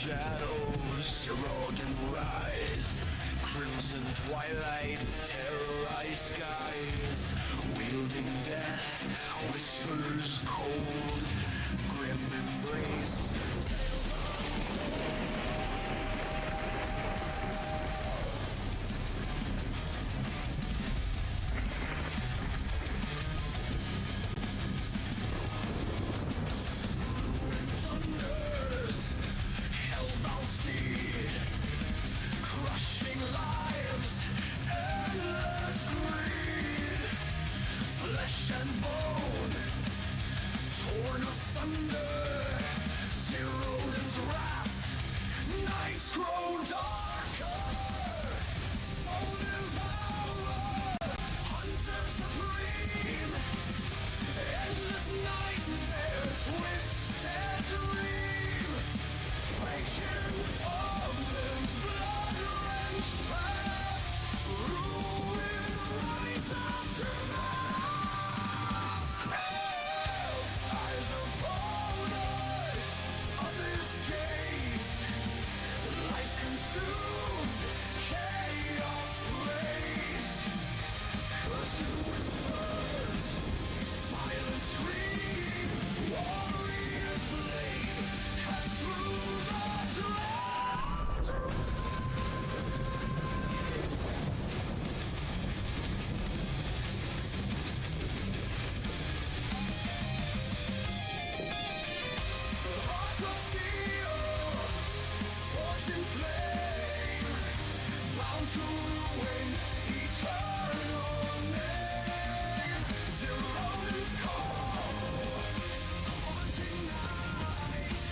shadows, Zeroden rise. Crimson twilight, terrorize skies. Wielding death, whispers cold. Grim embrace. Crushing lives, endless greed, flesh and bone, torn asunder, Zeroden's wrath, nights grow darker, soul devourer, hunter supreme, endless nightmare, twisted dream, breaking opened, blood-drenched path, ruin right aftermath. Hell, eyes of owner, abyss gazed, life consumed, chaos blazed, cursed whispers, silent scream, warrior's blade, cuts through the dread. Hearts of steel, forged in flame, bound to ruin, eternal name. Zeroden's call, haunting night,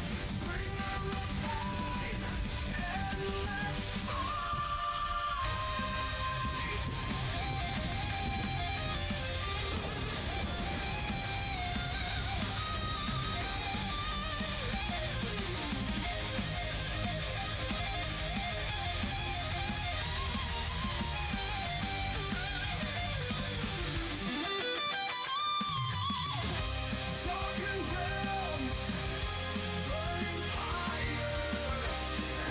bringer of pain, endless fight. Darkened realms, burning higher,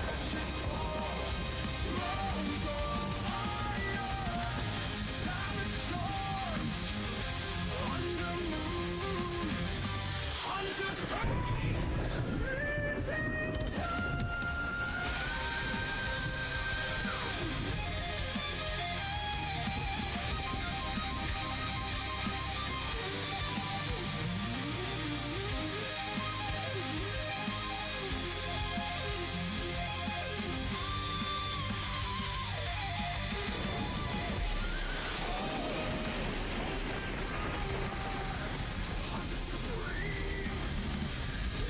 ashes fall, thrones of fire, savage storms, under moon, hunters prey, losing time. Hunters supreme,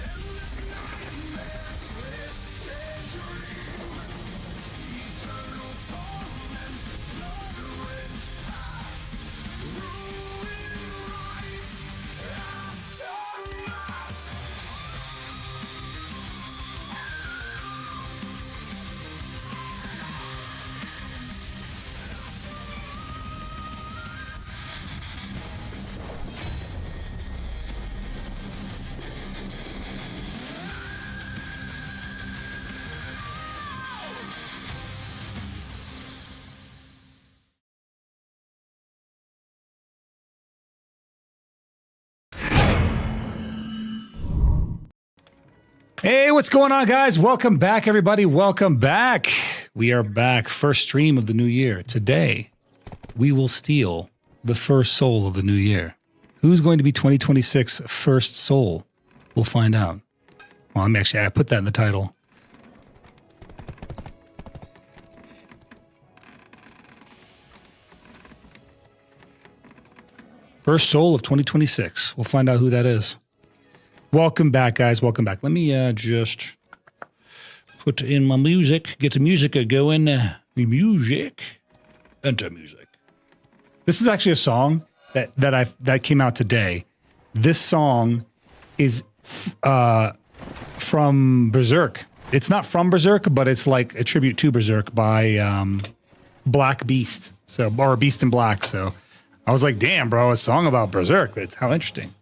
endless nightmare, twisted dream, eternal torment, blood-drenched path, ruin right aftermath. Hey, what's going on, guys? Welcome back, everybody. Welcome back. We are back. First stream of the new year. Today, we will steal the first soul of the new year. Who's going to be 2026 first soul? We'll find out. Well, I put that in the title. First soul of 2026. We'll find out who that is. Welcome back, guys. Welcome back. Let me just put in my music. Get the music going. Music. Enter music. This is actually a song that came out today. This song is from Berserk. It's not from Berserk, but it's like a tribute to Berserk by Black Beast. Or Beast in Black. So I was like, damn, bro, a song about Berserk. That's how interesting.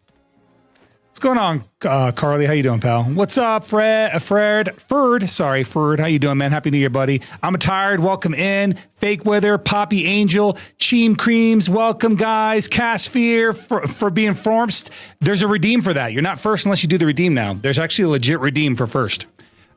What's going on, Carly? How you doing, pal? What's up, Ferd? Sorry, Ferd. How you doing, man? Happy New Year, buddy. I'm tired. Welcome in. Fake Weather, Poppy Angel, Cheem Creams. Welcome, guys. Cast Fear for being first. There's a redeem for that. You're not first unless you do the redeem now. There's actually a legit redeem for first.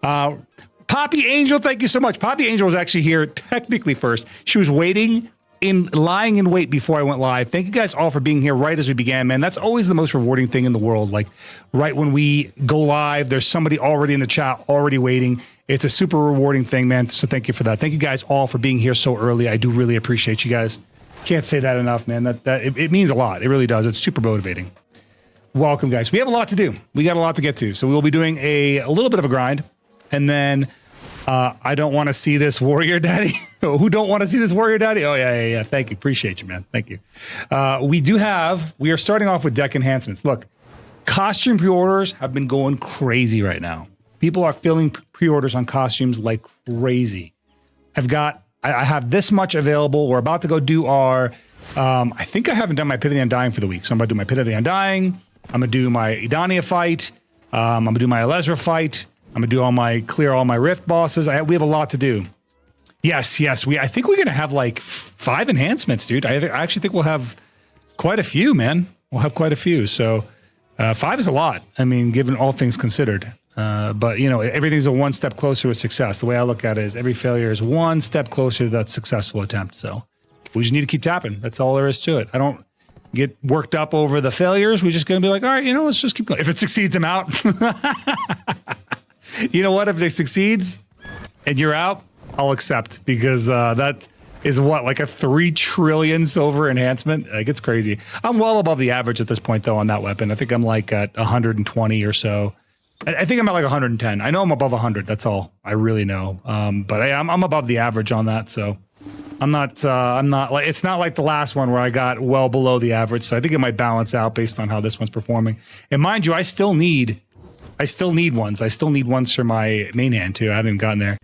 Poppy Angel, thank you so much. Poppy Angel was actually here technically first. She was lying in wait before I went live. Thank you guys all for being here right as we began, man. That's always the most rewarding thing in the world. Like right when we go live, there's somebody already in the chat, already waiting. It's a super rewarding thing, man. So thank you for that. Thank you guys all for being here so early. I do really appreciate you guys. Can't say that enough, man. It means a lot. It really does. It's super motivating. Welcome, guys. We have a lot to do. We got a lot to get to. So we'll be doing a little bit of a grind. And then I don't want to see this warrior daddy. Who don't want to see this warrior daddy? Oh, yeah. Thank you. Appreciate you, man. Thank you. We are starting off with deck enhancements. Look, costume pre-orders have been going crazy right now. People are filling pre-orders on costumes like crazy. I have this much available. We're about to go do our, I think I haven't done my Pit of the Undying for the week. So I'm about to do my Pit of the Undying. I'm going to do my Idania fight. I'm going to do my Elezra fight. I'm going to do clear all my Rift bosses. We have a lot to do. Yes. I think we're going to have like 5 enhancements, dude. I actually think we'll have quite a few, man. We'll have quite a few. So 5 is a lot. I mean, given all things considered. But, you know, everything's a one step closer to success. The way I look at it is every failure is one step closer to that successful attempt. So we just need to keep tapping. That's all there is to it. I don't get worked up over the failures. We're just going to be like, all right, you know, let's just keep going. If it succeeds, I'm out. You know what? If it succeeds and you're out, I'll accept, because that is what, like a 3 trillion silver enhancement? Like, it's crazy. I'm well above the average at this point, though, on that weapon. I think I'm like at 120 or so. I think I'm at like 110. I know I'm above 100. That's all I really know. But I'm above the average on that. So I'm not like, it's not like the last one where I got well below the average. So I think it might balance out based on how this one's performing. And mind you, I still need ones. I still need ones for my main hand too. I haven't gotten there.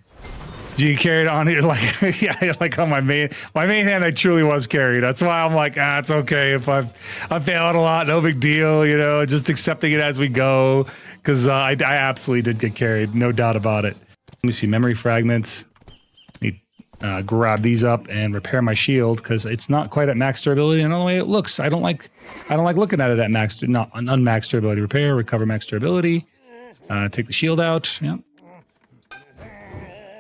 Do you carry it on here? Like, yeah, like on my main hand, I truly was carried. That's why I'm like, it's okay if I'm failing a lot, no big deal, you know, just accepting it as we go. Because I absolutely did get carried, no doubt about it. Let me see, memory fragments. Let me grab these up and repair my shield, because it's not quite at max durability. And the way it looks, I don't like looking at it at unmaxed durability. Repair, recover max durability. Take the shield out. Yeah.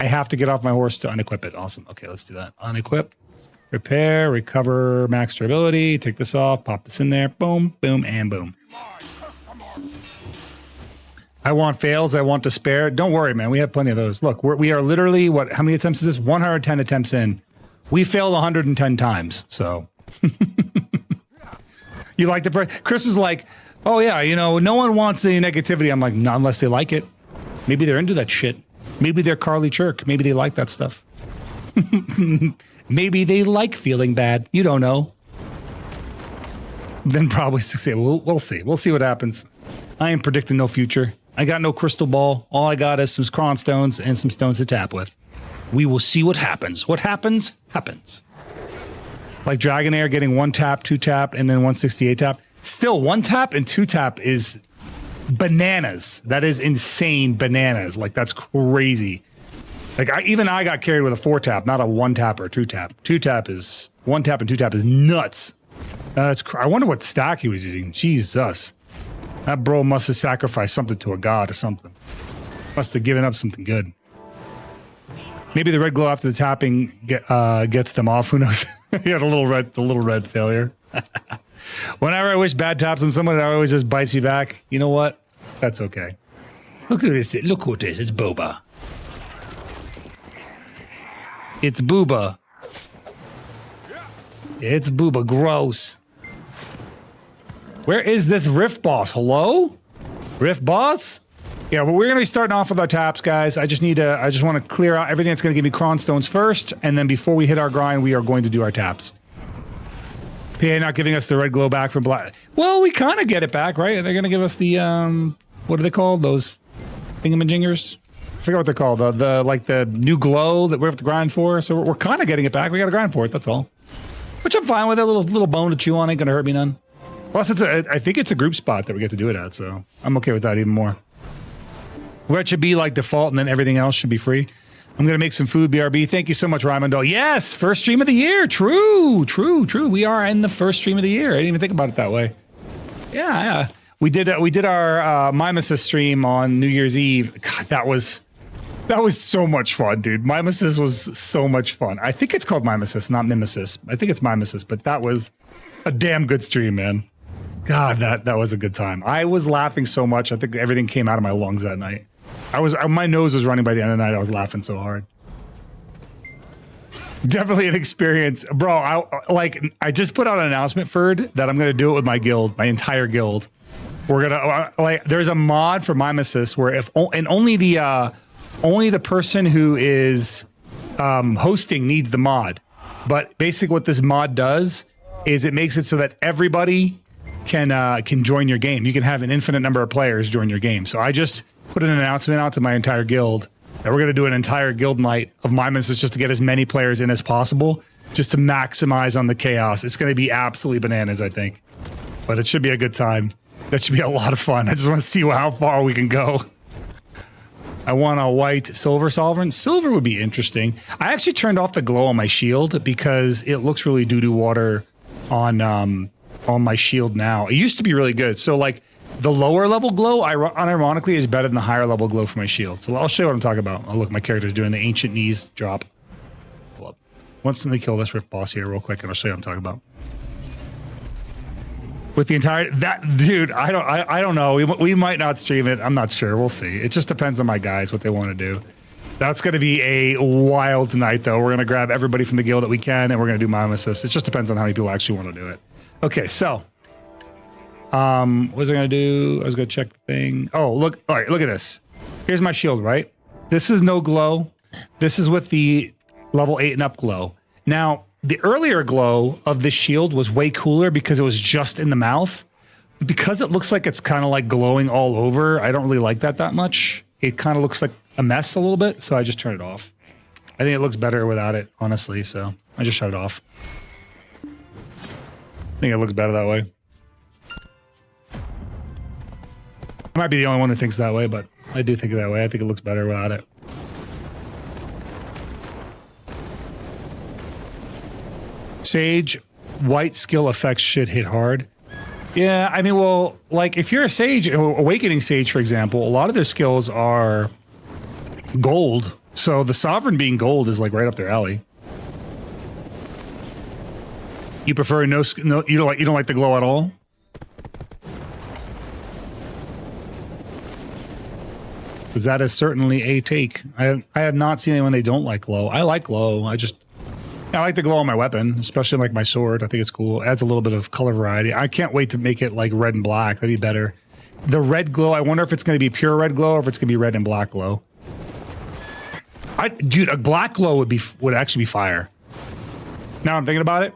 I have to get off my horse to unequip it. Awesome. Okay, let's do that. Unequip, repair, recover max durability. Take this off, pop this in there. Boom, boom, and boom. I want fails. I want despair. Don't worry, man. We have plenty of those. Look, we are literally, how many attempts is this? 110 attempts in. We failed 110 times. So you like the Chris is like, oh yeah, you know, no one wants any negativity. I'm like, not unless they like it. Maybe they're into that shit. Maybe they're Carly Chirk. Maybe they like that stuff. Maybe they like feeling bad. You don't know. Then probably succeed. We'll see. We'll see what happens. I am predicting no future. I got no crystal ball. All I got is some cron stones and some stones to tap with. We will see what happens. What happens, happens. Like Dragonair getting 1 tap, 2 tap, and then 168 tap. Still, 1 tap and 2 tap is bananas. That is insane bananas. Like, that's crazy. Like, even I got carried with a 4 tap, not a 1 tap or a 2 tap. 1 tap and 2 tap is nuts. I wonder what stack he was using. Jesus. That bro must have sacrificed something to a god or something. Must have given up something good. Maybe the red glow after the tapping gets them off. Who knows? He had a little red failure. Whenever I wish bad taps on someone, it always just bites me back. You know what? That's okay. Look at this. Look what it is. It's Boba. It's Booba. It's Booba. Gross. Where is this Rift boss? Hello? Rift boss? Yeah, but we're going to be starting off with our taps, guys. I just want to clear out everything that's going to give me cron stones first, and then before we hit our grind, we are going to do our taps. PA not giving us the red glow back from black. Well, we kind of get it back, right? They're going to give us the, what are they called? Those thingamajingers? I forget what they're called. The new glow that we have to grind for. So we're kind of getting it back. We got to grind for it, that's all. Which I'm fine with. A little bone to chew on ain't going to hurt me none. Plus, I think it's a group spot that we get to do it at, so I'm okay with that even more. Where it should be like default and then everything else should be free. I'm going to make some food, BRB. Thank you so much, Raimondo. Yes, first stream of the year. True. We are in the first stream of the year. I didn't even think about it that way. Yeah. We did our Mimesis stream on New Year's Eve. God, that was so much fun, dude. Mimesis was so much fun. I think it's called Mimesis, not Mimesis. I think it's Mimesis, but that was a damn good stream, man. God, that was a good time. I was laughing so much. I think everything came out of my lungs that night. My nose was running by the end of the night. I was laughing so hard. Definitely an experience, bro. I just put out an announcement, Ferd, that I'm gonna do it with my guild, my entire guild. We're gonna there's a mod for Mimesis where only the person who is hosting needs the mod. But basically, what this mod does is it makes it so that everybody can join your game. You can have an infinite number of players join your game. So I just put an announcement out to my entire guild that we're going to do an entire guild night of Mimesis just to get as many players in as possible, just to maximize on the chaos. It's going to be absolutely bananas, I think. But it should be a good time. That should be a lot of fun. I just want to see how far we can go. I want a white silver sovereign. Silver would be interesting. I actually turned off the glow on my shield because it looks really doo-doo water on my shield now. It used to be really good. So like the lower level glow, unironically, is better than the higher level glow for my shield. So I'll show you what I'm talking about. Oh, look, my character's doing the ancient knees drop. Hold up. Once they kill this rift boss here real quick, and I'll show you what I'm talking about. With the entire dude, I don't know. We might not stream it. I'm not sure. We'll see. It just depends on my guys what they want to do. That's going to be a wild night, though. We're going to grab everybody from the guild that we can, and we're going to do Mimesis. It just depends on how many people actually want to do it. Okay, so what was I going to do? I was going to check the thing. Oh, look. All right, look at this. Here's my shield, right? This is no glow. This is with the level 8 and up glow. Now, the earlier glow of this shield was way cooler because it was just in the mouth. Because it looks like it's kind of like glowing all over, I don't really like that much. It kind of looks like a mess a little bit, so I just turned it off. I think it looks better without it, honestly, so I just shut it off. I think it looks better that way. I might be the only one who thinks that way, but I do think that way. I think it looks better without it. Sage, white skill effects should hit hard. Yeah, I mean, well, like if you're a Sage, Awakening Sage, for example, a lot of their skills are gold. So the Sovereign being gold is like right up their alley. You prefer no, you don't like the glow at all? Because that is certainly a take. I have not seen anyone they don't like glow. I like glow. I like the glow on my weapon, especially like my sword. I think it's cool. It adds a little bit of color variety. I can't wait to make it like red and black. That'd be better. The red glow, I wonder if it's going to be pure red glow or if it's going to be red and black glow. Dude, a black glow would actually be fire. Now I'm thinking about it.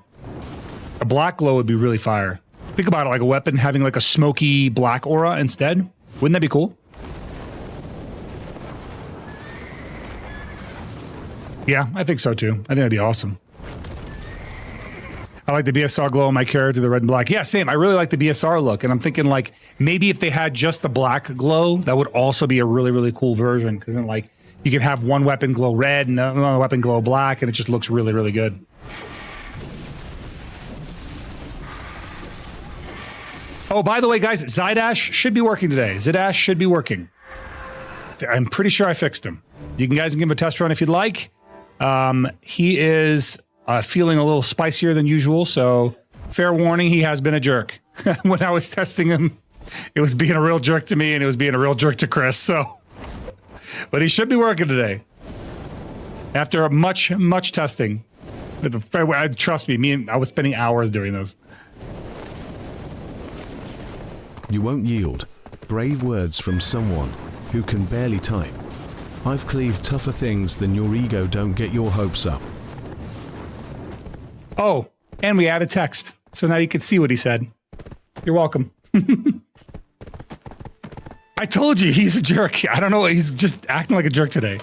A black glow would be really fire. Think about it, like a weapon having like a smoky black aura instead. Wouldn't that be cool? Yeah, I think so too. I think that'd be awesome. I like the BSR glow on my character, the red and black. Yeah, same. I really like the BSR look, and I'm thinking like maybe if they had just the black glow, that would also be a really, really cool version. Because then like you could have one weapon glow red and another weapon glow black, and it just looks really, really good. Oh, by the way, guys, Zydash should be working today. Zydash should be working. I'm pretty sure I fixed him. You guys can give him a test run if you'd like. He is feeling a little spicier than usual, so fair warning, he has been a jerk. When I was testing him, it was being a real jerk to me, and it was being a real jerk to Chris, so... But he should be working today. After much testing. Trust me, I was spending hours doing this. You won't yield. Brave words from someone who can barely type. I've cleaved tougher things than your ego. Don't get your hopes up. Oh, and we added text. So now you can see what he said. You're welcome. I told you, he's a jerk. I don't know, he's just acting like a jerk today.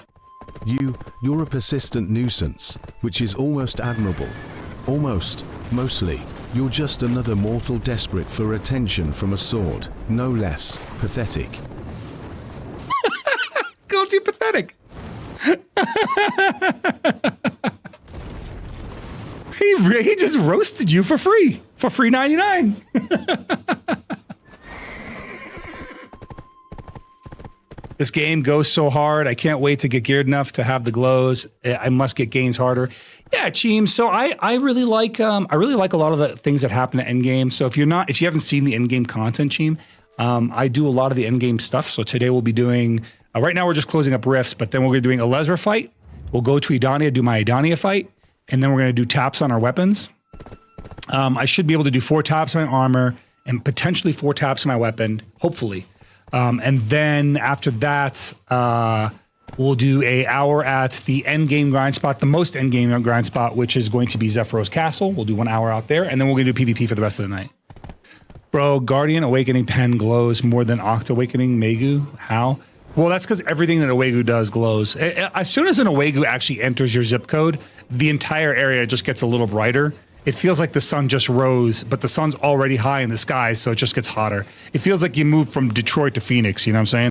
You're a persistent nuisance, which is almost admirable. Almost. Mostly. You're just another mortal desperate for attention from a sword. No less. Pathetic. Called you pathetic. He just roasted you for free 99. This game goes so hard. I can't wait to get geared enough to have the glows. I must get gains harder. Yeah, Cheem. So I really like a lot of the things that happen at endgame. So if you haven't seen the endgame content, Cheem, I do a lot of the endgame stuff. So today we'll be doing. Right now we're just closing up rifts, but then we're gonna be doing a Lesra fight. We'll go to Edania, do my Edania fight, and then we're gonna do taps on our weapons. I should be able to do 4 taps on my armor and potentially 4 taps on my weapon, hopefully. And then after that, we'll do an hour at the end game grind spot, the most end game grind spot, which is going to be Zephyros Castle. We'll do 1 hour out there, and then we're going to do PvP for the rest of the night. Bro, Guardian Awakening pen glows more than Octa Awakening Megu. How? Well, that's because everything that Awegu does glows. As soon as an Awegu actually enters your zip code, the entire area just gets a little brighter. It feels like the sun just rose, but the sun's already high in the sky, so it just gets hotter. It feels like you moved from Detroit to Phoenix, you know what I'm saying?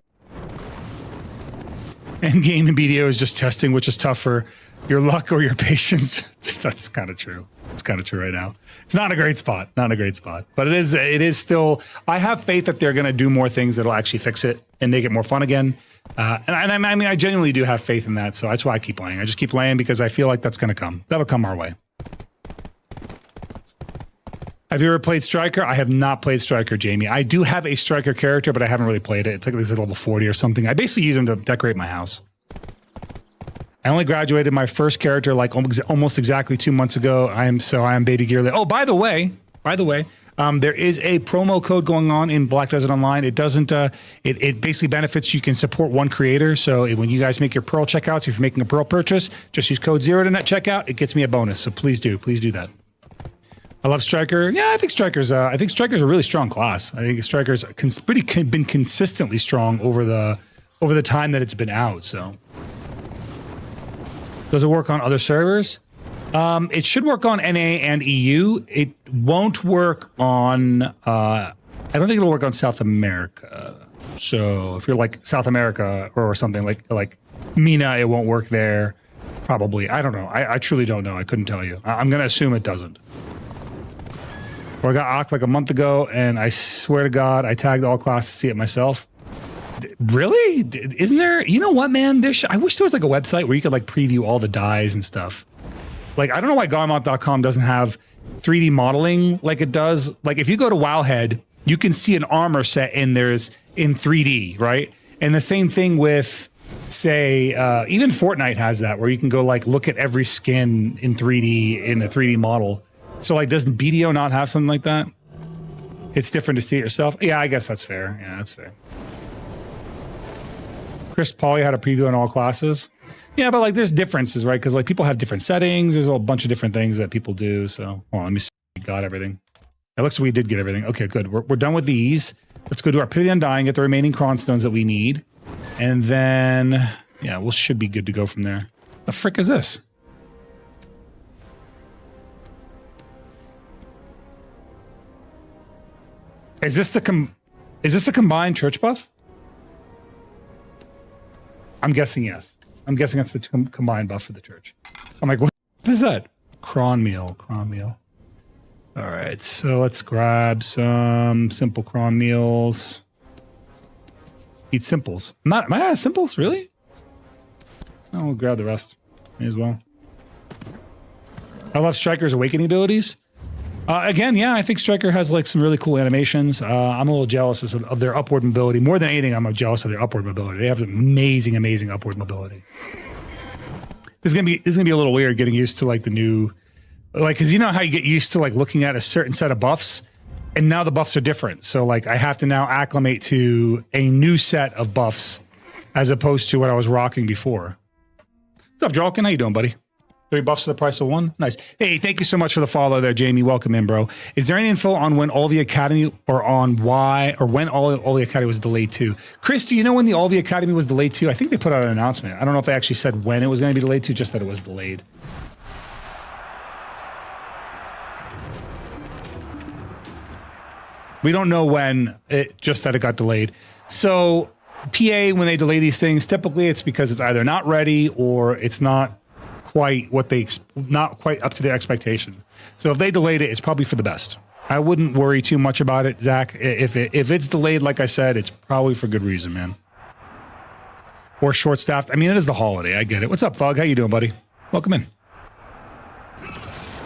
Endgame and BDO is just testing which is tougher, your luck or your patience. That's kind of true. It's kind of true right now. It's not a great spot, not a great spot. But it is still, I have faith that they're going to do more things that'll actually fix it and make it more fun again. I mean, I genuinely do have faith in that, so that's why I keep playing. I just keep playing because I feel like that's going to come. That'll come our way. Have you ever played Striker? I have not played Striker, Jamie. I do have a Striker character, but I haven't really played it. It's like level 40 or something. I basically use him to decorate my house. I only graduated my first character like almost exactly 2 months ago. I am baby gear. Oh, by the way, there is a promo code going on in Black Desert Online. It doesn't. It basically benefits. You can support one creator. So when you guys make your Pearl checkouts, if you're making a Pearl purchase, just use code Zeroden at checkout. It gets me a bonus. So please do that. I love Striker. Yeah, I think Striker's a really strong class. I think Striker's been consistently strong over the time that it's been out. So, does it work on other servers? It should work on NA and EU. It won't work on. I don't think it'll work on South America. So if you're like South America or something like MENA, it won't work there. Probably. I don't know. I truly don't know. I couldn't tell you. I'm gonna assume it doesn't. Or I got Ock like a month ago, and I swear to God, I tagged all class to see it myself. Really? Isn't there? You know what, man? I wish there was like a website where you could like preview all the dies and stuff. Like, I don't know why Garmont.com doesn't have 3D modeling like it does. Like, if you go to Wowhead, you can see an armor set in 3D, right? And the same thing with, say, even Fortnite has that, where you can go like look at every skin in 3D in a 3D model. So, like, doesn't BDO not have something like that? It's different to see it yourself. Yeah, I guess that's fair. Yeah, that's fair. Chris Pauly had a preview on all classes. Yeah, but like, there's differences, right? Because like people have different settings. There's a bunch of different things that people do. So, well, let me see. We got everything. It looks like we did get everything. Okay, good. We're done with these. Let's go do our Pit of the Undying, get the remaining Cron stones that we need, and then yeah, we should be good to go from there. The frick is this? Is this the combined church buff? I'm guessing yes. I'm guessing that's the combined buff for the church. I'm like, what is that? Cron meal. All right, so let's grab some simple cron meals. Eat simples. Am I out of simples? Really? Oh, we'll grab the rest. May as well. I love Striker's awakening abilities. Again, yeah, I think Striker has like some really cool animations. I'm a little jealous of their upward mobility. More than anything, I'm jealous of their upward mobility. They have amazing upward mobility. This is gonna be a little weird getting used to like the new, like, because you know how you get used to like looking at a certain set of buffs, and now the buffs are different. So like I have to now acclimate to a new set of buffs as opposed to what I was rocking before. What's up, Jalkin? How you doing, buddy? 3 buffs for the price of 1. Nice. Hey, thank you so much for the follow there, Jamie. Welcome in, bro. Is there any info on when All the Academy or on why or when All the Academy was delayed to? Chris, do you know when the All the Academy was delayed to? I think they put out an announcement. I don't know if they actually said when it was going to be delayed to, just that it was delayed. We don't know when, just that it got delayed. So PA, when they delay these things, typically it's because it's either not ready or it's not quite not quite up to their expectation. So if they delayed it, it's probably for the best. I wouldn't worry too much about it, Zach. If it's delayed, like I said, it's probably for good reason, man. Or short-staffed. I mean, it is the holiday. I get it. What's up, Thug? How you doing, buddy? Welcome in.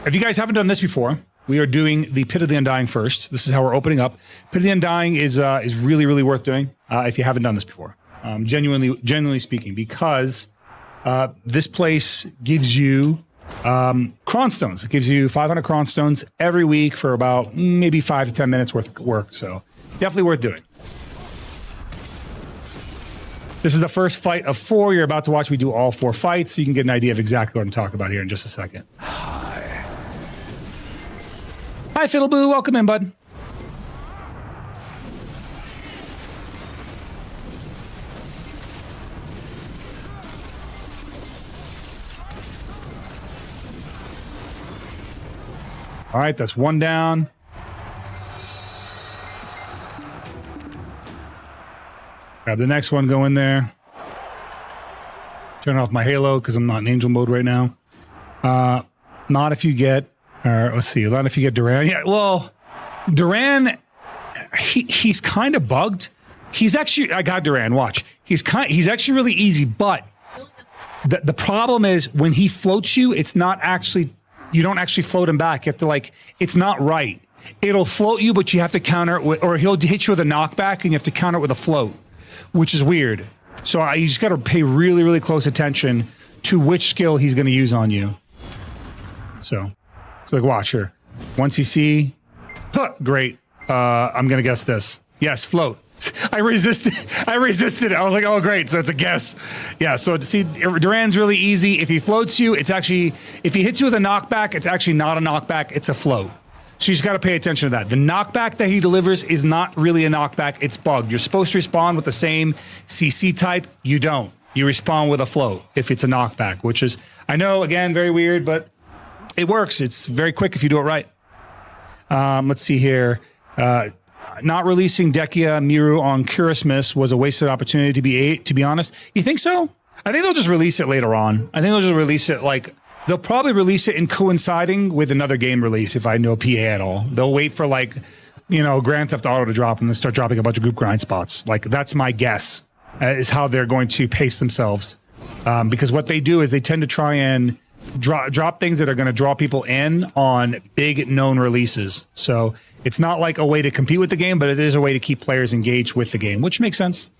If you guys haven't done this before, we are doing the Pit of the Undying first. This is how we're opening up. Pit of the Undying is really, really worth doing if you haven't done this before. Genuinely speaking, because this place gives you cron stones. It gives you 500 cron stones every week for about maybe 5 to 10 minutes worth of work. So definitely worth doing. This is the first fight of 4 you're about to watch. We do all 4 fights, so you can get an idea of exactly what I'm talking about here in just a second. Hi, Fiddleboo. Welcome in, bud. All right, that's 1 down. Grab the next one, go in there. Turn off my halo because I'm not in angel mode right now. Not if you get, or let's see, not if you get Duran. Yeah, well, Duran, he's kind of bugged. He's actually, I got Duran, watch. He's actually really easy, but the problem is when he floats you, it's not actually, you don't actually float him back. You have to it's not right. It'll float you, but you have to counter it with, or he'll hit you with a knockback and you have to counter it with a float, which is weird. So you just got to pay really, really close attention to which skill he's going to use on you. So watch here. Once you see, great. I'm going to guess this. Yes, float. I resisted. I was like, oh, great. So it's a guess. Yeah. So to see, Duran's really easy. If he floats you, it's actually, if he hits you with a knockback, it's actually not a knockback. It's a float. So you just got to pay attention to that. The knockback that he delivers is not really a knockback. It's bugged. You're supposed to respond with the same CC type. You don't. You respond with a float if it's a knockback, which is, I know, again, very weird, but it works. It's very quick if you do it right. Let's see here. Not releasing Dekia Miru on Christmas was a wasted opportunity, to be honest. You think so? I think they'll just release it later on. I think they'll just release it they'll probably release it in coinciding with another game release if I know PA at all. They'll wait for Grand Theft Auto to drop and then start dropping a bunch of group grind spots. That's my guess is how they're going to pace themselves. Because what they do is they tend to try and drop things that are going to draw people in on big known releases. So it's not like a way to compete with the game, but it is a way to keep players engaged with the game, which makes sense.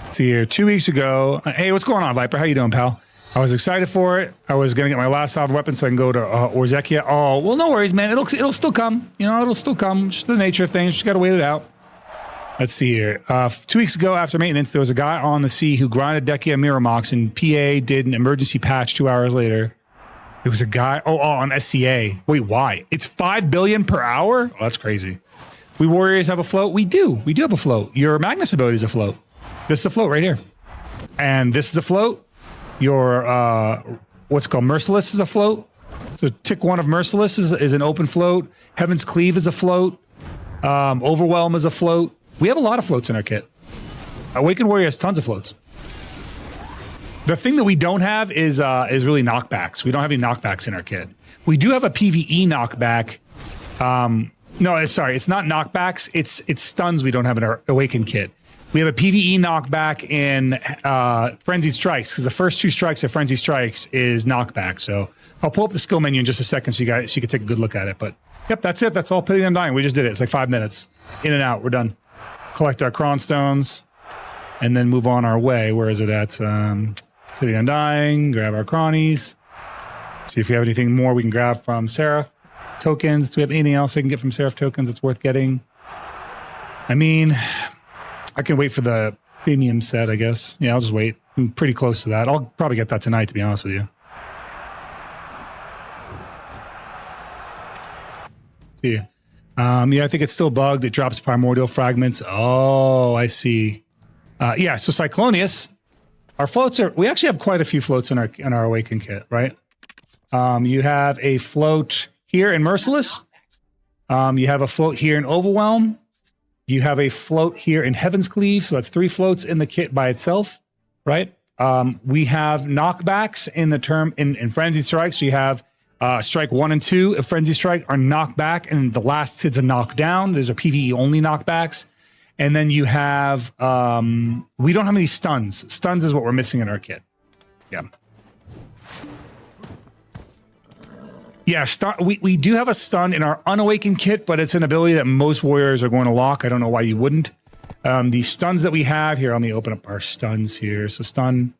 Let's see here, 2 weeks ago. Hey, what's going on, Viper? How you doing, pal? I was excited for it. I was going to get my last salve weapon so I can go to Orzekia. Oh, well, no worries, man. It'll still come. It'll still come. Just the nature of things. Just got to wait it out. Let's see here. 2 weeks ago after maintenance, there was a guy on the sea who grinded Dekia Miramox, and PA did an emergency patch 2 hours later. There was a guy, on SCA. Wait, why? It's 5 billion per hour? Oh, that's crazy. We warriors have a float? We do. We do have a float. Your Magnus ability is a float. This is a float right here. And this is a float. Your, what's it called? Merciless is a float. So tick 1 of Merciless is an open float. Heaven's Cleave is a float. Overwhelm is a float. We have a lot of floats in our kit. Awakened Warrior has tons of floats. The thing that we don't have is really knockbacks. We don't have any knockbacks in our kit. We do have a PvE knockback. No, sorry, it's not knockbacks. It's stuns we don't have in our Awakened kit. We have a PvE knockback in Frenzied Strikes, because the first 2 strikes of Frenzied Strikes is knockback. So I'll pull up the skill menu in just a second so you can take a good look at it. But yep, that's it. That's all Pity Them Dying. We just did it. It's like 5 minutes. In and out. We're done. Collect our Cron Stones and then move on our way. Where is it at? Pity Them Dying. Grab our Cronies. See if we have anything more we can grab from Seraph tokens. Do we have anything else I can get from Seraph tokens that's worth getting? I mean, I can wait for the premium set, I guess. Yeah, I'll just wait. I'm pretty close to that. I'll probably get that tonight, to be honest with you. See. Yeah, I think it's still bugged. It drops primordial fragments. Oh, I see. Yeah, so Cyclonius, our floats are, we actually have quite a few floats in our Awakened kit, right? You have a float here in Merciless. You have a float here in Overwhelm. You have a float here in Heaven's Cleave. So that's 3 floats in the kit by itself, right? We have knockbacks in the term in Frenzy Strike. So you have Strike 1 and 2 of Frenzy Strike are knockback, and the last hit's a knockdown. There's a PvE only knockbacks. And then you have, we don't have any stuns. Stuns is what we're missing in our kit. Yeah. Yeah, we do have a stun in our Unawakened kit, but it's an ability that most warriors are going to lock. I don't know why you wouldn't. The stuns that we have here, let me open up our stuns here. So stun,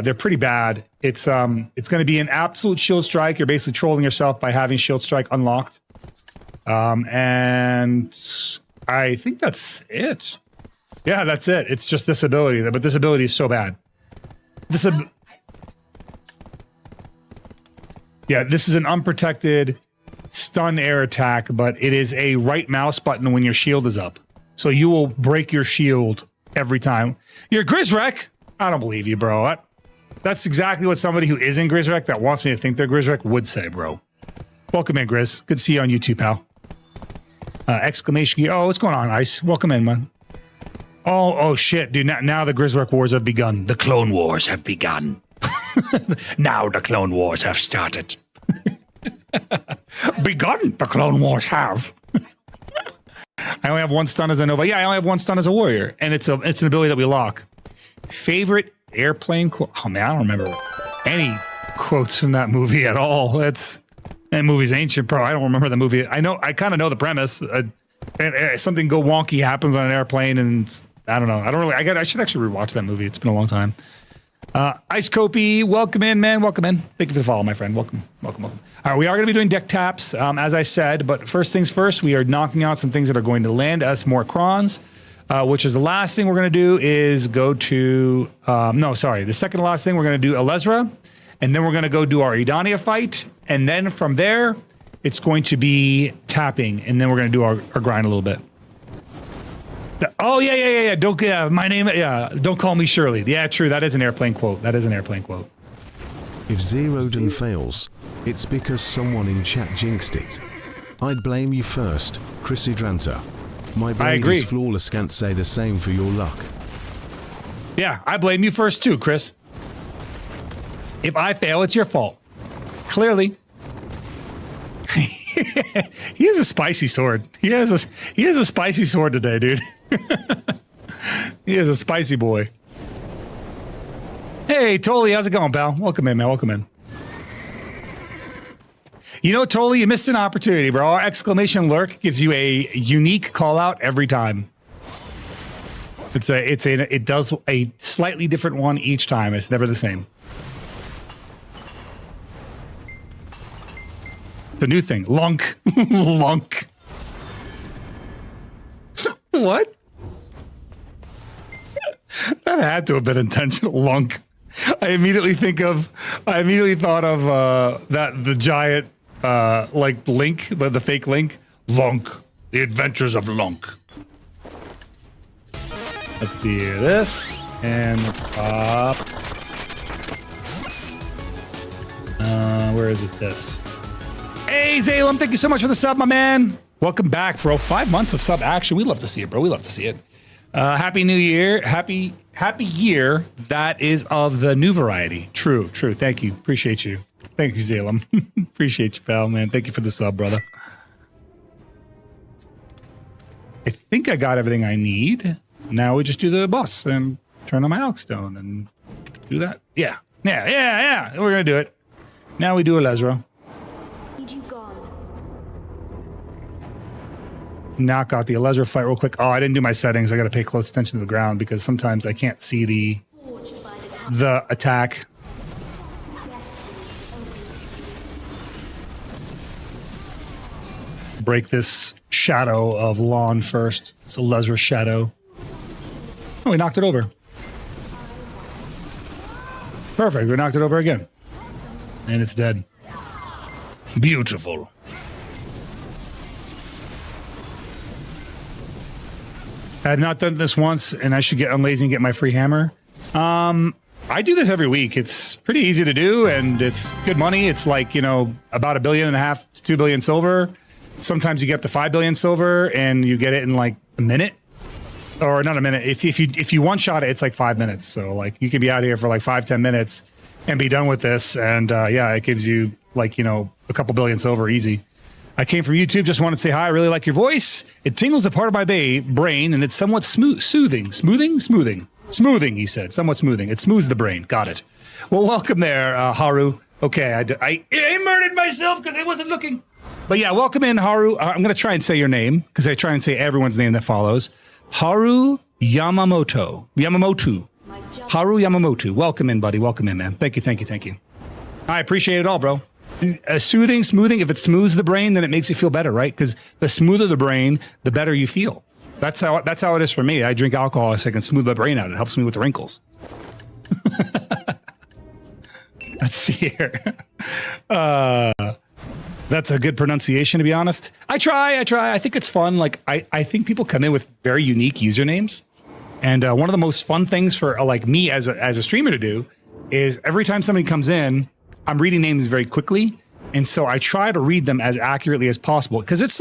they're pretty bad. It's going to be an absolute shield strike. You're basically trolling yourself by having shield strike unlocked. And I think that's it. Yeah, that's it. It's just this ability, but this ability is so bad. Yeah, this is an unprotected stun air attack, but it is a right mouse button when your shield is up. So you will break your shield every time. You're Grizzrek? I don't believe you, bro. That's exactly what somebody who is in Grizzrek that wants me to think they're Grizzrek would say, bro. Welcome in, Grizz. Good to see you on YouTube, pal. Exclamation gear. Oh, what's going on, Ice? Welcome in, man. Oh, shit, dude. Now the Grizzrek Wars have begun. The Clone Wars have begun. Now the Clone Wars have started. Begun, the Clone Wars have. I only have 1 stun as a Nova. Yeah, I only have 1 stun as a warrior, and it's an ability that we lock. Favorite airplane quote? Oh man, I don't remember any quotes from that movie at all. That movie's ancient, bro. I don't remember the movie. I kind of know the premise. Something go wonky happens on an airplane, and I don't know. I should actually rewatch that movie. It's been a long time. Ice Copy, welcome in, man. Welcome in. Thank you for the follow, my friend. Welcome. All right, we are going to be doing deck taps, as I said, but first things first, we are knocking out some things that are going to land us more crons, which is the last thing we're going to do is go to, the second to last thing, we're going to do Elezra, and then we're going to go do our Edania fight, and then from there, it's going to be tapping, and then we're going to do our grind a little bit. Oh, yeah. My name, don't call me Shirley. Yeah, true. That is an airplane quote. If Zeroden fails, it's because someone in chat jinxed it. I'd blame you first, Chrissy Dranta. My brain is flawless, can't say the same for your luck. Yeah, I blame you first too, Chris. If I fail, it's your fault. Clearly. He has a spicy sword. He has a spicy sword today, dude. He is a spicy boy. Hey, Toli, how's it going, pal? Welcome in, man. Welcome in. You know, Toli, you missed an opportunity, bro. Our exclamation lurk gives you a unique call out every time. It does a slightly different one each time. It's never the same. It's a new thing. Lunk. Lunk. What? That had to have been intentional. Lunk. I immediately thought of the giant like Link, the fake Link. Lunk. The Adventures of Lunk. Let's see here. This and pop. Where is it? This. Hey Zalem, thank you so much for the sub, my man. Welcome back, bro. 5 months of sub action. We love to see it, bro. We love to see it. Happy New Year. Happy year. That is of the new variety. True. Thank you. Appreciate you. Thank you, Zalem. Appreciate you, pal, man. Thank you for the sub, brother. I think I got everything I need. Now we just do the boss and turn on my Alk Stone and do that. Yeah. We're going to do it. Now we do Elezra. Knock out the Elezra fight real quick. Oh, I didn't do my settings. I got to pay close attention to the ground because sometimes I can't see the attack. Break this shadow of lawn first. It's Elezra shadow. Oh, we knocked it over. Perfect. We knocked it over again. And it's dead. Beautiful. I have not done this once, and I should get unlazy and get my free hammer. I do this every week. It's pretty easy to do, and it's good money. It's like, you know, about $1.5 billion to 2 billion silver. Sometimes you get to 5 billion silver, and you get it in like a minute, or not a minute. If you one shot it, it's like 5 minutes. So like you can be out here for like 5-10 minutes and be done with this. And yeah, it gives you like, you know, a couple billion silver easy. I came from YouTube. Just wanted to say hi. I really like your voice. It tingles a part of my brain, and it's somewhat soothing. Smoothing, he said. Somewhat smoothing. It smooths the brain. Got it. Well, welcome there, Haru. Okay, I murdered myself because I wasn't looking. But yeah, welcome in, Haru. I'm going to try and say your name because I try and say everyone's name that follows. Haru Yamamoto. Haru Yamamoto. Welcome in, buddy. Welcome in, man. Thank you. I appreciate it all, bro. Soothing, smoothing. If it smooths the brain, then it makes you feel better, right? Because the smoother the brain, the better you feel. That's how it is for me. I drink alcohol so I can smooth my brain out. It helps me with the wrinkles. Let's see here. That's a good pronunciation, to be honest. I try. I think it's fun. Like I think people come in with very unique usernames, and one of the most fun things for like me as a streamer to do is every time somebody comes in, I'm reading names very quickly, and so I try to read them as accurately as possible because it's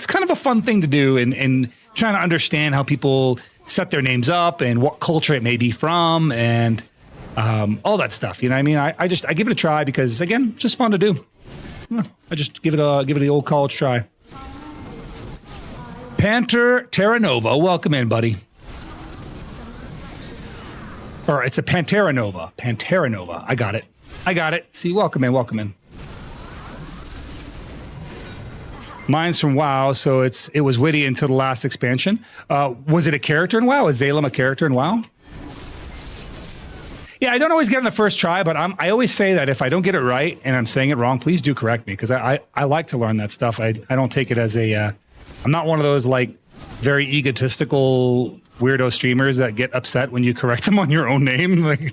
kind of a fun thing to do, and trying to understand how people set their names up and what culture it may be from, and all that stuff. You know what I mean? I give it a try because, again, just fun to do. I just give it the old college try. Panther Terranova, welcome in, buddy. Or it's a Pantera Nova. I got it. See, welcome in. Mine's from WoW, so it was witty until the last expansion. Was it a character in WoW? Is Zalem a character in WoW? Yeah, I don't always get it in the first try, but I always say that if I don't get it right and I'm saying it wrong, please do correct me, because I like to learn that stuff. I don't take it as a... I'm not one of those like very egotistical weirdo streamers that get upset when you correct them on your own name, like,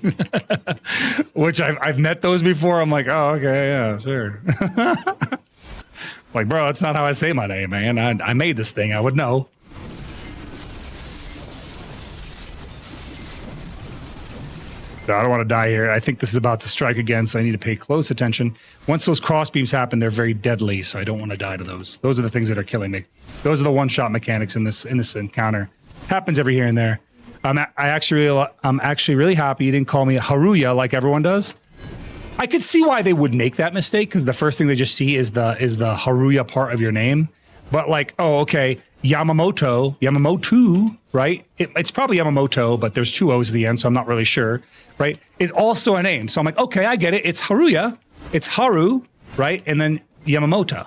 which I've met those before. I'm like, oh, okay, yeah, sure. Like, bro, that's not how I say my name, man. I made this thing. I would know. I don't want to die here. I think this is about to strike again, so I need to pay close attention. Once those crossbeams happen, they're very deadly, so I don't want to die to those. Those are the things that are killing me. Those are the one-shot mechanics in this encounter. Happens every here and there. I'm actually really happy you didn't call me Haruya like everyone does. I could see why they would make that mistake, because the first thing they just see is the Haruya part of your name. But like, oh, okay, Yamamoto, right? It's probably Yamamoto, but there's 2 O's at the end, so I'm not really sure, right? Is also a name. So I'm like, okay, I get it. It's Haruya. It's Haru, right? And then Yamamoto.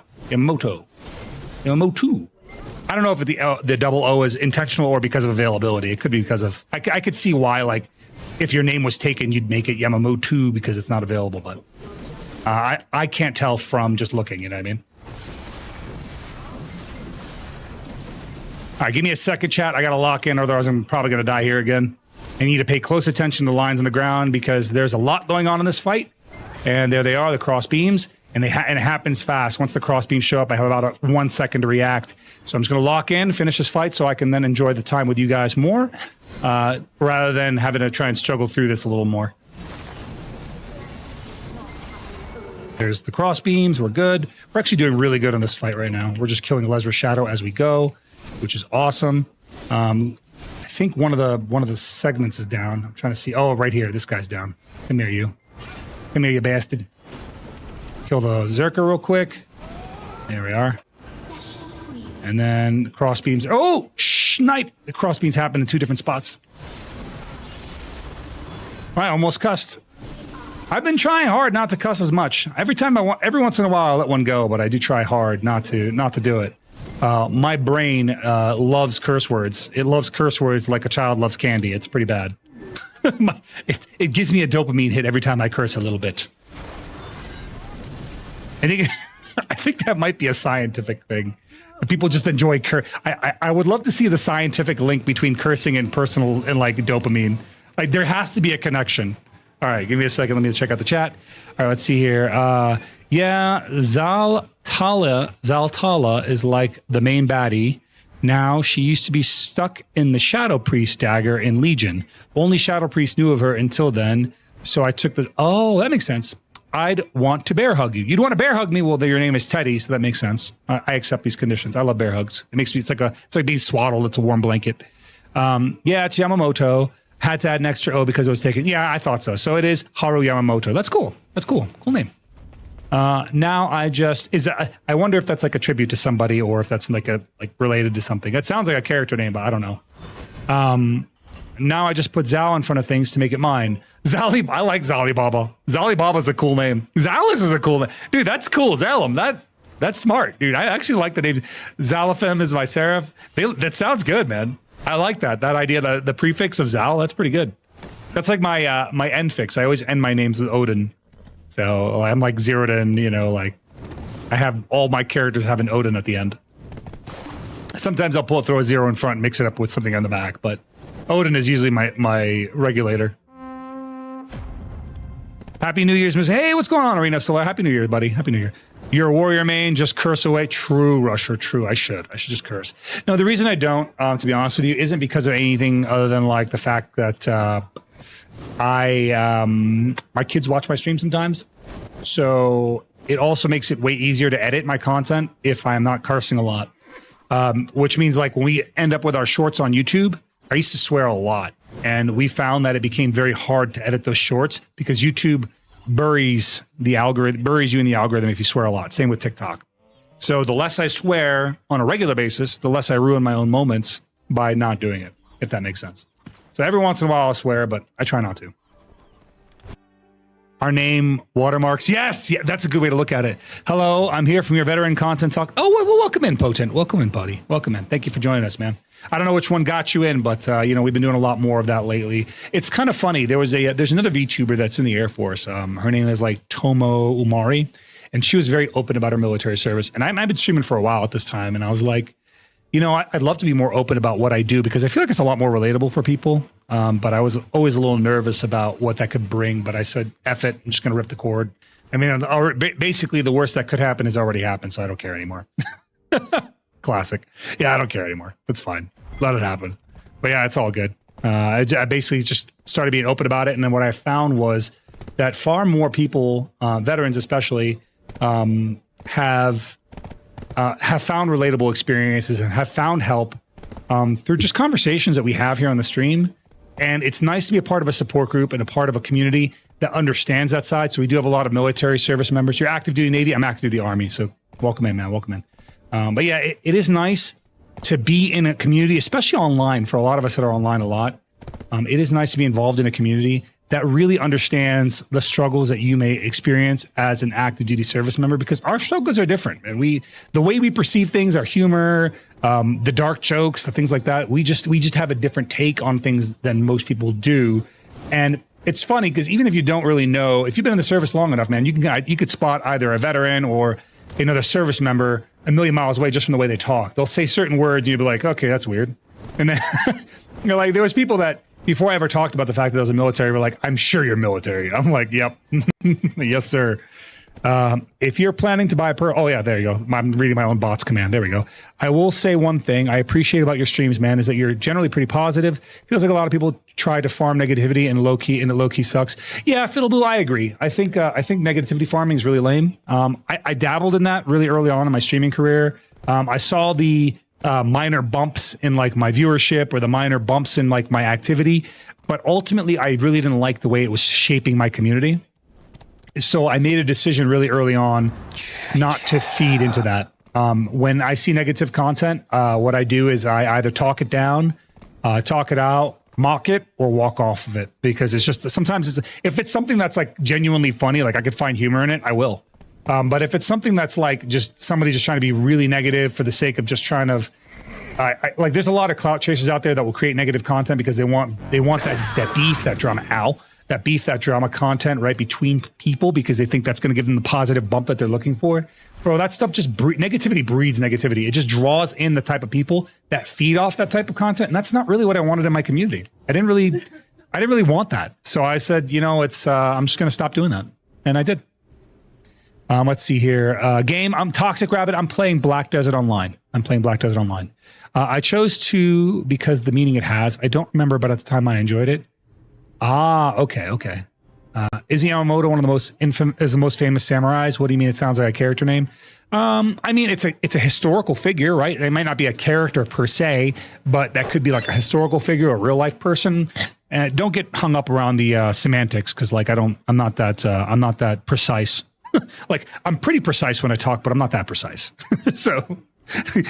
I don't know if the double O is intentional or because of availability. It could be because of... I could see why, like, if your name was taken, you'd make it Yamamoto because it's not available, but I can't tell from just looking, you know what I mean? All right, give me a second, chat. I got to lock in, otherwise I'm probably going to die here again. I need to pay close attention to the lines on the ground because there's a lot going on in this fight. And there they are, the cross beams, and it happens fast. Once the cross beams show up, I have about 1 second to react. So I'm just going to lock in, finish this fight, so I can then enjoy the time with you guys more, rather than having to try and struggle through this a little more. There's the cross beams. We're good. We're actually doing really good on this fight right now. We're just killing Lesra Shadow as we go, which is awesome. I think one of the segments is down. I'm trying to see. Oh, right here. This guy's down. Come here, you. Come here, you bastard. Kill the Zerker real quick. There we are. And then cross beams. Oh, snipe! The cross beams happen in 2 different spots. I almost cussed. I've been trying hard not to cuss as much. Every once in a while I let one go, but I do try hard not to do it. My brain loves curse words. It loves curse words like a child loves candy. It's pretty bad. It gives me a dopamine hit every time I curse a little bit. I think that might be a scientific thing. People just enjoy I would love to see the scientific link between cursing and personal and like dopamine. Like there has to be a connection. All right, give me a second. Let me check out the chat. All right, let's see here. Yeah, Zaltala is like the main baddie. Now, she used to be stuck in the Shadow Priest dagger in Legion. Only Shadow Priest knew of her until then. So I took oh, that makes sense. I'd want to bear hug you. You'd want to bear hug me. Well, your name is Teddy, so that makes sense. I accept these conditions. I love bear hugs. It makes me, it's like being swaddled. It's a warm blanket. Yeah, it's Yamamoto. Had to add an extra O because it was taken. Yeah, I thought so. So it is Haru Yamamoto. That's cool. That's cool. Cool name. Now I wonder if that's like a tribute to somebody or if that's like related to something. That sounds like a character name, but I don't know. Now I just put Zal in front of things to make it mine. I like Zalibaba. Zalibaba's a cool name. Zalis is a cool name. Dude, that's cool. Zalim. That's smart, dude. I actually like the name. Zalafem is my serif. That sounds good, man. I like that idea, the prefix of Zal. That's pretty good. That's like my end fix. I always end my names with Odin. So I'm like Zeroden, you know, like I have all my characters have an Odin at the end. Sometimes I'll throw a zero in front and mix it up with something on the back, but Odin is usually my regulator. Happy New Year's, Miss. Hey, what's going on, Arena Solar? Happy New Year, buddy. Happy New Year. You're a warrior main, just curse away. True, Rusher, true. I should just curse. No, the reason I don't, to be honest with you, isn't because of anything other than like the fact that my kids watch my stream sometimes. So it also makes it way easier to edit my content if I'm not cursing a lot. Which means like when we end up with our shorts on YouTube, I used to swear a lot. And we found that it became very hard to edit those shorts because YouTube buries you in the algorithm if you swear a lot. Same with TikTok. So the less I swear on a regular basis, the less I ruin my own moments by not doing it, if that makes sense. So every once in a while I'll swear, but I try not to. Our name, watermarks. Yes, yeah, that's a good way to look at it. Hello, I'm here from your veteran content talk. Oh, well, welcome in, Potent. Welcome in, buddy. Welcome in. Thank you for joining us, man. I don't know which one got you in, but we've been doing a lot more of that lately. It's kind of funny. There's another VTuber that's in the Air Force. Her name is like Tomo Umari, and she was very open about her military service. And I've been streaming for a while at this time, and I was like, I'd love to be more open about what I do because I feel like it's a lot more relatable for people. But I was always a little nervous about what that could bring. But I said, F it, I'm just going to rip the cord. I mean, basically the worst that could happen has already happened, so I don't care anymore. Classic. Yeah, I don't care anymore. That's fine. Let it happen. But yeah, it's all good. I basically just started being open about it. And then what I found was that far more people, veterans especially, have found relatable experiences and have found help through just conversations that we have here on the stream. And it's nice to be a part of a support group and a part of a community that understands that side. So we do have a lot of military service members. You're active duty Navy. I'm active duty Army. So welcome in, man. Welcome in. But yeah, it is nice to be in a community, especially online. For a lot of us that are online a lot, it is nice to be involved in a community that really understands the struggles that you may experience as an active duty service member, because our struggles are different. And the way we perceive things, our humor, the dark jokes, the things like that, we just have a different take on things than most people do. And it's funny because even if you don't really know, if you've been in the service long enough, man, you could spot either a veteran or another service member a million miles away just from the way they talk. They'll say certain words, you'd be like, okay, that's weird. And then like there was people that before I ever talked about the fact that I was a military, were like, I'm sure you're military. I'm like, yep. Yes, sir. If you're planning to buy oh yeah, there you go. I'm reading my own bots command. There we go. I will say one thing I appreciate about your streams, man, is that you're generally pretty positive. Feels like a lot of people try to farm negativity and it low key sucks. Yeah, Fiddle I agree. I think negativity farming is really lame. I dabbled in that really early on in my streaming career. I saw the minor bumps in like my viewership or the minor bumps in like my activity, but ultimately I really didn't like the way it was shaping my community. So I made a decision really early on not to feed into that. When I see negative content, what I do is I either talk it down, talk it out, mock it, or walk off of it, because it's just sometimes if it's something that's like genuinely funny, like I could find humor in it, I will. But if it's something that's like just somebody just trying to be really negative for the sake of just trying to, like there's a lot of clout chasers out there that will create negative content because they want that beef, that drama, that beef, that drama content right between people because they think that's going to give them the positive bump that they're looking for. Bro, that stuff just negativity breeds negativity. It just draws in the type of people that feed off that type of content, and that's not really what I wanted in my community. I didn't really want that. So I said, it's I'm just going to stop doing that, and I did. Let's see here. Game. I'm Toxic Rabbit. I'm playing Black Desert Online. I chose to because the meaning it has. I don't remember, but at the time I enjoyed it. Ah, okay. Is Yamamoto one of the most famous samurais? What do you mean? It sounds like a character name. I mean, it's a historical figure, right? It might not be a character per se, but that could be like a historical figure, a real life person. And don't get hung up around the semantics, because like I'm not that precise. Like, I'm pretty precise when I talk, but I'm not that precise. So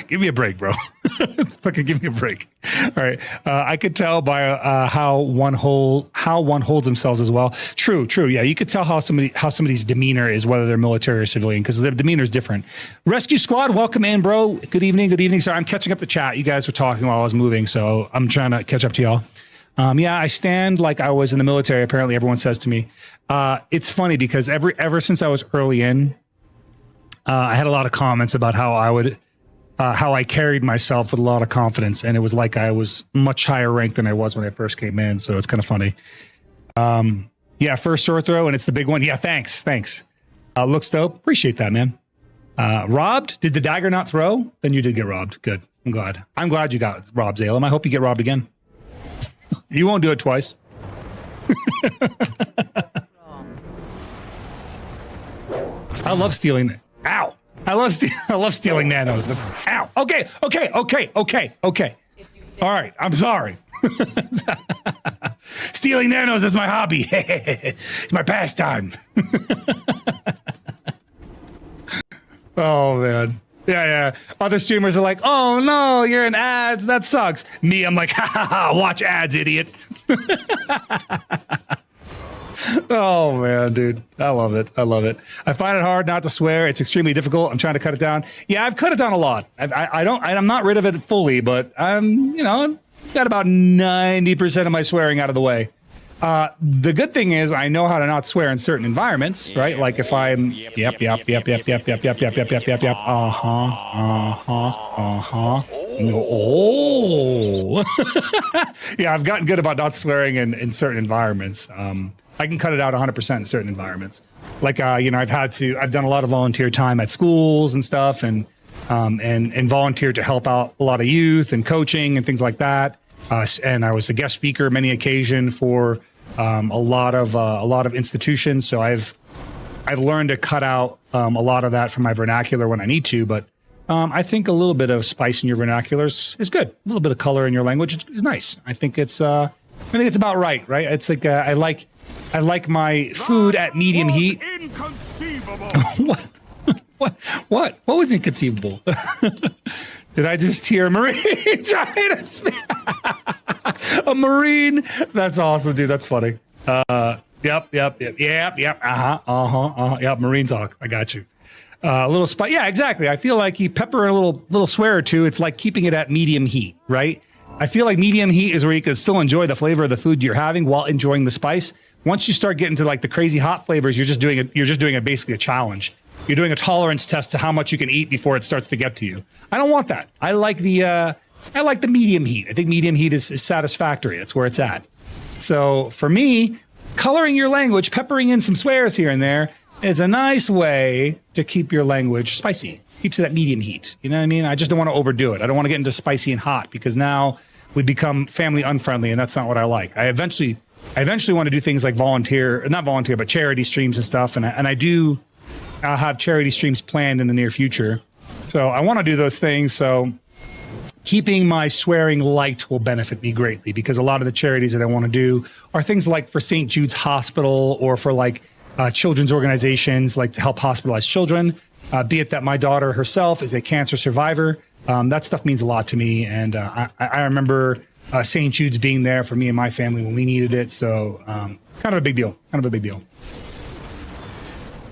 give me a break, bro. Fucking give me a break. All right. I could tell by how one holds themselves as well. True. Yeah, you could tell how somebody's demeanor is, whether they're military or civilian, because their demeanor is different. Rescue Squad, welcome in, bro. Good evening. Sorry, I'm catching up the chat. You guys were talking while I was moving, so I'm trying to catch up to y'all. Yeah, I stand like I was in the military. Apparently, everyone says to me. It's funny because ever since I was early in, I had a lot of comments about how I carried myself with a lot of confidence, and it was like I was much higher ranked than I was when I first came in. So it's kind of funny. Yeah, first sword throw, and it's the big one. Yeah, thanks. Looks dope. Appreciate that, man. Robbed? Did the dagger not throw? Then you did get robbed. Good. I'm glad you got robbed, Zalem. I hope you get robbed again. You won't do it twice. I love stealing. Ow! I love stealing nanos. That's, ow! Okay. All right, I'm sorry. Stealing nanos is my hobby. It's my pastime. Oh man. Yeah. Other streamers are like, "Oh no, you're in ads. That sucks." Me, I'm like, "Ha, watch ads, idiot." Oh man, dude, I love it. I find it hard not to swear. It's extremely difficult. I'm trying to cut it down. Yeah, I've cut it down a lot. I'm not rid of it fully, but I'm got about 90% of my swearing out of the way. The good thing is I know how to not swear in certain environments, right? Like if I'm yep. Oh. Yeah, I've gotten good about not swearing in certain environments. I can cut it out 100% in certain environments. Like I've done a lot of volunteer time at schools and stuff, and volunteered to help out a lot of youth and coaching and things like that. And I was a guest speaker many occasion for a lot of institutions. So I've learned to cut out a lot of that from my vernacular when I need to. But I think a little bit of spice in your vernacular is good. A little bit of color in your language is nice. I think it's about right. It's like I like my food at medium heat. Inconceivable. What was inconceivable? Did I just hear a Marine trying to speak? A Marine? That's awesome, dude. That's funny. Yep. Yep. Marine talk. I got you. A little spice. Yeah, exactly. I feel like you pepper a little swear or two. It's like keeping it at medium heat, right? I feel like medium heat is where you can still enjoy the flavor of the food you're having while enjoying the spice. Once you start getting to like the crazy hot flavors, you're just doing it basically a challenge. You're doing a tolerance test to how much you can eat before it starts to get to you. I don't want that. I like the medium heat. I think medium heat is satisfactory. That's where it's at. So for me, coloring your language, peppering in some swears here and there is a nice way to keep your language spicy. Keeps it at medium heat. You know what I mean? I just don't want to overdo it. I don't want to get into spicy and hot, because now we become family unfriendly, and that's not what I like. I eventually want to do things like but charity streams and stuff. And I'll have charity streams planned in the near future. So I want to do those things. So keeping my swearing light will benefit me greatly, because a lot of the charities that I want to do are things like for St. Jude's Hospital, or for like children's organizations, like to help hospitalized children, be it that my daughter herself is a cancer survivor. That stuff means a lot to me. And I remember St. Jude's being there for me and my family when we needed it. So kind of a big deal.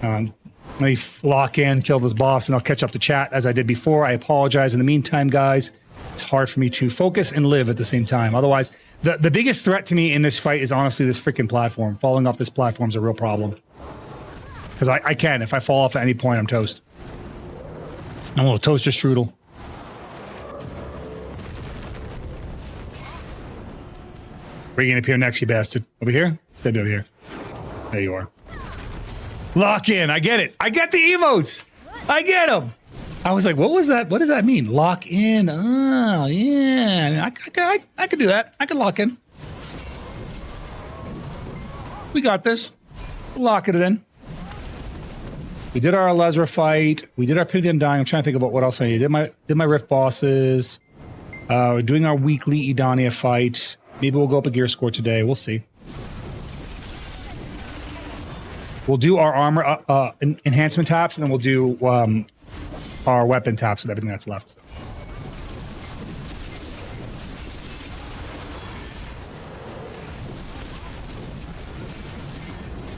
Let me lock in, kill this boss, and I'll catch up to chat as I did before. I apologize in the meantime, guys. It's hard for me to focus and live at the same time. Otherwise, the biggest threat to me in this fight is honestly this freaking platform. Falling off this platform is a real problem. Because I can. If I fall off at any point, I'm toast. I'm a little toaster strudel. Where are you going to appear next, you bastard? Over here? Then over here. There you are. Lock in. I get it. I get the emotes. I get them. I was like, what was that? What does that mean? Lock in. Oh, yeah. I could do that. I could lock in. We got this. Locking it in. We did our Lesra fight. We did our Pity the Undying. I'm trying to think about what else I did. Did my Rift bosses. We're doing our weekly Edania fight. Maybe we'll go up a gear score today. We'll see. We'll do our armor enhancement taps, and then we'll do our weapon taps with everything that's left.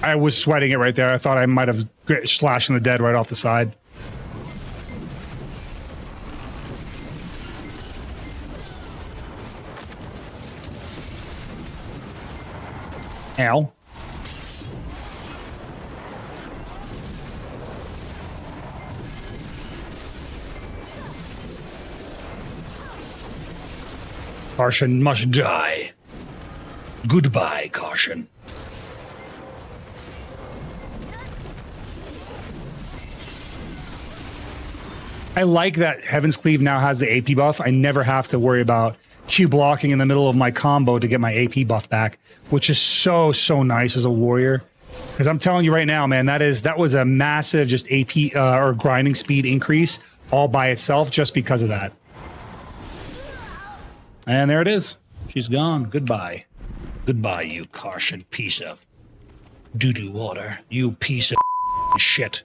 I was sweating it right there. I thought I might have slashing the dead right off the side. Ow. Caution must die. Goodbye, Caution. I like that Heaven's Cleave now has the AP buff. I never have to worry about Q blocking in the middle of my combo to get my AP buff back, which is so nice as a warrior. Because I'm telling you right now, man, that was a massive just AP or grinding speed increase all by itself just because of that. And there it is. She's gone. Goodbye. Goodbye, you Caution piece of doo-doo water. You piece of shit.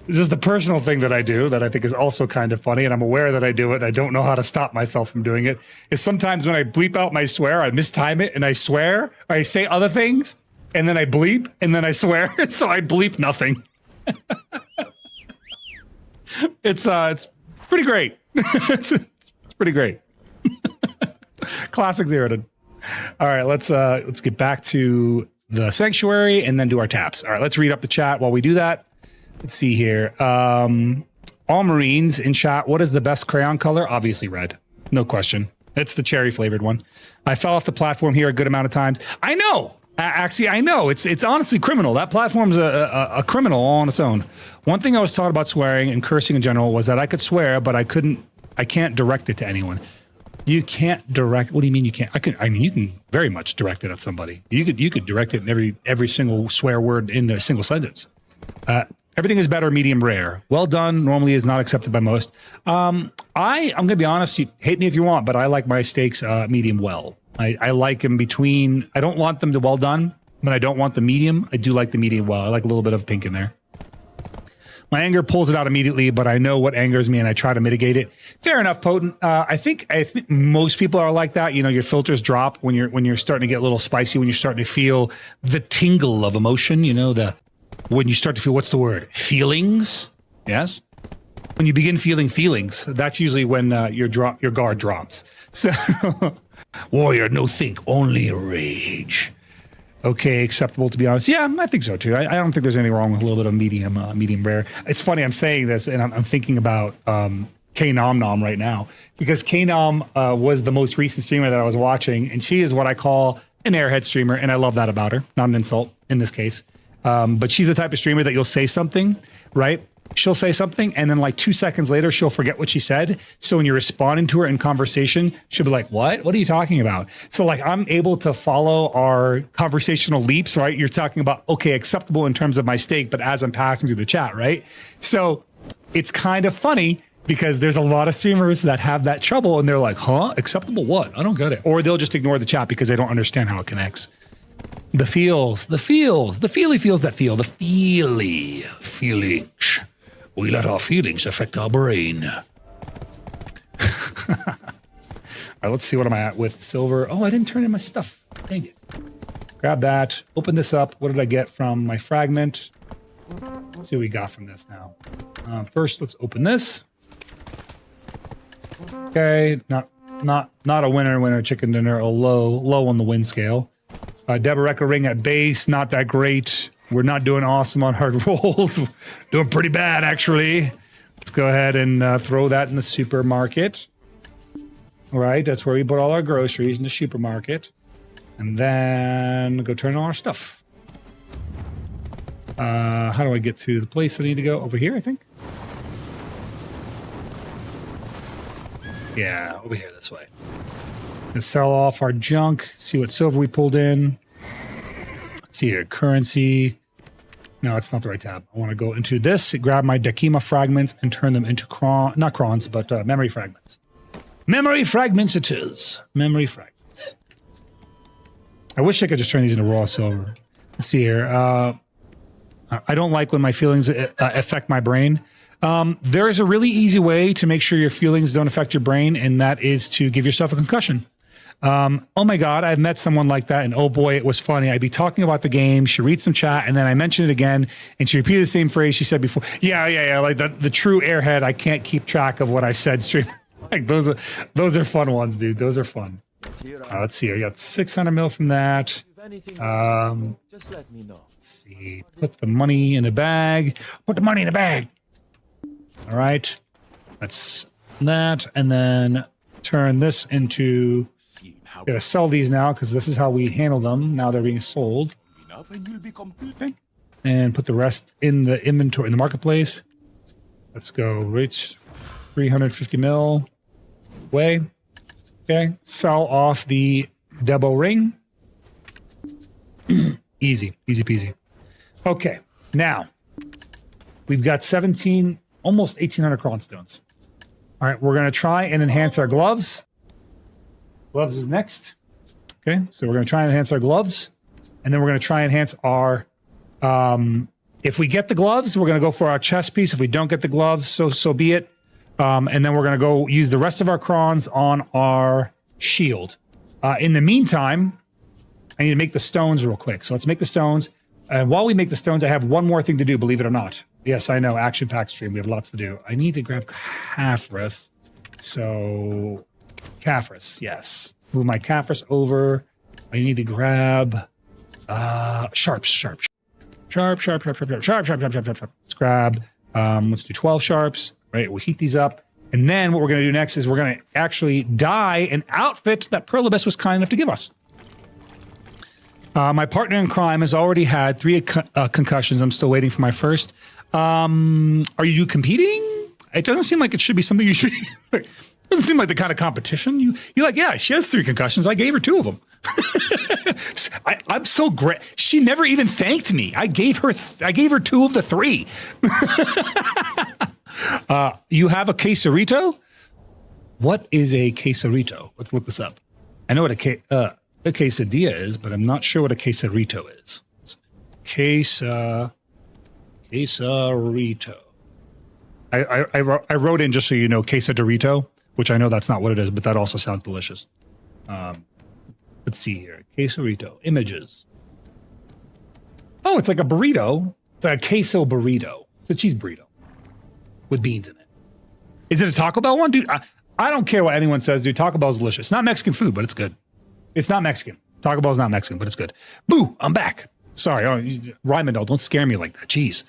This is the personal thing that I do that I think is also kind of funny, and I'm aware that I do it. I don't know how to stop myself from doing it. Is sometimes when I bleep out my swear, I mistime it, and I swear, or I say other things, and then I bleep, and then I swear, so I bleep nothing. It's pretty great. it's pretty great. Classic Zeroden. All right, let's get back to the sanctuary and then do our taps. All right, let's read up the chat while we do that. Let's see here. All Marines in chat. What is the best crayon color? Obviously red. No question. It's the cherry flavored one. I fell off the platform here a good amount of times. I know. Actually, I know. It's honestly criminal. That platform's a criminal all on its own. One thing I was taught about swearing and cursing in general was that I could swear, but I can't direct it to anyone. You can't direct. What do you mean you can't? I mean, you can very much direct it at somebody. You could direct it in every single swear word in a single sentence. Everything is better, medium rare. Well done normally is not accepted by most. I'm going to be honest, you hate me if you want, but I like my steaks medium well. I like them between, I don't want them to well done, but I don't want the medium. I do like the medium well. I like a little bit of pink in there. My anger pulls it out immediately, but I know what angers me and I try to mitigate it. Fair enough, Potent. I think most people are like that. You know, your filters drop when you're starting to get a little spicy, when you're starting to feel the tingle of emotion, you know, when you start to feel, what's the word? Feelings? Yes? When you begin feeling feelings, that's usually when your guard drops. So, warrior, no think, only rage. Okay, acceptable to be honest. Yeah, I think so too. I don't think there's anything wrong with a little bit of medium rare. It's funny, I'm saying this and I'm thinking about K Nom Nom right now because K Nom was the most recent streamer that I was watching, and she is what I call an airhead streamer, and I love that about her. Not an insult in this case. But she's the type of streamer that you'll say something, right? She'll say something, and then like 2 seconds later, she'll forget what she said. So when you're responding to her in conversation, she'll be like, what? What are you talking about? So like I'm able to follow our conversational leaps, right? You're talking about, okay, acceptable in terms of my stake, but as I'm passing through the chat, right? So it's kind of funny because there's a lot of streamers that have that trouble, and they're like, huh? Acceptable what? I don't get it. Or they'll just ignore the chat because they don't understand how it connects. The feels, the feely feels that feel, the feelings. We let our feelings affect our brain. All right, let's see what am I at with silver. Oh, I didn't turn in my stuff. Dang it. Grab that. Open this up. What did I get from my fragment? Let's see what we got from this now. First, let's open this. Okay, not a winner chicken dinner. A low on the win scale. Deboreka ring at base, not that great. We're not doing awesome on hard rolls. Doing pretty bad, actually. Let's go ahead and throw that in the supermarket. All right, that's where we put all our groceries in the supermarket. And then go turn on our stuff. How do I get to the place I need to go? Over here, I think. Yeah, over here this way. Gonna sell off our junk, see what silver we pulled in. Let's see here. Currency. No, it's not the right tab. I want to go into this, grab my Dakima fragments, and turn them into not crons, but memory fragments. Memory fragments it is. Memory fragments. I wish I could just turn these into raw silver. Let's see here. I don't like when my feelings affect my brain. There is a really easy way to make sure your feelings don't affect your brain, and that is to give yourself a concussion. Oh my God, I've met someone like that, and oh boy, it was funny. I'd be talking about the game, she reads some chat, and then I mention it again, and she repeated the same phrase she said before. Yeah, like the true airhead, I can't keep track of what I said stream. Like those are fun ones, dude. Those are fun. Let's see, I got 600 mil from that. Just let me know. Let's see, put the money in the bag. Put the money in the bag. All right, that's that, and then turn this into. Gotta sell these now because this is how we handle them. Now they're being sold. Okay. And put the rest in the inventory in the marketplace. Let's go. Reach 350 mil. Way. Okay. Sell off the Debo ring. Easy peasy. Okay. Now we've got 17, almost 1,800 cron stones. All right. We're gonna try and enhance our gloves. Gloves is next. Okay, so we're going to try and enhance our gloves. And then we're going to try and enhance our... if we get the gloves, we're going to go for our chest piece. If we don't get the gloves, so be it. And then we're going to go use the rest of our crons on our shield. In the meantime, I need to make the stones real quick. So let's make the stones. And while we make the stones, I have one more thing to do, believe it or not. Yes, I know, action-packed stream. We have lots to do. I need to grab Caphras. So... Caphras, yes. Move my Caphras over. I need to grab sharps. Sharp. Let's grab let's do 12 sharps. Right, we'll heat these up. And then what we're gonna do next is we're gonna actually dye an outfit that Perlibus was kind enough to give us. My partner in crime has already had 3 concussions. I'm still waiting for my first. Are you competing? It doesn't seem like it should be something you should be. Doesn't seem like the kind of competition. You're like, yeah, she has 3 concussions. I gave her 2 of them. I'm so great. She never even thanked me. I gave her 2 of the 3. You have a quesarito? What is a quesarito? Let's look this up. I know what a quesadilla is, but I'm not sure what a quesarito is. Quesarito. I wrote in, just so you know, quesadorito, which I know that's not what it is, but that also sounds delicious. Let's see here. Quesarito. Images. Oh, it's like a burrito. It's like a queso burrito. It's a cheese burrito with beans in it. Is it a Taco Bell one? Dude, I don't care what anyone says, dude. Taco Bell's delicious. It's not Mexican food, but it's good. It's not Mexican. Taco Bell's not Mexican, but it's good. Boo! I'm back. Sorry. Oh, Rymondell, don't scare me like that. Jeez.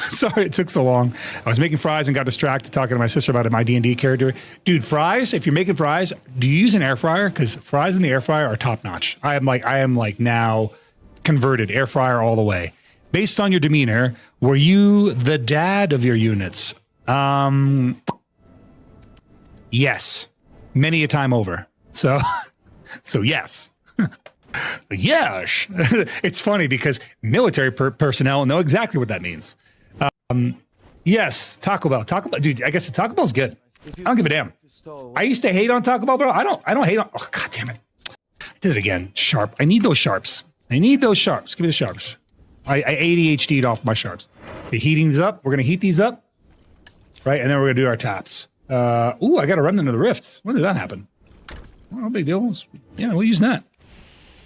Sorry it took so long. I was making fries and got distracted talking to my sister about my D&D character. Dude, fries, if you're making fries, do you use an air fryer? Because fries in the air fryer are top notch. I am like now converted, air fryer all the way. Based on your demeanor, were you the dad of your units? Yes. Many a time over. So yes. Yes. It's funny because military personnel know exactly what that means. Yes, Taco Bell. Dude, I guess the Taco Bell's good. I don't give a damn. I used to hate on Taco Bell, bro. I don't hate on. Oh, God damn it. I did it again. Sharp. I need those sharps. Give me the sharps. I ADHD'd off my sharps. Okay, heating these up. We're going to heat these up. Right, and then we're going to do our taps. Ooh, I got a remnant of the rifts. When did that happen? Well, no big deal. Yeah, we'll use that.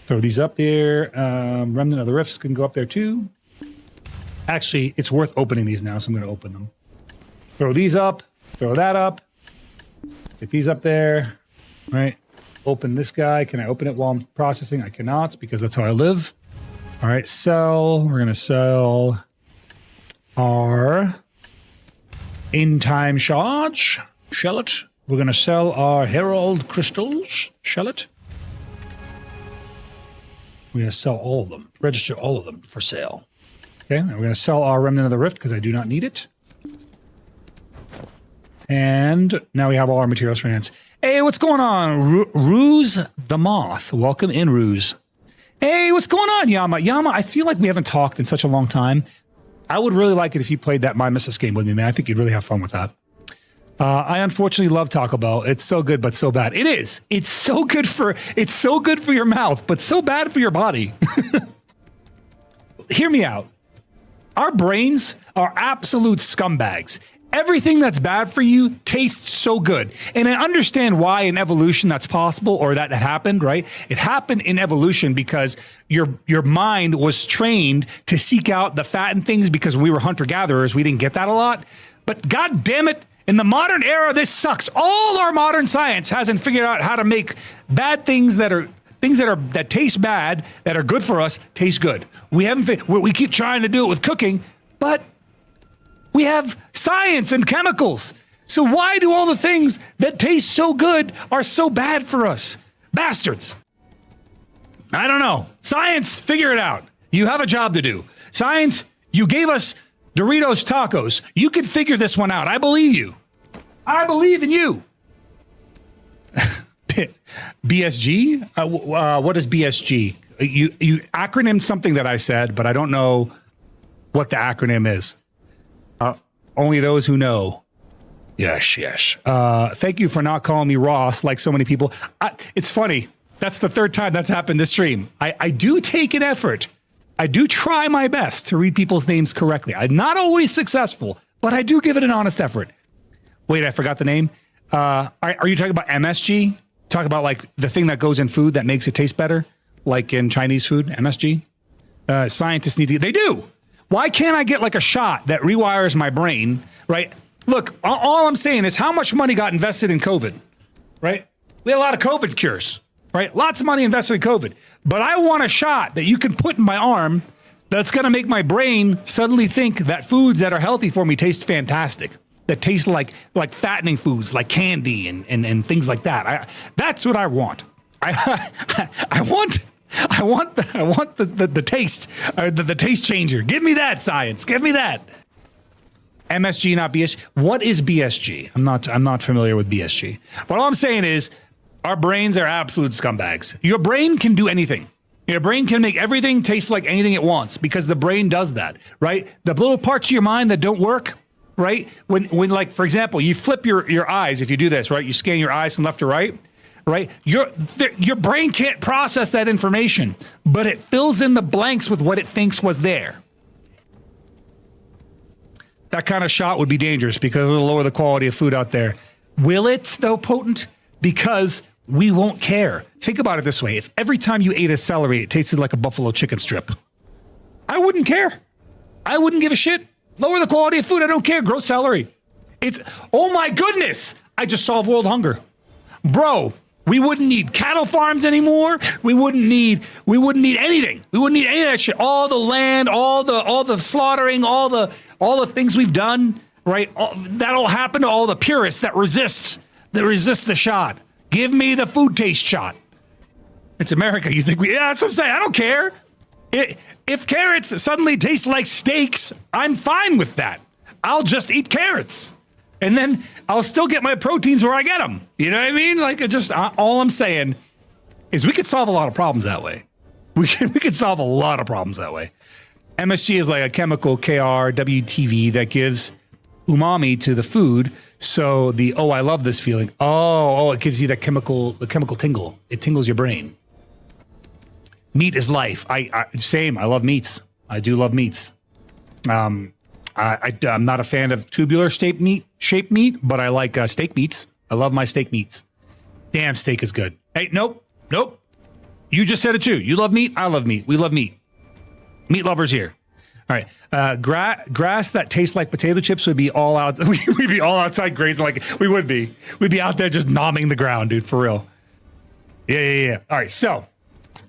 Throw these up there. Remnant of the rifts can go up there too. Actually, it's worth opening these now, so I'm going to open them. Throw these up. Throw that up. Get these up there. Right. Open this guy. Can I open it while I'm processing? I cannot because that's how I live. All right, sell. We're going to sell our in-time charge. Shelllet. We're going to sell our Herald crystals. Shelllet. We're going to sell all of them. Register all of them for sale. Okay, and we're going to sell our Remnant of the Rift because I do not need it. And now we have all our materials for enhance. Hey, what's going on? Ruse the Moth. Welcome in, Ruse. Hey, what's going on, Yama? Yama, I feel like we haven't talked in such a long time. I would really like it if you played that My Missus game with me, man. I think you'd really have fun with that. I unfortunately love Taco Bell. It's so good, but so bad. It is. It's so good for your mouth, but so bad for your body. Hear me out. Our brains are absolute scumbags. Everything that's bad for you tastes so good. And I understand why in evolution that's possible, or that happened, right? It happened in evolution because your mind was trained to seek out the fattened things because we were hunter-gatherers. We didn't get that a lot. But God damn it, in the modern era, this sucks. All our modern science hasn't figured out how to make bad things that taste bad, that are good for us, taste good. We keep trying to do it with cooking, but we have science and chemicals. So why do all the things that taste so good are so bad for us? Bastards. I don't know. Science, figure it out. You have a job to do. Science, you gave us Doritos tacos. You can figure this one out. I believe you. I believe in you. BSG? What is BSG? You acronymed something that I said, but I don't know what the acronym is. Only those who know. Yes. Thank you for not calling me Ross like so many people. It's funny. That's the third time that's happened this stream. I do take an effort. I do try my best to read people's names correctly. I'm not always successful, but I do give it an honest effort. Wait, I forgot the name. Are you talking about MSG? Talk about like the thing that goes in food that makes it taste better? Like in Chinese food, MSG? Scientists need to, they do. Why can't I get like a shot that rewires my brain, right? Look, all I'm saying is how much money got invested in COVID, right? We had a lot of COVID cures, right? Lots of money invested in COVID. But I want a shot that you can put in my arm that's going to make my brain suddenly think that foods that are healthy for me taste fantastic, that taste like fattening foods, like candy and things like that. That's what I want. I want the taste, the taste changer. Give me that, science. Give me that. MSG, not BSG. What is BSG? I'm not familiar with BSG. But all I'm saying is, our brains are absolute scumbags. Your brain can do anything. Your brain can make everything taste like anything it wants because the brain does that, right? The little parts of your mind that don't work, right? When like, for example, you flip your eyes, if you do this, right? You scan your eyes from left to right. Right? Your brain can't process that information, but it fills in the blanks with what it thinks was there. That kind of shot would be dangerous because it'll lower the quality of food out there. Will it, though, potent? Because we won't care. Think about it this way. If every time you ate a celery, it tasted like a buffalo chicken strip, I wouldn't care. I wouldn't give a shit. Lower the quality of food. I don't care. Grow celery. Oh my goodness. I just solved world hunger. Bro. We wouldn't need cattle farms anymore. We wouldn't need anything. We wouldn't need any of that shit. All the land, all the slaughtering, all the things we've done, right? That'll happen to all the purists that resist the shot. Give me the food taste shot. It's America. You think yeah, that's what I'm saying. I don't care. If carrots suddenly taste like steaks, I'm fine with that. I'll just eat carrots. And then I'll still get my proteins where I get them. You know what I mean? Like, all I'm saying is we could solve a lot of problems that way. We could solve a lot of problems that way. MSG is like a chemical KRWTV that gives umami to the food. So I love this feeling. It gives you the chemical tingle. It tingles your brain. Meat is life. Same. I love meats. I do love meats. I'm not a fan of tubular shaped meat, but I like steak meats. I love my steak meats. Damn, steak is good. Hey, nope. You just said it too. You love meat. I love meat. We love meat. Meat lovers here. All right. Grass that tastes like potato chips would be all out. We'd be all outside grazing like we would be. We'd be out there just nomming the ground, dude, for real. Yeah. All right. So,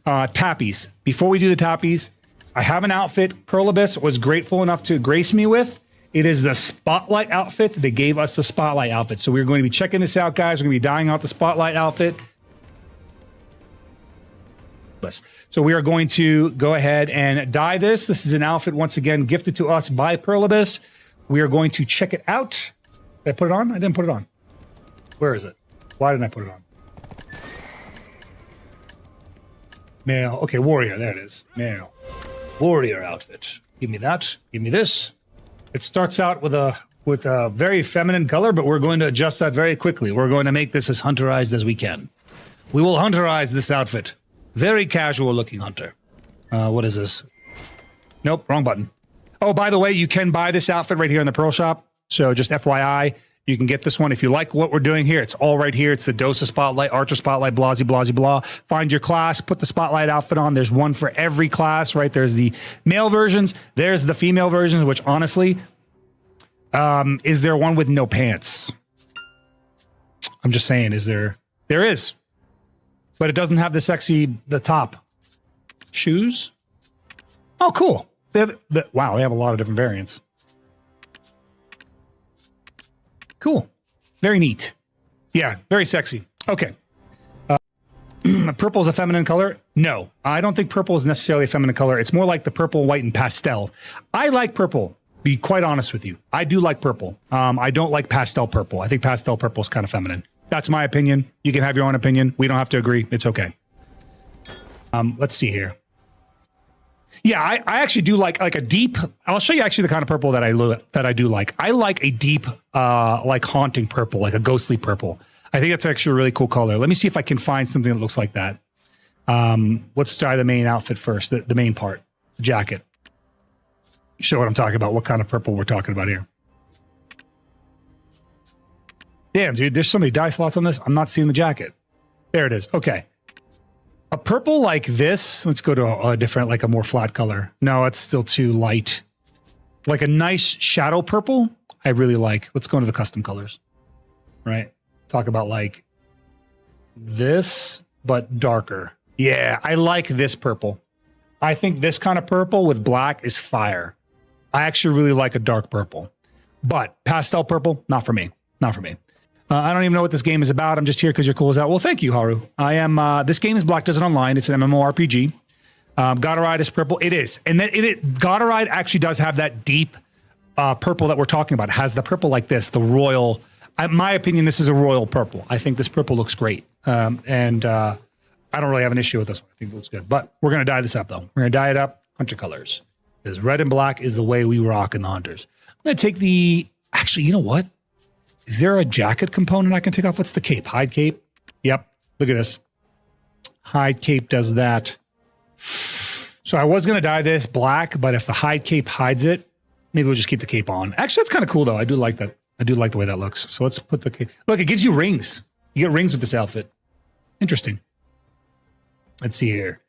tappies. Before we do the tappies, I have an outfit Perlibus was grateful enough to grace me with. It is the Spotlight outfit. They gave us the Spotlight outfit. So we're going to be checking this out, guys. We're going to be dying out the Spotlight outfit. So we are going to go ahead and dye this. This is an outfit, once again, gifted to us by Perlibus. We are going to check it out. Did I put it on? I didn't put it on. Where is it? Why didn't I put it on? Male. Okay, warrior. There it is. Male. Warrior outfit. Give me that. Give me this. It starts out with a very feminine color, but we're going to adjust that very quickly. We're going to make this as hunterized as we can. We will hunterize this outfit. Very casual looking hunter. What is this? Nope, wrong button. Oh, by the way, you can buy this outfit right here in the Pearl Shop. So just FYI, you can get this one. If you like what we're doing here, it's all right here. It's the Dosa Spotlight, Archer Spotlight, blah, blah, blah. Find your class, put the Spotlight outfit on. There's one for every class, right? There's the male versions. There's the female versions, which honestly, is there one with no pants? I'm just saying, is there? There is. But it doesn't have the top. Shoes? Oh, cool. Wow, they have a lot of different variants. Cool. Very neat. Yeah, very sexy. Okay. Purple is a feminine color? No, I don't think purple is necessarily a feminine color. It's more like the purple, white, and pastel. I like purple, be quite honest with you. I do like purple. I don't like pastel purple. I think pastel purple is kind of feminine. That's my opinion. You can have your own opinion. We don't have to agree. It's okay. Let's see here. Yeah, I actually do like a deep. I'll show you actually the kind of purple that I do like. I like a deep, like haunting purple, like a ghostly purple. I think that's actually a really cool color. Let me see if I can find something that looks like that. Let's try the main outfit first, the main part, the jacket. Show what I'm talking about, what kind of purple we're talking about here. Damn, dude, there's so many dye slots on this. I'm not seeing the jacket. There it is. Okay. A purple like this, let's go to a different, like a more flat color. No, it's still too light. Like a nice shadow purple, I really like. Let's go into the custom colors, right? Talk about like this, but darker. Yeah, I like this purple. I think this kind of purple with black is fire. I actually really like a dark purple, but pastel purple, not for me. Not for me. I don't even know what this game is about. I'm just here because you're cool as out. Well, thank you, Haru. I am. This game is Black Desert Online. It's an MMORPG. Godoride is purple. It is, and then Godoride actually does have that deep purple that we're talking about. It has the purple like this, the royal. In my opinion, this is a royal purple. I think this purple looks great, and I don't really have an issue with this one. I think it looks good. But we're gonna dye this up though. We're gonna dye it up hunter colors. Because red and black is the way we rock in the hunters. I'm gonna take the. Actually, you know what? Is there a jacket component I can take off? What's the cape? Hide cape? Yep. Look at this. Hide cape does that. So I was going to dye this black, but if the hide cape hides it, maybe we'll just keep the cape on. Actually, that's kind of cool, though. I do like that. I do like the way that looks. So let's put the cape. Look, it gives you rings. You get rings with this outfit. Interesting. Let's see here.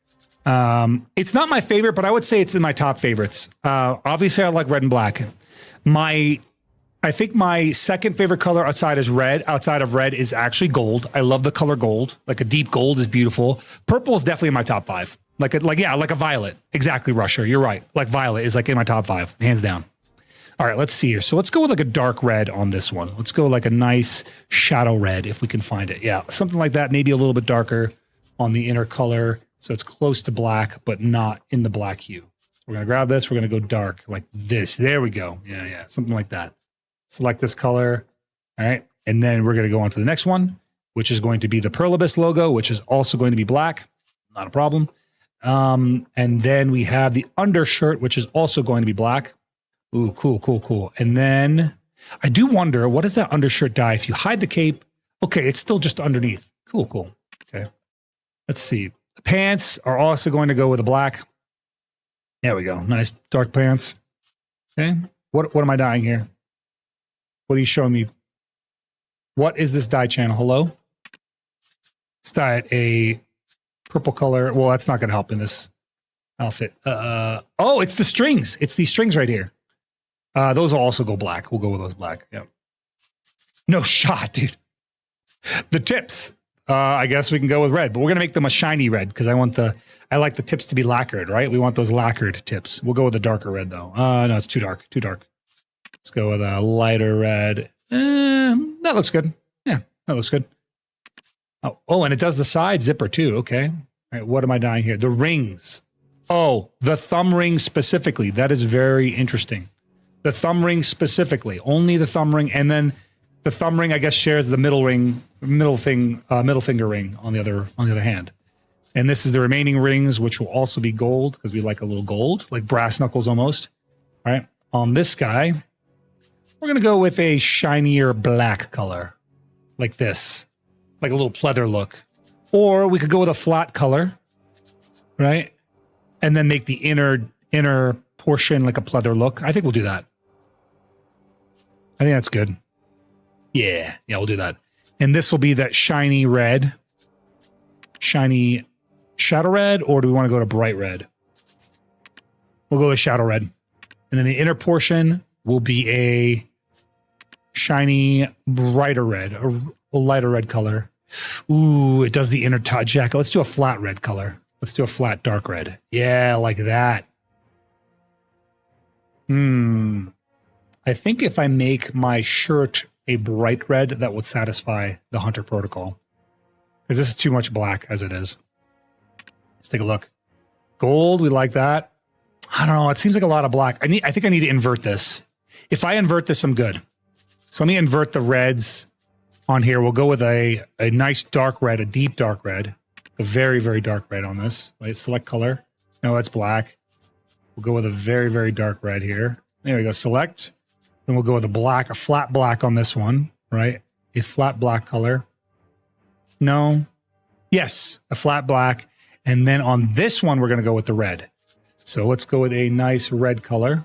It's not my favorite, but I would say it's in my top favorites. Obviously, I like red and black. I think my second favorite color outside of red is actually gold. I love the color gold. Like a deep gold is beautiful. Purple is definitely in my top 5. Like a violet. Exactly, Rusher. You're right. Like violet is like in my top 5, hands down. All right, let's see here. So let's go with like a dark red on this one. Let's go like a nice shadow red if we can find it. Yeah, something like that. Maybe a little bit darker on the inner color. So it's close to black, but not in the black hue. So we're gonna grab this. We're gonna go dark like this. There we go. Yeah, something like that. Select this color. All right. And then we're going to go on to the next one, which is going to be the Pearl Abyss logo, which is also going to be black. Not a problem. And then we have the undershirt, which is also going to be black. Ooh, cool. And then I do wonder, what is that undershirt dye? If you hide the cape, okay, it's still just underneath. Cool. Okay. Let's see. The pants are also going to go with a black. There we go. Nice dark pants. Okay. What am I dyeing here? What are you showing me? What is this dye channel? Hello? Let's dye it a purple color. Well, that's not going to help in this outfit. Oh, it's the strings. It's these strings right here. Those will also go black. We'll go with those black. Yeah. No shot, dude. The tips. I guess we can go with red, but we're going to make them a shiny red because I like the tips to be lacquered, right? We want those lacquered tips. We'll go with a darker red though. No, it's too dark. Let's go with a lighter red. That looks good. Yeah, that looks good. Oh, and it does the side zipper too. Okay. All right, what am I dyeing here? The rings. Oh, the thumb ring specifically. That is very interesting. The thumb ring specifically. Only the thumb ring, and then the thumb ring, I guess, shares the middle finger ring on the other hand. And this is the remaining rings, which will also be gold because we like a little gold, like brass knuckles almost. All right. On this guy, we're going to go with a shinier black color like this, like a little pleather look. Or we could go with a flat color, right? And then make the inner portion like a pleather look. I think we'll do that. I think that's good. Yeah, we'll do that. And this will be that shiny red. Shiny shadow red, or do we want to go to bright red? We'll go with shadow red. And then the inner portion will be a shiny brighter red, a lighter red color. Ooh, it does the inner touch jacket. Let's do a flat red color. Let's do a flat dark red. Yeah, like that. I think if I make my shirt a bright red, that would satisfy the Hunter protocol. Because this is too much black as it is. Let's take a look. Gold, we like that. I don't know. It seems like a lot of black. I think I need to invert this. If I invert this, I'm good. So let me invert the reds on here. We'll go with a nice dark red, a deep dark red. A very, very dark red on this. Right, select color. No, that's black. We'll go with a very, very dark red here. There we go. Select. Then we'll go with a black, a flat black on this one, right? A flat black color. No. Yes, a flat black. And then on this one, we're going to go with the red. So let's go with a nice red color.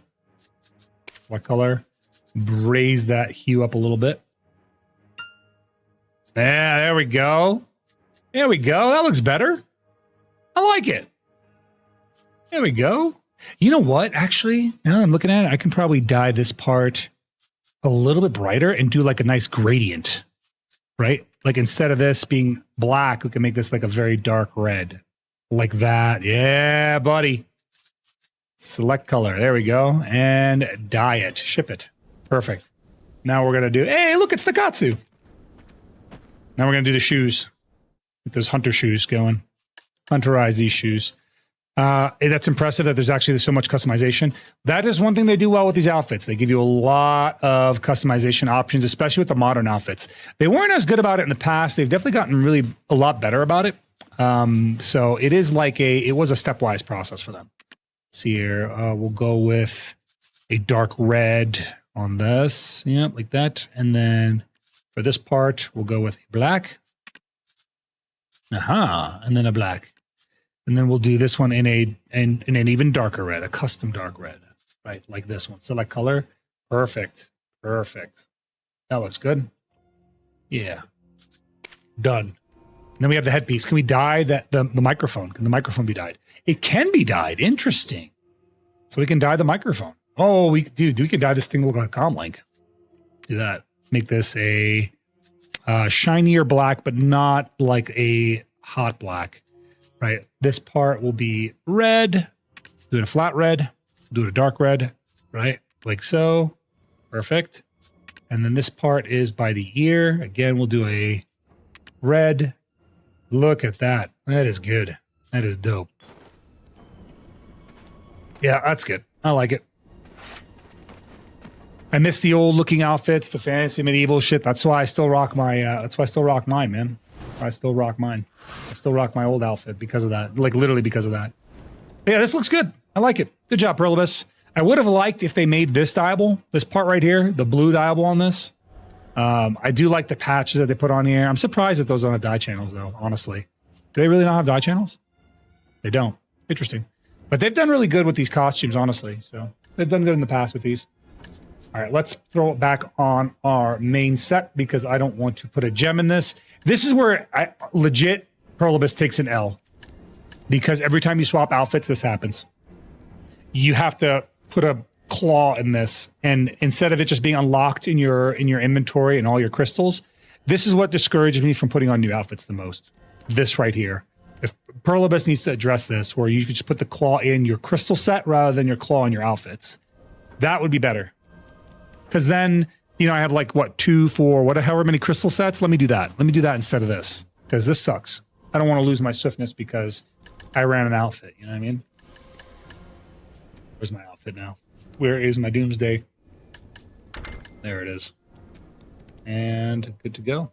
What color? Raise that hue up a little bit. Yeah, there we go. There we go. That looks better. I like it. There we go. You know what? Actually, now I'm looking at it, I can probably dye this part a little bit brighter and do like a nice gradient, right? Like instead of this being black, we can make this like a very dark red. Like that. Yeah, buddy. Select color. There we go. And dye it. Ship it. Perfect. Now we're going to do... Hey, look, it's the Katsu. Now we're going to do the shoes. Get those hunter shoes going. Hunterize these shoes. That's impressive that there's actually so much customization. That is one thing they do well with these outfits. They give you a lot of customization options, especially with the modern outfits. They weren't as good about it in the past. They've definitely gotten really a lot better about it. So it is like it was a stepwise process for them. Let's see here. We'll go with a dark red on this. Yeah, like that. And then for this part, we'll go with a black. Aha. And then a black. And then we'll do this one in an even darker red, a custom dark red, right? Like this one. Select color. Perfect. Perfect. That looks good. Yeah. Done. And then we have the headpiece. Can we dye the microphone? Can the microphone be dyed? It can be dyed. Interesting. So we can dye the microphone. Oh, we can dye this thing to look like a comm link. Do that. Make this a shinier black, but not like a hot black. Right, this part will be red. Do it a flat red. Do it a dark red. Right, like so. Perfect. And then this part is by the ear. Again, we'll do a red. Look at that. That is good. That is dope. Yeah, that's good. I like it. I miss the old looking outfits, the fantasy medieval shit. That's why I still rock my. That's why I still rock mine, man. I still rock mine. I still rock my old outfit because of that. Like literally because of that. But yeah, this looks good. I like it. Good job, Perlibus. I would have liked if they made this dyeable, this part right here, the blue dyeable on this. I do like the patches that they put on here. I'm surprised that those don't have dye channels though, honestly. Do they really not have dye channels? They don't. Interesting. But they've done really good with these costumes, honestly. So they've done good in the past with these. All right, let's throw it back on our main set because I don't want to put a gem in this. This is where I legit Perlibus takes an L because every time you swap outfits, this happens. You have to put a claw in this, and instead of it just being unlocked in your inventory and all your crystals, this is what discouraged me from putting on new outfits the most. This right here. If Perlibus needs to address this, where you could just put the claw in your crystal set rather than your claw in your outfits, that would be better. Because then, you know, I have like, what, 2, 4, however many crystal sets? Let me do that. Let me do that instead of this. Because this sucks. I don't want to lose my swiftness because I ran an outfit. You know what I mean? Where's my outfit now? Where is my Doomsday? There it is. And good to go.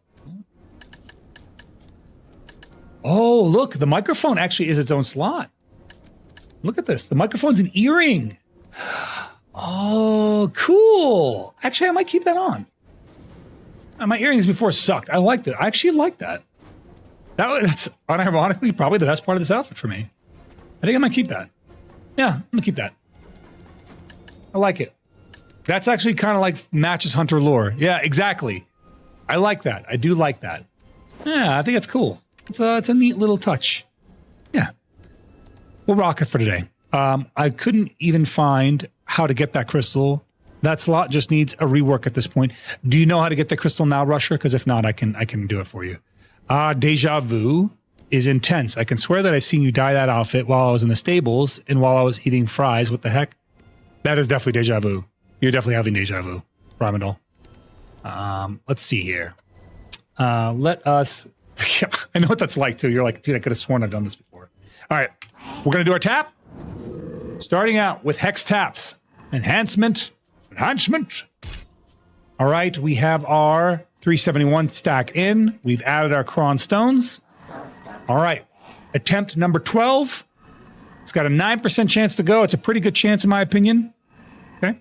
Oh, look, the microphone actually is its own slot. Look at this. The microphone's an earring. Oh, cool. Actually, I might keep that on. My earrings before sucked. I liked it. I actually like that. That's unironically probably the best part of this outfit for me. I think I might keep that. Yeah, I'm gonna keep that. I like it. That's actually kind of like matches Hunter lore. Yeah, exactly. I like that. I do like that. Yeah, I think it's cool. It's a neat little touch. Yeah. We'll rock it for today. I couldn't even find how to get that crystal. That slot just needs a rework at this point. Do you know how to get the crystal now, Rusher? Because if not, I can do it for you. Deja vu is intense. I can swear that I seen you dye that outfit while I was in the stables and while I was eating fries. What the heck? That is definitely deja vu. You're definitely having deja vu, Ramadal. Let's see here. Let us... I know what that's like, too. You're like, dude, I could have sworn I've done this before. All right. We're going to do our tap. Starting out with hex taps. Enhancement. All right. We have our 371 stack in. We've added our cron stones. All right. Attempt number 12. It's got a 9% chance to go. It's a pretty good chance, in my opinion. Okay.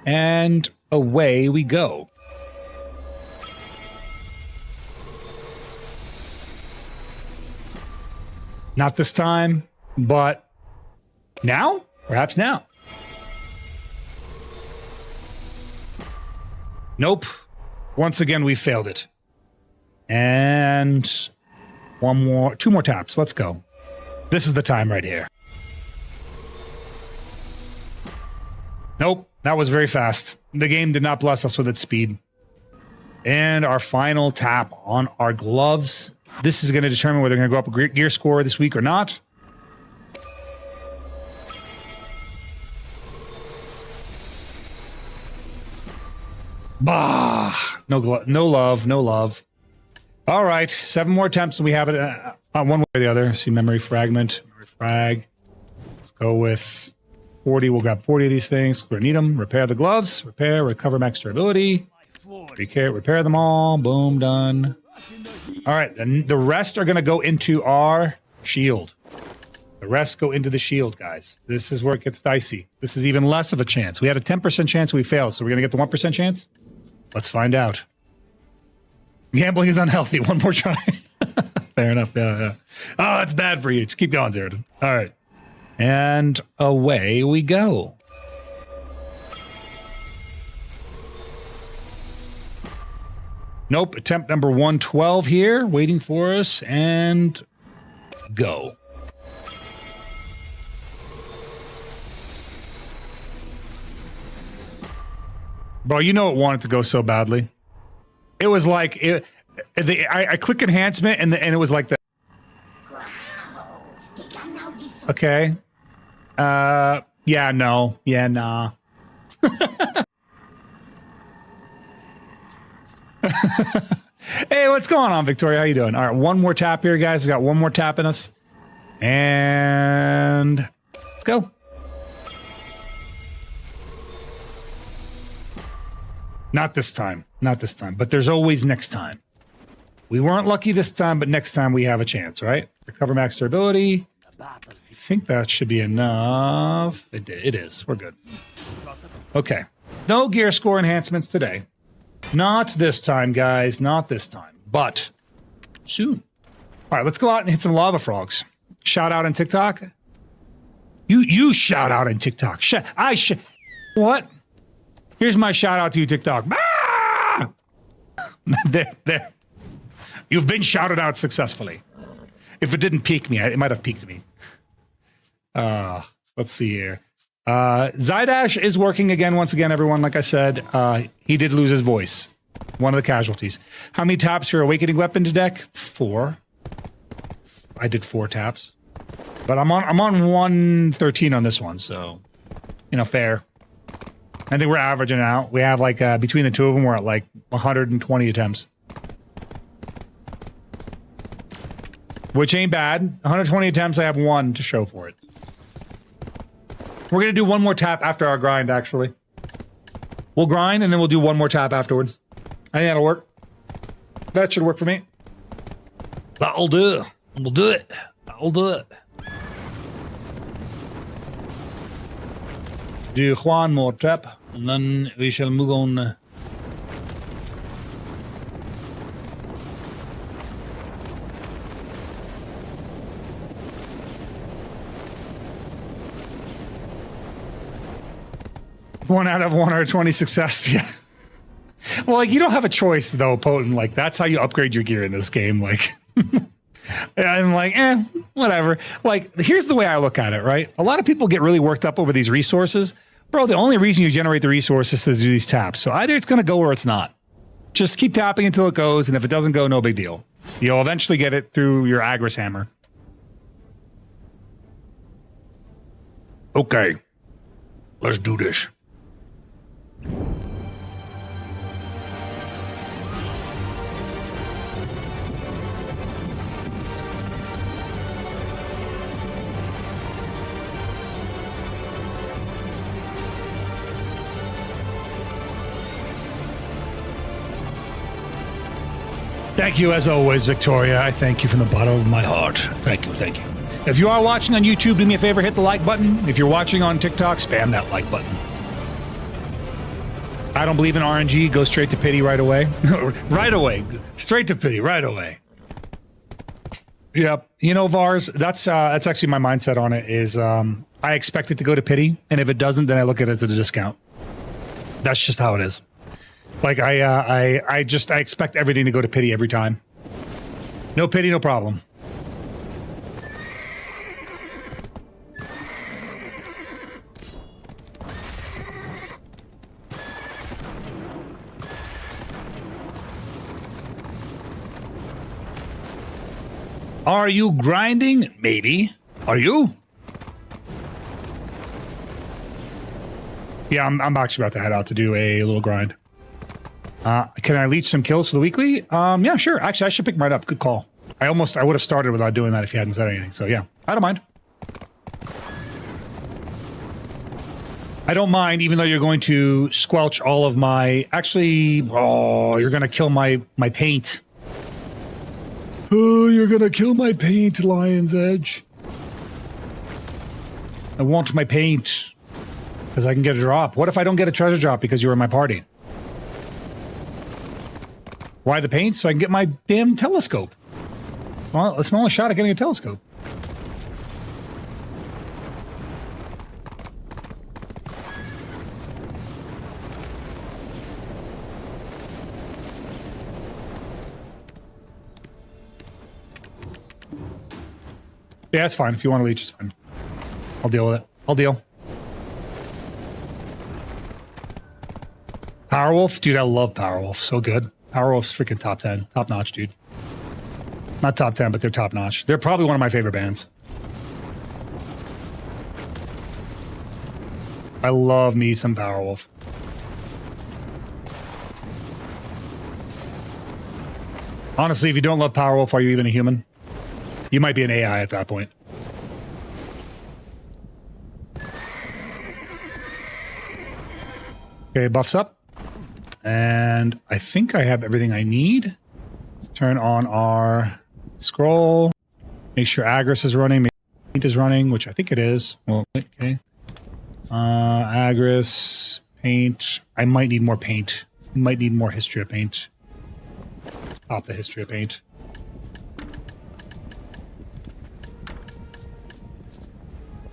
And away we go. Not this time, but now? Perhaps now. Nope. Once again, we failed it. And two more taps. Let's go. This is the time right here. Nope. That was very fast. The game did not bless us with its speed. And our final tap on our gloves. This is going to determine whether they're going to go up a gear score this week or not. Bah! No love. All right, 7 more attempts, and we have it one way or the other. See, memory fragment, memory frag. Let's go with 40. We'll grab 40 of these things. We're gonna need them. Repair the gloves. Repair, recover max durability. Repair them all. Boom, done. All right, and the rest are going to go into our shield. The rest go into the shield, guys. This is where it gets dicey. This is even less of a chance. We had a 10% chance we failed, so we're going to get the 1% chance? Let's find out. Gambling is unhealthy. One more try. Fair enough. Yeah. Oh, that's bad for you. Just keep going, Zeroden. All right. And away we go. Nope, attempt number 112 here, waiting for us, and go. Bro, you know it wanted to go so badly. It was like, I click enhancement, and it was like that. Okay. Yeah, no. Yeah, nah. Hey, what's going on, Victoria? How you doing? All right, one more tap here, guys. We got one more tap in us. And let's go. Not this time. Not this time. But there's always next time. We weren't lucky this time, but next time we have a chance, right? Recover max durability. I think that should be enough. It is. We're good. Okay. No gear score enhancements today. Not this time, guys. Not this time. But soon. All right, let's go out and hit some lava frogs. Shout out on TikTok. You shout out on TikTok. What? Here's my shout out to you, TikTok. Ah! There. You've been shouted out successfully. If it didn't pique me, it might have piqued me. Let's see here. Zydash is working again, once again, everyone. Like I said, he did lose his voice. One of the casualties. How many taps for Awakening Weapon to deck? 4. I did 4 taps. But I'm on 113 on this one, so, you know, fair. I think we're averaging out. We have like, between the two of them, we're at like 120 attempts. Which ain't bad. 120 attempts, I have 1 to show for it. We're going to do one more tap after our grind, actually. We'll grind, and then we'll do one more tap afterwards. I think that'll work. That should work for me. That'll do. We'll do it. I'll do it. Do one more trap, and then we shall move on. One out of 120 success. Yeah. Well, like, you don't have a choice though, Potent. Like, that's how you upgrade your gear in this game. Like, I'm like, whatever. Like, here's the way I look at it, right? A lot of people get really worked up over these resources. Bro, the only reason you generate the resources is to do these taps. So either it's going to go or it's not. Just keep tapping until it goes, and if it doesn't go, no big deal. You'll eventually get it through your Agris hammer. Okay. Let's do this. Thank you, as always, Victoria. I thank you from the bottom of my heart. Thank you, thank you. If you are watching on YouTube, do me a favor, hit the like button. If you're watching on TikTok, spam that like button. I don't believe in RNG. Go straight to pity right away. Right away. Straight to pity right away. Yep. You know, Vars, that's actually my mindset on it is I expect it to go to pity, and if it doesn't, then I look at it as a discount. That's just how it is. Like, I expect everything to go to pity every time. No pity, no problem. Are you grinding? Maybe. Are you? Yeah, I'm actually about to head out to do a little grind. Can I leech some kills for the weekly? Yeah, sure. Actually, I should pick mine up. Good call. I would have started without doing that if you hadn't said anything. So yeah, I don't mind. I don't mind, even though you're going to squelch all of my... Actually, oh, you're going to kill my paint. Oh, you're going to kill my paint, Lion's Edge. I want my paint. Because I can get a drop. What if I don't get a treasure drop because you were in my party? Why the paint? So I can get my damn telescope. Well, it's my only shot at getting a telescope. Yeah, it's fine. If you want to leech, it's fine. I'll deal with it. I'll deal. Powerwolf? Dude, I love Powerwolf. So good. Powerwolf's freaking top 10. Top notch, dude. Not top 10, but they're top notch. They're probably one of my favorite bands. I love me some Powerwolf. Honestly, if you don't love Powerwolf, are you even a human? You might be an AI at that point. Okay, buffs up. And I think I have everything I need. Turn on our scroll. Make sure Agris is running. Make sure paint is running, which I think it is. Well, okay. Agris, paint. I might need more paint. I might need more history of paint. Pop the history of paint.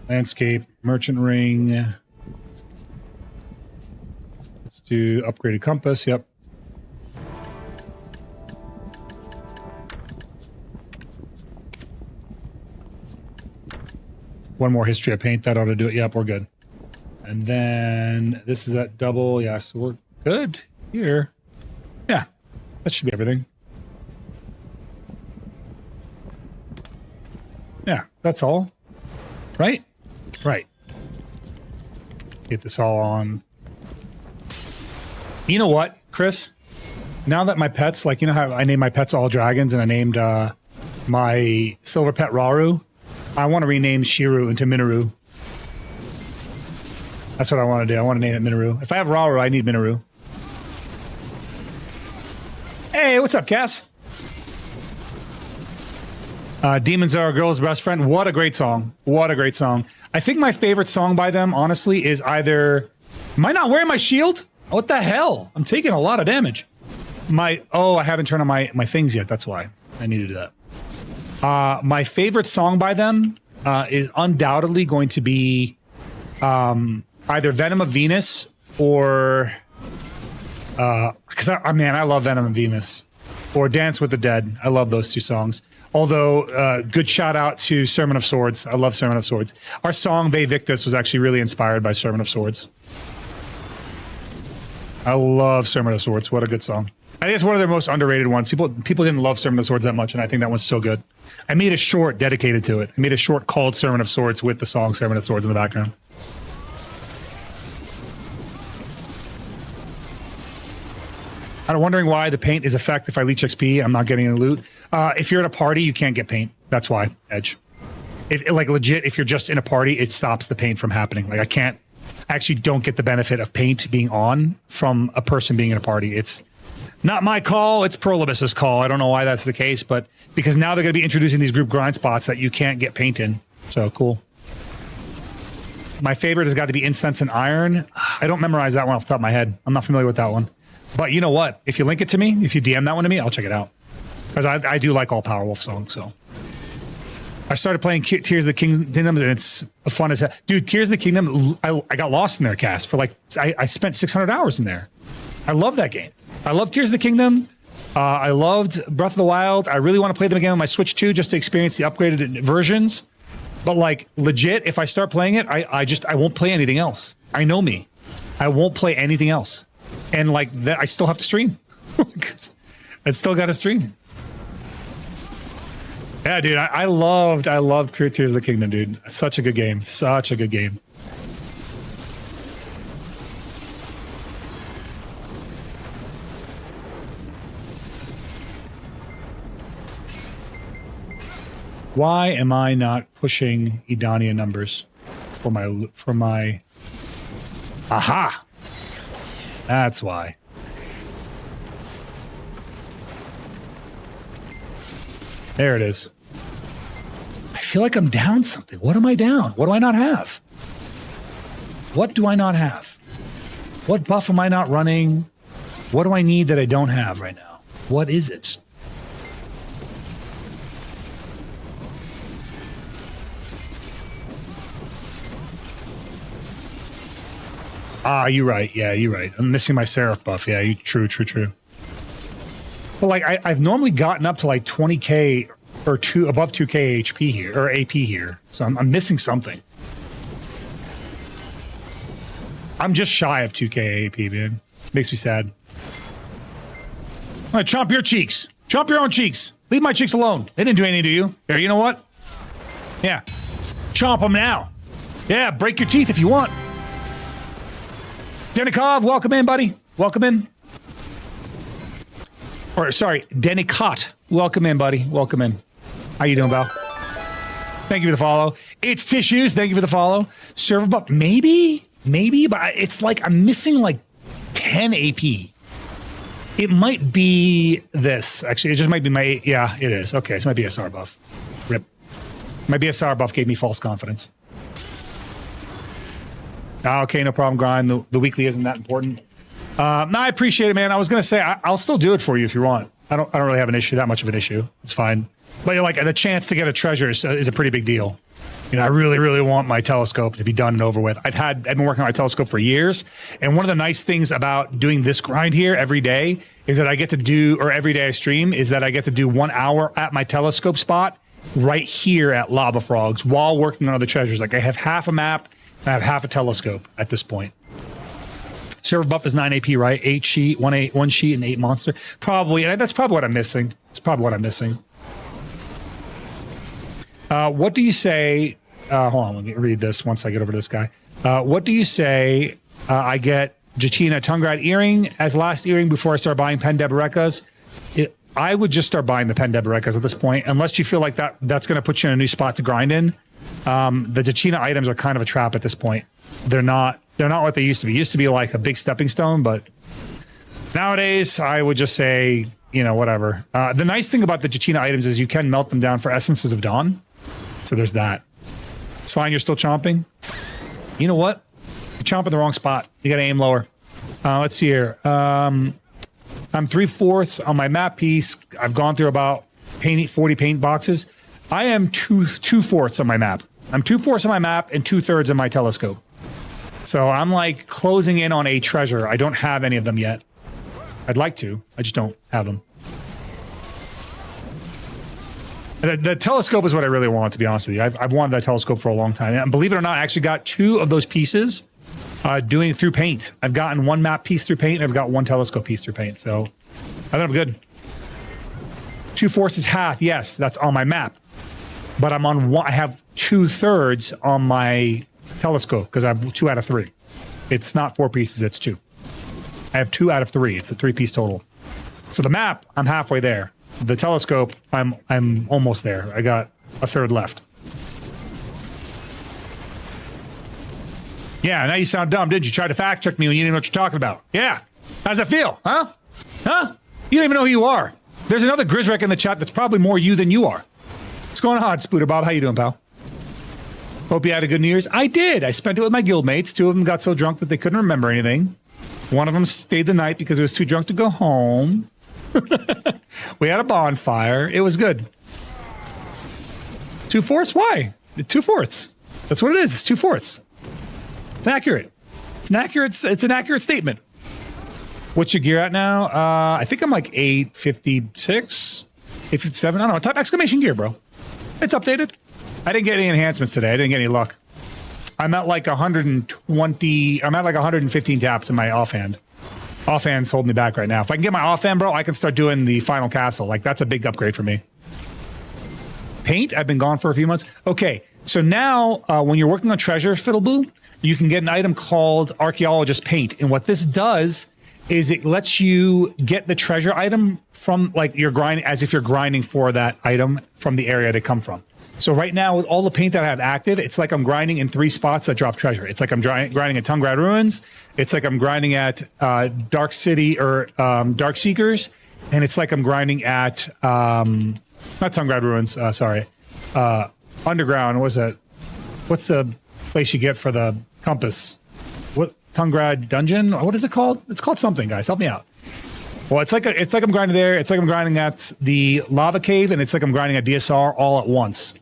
Landscape, merchant ring. Let's do upgraded compass. Yep. One more history of paint. That ought to do it. Yep, we're good. And then this is at double. Yeah, so we're good here. Yeah, that should be everything. Yeah, that's all. Right? Right. Get this all on. You know what, Chris? Now that my pets, like, you know how I named my pets all dragons and I named my silver pet Raru? I want to rename Shiru into Minoru. That's what I want to do. I want to name it Minoru. If I have Raru, I need Minoru. Hey, what's up, Cass? Demons Are a Girl's Best Friend. What a great song. What a great song. I think my favorite song by them, honestly, is either... Am I not wearing my shield? What the hell? I'm taking a lot of damage. I haven't turned on my things yet. That's why I need to do that. My favorite song by them is undoubtedly going to be either Venom of Venus or... Because, I love Venom of Venus. Or Dance with the Dead. I love those two songs. Although, good shout out to Sermon of Swords. I love Sermon of Swords. Our song, Ve Victus, was actually really inspired by Sermon of Swords. I love Sermon of Swords. What a good song. I think it's one of their most underrated ones. People didn't love Sermon of Swords that much, and I think that one's so good. I made a short dedicated to it. I made a short called Sermon of Swords with the song Sermon of Swords in the background. I'm wondering why the paint is effect if I leech XP. I'm not getting any loot. If you're at a party, you can't get paint. That's why, Edge. Like legit, if you're just in a party, it stops the paint from happening. Like I actually don't get the benefit of paint being on from a person being in a party. It's not my call. It's Prolibus's call. I don't know why that's the case, but because now they're going to be introducing these group grind spots that you can't get paint in. So cool. My favorite has got to be Incense and Iron. I don't memorize that one off the top of my head. I'm not familiar with that one. But you know what? If you link it to me, if you DM that one to me, I'll check it out. Because I do like all Powerwolf songs, so. I started playing Tears of the Kingdom, and it's fun as hell. Dude, Tears of the Kingdom, I got lost in there, Cass, for like, I spent 600 hours in there. I love that game. I love Tears of the Kingdom. I loved Breath of the Wild. I really want to play them again on my Switch 2 just to experience the upgraded versions. But like, legit, if I start playing it, I won't play anything else. I know me. I won't play anything else. And like that, I still have to stream. I still got to stream. Yeah, dude, I loved Tears of the Kingdom, dude. Such a good game. Such a good game. Why am I not pushing Edania numbers for my aha? That's why. There it is. I feel like I'm down something. What am I down? What do I not have? What do I not have? What buff am I not running? What do I need that I don't have right now? What is it? Ah, you're right. Yeah, you're right. I'm missing my Seraph buff. Yeah, true. Well, like I've normally gotten up to like 20k or above 2k HP here or AP here, so I'm missing something. I'm just shy of 2k AP, man. Makes me sad. All right, chomp your cheeks. Chomp your own cheeks. Leave my cheeks alone. They didn't do anything to you. Here, you know what? Yeah, chomp them now. Yeah, break your teeth if you want. Denikov, welcome in, buddy. Welcome in. Or, sorry, Denikot. Welcome in, buddy. Welcome in. How you doing, Val? Thank you for the follow. It's Tissues. Thank you for the follow. Server buff. Maybe, but it's like I'm missing like 10 AP. It might be this. Actually, it just might be my... Yeah, it is. Okay, it's my BSR buff. Rip. My BSR buff gave me false confidence. Okay, no problem, Grind. The weekly isn't that important. No, I appreciate it, man. I was gonna say I'll still do it for you if you want. I don't really have that much of an issue. It's fine. But like the chance to get a treasure is a pretty big deal. You know, I really want my telescope to be done and over with. I've been working on my telescope for years, and one of the nice things about doing this grind here every day is that I get to do, or every day I stream, is that I get to do 1 hour at my telescope spot right here at Lava Frogs while working on other treasures. Like I have half a map. I have half a telescope at this point. Server buff is 9 AP, right? 8 sheet, 1 sheet, and 8 monster. Probably, and that's probably what I'm missing. It's probably what I'm missing. What do you say? Hold on, let me read this once I get over to this guy. What do you say? I get Jatina Tungrad earring as last earring before I start buying Pendebarekas. I would just start buying the Pendebarekas at this point, unless you feel like that's going to put you in a new spot to grind in. The Jachina items are kind of a trap at this point. They're not what they used to be. It used to be like a big stepping stone, but nowadays I would just say you know, whatever. The nice thing about the Jachina items is you can melt them down for Essences of Dawn. So there's that. It's fine, you're still chomping. You know what? You're chomping the wrong spot. You gotta aim lower. Let's see here. I'm 3/4 on my map piece. I've gone through about 40 paint boxes. I am 2/4 on my map. I'm 2/4 on my map and 2/3 on my telescope. So I'm like closing in on a treasure. I don't have any of them yet. I'd like to. I just don't have them. The telescope is what I really want, to be honest with you. I've wanted that telescope for a long time. And believe it or not, I actually got 2 of those pieces doing it through paint. I've gotten 1 map piece through paint, and I've got 1 telescope piece through paint. So I think I'm good. 2/4 is half. Yes, that's on my map. But I'm on one. I have 2/3 on my telescope because I have 2 out of 3. It's not 4 pieces, it's 2. I have 2 out of 3. It's a 3-piece total. So the map, I'm halfway there. The telescope, I'm almost there. I got a 1/3 left. Yeah, now you sound dumb, did you? Try to fact check me when you didn't know what you're talking about. Yeah. How's that feel? Huh? Huh? You don't even know who you are. There's another Grizzwreck in the chat that's probably more you than you are. What's going on, Spooter Bob? How you doing, pal? Hope you had a good New Year's. I did. I spent it with my guildmates. 2 of them got so drunk that they couldn't remember anything. One of them stayed the night because he was too drunk to go home. We had a bonfire. It was good. 2/4? Why? 2/4. That's what it is. It's 2/4. It's accurate. It's an accurate statement. What's your gear at now? I think I'm like 856, 857. I don't know. Type exclamation gear, bro. It's updated. I didn't get any enhancements today. I didn't get any luck. I'm at like 120. I'm at like 115 taps in my offhand. Offhand's holding me back right now. If I can get my offhand, bro, I can start doing the final castle. Like, that's a big upgrade for me. Paint, I've been gone for a few months. Okay, so now when you're working on treasure, Fiddleboo, you can get an item called Archaeologist Paint. And what this does is it lets you get the treasure item from, like, you're grinding, as if you're grinding for that item from the area to come from. So right now, with all the paint that I have active, it's like I'm grinding in 3 spots that drop treasure. It's like I'm grinding at Tungrad Ruins. It's like I'm grinding at Dark City or Dark Seekers. And it's like I'm grinding at, not Tungrad Ruins, sorry. Underground, what was that? What's the place you get for the compass? What, Tungrad Dungeon? What is it called? It's called something, guys. Help me out. Well, it's like I'm grinding there. It's like I'm grinding at the lava cave, and it's like I'm grinding at DSR all at once.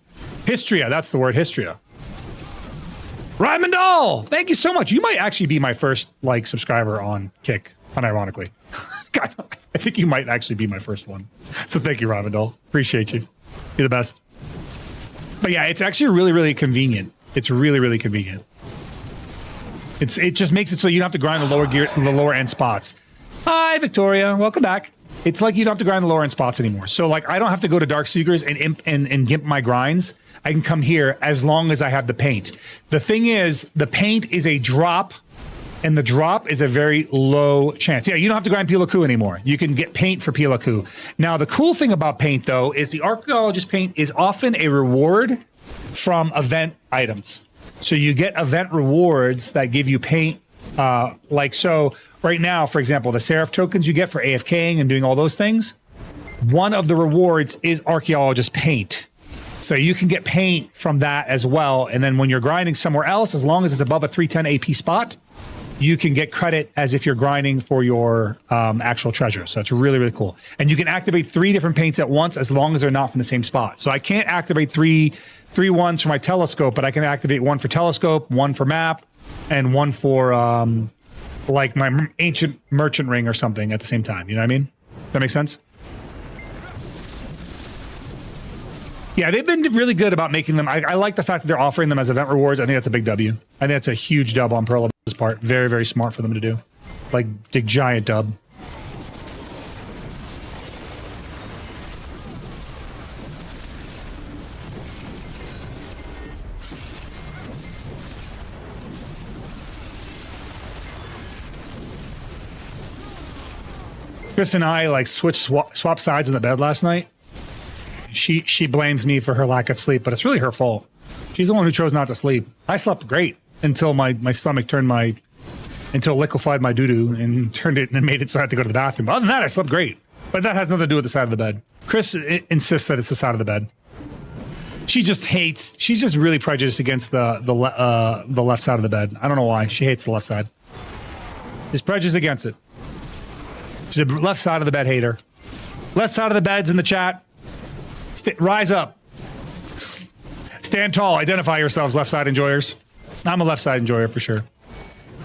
Histria, that's the word, Histria. Rymondall, thank you so much. You might actually be my first, like, subscriber on Kick, unironically. God, I think you might actually be my first one. So thank you, Rymondall. Appreciate you. You're the best. But yeah, it's actually really, really convenient. It's really, really convenient. It just makes it so you don't have to grind the lower end spots. Hi, Victoria. Welcome back. It's like you don't have to grind the lower end spots anymore. So, like, I don't have to go to Dark Seekers and gimp my grinds. I can come here as long as I have the paint. The thing is, the paint is a drop, and the drop is a very low chance. Yeah, you don't have to grind Pilaku anymore. You can get paint for Pilaku. Now, the cool thing about paint, though, is the Archaeologist Paint is often a reward from event items. So you get event rewards that give you paint, like so. Right now, for example, the Seraph tokens you get for AFKing and doing all those things, one of the rewards is Archaeologist Paint. So you can get paint from that as well. And then when you're grinding somewhere else, as long as it's above a 310 AP spot, you can get credit as if you're grinding for your actual treasure. So it's really, really cool. And you can activate 3 different paints at once as long as they're not from the same spot. So I can't activate three ones for my telescope, but I can activate 1 for telescope, 1 for map, and 1 for like my ancient merchant ring or something at the same time. You know what I mean? That makes sense? Yeah, they've been really good about making them. I like the fact that they're offering them as event rewards. I think that's a big W. I think that's a huge dub on Pearl's part. Very, very smart for them to do. Like, big giant dub. Chris and I like swap sides in the bed last night. She blames me for her lack of sleep, but it's really her fault. She's the one who chose not to sleep. I slept great until my stomach until it liquefied my doo-doo and turned it and made it so I had to go to the bathroom. But other than that, I slept great. But that has nothing to do with the side of the bed. Chris insists that it's the side of the bed. She just hates. She's just really prejudiced against the left side of the bed. I don't know why. She hates the left side. She's prejudiced against it. She's a left side of the bed hater. Left side of the bed's in the chat. Rise up. Stand tall. Identify yourselves, left side enjoyers. I'm a left side enjoyer for sure.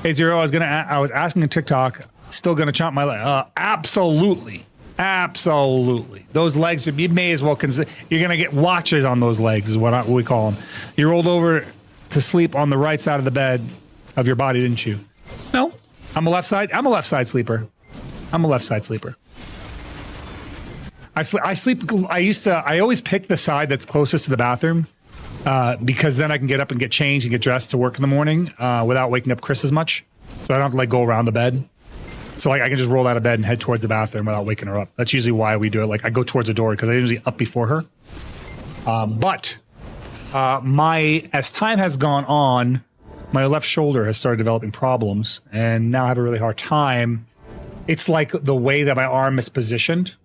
Hey Zero, I was asking in TikTok. Still gonna chomp my leg. Absolutely. Absolutely. Those legs, you may as well consider. You're going to get watches on those legs, is what we call them. You rolled over to sleep on the right side of the bed of your body, didn't you? No. I'm a left side sleeper. I'm a left side sleeper. I always pick the side that's closest to the bathroom because then I can get up and get changed and get dressed to work in the morning without waking up Chris as much. So I don't have to like go around the bed. So like I can just roll out of bed and head towards the bathroom without waking her up. That's usually why we do it. Like I go towards the door because I'm usually up before her. As time has gone on, my left shoulder has started developing problems and now I have a really hard time. It's like the way that my arm is positioned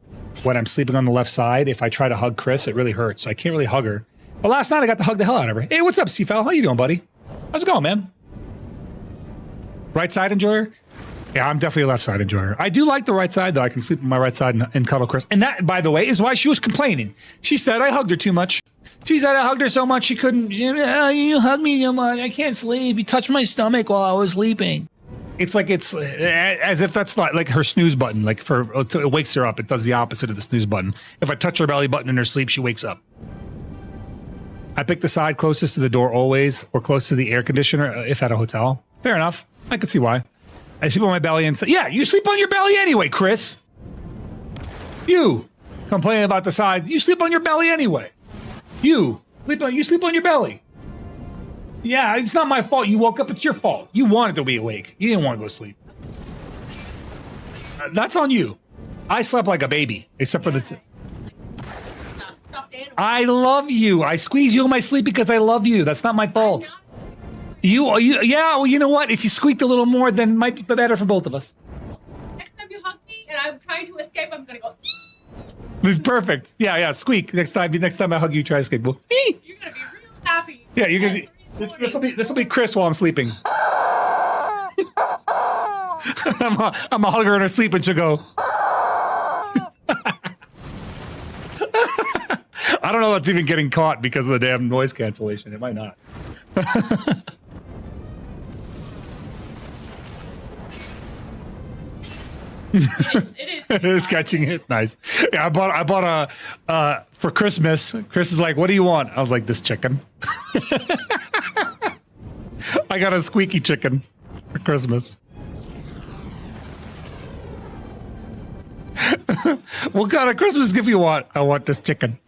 when I'm sleeping on the left side. If I try to hug Chris, it really hurts. So I can't really hug her. But last night I got to hug the hell out of her. Hey, what's up, Seafell? How you doing, buddy? How's it going, man? Right side enjoyer? Yeah, I'm definitely a left side enjoyer. I do like the right side, though. I can sleep on my right side and cuddle Chris. And that, by the way, is why she was complaining. She said I hugged her too much. She said I hugged her so much she couldn't. You hugged me too much. I can't sleep. You touched my stomach while I was sleeping. It's like it's as if that's not like her snooze button. Like it wakes her up. It does the opposite of the snooze button. If I touch her belly button in her sleep, she wakes up. I pick the side closest to the door always, or close to the air conditioner if at a hotel. Fair enough. I can see why. I sleep on my belly and say, yeah, you sleep on your belly anyway, Chris. You complain about the side. You sleep on your belly anyway. You sleep on your belly. Yeah, it's not my fault. You woke up. It's your fault. You wanted to be awake. You didn't want to go to sleep. That's on you. I slept like a baby, except for the... I love you. I squeeze you in my sleep because I love you. That's not my fault. Yeah, well, you know what? If you squeaked a little more, then it might be better for both of us. Next time you hug me and I'm trying to escape, I'm gonna go. Perfect. Yeah, squeak. Next time I hug you, try to escape. You're gonna be real happy. Yeah, you're gonna be. This will be Chris while I'm sleeping. I'm a hug her in her sleep and she'll go. I don't know if it's even getting caught because of the damn noise cancellation. It might not. It is catching it. Nice. Yeah, I bought a for Christmas. Chris is like, "What do you want?" I was like, "This chicken." I got a squeaky chicken for Christmas. What kind of Christmas gift you want? I want this chicken.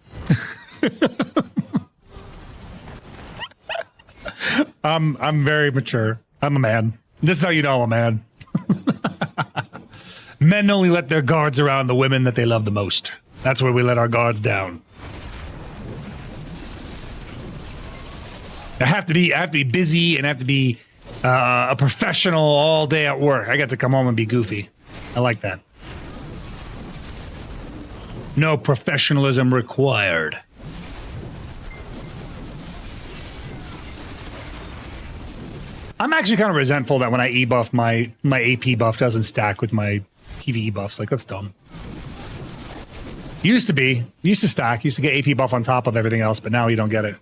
I'm very mature. I'm a man. This is how you know I'm a man. Men only let their guards around the women that they love the most. That's where we let our guards down. I have to be busy and I have to be a professional all day at work. I get to come home and be goofy. I like that. No professionalism required. I'm actually kind of resentful that when I E-buff, my AP buff doesn't stack with my PvE buffs. Like, that's dumb. Used to stack, used to get AP buff on top of everything else, but now you don't get it.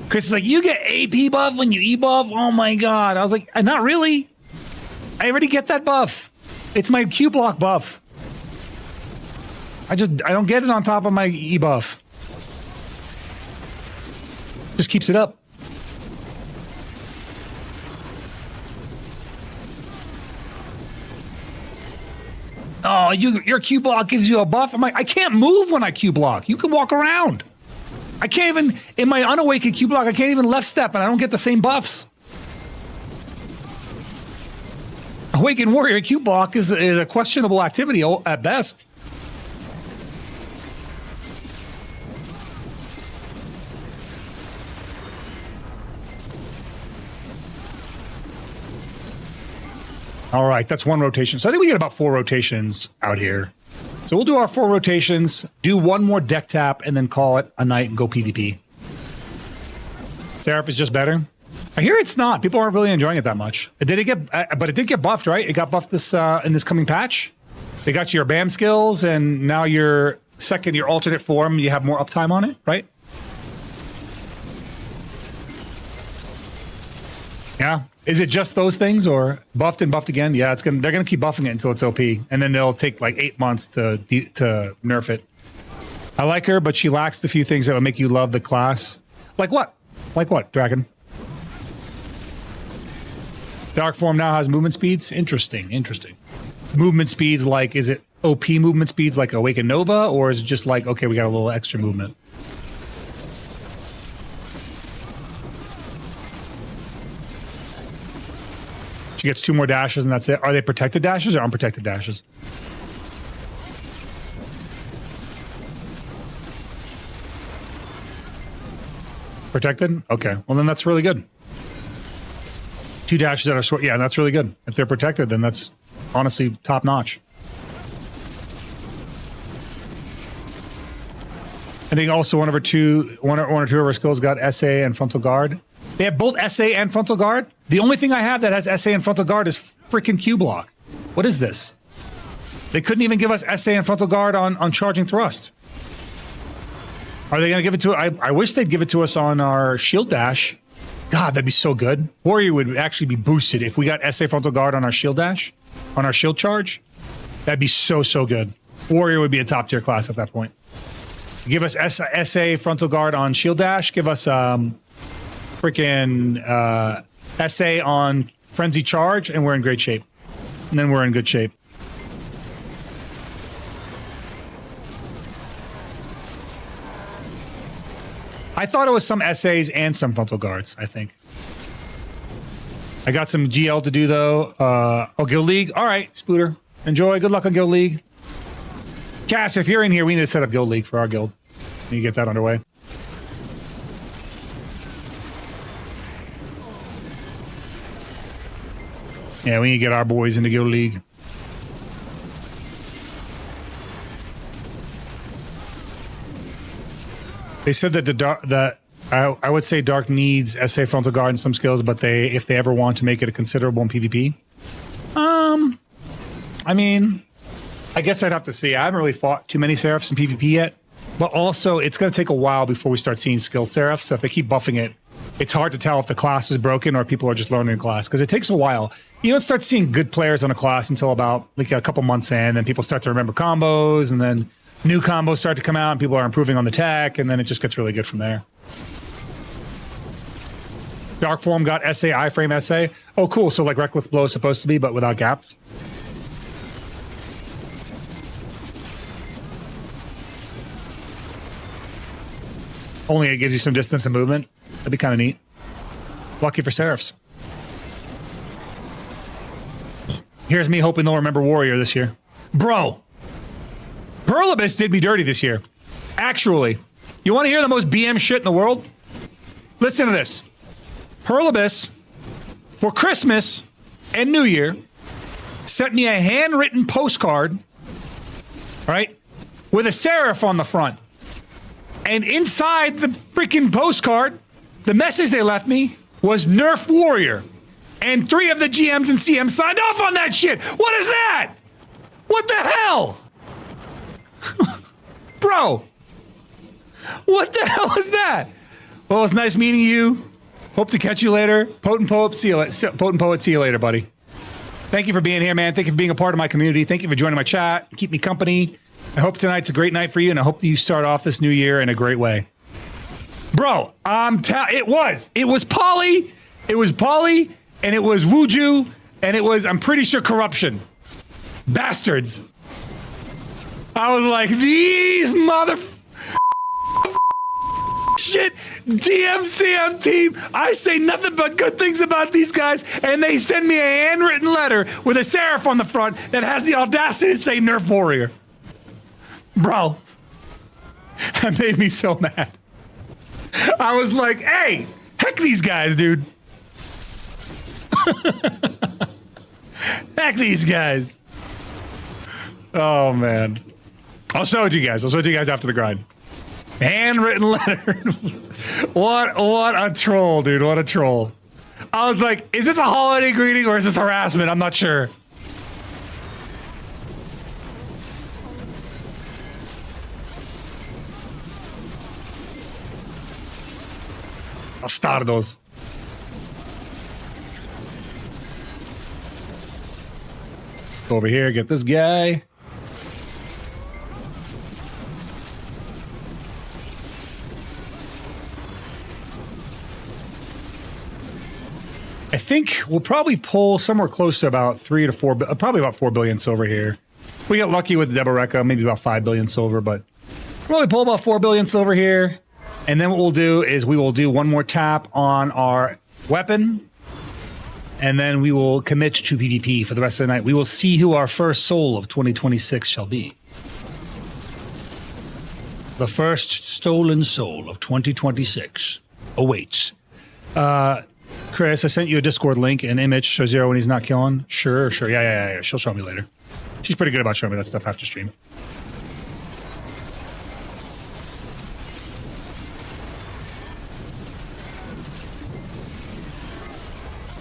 Chris is like, you get AP buff when you E-buff? Oh my god. I was like, not really. I already get that buff. It's my Q block buff. I don't get it on top of my E-buff. Just keeps it up. Oh, your Q block gives you a buff? I'm like, I can't move when I Q block. You can walk around. I can't even, in my unawakened Q block, I can't even left step and I don't get the same buffs. Awakened Warrior Q block is a questionable activity at best. All right, that's one rotation. So I think we get about 4 rotations out here. So we'll do our 4 rotations, do 1 more deck tap, and then call it a night and go PvP. Seraph is just better. I hear it's not. People aren't really enjoying it that much. But it did get buffed, right? It got buffed this in this coming patch. They got your BAM skills, and now your alternate form, you have more uptime on it, right? Yeah. Is it just those things, or buffed and buffed again? Yeah, they're gonna keep buffing it until it's OP, and then they'll take like 8 months to nerf it. I like her, but she lacks the few things that would make you love the class. Like what? Like what, Dragon? Dark form now has movement speeds. Interesting. Movement speeds, like, is it OP movement speeds like Awaken Nova, or is it just like, okay, we got a little extra movement? She gets 2 more dashes and that's it. Are they protected dashes or unprotected dashes? Protected? Okay. Well, then that's really good. 2 dashes that are short. Yeah, that's really good. If they're protected, then that's honestly top notch. I think also one or two of her skills got SA and frontal guard. They have both SA and frontal guard. The only thing I have that has SA and frontal guard is freaking Q block. What is this? They couldn't even give us SA and frontal guard on charging thrust. Are they going to give it to? I wish they'd give it to us on our shield dash. God, that'd be so good. Warrior would actually be boosted if we got SA frontal guard on our shield dash, on our shield charge. That'd be so good. Warrior would be a top tier class at that point. Give us SA frontal guard on shield dash. Give us freaking SA on frenzy charge, and we're in great shape. And then we're in good shape. I thought it was some SAs and some frontal guards, I think. I got some GL to do, though. Oh, Guild League? All right, Spooter. Enjoy. Good luck on Guild League. Cass, if you're in here, we need to set up Guild League for our guild. Need to get that underway. Yeah, we need to get our boys into Guild League. They said that I would say Dark needs SA frontal guard and some skills, but if they ever want to make it a considerable in PvP. I mean, I guess I'd have to see. I haven't really fought too many Seraphs in PvP yet, but also it's going to take a while before we start seeing skill Seraphs. So if they keep buffing it, it's hard to tell if the class is broken or if people are just learning the class, because it takes a while. You don't start seeing good players on a class until about like a couple months in, and people start to remember combos, and then new combos start to come out, and people are improving on the tech, and then it just gets really good from there. Dark form got SA, iframe SA. Oh, cool. So like Reckless Blow is supposed to be, but without gaps. Only it gives you some distance and movement. That'd be kind of neat. Lucky for Seraphs. Here's me hoping they'll remember Warrior this year. Bro! Pearl Abyss did me dirty this year. Actually. You want to hear the most BM shit in the world? Listen to this. Pearl Abyss, for Christmas and New Year, sent me a handwritten postcard, right, with a seraph on the front. And inside the freaking postcard, the message they left me was Nerf Warrior. And 3 of the GMs and CMs signed off on that shit. What is that? What the hell? Bro. What the hell is that? Well, it's nice meeting you. Hope to catch you later. Potent Poet, see you later, buddy. Thank you for being here, man. Thank you for being a part of my community. Thank you for joining my chat. Keep me company. I hope tonight's a great night for you, and I hope that you start off this new year in a great way. Bro, it was Polly, and it was Wuju, and it was, I'm pretty sure, corruption. Bastards. I was like, these mother shit, DMCM team, I say nothing but good things about these guys, and they send me a handwritten letter with a seraph on the front that has the audacity to say Nerf Warrior. Bro, that made me so mad. I was like, hey, heck these guys, dude. Heck these guys. Oh man. I'll show it to you guys. I'll show it to you guys after the grind. Handwritten letter. What a troll, dude. What a troll. I was like, is this a holiday greeting or is this harassment? I'm not sure. Bastardos. Go over here, get this guy. I think we'll probably pull somewhere close to about 3 to 4, probably about 4 billion silver here. We got lucky with Deboreka, maybe about 5 billion silver, but probably pull about 4 billion silver here. And then what we'll do is we will do one more tap on our weapon. And then we will commit to PvP for the rest of the night. We will see who our first soul of 2026 shall be. The first stolen soul of 2026 awaits. Chris, I sent you a Discord link and image. Show Zero when he's not killing. Sure. Yeah. She'll show me later. She's pretty good about showing me that stuff after stream.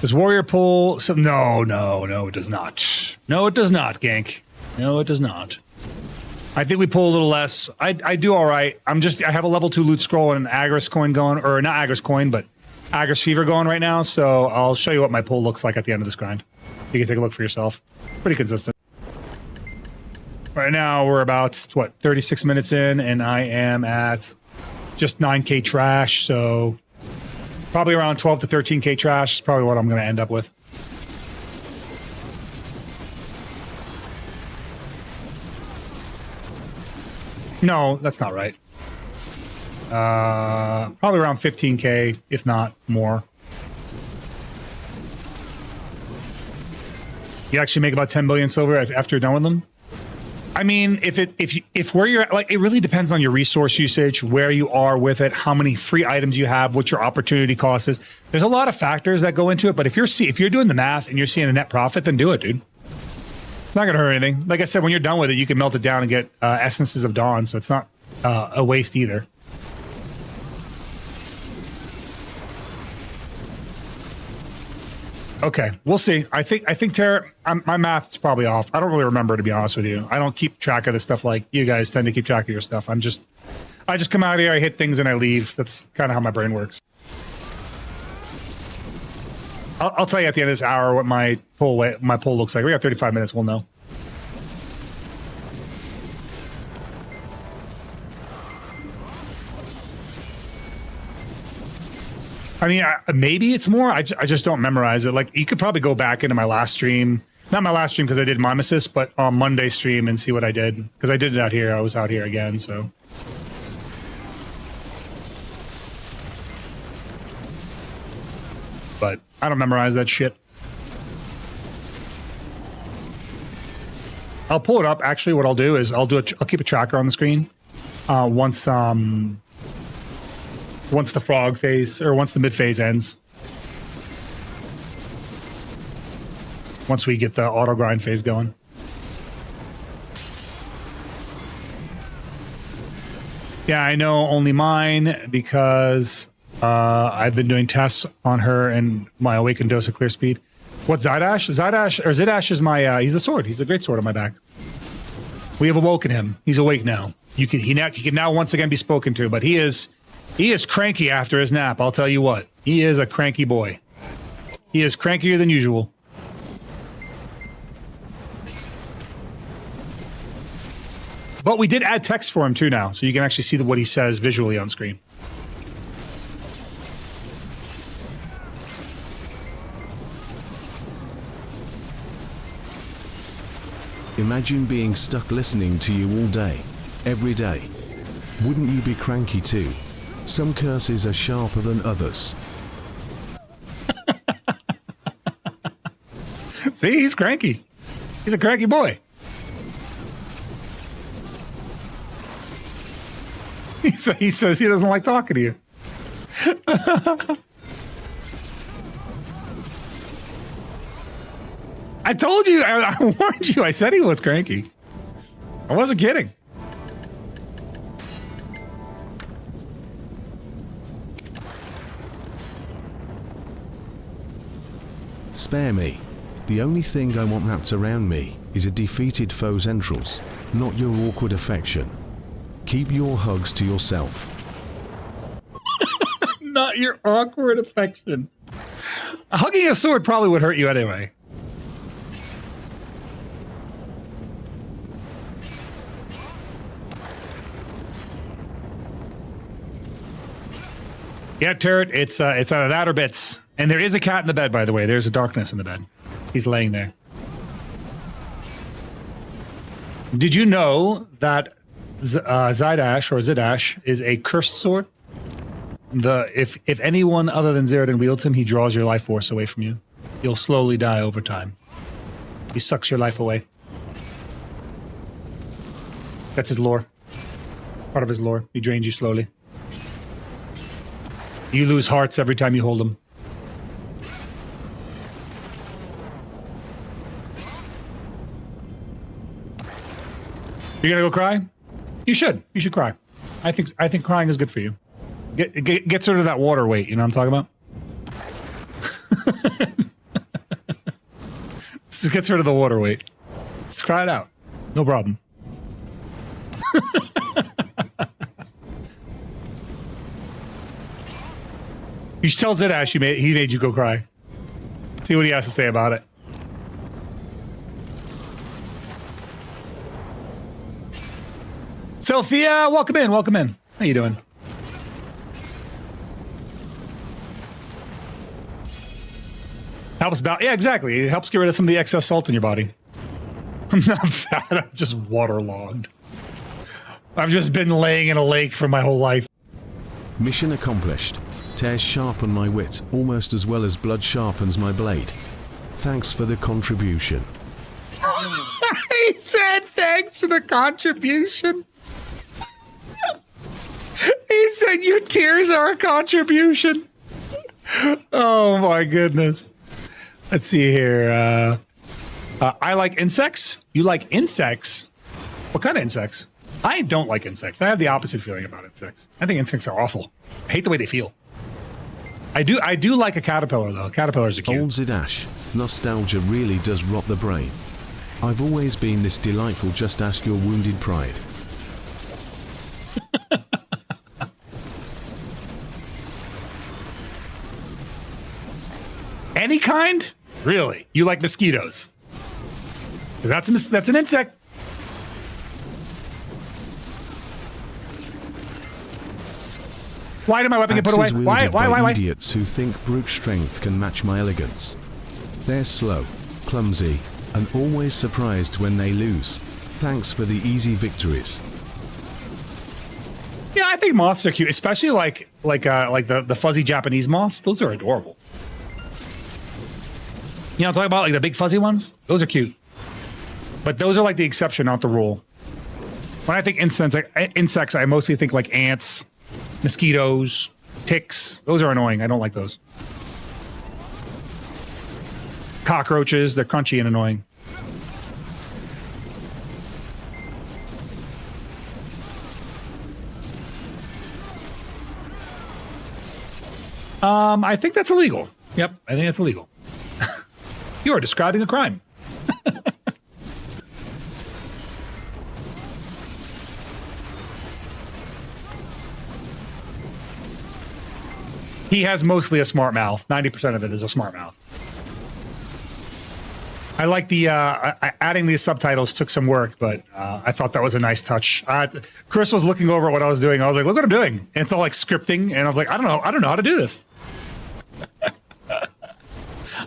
Does Warrior pull some? No, it does not. No, it does not, Gank. No, it does not. I think we pull a little less. I do all right. I have a level 2 loot scroll and an Agris coin going, or not Agris coin, but Agris Fever going right now, so I'll show you what my pull looks like at the end of this grind. You can take a look for yourself. Pretty consistent. Right now, we're about, 36 minutes in, and I am at just 9k trash, so probably around 12 to 13k trash is probably what I'm going to end up with. No, that's not right. Probably around 15k, if not more. You actually make about 10 billion silver after you're done with them. I mean, if where you're at, like, it really depends on your resource usage, where you are with it, how many free items you have, what your opportunity cost is. There's a lot of factors that go into it, but if you're doing the math and you're seeing a net profit, then do it, dude. It's not gonna hurt anything. Like I said, when you're done with it, you can melt it down and get Essences of Dawn, so it's not a waste either. Okay, we'll see. I think Tara, my math's probably off. I don't really remember, to be honest with you. I don't keep track of this stuff like you guys tend to keep track of your stuff. I just come out here, I hit things, and I leave. That's kind of how my brain works. I'll tell you at the end of this hour what my poll looks like. We got 35 minutes. We'll know. I mean, maybe it's more. I just don't memorize it. Like, you could probably go back into my last stream. Not my last stream because I did Mimesis, but on Monday stream and see what I did. Because I did it out here. I was out here again, so. But I don't memorize that shit. I'll pull it up. Actually, what I'll do is I'll keep a tracker on the screen once the frog phase, or once the mid phase ends. Once we get the auto grind phase going. Yeah, I know only mine because I've been doing tests on her and my awakened dose of clear speed. What's Zydash? Zidash is my, he's the sword. He's the great sword on my back. We have awoken him. He's awake now. He can now once again be spoken to, but he is cranky after his nap, I'll tell you what. He is a cranky boy. He is crankier than usual. But we did add text for him too now, so you can actually see what he says visually on screen. Imagine being stuck listening to you all day, every day. Wouldn't you be cranky too? Some curses are sharper than others. See, he's cranky. He's a cranky boy. He says he doesn't like talking to you. I told you, I warned you, I said he was cranky. I wasn't kidding. Spare me. The only thing I want wrapped around me is a defeated foe's entrails, not your awkward affection. Keep your hugs to yourself. Not your awkward affection. Hugging a sword probably would hurt you anyway. Yeah, turret. It's either that or bits. And there is a cat in the bed, by the way. There's a darkness in the bed. He's laying there. Did you know that Zydash or Zidash is a cursed sword? If anyone other than Zeroden wields him, he draws your life force away from you. You'll slowly die over time. He sucks your life away. That's his lore. Part of his lore. He drains you slowly. You lose hearts every time you hold him. You're gonna go cry? You should. You should cry. I think crying is good for you. Gets rid of that water weight. You know what I'm talking about? This gets rid of the water weight. Just cry it out. No problem. You should tell Zidash he made you go cry. See what he has to say about it. Sophia, welcome in, welcome in. How you doing? Helps about, yeah, exactly. It helps get rid of some of the excess salt in your body. I'm not fat, I'm just waterlogged. I've just been laying in a lake for my whole life. Mission accomplished. Tears sharpen my wit almost as well as blood sharpens my blade. Thanks for the contribution. He said thanks for the contribution. He said your tears are a contribution. Oh my goodness. Let's see here. I like insects. You like insects? What kind of insects? I don't like insects. I have the opposite feeling about insects. I think insects are awful. I hate the way they feel. I do like a caterpillar though. Caterpillars are cute. Old Zidash, nostalgia really does rot the brain. I've always been this delightful, just ask your wounded pride. Any kind? Really? You like mosquitoes? Because that's an insect. Why did my weapon get put away? Axes Why? wielded by Why? idiots who think brute strength can match my elegance. They're slow, clumsy, and always surprised when they lose. Thanks for the easy victories. Yeah, I think moths are cute, especially like the fuzzy Japanese moths. Those are adorable. You know, I'm talking about like the big fuzzy ones. Those are cute, but those are like the exception, not the rule. When I think insects, I mostly think like ants, mosquitoes, ticks. Those are annoying. I don't like those. Cockroaches, they're crunchy and annoying. I think that's illegal. Yep, I think that's illegal. You are describing a crime. He has mostly a smart mouth. 90% of it is a smart mouth. I like the adding these subtitles took some work, but I thought that was a nice touch. Chris was looking over at what I was doing. I was like, "Look what I'm doing!" And it's all like scripting, and I was like, "I don't know how to do this."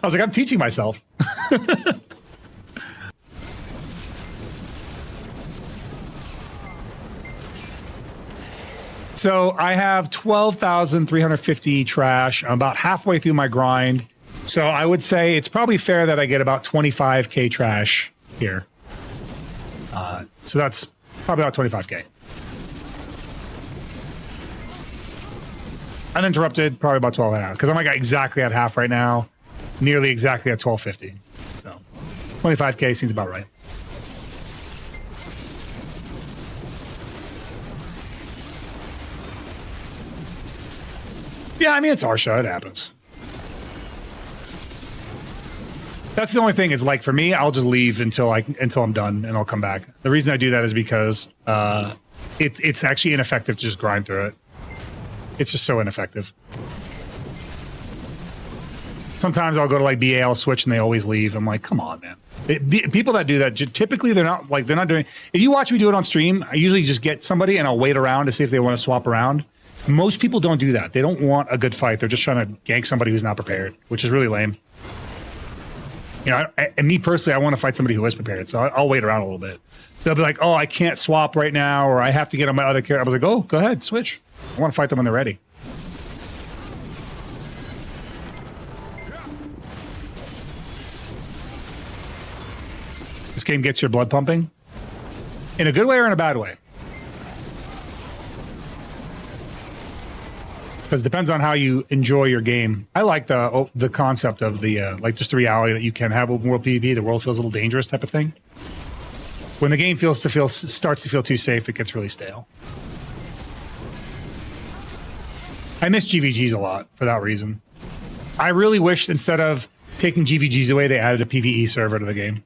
I was like, "I'm teaching myself." So I have 12,350 trash. I'm about halfway through my grind. So I would say it's probably fair that I get about 25k trash here. So that's probably about 25k. Uninterrupted, probably about 12 an hour. Because I'm like exactly at half right now. Nearly exactly at 1250. So 25k seems about right. Yeah, I mean, it's Arsha. It happens. That's the only thing is like for me, I'll just leave until I'm done and I'll come back. The reason I do that is because it's actually ineffective to just grind through it. It's just so ineffective. Sometimes I'll go to like BA, I'll switch and they always leave. I'm like, come on, man. People that do that, typically they're not doing. If you watch me do it on stream, I usually just get somebody and I'll wait around to see if they want to swap around. Most people don't do that. They don't want a good fight. They're just trying to gank somebody who's not prepared, which is really lame. You know, and me personally, I want to fight somebody who is prepared, so I'll wait around a little bit. They'll be like, "Oh, I can't swap right now," or "I have to get on my other character." I was like, "Oh, go ahead, switch. I want to fight them when they're ready." This game gets your blood pumping, in a good way or in a bad way. Because it depends on how you enjoy your game. I like the concept of the like just the reality that you can have open world PvP. The world feels a little dangerous, type of thing. When the game starts to feel too safe, it gets really stale. I miss GVGs a lot for that reason. I really wish instead of taking GVGs away, they added a PvE server to the game.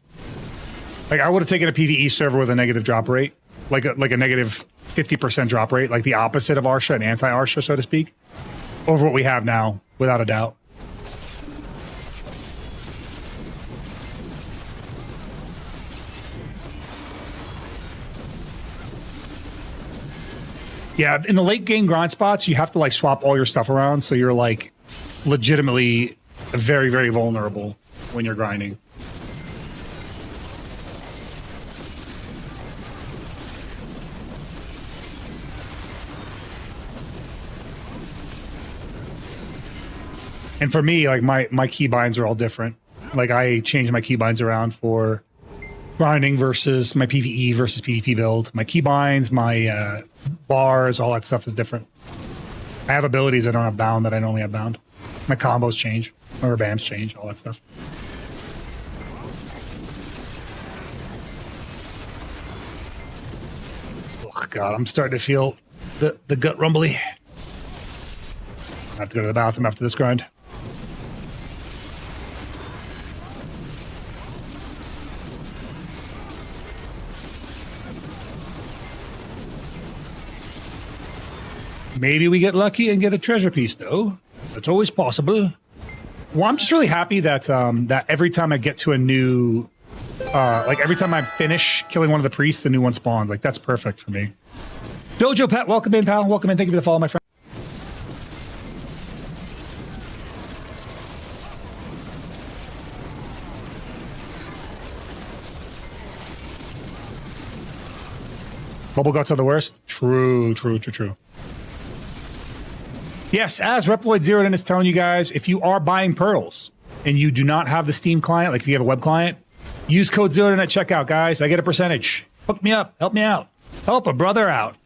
Like I would have taken a PvE server with a negative drop rate, like a negative 50% drop rate, like the opposite of Arsha and anti-Arsha, so to speak, over what we have now, without a doubt. Yeah, in the late game grind spots, you have to like swap all your stuff around, so you're like legitimately very, very vulnerable when you're grinding. And for me, like my keybinds are all different. Like I change my keybinds around for grinding versus my PvE versus PvP build. My keybinds, my bars, all that stuff is different. I have abilities I don't have bound that I normally have bound. My combos change, my bams change, all that stuff. Oh God, I'm starting to feel the gut rumbly. I have to go to the bathroom after this grind. Maybe we get lucky and get a treasure piece, though. That's always possible. Well, I'm just really happy that that every time I get to a new, like every time I finish killing one of the priests, a new one spawns. Like that's perfect for me. Dojo Pet, welcome in, pal. Welcome in. Thank you for the follow, my friend. Bubble guts are the worst. True. Yes, as Reploid Zeroden is telling you guys, if you are buying pearls and you do not have the Steam client, like if you have a web client, use code Zeroden at checkout, guys. I get a percentage. Hook me up. Help me out. Help a brother out.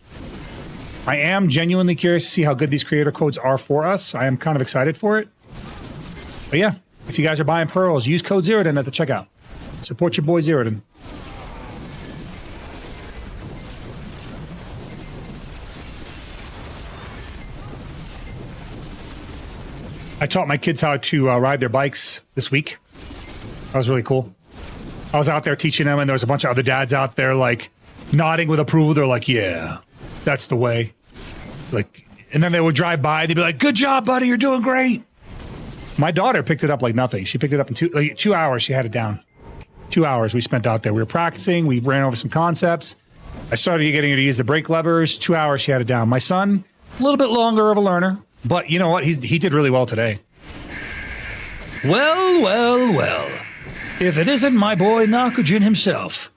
I am genuinely curious to see how good these creator codes are for us. I am kind of excited for it. But yeah, if you guys are buying pearls, use code Zeroden at the checkout. Support your boy Zeroden. I taught my kids how to ride their bikes this week. That was really cool. I was out there teaching them, and there was a bunch of other dads out there, like, nodding with approval. They're like, yeah, that's the way. Like, and then they would drive by, they'd be like, good job, buddy, you're doing great. My daughter picked it up like nothing. She picked it up in 2 hours. She had it down. 2 hours we spent out there. We were practicing. We ran over some concepts. I started getting her to use the brake levers. 2 hours, she had it down. My son, a little bit longer of a learner. But you know what? He did really well today. Well. If it isn't my boy Nakujin himself,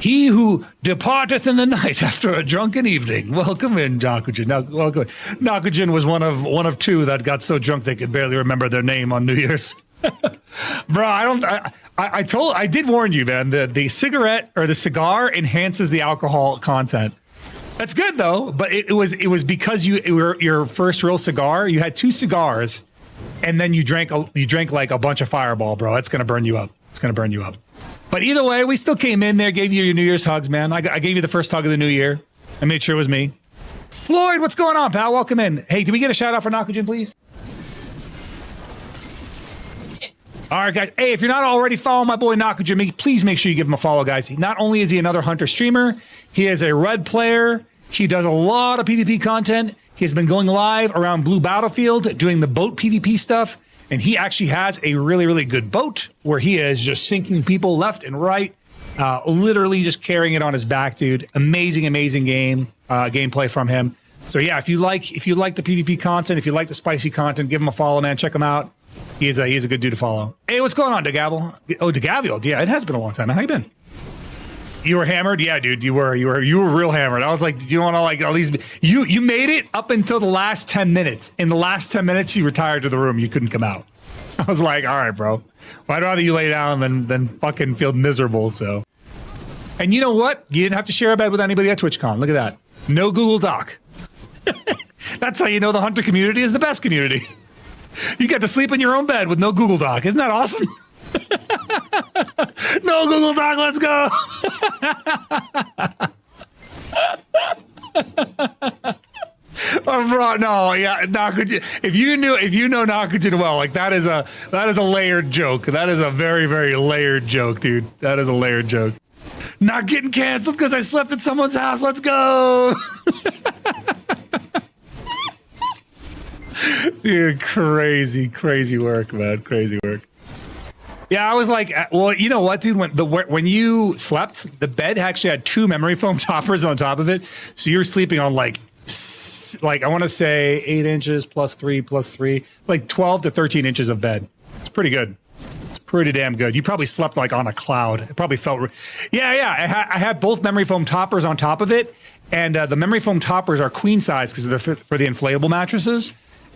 he who departeth in the night after a drunken evening. Welcome in, Nakujin. Welcome in. Nakujin was one of two that got so drunk they could barely remember their name on New Year's. Bro, I did warn you, man. The cigarette or the cigar enhances the alcohol content. That's good though, but it was because it were your first real cigar. You had 2 cigars, and then you drank like a bunch of Fireball, bro. That's gonna burn you up. It's gonna burn you up. But either way, we still came in there, gave you your New Year's hugs, man. I gave you the first hug of the new year. I made sure it was me. Floyd, what's going on, pal? Welcome in. Hey, did we get a shout out for Nakujin, please? All right, guys. Hey, if you're not already following my boy Nakujin, please make sure you give him a follow, guys. Not only is he another Hunter streamer, he is a Red player. He does a lot of PvP content. He's been going live around Blue Battlefield doing the boat PvP stuff. And he actually has a really, really good boat where he is just sinking people left and right. Literally just carrying it on his back, dude. Amazing, amazing gameplay from him. So yeah, if you like the PvP content, if you like the spicy content, give him a follow, man. Check him out. He's a good dude to follow. Hey, what's going on, DeGavel? Oh, DeGavel. Yeah, it has been a long time. How you been? You were hammered? Yeah, dude. You were real hammered. I was like, do you want to like at least you made it up until the last 10 minutes. In the last 10 minutes, you retired to the room. You couldn't come out. I was like, all right, bro. Well, I'd rather you lay down than fucking feel miserable. So, and you know what? You didn't have to share a bed with anybody at TwitchCon. Look at that. No Google Doc. That's how you know the Hunter community is the best community. You get to sleep in your own bed with no Google Doc. Isn't that awesome? No Google Doc. Let's go. Oh, bro, no, yeah, Nakujin. If you know Nakujin well, like that is a layered joke. That is a very, very layered joke, dude. That is a layered joke. Not getting canceled because I slept at someone's house. Let's go. Dude, crazy work, man. Crazy work. Yeah, I was like, well, you know what, dude? When you slept, the bed actually had 2 memory foam toppers on top of it, so you were sleeping on like I want to say 8 inches plus 3, like 12 to 13 inches of bed. It's pretty good. It's pretty damn good. You probably slept like on a cloud. It probably felt, yeah. I had both memory foam toppers on top of it, and the memory foam toppers are queen size because they're for the inflatable mattresses,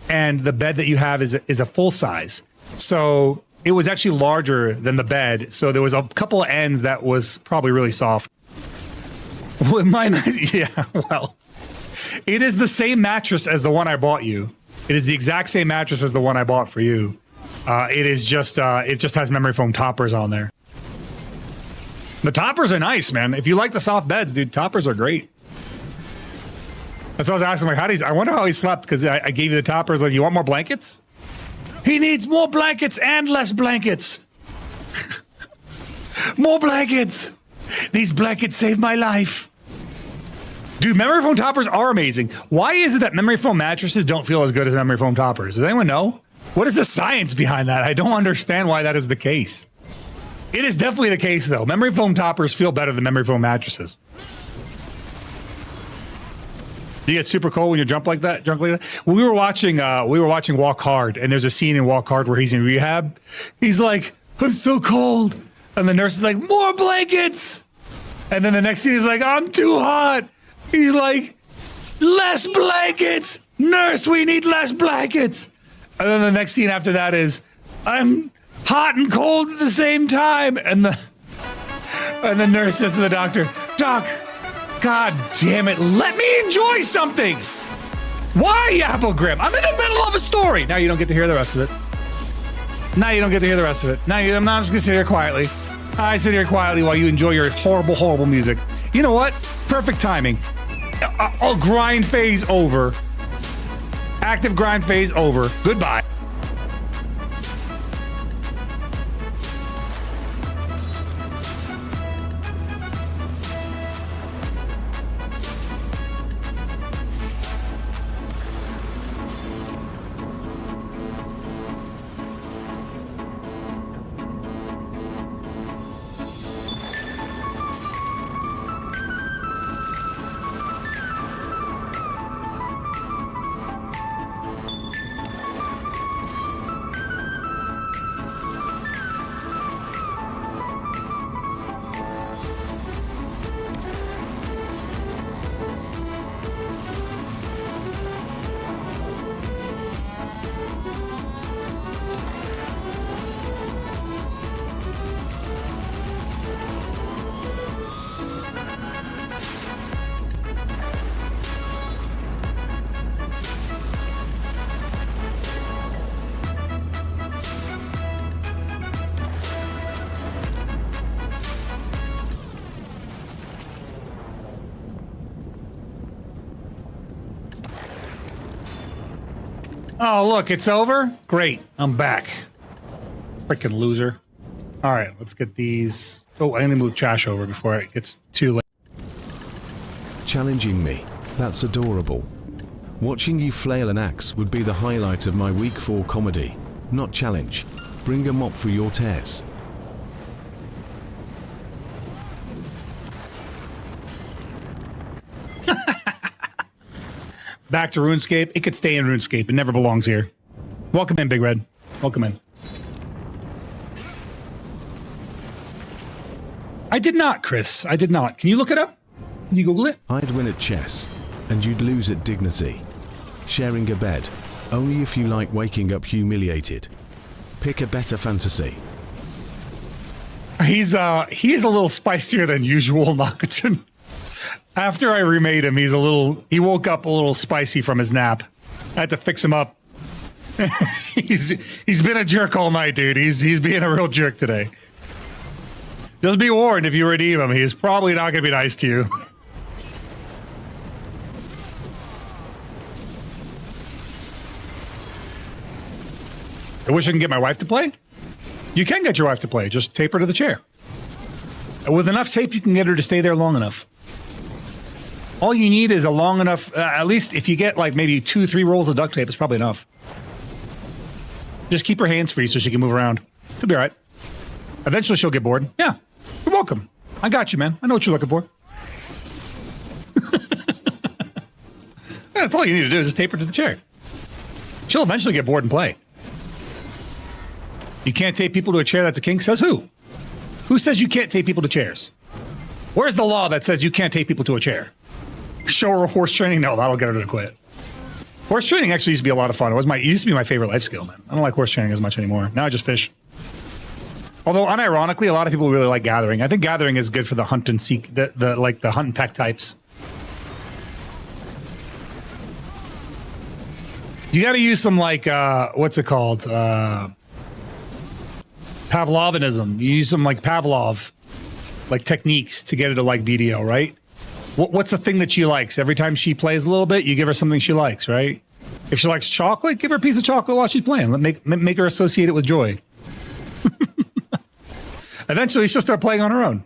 and the bed that you have is a full size. So it was actually larger than the bed. So there was a couple of ends that was probably really soft. Well, yeah, well. It is the same mattress as the one I bought you. It is the exact same mattress as the one I bought for you. It is just, it just has memory foam toppers on there. The toppers are nice, man. If you like the soft beds, dude, toppers are great. That's what I was asking, like, I wonder how he slept, because I gave you the toppers, like, you want more blankets? He needs more blankets and less blankets. More blankets. These blankets saved my life. Dude, memory foam toppers are amazing. Why is it that memory foam mattresses don't feel as good as memory foam toppers? Does anyone know? What is the science behind that? I don't understand why that is the case. It is definitely the case, though. Memory foam toppers feel better than memory foam mattresses. You get super cold when you jump like that? Well, we were watching Walk Hard, and there's a scene in Walk Hard where he's in rehab. He's like, I'm so cold. And the nurse is like, more blankets. And then the next scene is like, I'm too hot. He's like, less blankets! Nurse, we need less blankets! And then the next scene after that is, I'm hot and cold at the same time! And the nurse says to the doctor, Doc, God damn it, let me enjoy something! Why, Apple Grim? I'm in the middle of a story! Now you don't get to hear the rest of it. Now you don't get to hear the rest of it. I'm just gonna sit here quietly. I sit here quietly while you enjoy your horrible, horrible music. You know what? Perfect timing. Grind phase over. Active grind phase over. Goodbye. Oh, look, it's over? Great. I'm back. Freaking loser. All right, let's get these. Oh, I'm going to move trash over before it gets too late. Challenging me. That's adorable. Watching you flail an axe would be the highlight of my week 4 comedy. Not challenge. Bring a mop for your tears. Back to RuneScape. It could stay in RuneScape. It never belongs here. Welcome in, Big Red. Welcome in. I did not, Chris. I did not. Can you look it up? Can you Google it? I'd win at chess, and you'd lose at dignity. Sharing a bed, only if you like waking up humiliated. Pick a better fantasy. He is a little spicier than usual, Nakajan. After I remade him, he woke up a little spicy from his nap. I had to fix him up. He's been a jerk all night, dude. He's being a real jerk today. Just be warned, if you redeem him, he's probably not going to be nice to you. I wish I can get my wife to play. You can get your wife to play. Just tape her to the chair. With enough tape, you can get her to stay there long enough. All you need is a long enough, at least if you get like maybe 2-3 rolls of duct tape, it's probably enough. Just keep her hands free so she can move around. She'll be all right. Eventually she'll get bored. Yeah, you're welcome. I got you, man. I know what you're looking for. Yeah, that's all you need to do is just tape her to the chair. She'll eventually get bored and play. You can't tape people to a chair that's a kink? Says who? Who says you can't tape people to chairs? Where's the law that says you can't tape people to a chair? Show her horse training? No, that'll get her to quit. Horse training actually used to be a lot of fun. It used to be my favorite life skill, man. I don't like horse training as much anymore. Now I just fish. Although, unironically, a lot of people really like gathering. I think gathering is good for the hunt and seek, the hunt and peck types. You got to use some like what's it called? Pavlovianism. You use some like Pavlov, like techniques to get her to like BDO, right? What's the thing that she likes? Every time she plays a little bit, you give her something she likes, right? If she likes chocolate, give her a piece of chocolate while she's playing. Make her associate it with joy. Eventually, she'll start playing on her own.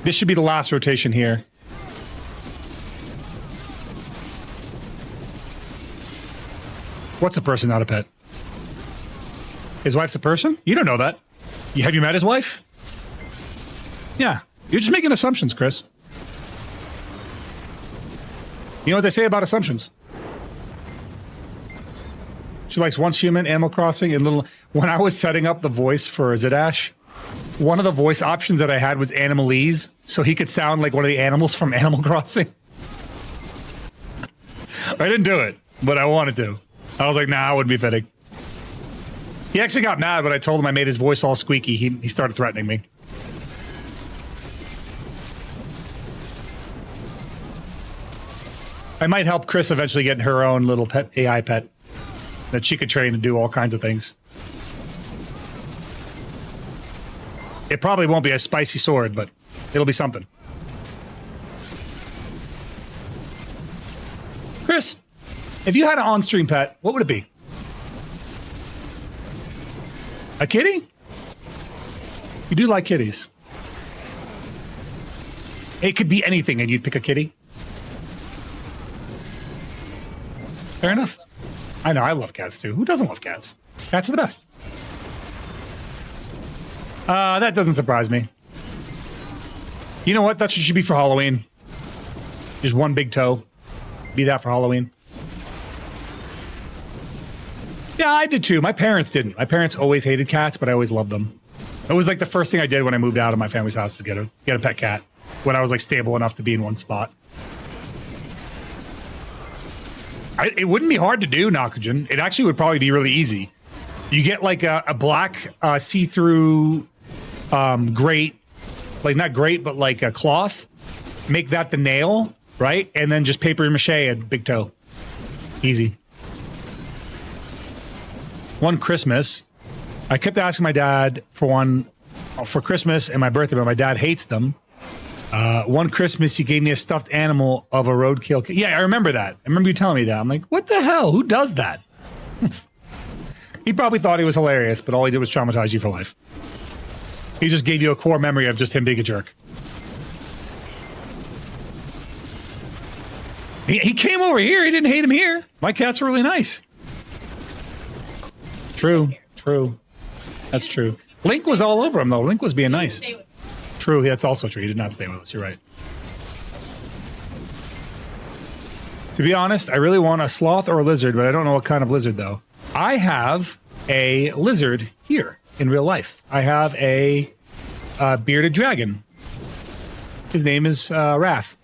This should be the last rotation here. What's a person, not a pet? His wife's a person? You don't know that. Have you met his wife? Yeah. You're just making assumptions, Chris. You know what they say about assumptions? She likes Once Human, Animal Crossing, and little... When I was setting up the voice for Zidash, one of the voice options that I had was Animalese, so he could sound like one of the animals from Animal Crossing. I didn't do it, but I wanted to. I was like, nah, it wouldn't be fitting. He actually got mad when I told him I made his voice all squeaky. He started threatening me. I might help Chris eventually get her own little pet, AI pet, that she could train and do all kinds of things. It probably won't be a spicy sword, but it'll be something. Chris, if you had an on-stream pet, what would it be? A kitty? You do like kitties. It could be anything and you'd pick a kitty. Fair enough. I know, I love cats too. Who doesn't love cats? Cats are the best. That doesn't surprise me. You know what? That's what should be for Halloween. Just one big toe. Be that for Halloween. Yeah, I did too. My parents didn't. My parents always hated cats, but I always loved them. It was like the first thing I did when I moved out of my family's house to get a pet cat. When I was like stable enough to be in one spot. It wouldn't be hard to do, Nakajan. It actually would probably be really easy. You get like a black see-through grate, like not grate, but like a cloth. Make that the nail, right? And then just paper mache a big toe. Easy. One Christmas, I kept asking my dad for one for Christmas and my birthday, but my dad hates them. One Christmas, you gave me a stuffed animal of a roadkill. Yeah, I remember that. I remember you telling me that. I'm like, what the hell? Who does that? He probably thought he was hilarious, but all he did was traumatize you for life. He just gave you a core memory of just him being a jerk. He came over here. He didn't hate him here. My cats were really nice. True. That's true. Link was all over him, though. Link was being nice. True, that's also true. He did not stay with us. You're right. To be honest, I really want a sloth or a lizard, but I don't know what kind of lizard, though. I have a lizard here in real life. I have a bearded dragon. His name is Wrath.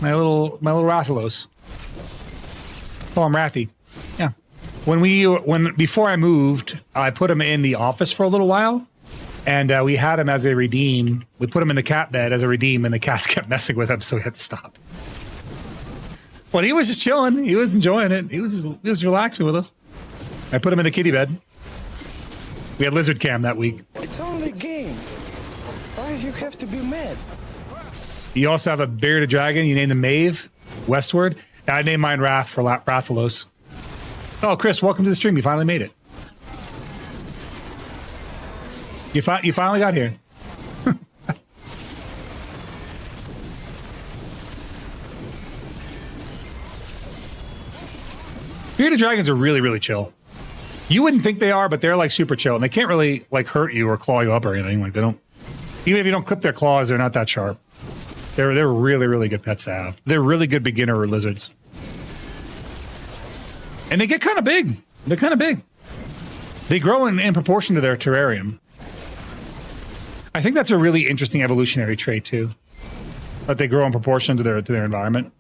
My little Rathalos. Call him Rathy. Yeah. Before I moved, I put him in the office for a little while, and we had him as a redeem. We put him in the cat bed as a redeem, and the cats kept messing with him, so we had to stop. But he was just chilling. He was enjoying it. He was relaxing with us. I put him in the kitty bed. We had lizard cam that week. It's only a game. Why you have to be mad? You also have a bearded dragon. You named him Maeve, Westward. I named mine Wrath for Rathalos. Oh, Chris, welcome to the stream. You finally made it. You finally got here. Bearded dragons are really, really chill. You wouldn't think they are, but they're like super chill, and they can't really like hurt you or claw you up or anything. Like they don't. Even if you don't clip their claws, they're not that sharp. They're really, really good pets to have. They're really good beginner lizards. And they get kind of big. They're kind of big. They grow in proportion to their terrarium. I think that's a really interesting evolutionary trait too. That they grow in proportion to their environment.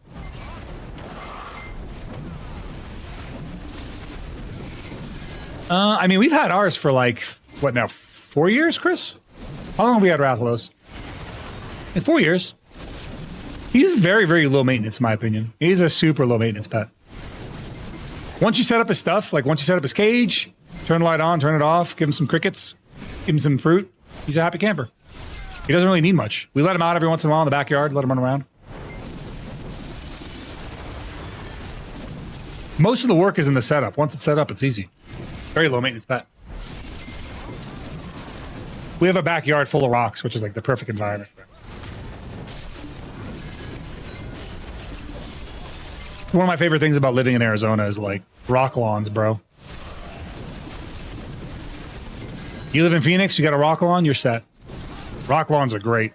I mean, we've had ours for like, what now, 4 years, Chris? How long have we had Rathalos? In 4 years. He's very, very low maintenance, in my opinion. He's a super low maintenance pet. Once you set up his stuff, like once you set up his cage, turn the light on, turn it off, give him some crickets, give him some fruit, he's a happy camper. He doesn't really need much. We let him out every once in a while in the backyard, let him run around. Most of the work is in the setup. Once it's set up, it's easy. Very low maintenance pet. We have a backyard full of rocks, which is like the perfect environment for him. One of my favorite things about living in Arizona is like rock lawns, bro. You live in Phoenix, you got a rock lawn, you're set. Rock lawns are great.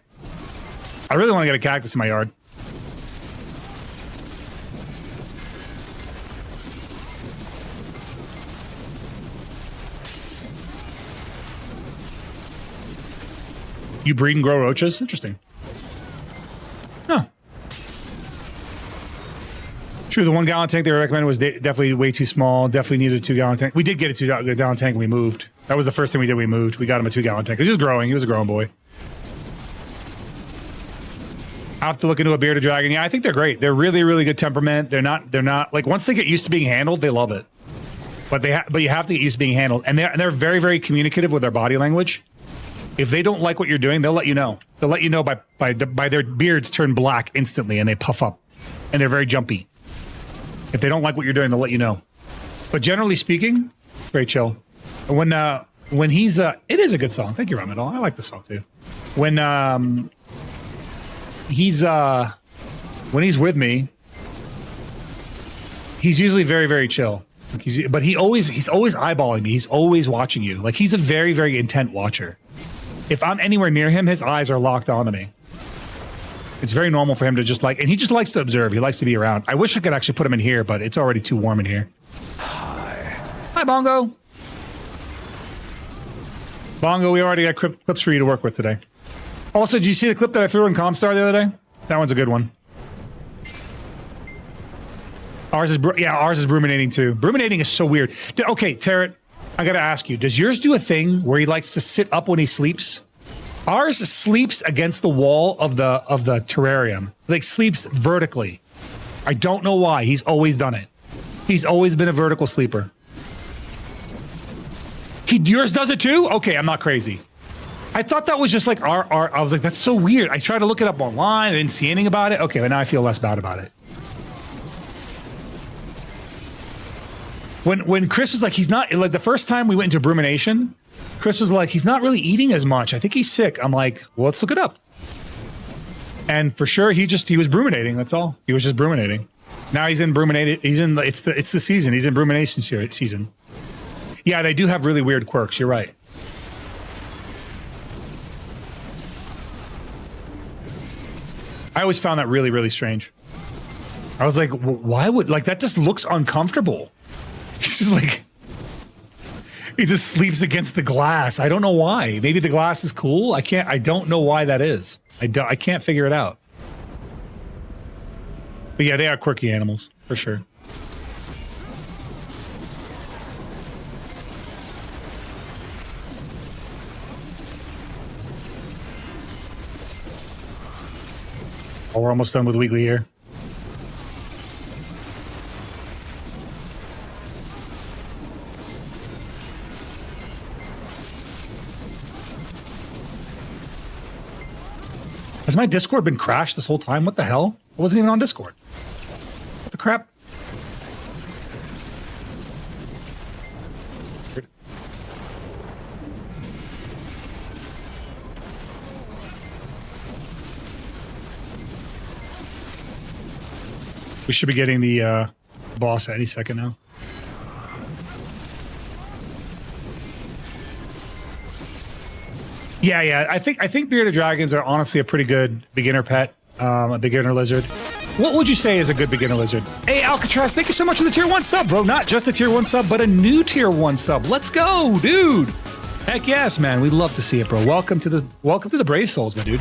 I really want to get a cactus in my yard. You breed and grow roaches? Interesting. Huh. True, the 1 gallon tank they recommended was definitely way too small. Definitely needed a 2 gallon tank. We did get a 2 gallon tank when we moved. That was the first thing we did. We moved. We got him a 2 gallon tank because he was growing. He was a growing boy. I have to look into a bearded dragon. Yeah, I think they're great. They're really, really good temperament. They're not like once they get used to being handled, they love it. But you have to get used to being handled, and they're very, very communicative with their body language. If they don't like what you're doing, they'll let you know. They'll let you know by their beards turn black instantly and they puff up, and they're very jumpy. If they don't like what you're doing, they'll let you know. But generally speaking, very chill. When he's it is a good song. Thank you, Ramadan. I like the song too. When he's with me, he's usually very, very chill. But he's always eyeballing me. He's always watching you. Like he's a very, very intent watcher. If I'm anywhere near him, his eyes are locked onto me. It's very normal for him to just and he just likes to observe. He likes to be around. I wish I could actually put him in here, but it's already too warm in here. Hi, Bongo. Bongo, we already got clips for you to work with today. Also, did you see the clip that I threw in Comstar the other day? That one's a good one. Ours is bruminating too. Bruminating is so weird. Okay, Tarot, I gotta ask you, does yours do a thing where he likes to sit up when he sleeps? Ours sleeps against the wall of the terrarium. Like sleeps vertically. I don't know why. He's always done it. He's always been a vertical sleeper. Yours does it too? Okay, I'm not crazy. I thought that was just like our. I was like, that's so weird. I tried to look it up online. I didn't see anything about it. Okay, but now I feel less bad about it. When Chris was like, he's not like the first time we went into Brumination, Chris was like, he's not really eating as much. I think he's sick. I'm like, well, let's look it up. And for sure, he was bruminating. That's all. He was just bruminating. Now he's in bruminated. He's in. It's the season. He's in Brumination season. Yeah, they do have really weird quirks. You're right. I always found that really, really strange. I was like, why would, like, that just looks uncomfortable. He's just like, he just sleeps against the glass. I don't know why. Maybe the glass is cool. I don't know why that is. I can't figure it out. But yeah, they are quirky animals, for sure. Oh, we're almost done with Weekly here. Has my Discord been crashed this whole time? What the hell? I wasn't even on Discord. What the crap? We should be getting the boss any second now. Yeah. I think bearded dragons are honestly a pretty good beginner pet, a beginner lizard. What would you say is a good beginner lizard? Hey, Alcatraz, thank you so much for the tier 1 sub, bro. Not just a tier 1 sub, but a new tier 1 sub. Let's go, dude. Heck yes, man. We'd love to see it, bro. Welcome to the Brave Souls, my dude.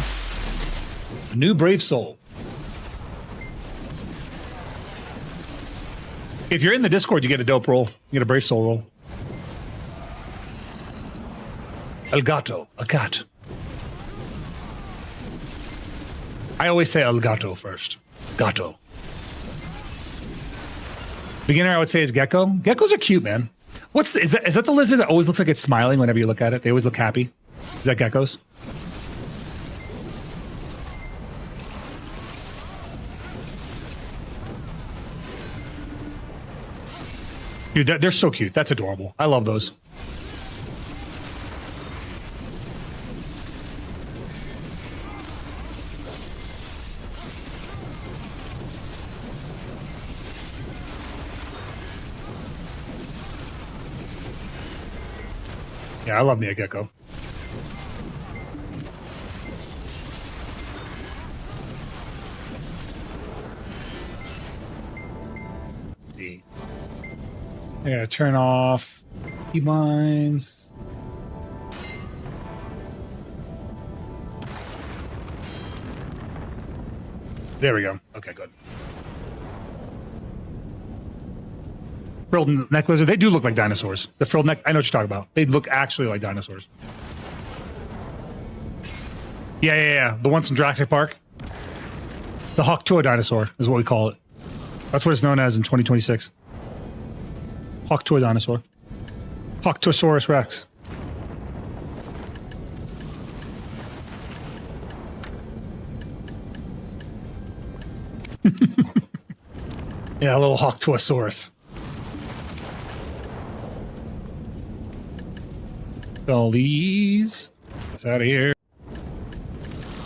A new Brave Soul. If you're in the Discord, you get a dope roll. You get a Brave Soul roll. El gato, a cat. I always say el gato first. Gato. Beginner, I would say, is gecko. Geckos are cute, man. Is that the lizard that always looks like it's smiling whenever you look at it? They always look happy. Is that geckos? Dude, they're so cute. That's adorable. I love those. Yeah, I love me a gecko. Let's see. I gotta turn off keybinds. There we go. Okay, good. Frilled neck lizard. They do look like dinosaurs. The frilled neck. I know what you're talking about. They look actually like dinosaurs. Yeah. The ones from Jurassic Park. The Hawktua dinosaur is what we call it. That's what it's known as in 2026. Hawktua dinosaur. Hawktuasaurus Rex. Yeah, a little Hawktuasaurus. Get all these. Get out of here.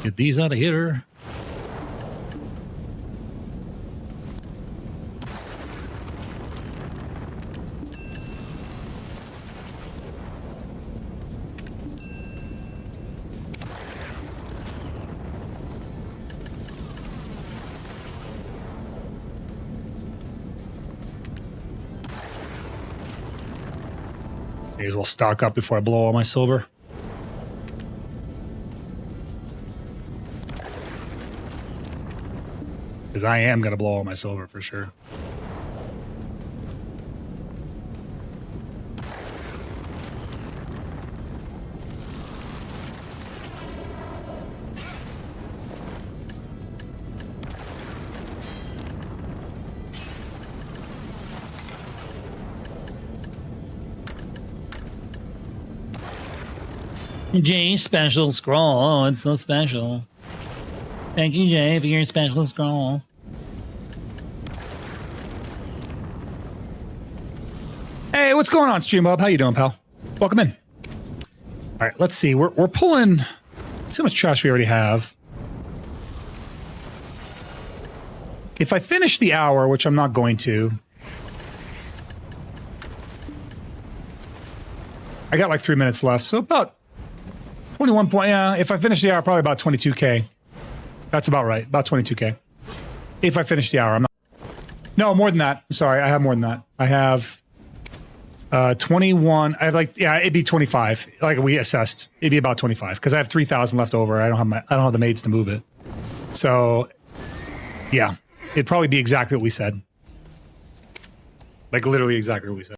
Get these out of here. May as well stock up before I blow all my silver. Because I am going to blow all my silver for sure. Jay special scroll. Oh, it's so special. Thank you, Jay, for your special scroll. Hey, what's going on, StreamHub? How you doing, pal? Welcome in. All right, let's see. We're pulling. Let's see how much trash we already have. If I finish the hour, which I'm not going to, I got like 3 minutes left, so about 21 point. Yeah, if I finish the hour, probably about 22K. That's about right, about 22K. If I finish the hour, I'm not. No, more than that. Sorry, I have more than that. I have 21. I have like, yeah, it'd be 25. Like we assessed, it'd be about 25 because I have 3,000 left over. I don't have the maids to move it. So, yeah, it'd probably be exactly what we said. Like literally exactly what we said.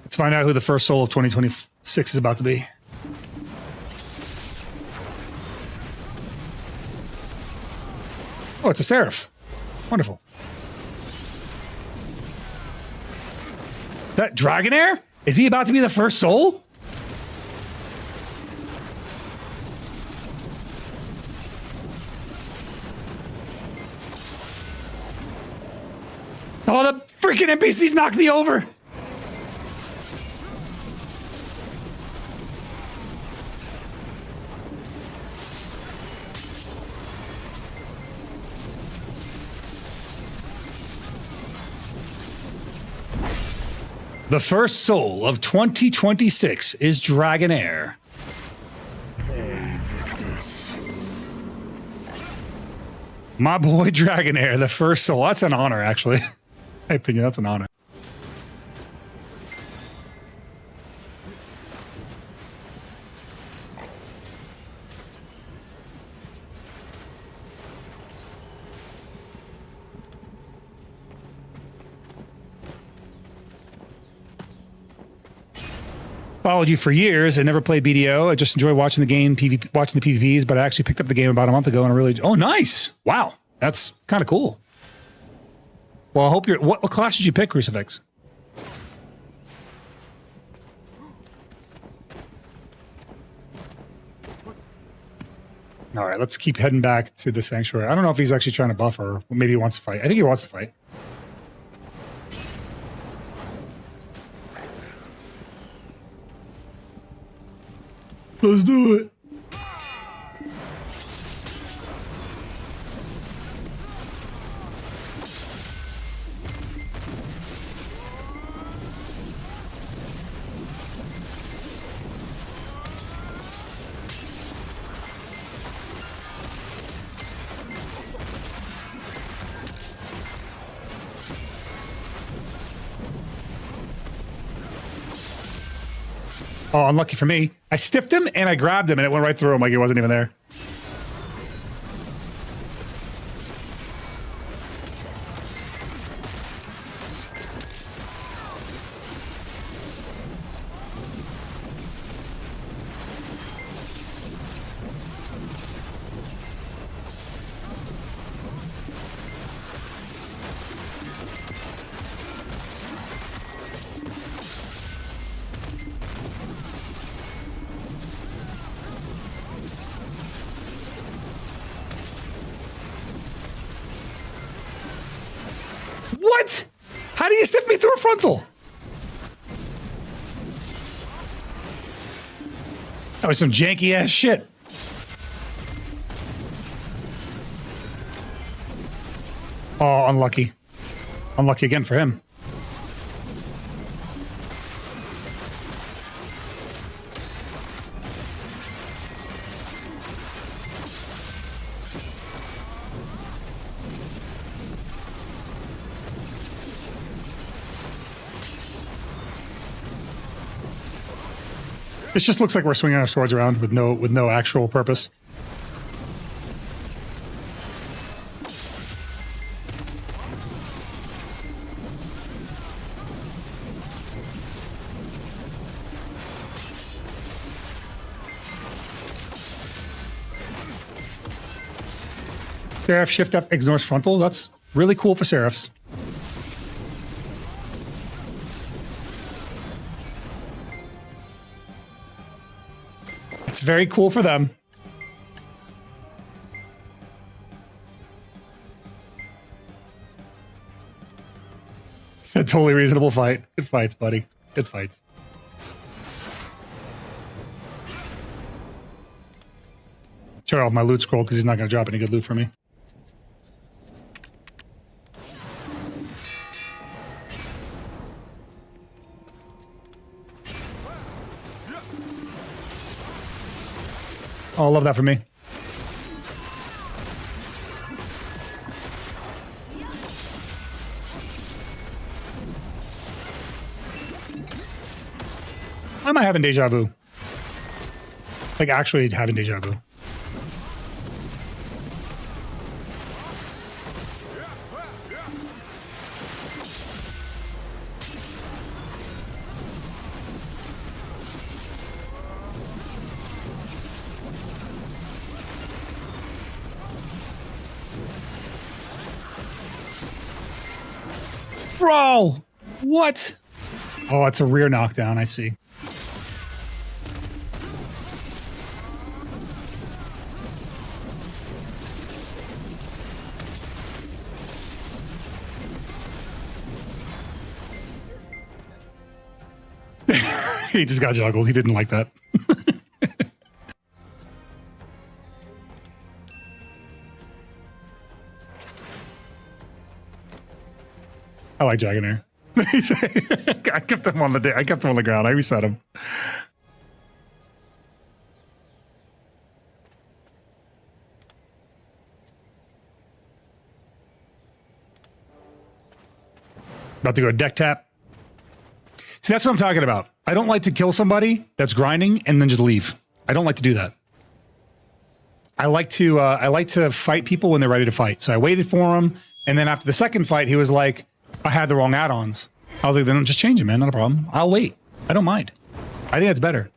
Let's find out who the first soul of 2026 is about to be. Oh, it's a Seraph. Wonderful. That Dragonair? Is he about to be the first soul? Oh, the freaking NPCs knocked me over. The first soul of 2026 is Dragonair. My boy Dragonair, the first soul. That's an honor, actually. In my opinion, that's an honor. Followed you for years. I never played BDO. I just enjoy watching the game, watching the PvPs, but I actually picked up the game about a month ago and I really... Oh, nice. Wow. That's kind of cool. Well, I hope you're... What class did you pick, Crucifix? All right, let's keep heading back to the Sanctuary. I don't know if he's actually trying to buff or maybe he wants to fight. I think he wants to fight. Let's do it. Oh, unlucky for me. I stiffed him and I grabbed him and it went right through him like he wasn't even there. What? How do you stiff me through a frontal? That was some janky ass shit. Oh, unlucky. Unlucky again for him. This just looks like we're swinging our swords around with no actual purpose. Seraph shift F ignores frontal. That's really cool for Seraphs. It's very cool for them. It's a totally reasonable fight. Good fights, buddy. Good fights. Turn off my loot scroll because he's not going to drop any good loot for me. Oh, I love that for me. Why am I having deja vu? Like actually having deja vu. Bro, what? Oh, it's a rear knockdown. I see. He just got juggled. He didn't like that. I like Dragonair. I kept him on the ground. I reset him. About to go deck tap. See, that's what I'm talking about. I don't like to kill somebody that's grinding and then just leave. I don't like to do that. I like to fight people when they're ready to fight. So I waited for him, and then after the second fight, he was like, I had the wrong add-ons. I was like, then just change it, man. Not a problem. I'll wait. I don't mind. I think that's better.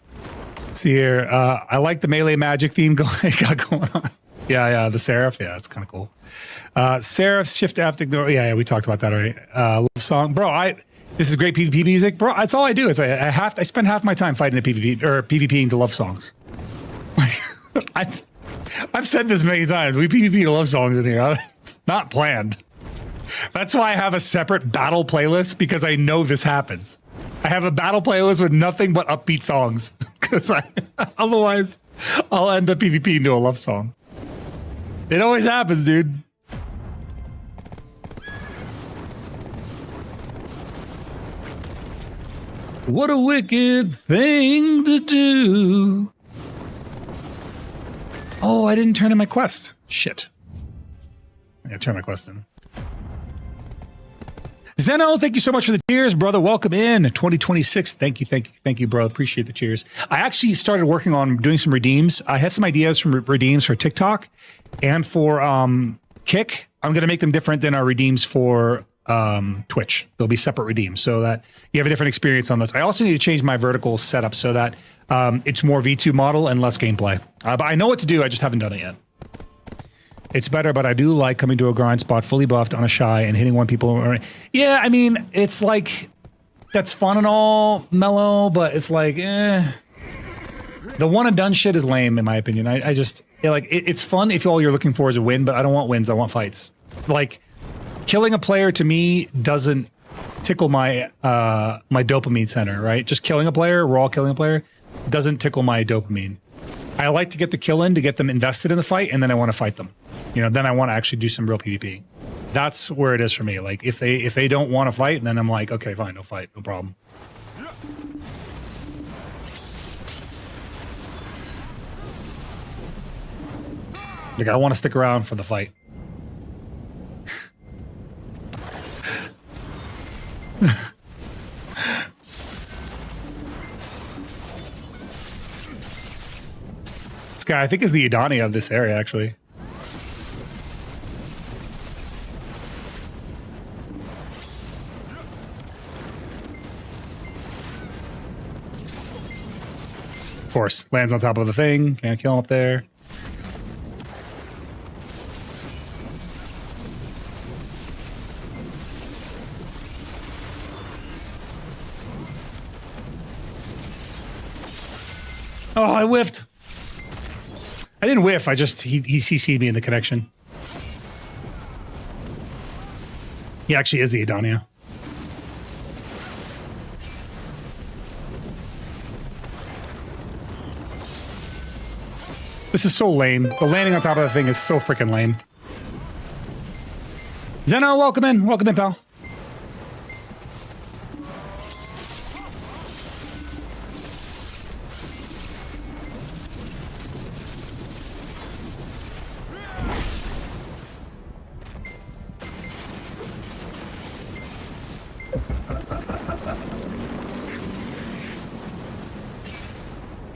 Let's see here. I like the melee magic theme got going on. Yeah, the Seraph. Yeah, it's kind of cool. Seraph's shift F ignore. Yeah, we talked about that already. Love song, bro. This is great PvP music, bro. That's all I do. Is I spend half my time fighting a PvP or PvPing to love songs. I've said this many times. We PvP to love songs in here. It's not planned. That's why I have a separate battle playlist, because I know this happens. I have a battle playlist with nothing but upbeat songs, because otherwise I'll end up PvPing to a love song. It always happens, dude. What a wicked thing to do. Oh, I didn't turn in my quest. Shit. I gotta turn my quest in. Zeno, thank you so much for the cheers, brother. Welcome in 2026. Thank you, bro. Appreciate the cheers. I actually started working on doing some redeems. I have some ideas from redeems for TikTok and for Kick. I'm going to make them different than our redeems for Twitch. They'll be separate redeems so that you have a different experience on this. I also need to change my vertical setup so that it's more V2 model and less gameplay. But I know what to do. I just haven't done it yet. It's better, but I do like coming to a grind spot fully buffed on a shy and hitting one people. Yeah, I mean, it's like, that's fun and all, mellow, but it's like, eh. The one and done shit is lame, in my opinion. It's fun if all you're looking for is a win, but I don't want wins, I want fights. Like, killing a player to me doesn't tickle my my dopamine center, right? Just killing a player, raw killing a player, doesn't tickle my dopamine. I like to get the kill in to get them invested in the fight, and then I want to fight them. You know, then I want to actually do some real PvP. That's where it is for me. Like, if they don't want to fight, then I'm like, okay, fine, no fight, no problem. Like, I want to stick around for the fight. This guy, I think, is the Idani of this area, actually. Of course, lands on top of the thing. Can't kill him up there. Oh, I whiffed. I didn't whiff. I just, he CC'd me in the connection. He actually is the Adonia. This is so lame. The landing on top of the thing is so freaking lame. Zeno, welcome in. Welcome in, pal.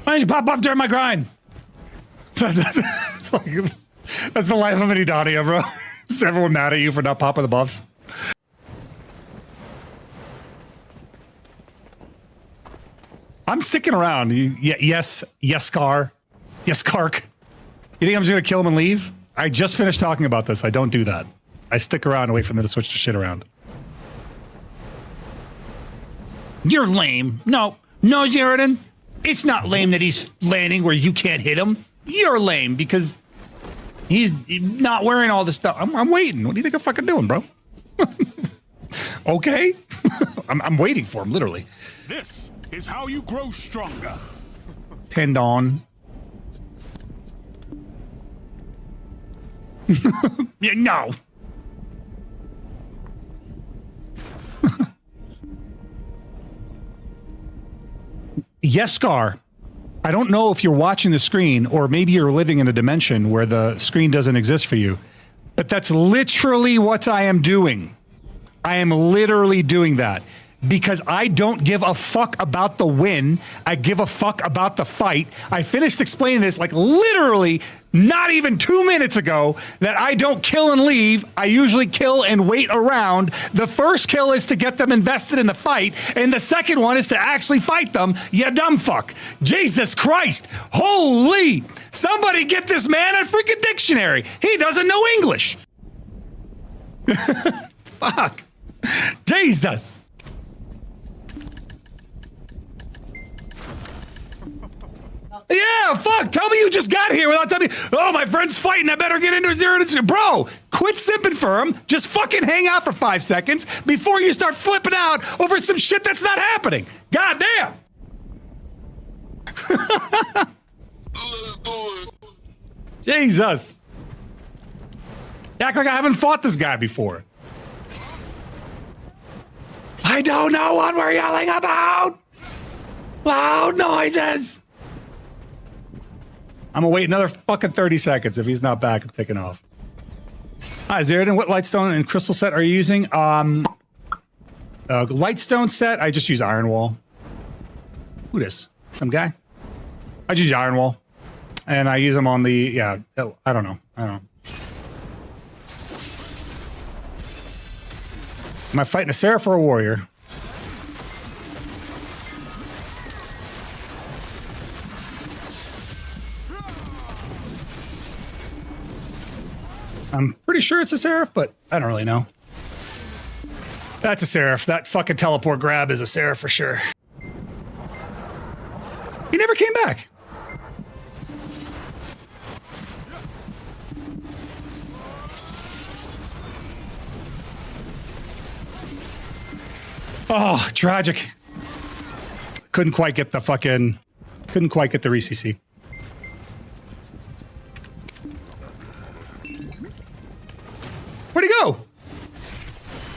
Why did you pop off during my grind? That's the life of an Edonia, bro. Is everyone mad at you for not popping the buffs? I'm sticking around. Yes, Car. Yes, Kark. You think I'm just going to kill him and leave? I just finished talking about this. I don't do that. I stick around and wait for them to switch to shit around. You're lame. No, Zeroden. It's not lame that he's landing where you can't hit him. You're lame because he's not wearing all this stuff. I'm waiting. What do you think I'm fucking doing, bro? Okay. I'm waiting for him, literally. This is how you grow stronger. Tendon. Yeah, no. Yes, Scar. I don't know if you're watching the screen or maybe you're living in a dimension where the screen doesn't exist for you, but that's literally what I am doing. I am literally doing that because I don't give a fuck about the win. I give a fuck about the fight. I finished explaining this like literally not even 2 minutes ago that I don't kill and leave. I usually kill and wait around. The first kill is to get them invested in the fight, and the second one is to actually fight them, you dumb fuck. Jesus Christ. Holy. Somebody get this man a freaking dictionary. He doesn't know English. Fuck. Jesus. Yeah, fuck. Tell me you just got here without telling me, oh, my friend's fighting. I better get into a Zeroden. Bro, quit simping for him. Just fucking hang out for 5 seconds before you start flipping out over some shit that's not happening. God damn. Jesus. Act like I haven't fought this guy before. I don't know what we're yelling about. Loud noises. I'm gonna wait another fucking 30 seconds. If he's not back, I'm taking off. Hi, Zeroden. What lightstone and crystal set are you using? Lightstone set, I just use iron wall. Who this? Some guy? I just use iron wall. And I use them on the, yeah, I don't know. Am I fighting a Seraph or a warrior? I'm pretty sure it's a Seraph, but I don't really know. That's a Seraph. That fucking teleport grab is a Seraph for sure. He never came back. Oh, tragic. Couldn't quite get the re-CC. Where'd he go?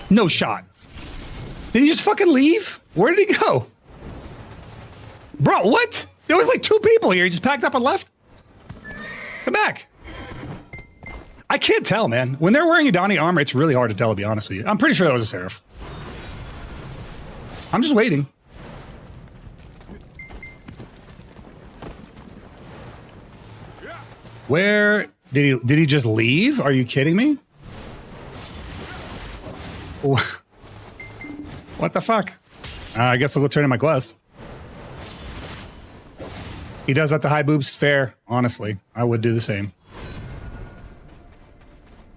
No shot. Did he just fucking leave? Where did he go? Bro, what? There was like 2 people here. He just packed up and left? Come back. I can't tell, man. When they're wearing Adani armor, it's really hard to tell, to be honest with you. I'm pretty sure that was a Seraph. I'm just waiting. Where did he just leave? Are you kidding me? What the fuck? I guess I'll go turn in my quest. He does that to high boobs. Fair, honestly. I would do the same.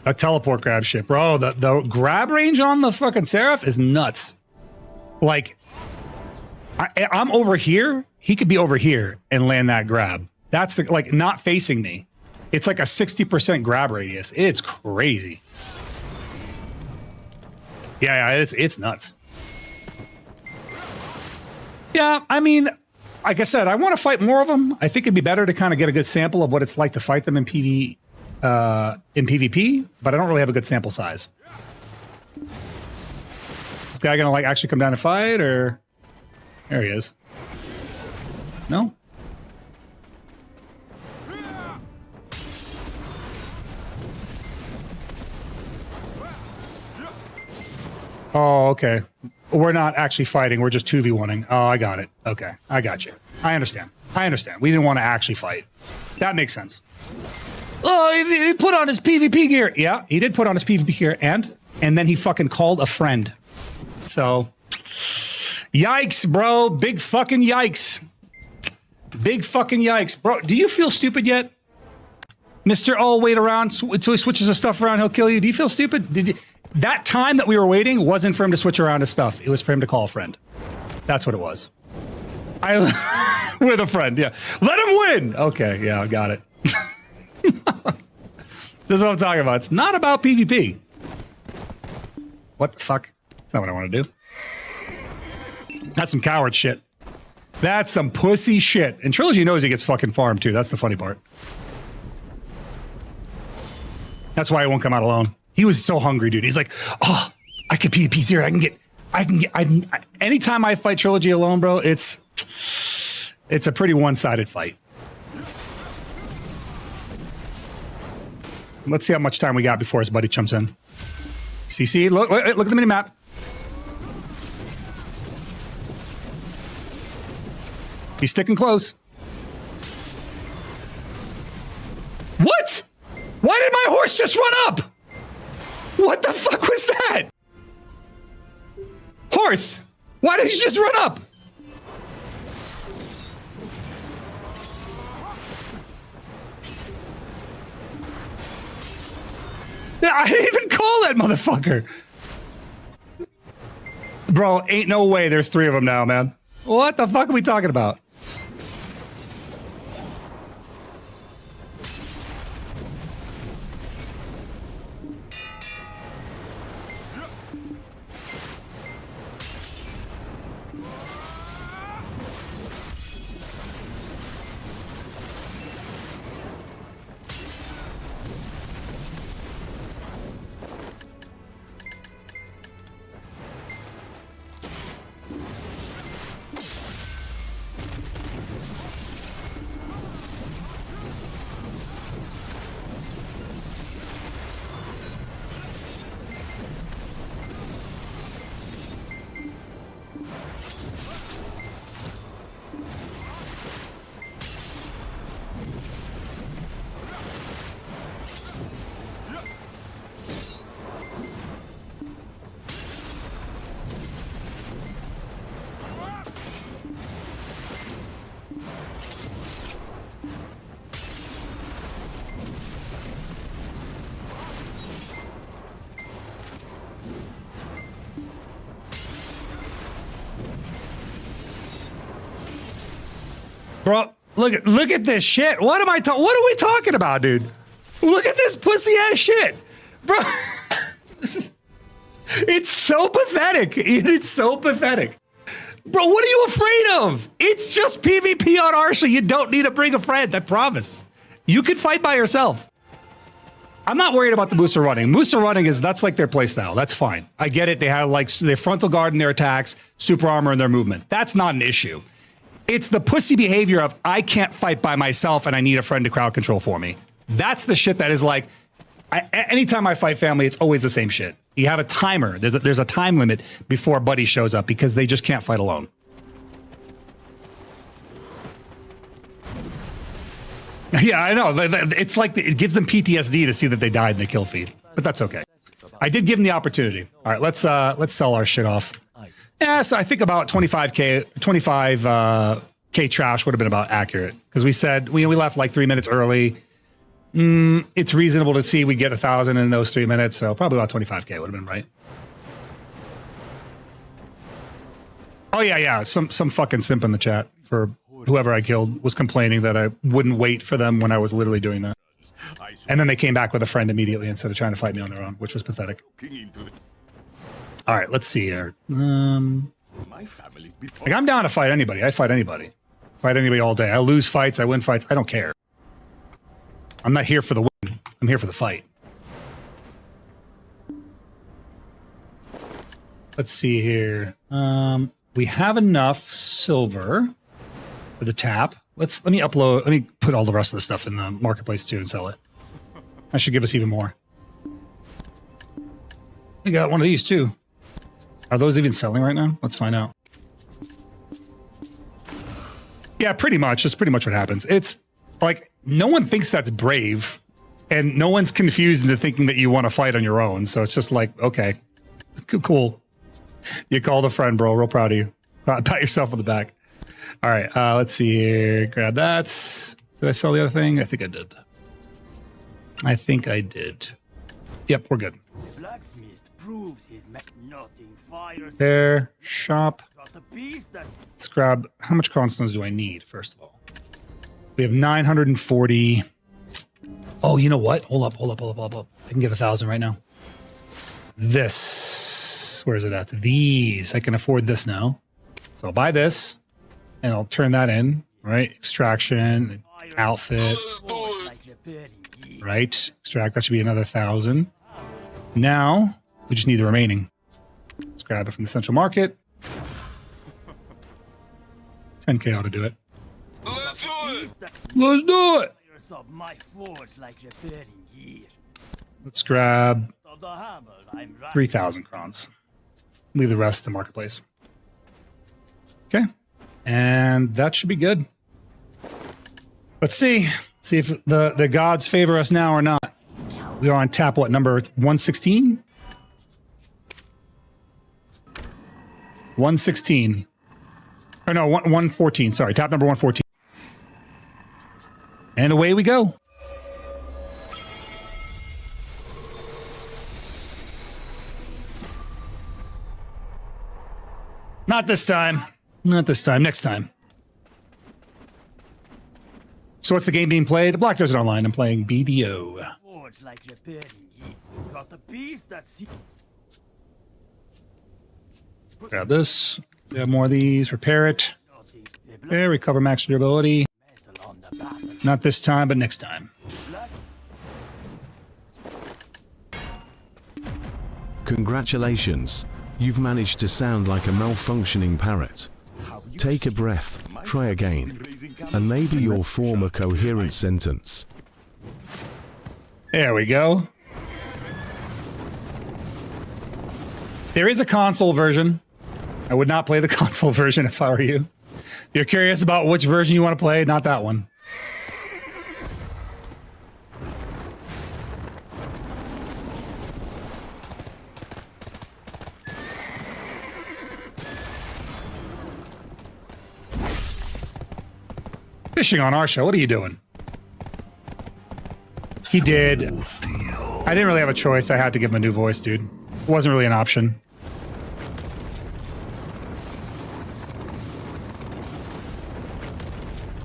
A teleport grab shit. Bro, the grab range on the fucking Seraph is nuts. Like, I'm over here, he could be over here and land that grab. That's like not facing me. It's like a 60% grab radius. It's crazy. Yeah, it's nuts. Yeah, I mean, like I said, I want to fight more of them. I think it'd be better to kind of get a good sample of what it's like to fight them in PvP, but I don't really have a good sample size. This guy gonna like actually come down and fight, or there he is? No. Oh, okay. We're not actually fighting. We're just 2v1ing. Oh, I got it. Okay. I got you. I understand. We didn't want to actually fight. That makes sense. Oh, he put on his PvP gear. Yeah, he did put on his PvP gear. And then he fucking called a friend. So, yikes, bro. Big fucking yikes. Big fucking yikes. Bro, do you feel stupid yet? Mr. Oh, wait around until he switches his stuff around, he'll kill you. Do you feel stupid? Did you... That time that we were waiting wasn't for him to switch around his stuff. It was for him to call a friend. That's what it was. With a friend, yeah. Let him win! Okay, yeah, I got it. This is what I'm talking about. It's not about PvP. What the fuck? That's not what I want to do. That's some coward shit. That's some pussy shit. And Trilogy knows he gets fucking farmed too. That's the funny part. That's why he won't come out alone. He was so hungry, dude. He's like, oh, I could PvP Zero. Anytime I fight Trilogy alone, bro, it's a pretty one-sided fight. Let's see how much time we got before his buddy jumps in. CC, look at the mini-map. He's sticking close. What? Why did my horse just run up? What the fuck was that? Horse, why did you just run up? I didn't even call that motherfucker. Bro, ain't no way there's 3 of them now, man. What the fuck are we talking about? Bro, look at this shit. What are we talking about, dude? Look at this pussy ass shit. Bro, it's so pathetic. It is so pathetic. Bro, what are you afraid of? It's just PvP on Arsha. You don't need to bring a friend, I promise. You can fight by yourself. I'm not worried about the Musa running. Musa running that's like their playstyle. That's fine. I get it. They have like their frontal guard in their attacks, super armor in their movement. That's not an issue. It's the pussy behavior of I can't fight by myself and I need a friend to crowd control for me. That's the shit that is like, anytime I fight family, it's always the same shit. You have a timer. There's a time limit before a buddy shows up because they just can't fight alone. Yeah, I know. It's like it gives them PTSD to see that they died in the kill feed, but that's okay. I did give them the opportunity. All right, let's sell our shit off. Yeah, so I think about 25K trash would have been about accurate because we said we left like 3 minutes early. It's reasonable to see we get 1,000 in those 3 minutes, so probably about 25K would have been right. Oh yeah, some fucking simp in the chat for whoever I killed was complaining that I wouldn't wait for them when I was literally doing that. And then they came back with a friend immediately instead of trying to fight me on their own, which was pathetic. All right, let's see here. Like, I'm down to fight anybody. I fight anybody. Fight anybody all day. I lose fights. I win fights. I don't care. I'm not here for the win. I'm here for the fight. Let's see here. We have enough silver for the tap. Let me put all the rest of the stuff in the marketplace too and sell it. That should give us even more. We got one of these too. Are those even selling right now? Let's find out. Yeah, pretty much. That's pretty much what happens. It's like no one thinks that's brave, and no one's confused into thinking that you want to fight on your own. So it's just like, okay, cool. You called a friend, bro. Real proud of you. Pat yourself on the back. All right, let's see here. Grab that. Did I sell the other thing? I think I did. I think I did. Yep, we're good. There, shop. Let's grab, how much cornstones do I need, first of all? We have 940. Oh, you know what? Hold up. I can get 1,000 right now. This, where is it at? These, I can afford this now. So I'll buy this, and I'll turn that in, right? Extraction, outfit, right? Extract, that should be another 1,000. Now, we just need the remaining. Let's grab it from the central market. 10K ought to do it. Let's do it! Let's do it! Let's grab 3,000 crowns. Leave the rest in the marketplace. Okay. And that should be good. Let's see. See if the gods favor us now or not. We are on tap, what, number 116? 116. Or no, 114. Sorry, tap number 114. And away we go. Not this time. Not this time. Next time. So what's the game being played? Black Desert Online. I'm playing BDO. Grab this. We have more of these. Repair it. Okay, recover max durability. Not this time, but next time. Congratulations. You've managed to sound like a malfunctioning parrot. Take a breath, try again, and maybe you'll form a coherent sentence. There we go. There is a console version. I would not play the console version if I were you. If you're curious about which version you want to play, not that one. Fishing on our show. What are you doing? He did. I didn't really have a choice. I had to give him a new voice, dude. It wasn't really an option.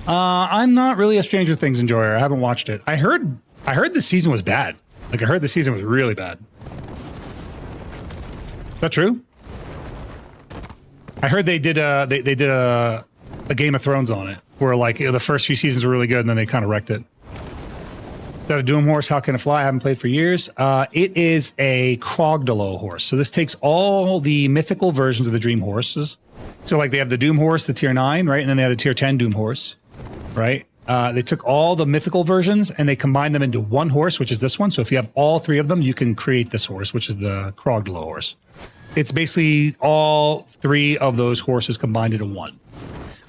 I'm not really a Stranger Things enjoyer. I haven't watched it. I heard the season was bad. Like, I heard the season was really bad. Is that true? I heard they did a Game of Thrones on it, where like the first few seasons were really good and then they kind of wrecked it. Is that a Doom horse? How can it fly? I haven't played for years. It is a Krogdalo horse. So this takes all the mythical versions of the Dream horses. So like they have the Doom horse, the tier 9, right? And then they have the tier 10 Doom horse, right? They took all the mythical versions and they combined them into one horse, which is this one. So if you have all three of them, you can create this horse, which is the Krogdalo horse. It's basically all three of those horses combined into one,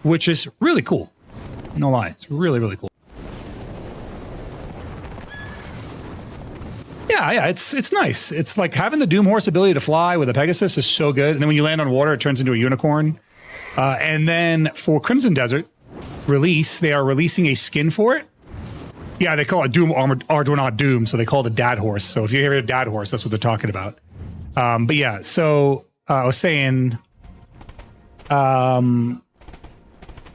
which is really cool. No lie. It's really, really cool. Yeah, it's nice. It's like having the Doom horse ability to fly with a Pegasus is so good. And then when you land on water, it turns into a unicorn. And then for Crimson Desert release, they are releasing a skin for it. Yeah, they call it Doom Arduino Doom, so they call it a dad horse. So if you hear a dad horse, that's what they're talking about. But yeah, so I was saying, what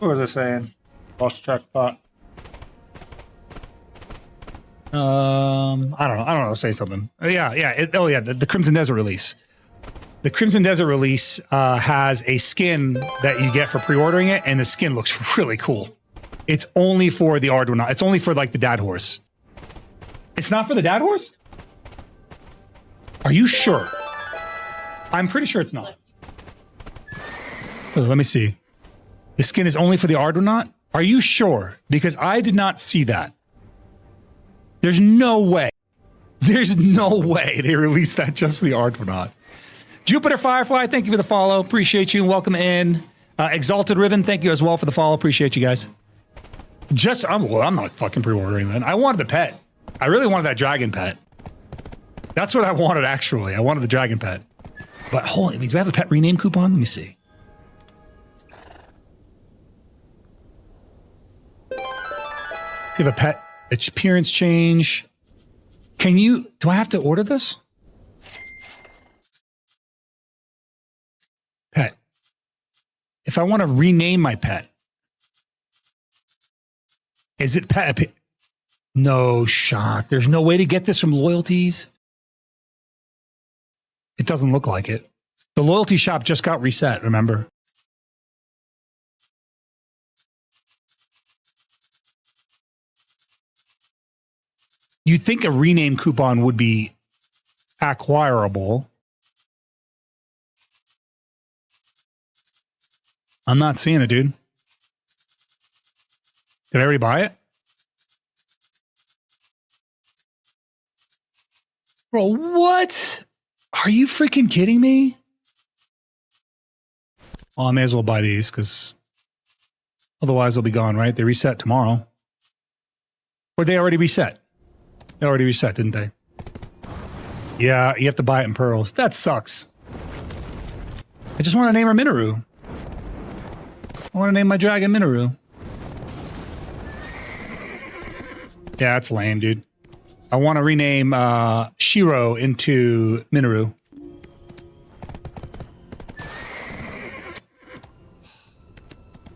was I saying? Lost track spot. I don't know. Say something. The Crimson Desert release. The Crimson Desert release has a skin that you get for pre-ordering it, and the skin looks really cool. It's only for the Arduino. It's only for like the Dad Horse. It's not for the Dad Horse? Are you sure? I'm pretty sure it's not. Oh, let me see. The skin is only for the Arduino? Are you sure? Because I did not see that. There's no way. There's no way they released that just for the Arduino. Jupiter Firefly, thank you for the follow. Appreciate you and welcome in. Exalted Riven, thank you as well for the follow. Appreciate you guys. I'm not fucking pre-ordering that. I wanted the pet. I really wanted that dragon pet. That's what I wanted, actually. I wanted the dragon pet. But holy, do I have a pet rename coupon? Let me see. Do you have a pet appearance change? Can you, do I have to order this? Pet. If I want to rename my pet, is it pet? No shot. There's no way to get this from loyalties. It doesn't look like it. The loyalty shop just got reset, remember? You'd think a rename coupon would be acquirable. I'm not seeing it, dude. Did I already buy it? Bro, what? Are you freaking kidding me? Well, I may as well buy these because otherwise they'll be gone, right? They reset tomorrow. Or they already reset. They already reset, didn't they? Yeah, you have to buy it in pearls. That sucks. I just want to name her Minoru. I want to name my dragon Minoru. Yeah, that's lame, dude. I want to rename Shiro into Minoru.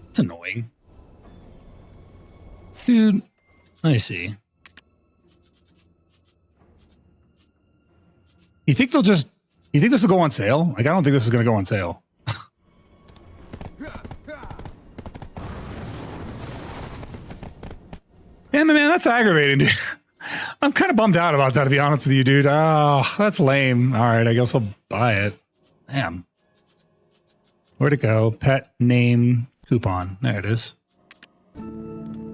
It's annoying. Dude, let me see. You think they'll just... You think this will go on sale? Like, I don't think this is going to go on sale. Damn it, man, that's aggravating, dude. I'm kind of bummed out about that, to be honest with you, dude. Oh, that's lame. All right, I guess I'll buy it. Damn. Where'd it go? Pet name coupon. There it is. And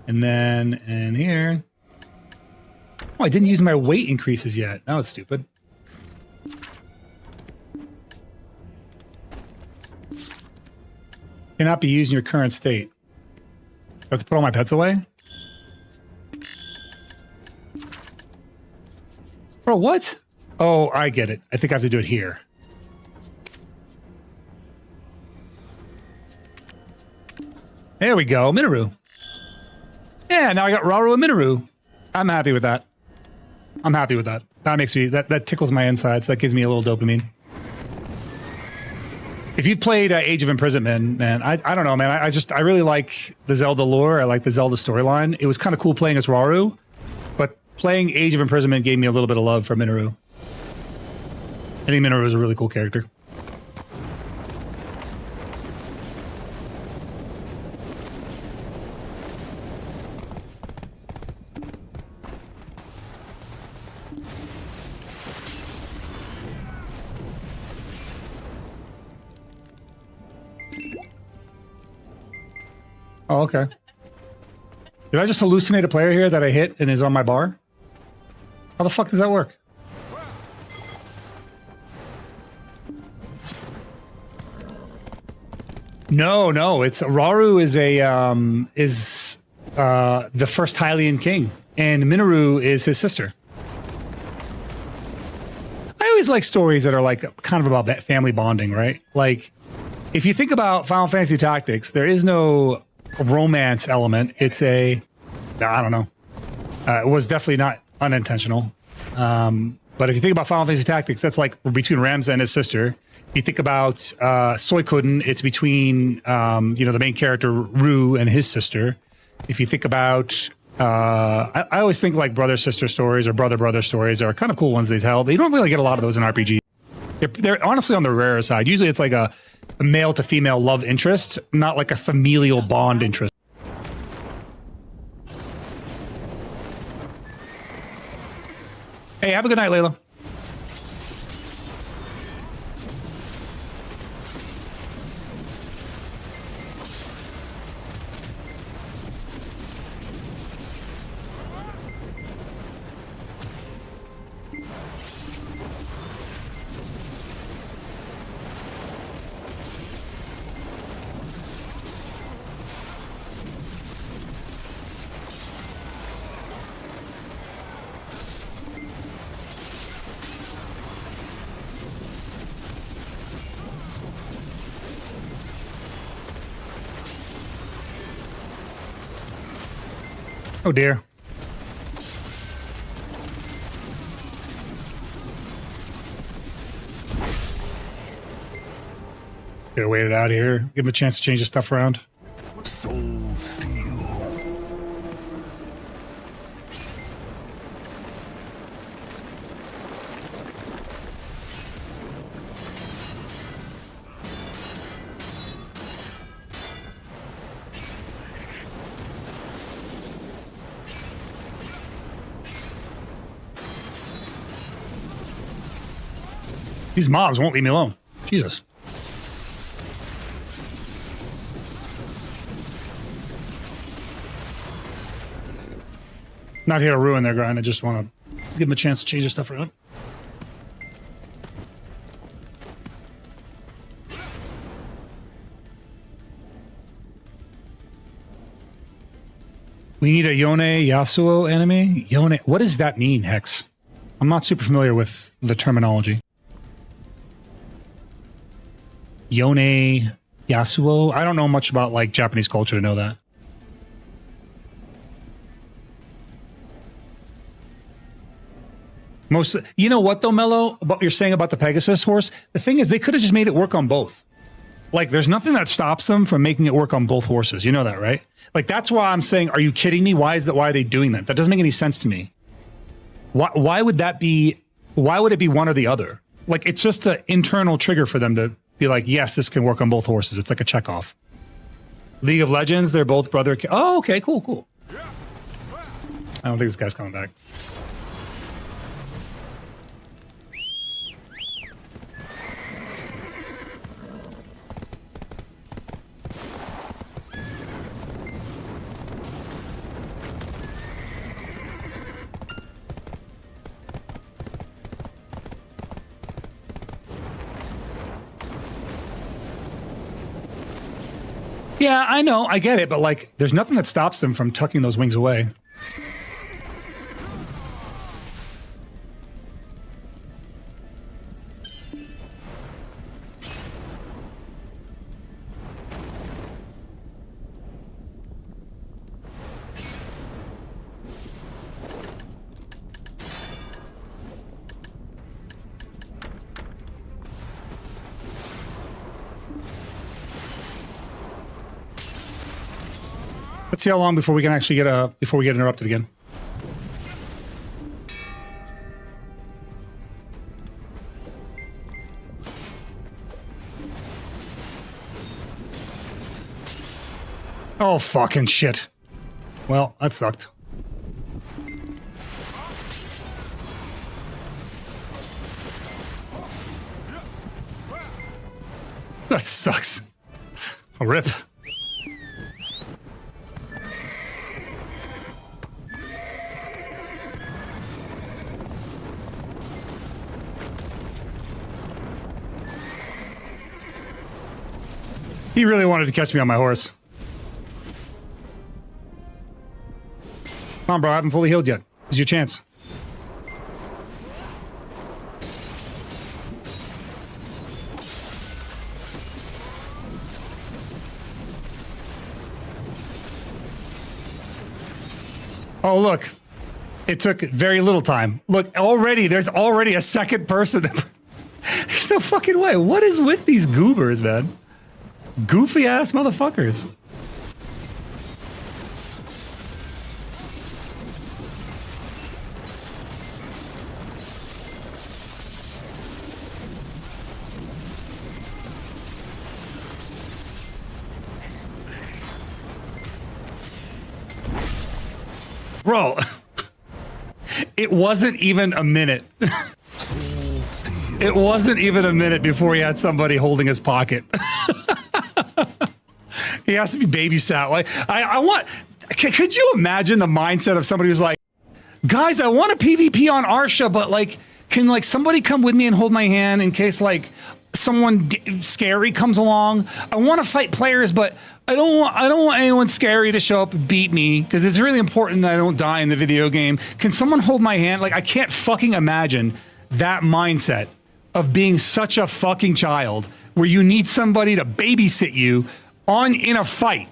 then in here... Oh, I didn't use my weight increases yet. That was stupid. Cannot be used in your current state. I have to put all my pets away? Bro, what? Oh, I get it. I think I have to do it here. There we go. Minoru. Yeah, now I got Raru and Minoru. I'm happy with that. I'm happy with that. That makes me, that tickles my insides. That gives me a little dopamine. If you've played Age of Imprisonment, man, I don't know, man. I really like the Zelda lore. I like the Zelda storyline. It was kind of cool playing as Raru, but playing Age of Imprisonment gave me a little bit of love for Minoru. I think Minoru is a really cool character. Oh, okay. Did I just hallucinate a player here that I hit and is on my bar? How the fuck does that work? No, it's Raru is the first Hylian king, and Minoru is his sister. I always like stories that are like kind of about family bonding, right? Like, if you think about Final Fantasy Tactics, there is no romance element. It's I don't know. It was definitely not unintentional. But But if you think about Final Fantasy Tactics, that's like between Ramza and his sister. If you think about Suikoden, it's between the main character Rue and his sister. If you think about I always think like brother-sister stories or brother-brother stories are kind of cool ones they tell. They don't really get a lot of those in RPG. They're honestly on the rarer side. Usually it's like a male to female love interest, not like a familial bond interest. Hey, have a good night, Layla. Oh dear. Gotta wait it out here. Give him a chance to change his stuff around. These mobs won't leave me alone. Jesus. Not here to ruin their grind. I just want to give them a chance to change their stuff around. We need a Yone Yasuo enemy? Yone. What does that mean, Hex? I'm not super familiar with the terminology. Yone Yasuo? I don't know much about like Japanese culture to know that. You know what though, Mello? What you're saying about the Pegasus horse? The thing is, they could have just made it work on both. Like, there's nothing that stops them from making it work on both horses. You know that, right? Like, that's why I'm saying, are you kidding me? Why are they doing that? That doesn't make any sense to me. Why would that be? Why would it be one or the other? Like, it's just an internal trigger for them to be like, yes, this can work on both horses. It's like a checkoff. League of Legends, they're both brother. Oh, okay, cool. I don't think this guy's coming back. Yeah, I know, I get it, but like, there's nothing that stops them from tucking those wings away. Let's see how long before we can actually get before we get interrupted again. Oh, fucking shit. Well, that sucked. That sucks. A rip. He really wanted to catch me on my horse. Come on, bro. I haven't fully healed yet. This is your chance. Oh, look. It took very little time. Look, there's already a second person. There's no fucking way. What is with these goobers, man? Goofy ass motherfuckers. Bro, it wasn't even a minute. It wasn't even a minute before he had somebody holding his pocket. He has to be babysat. Like, I want, could you imagine the mindset of somebody who's like, guys, I want a PvP on Arsha, but like, can like somebody come with me and hold my hand in case like someone scary comes along? I want to fight players, but I don't want anyone scary to show up and beat me because it's really important that I don't die in the video game. Can someone hold my hand? Like, I can't fucking imagine that mindset of being such a fucking child where you need somebody to babysit you in a fight,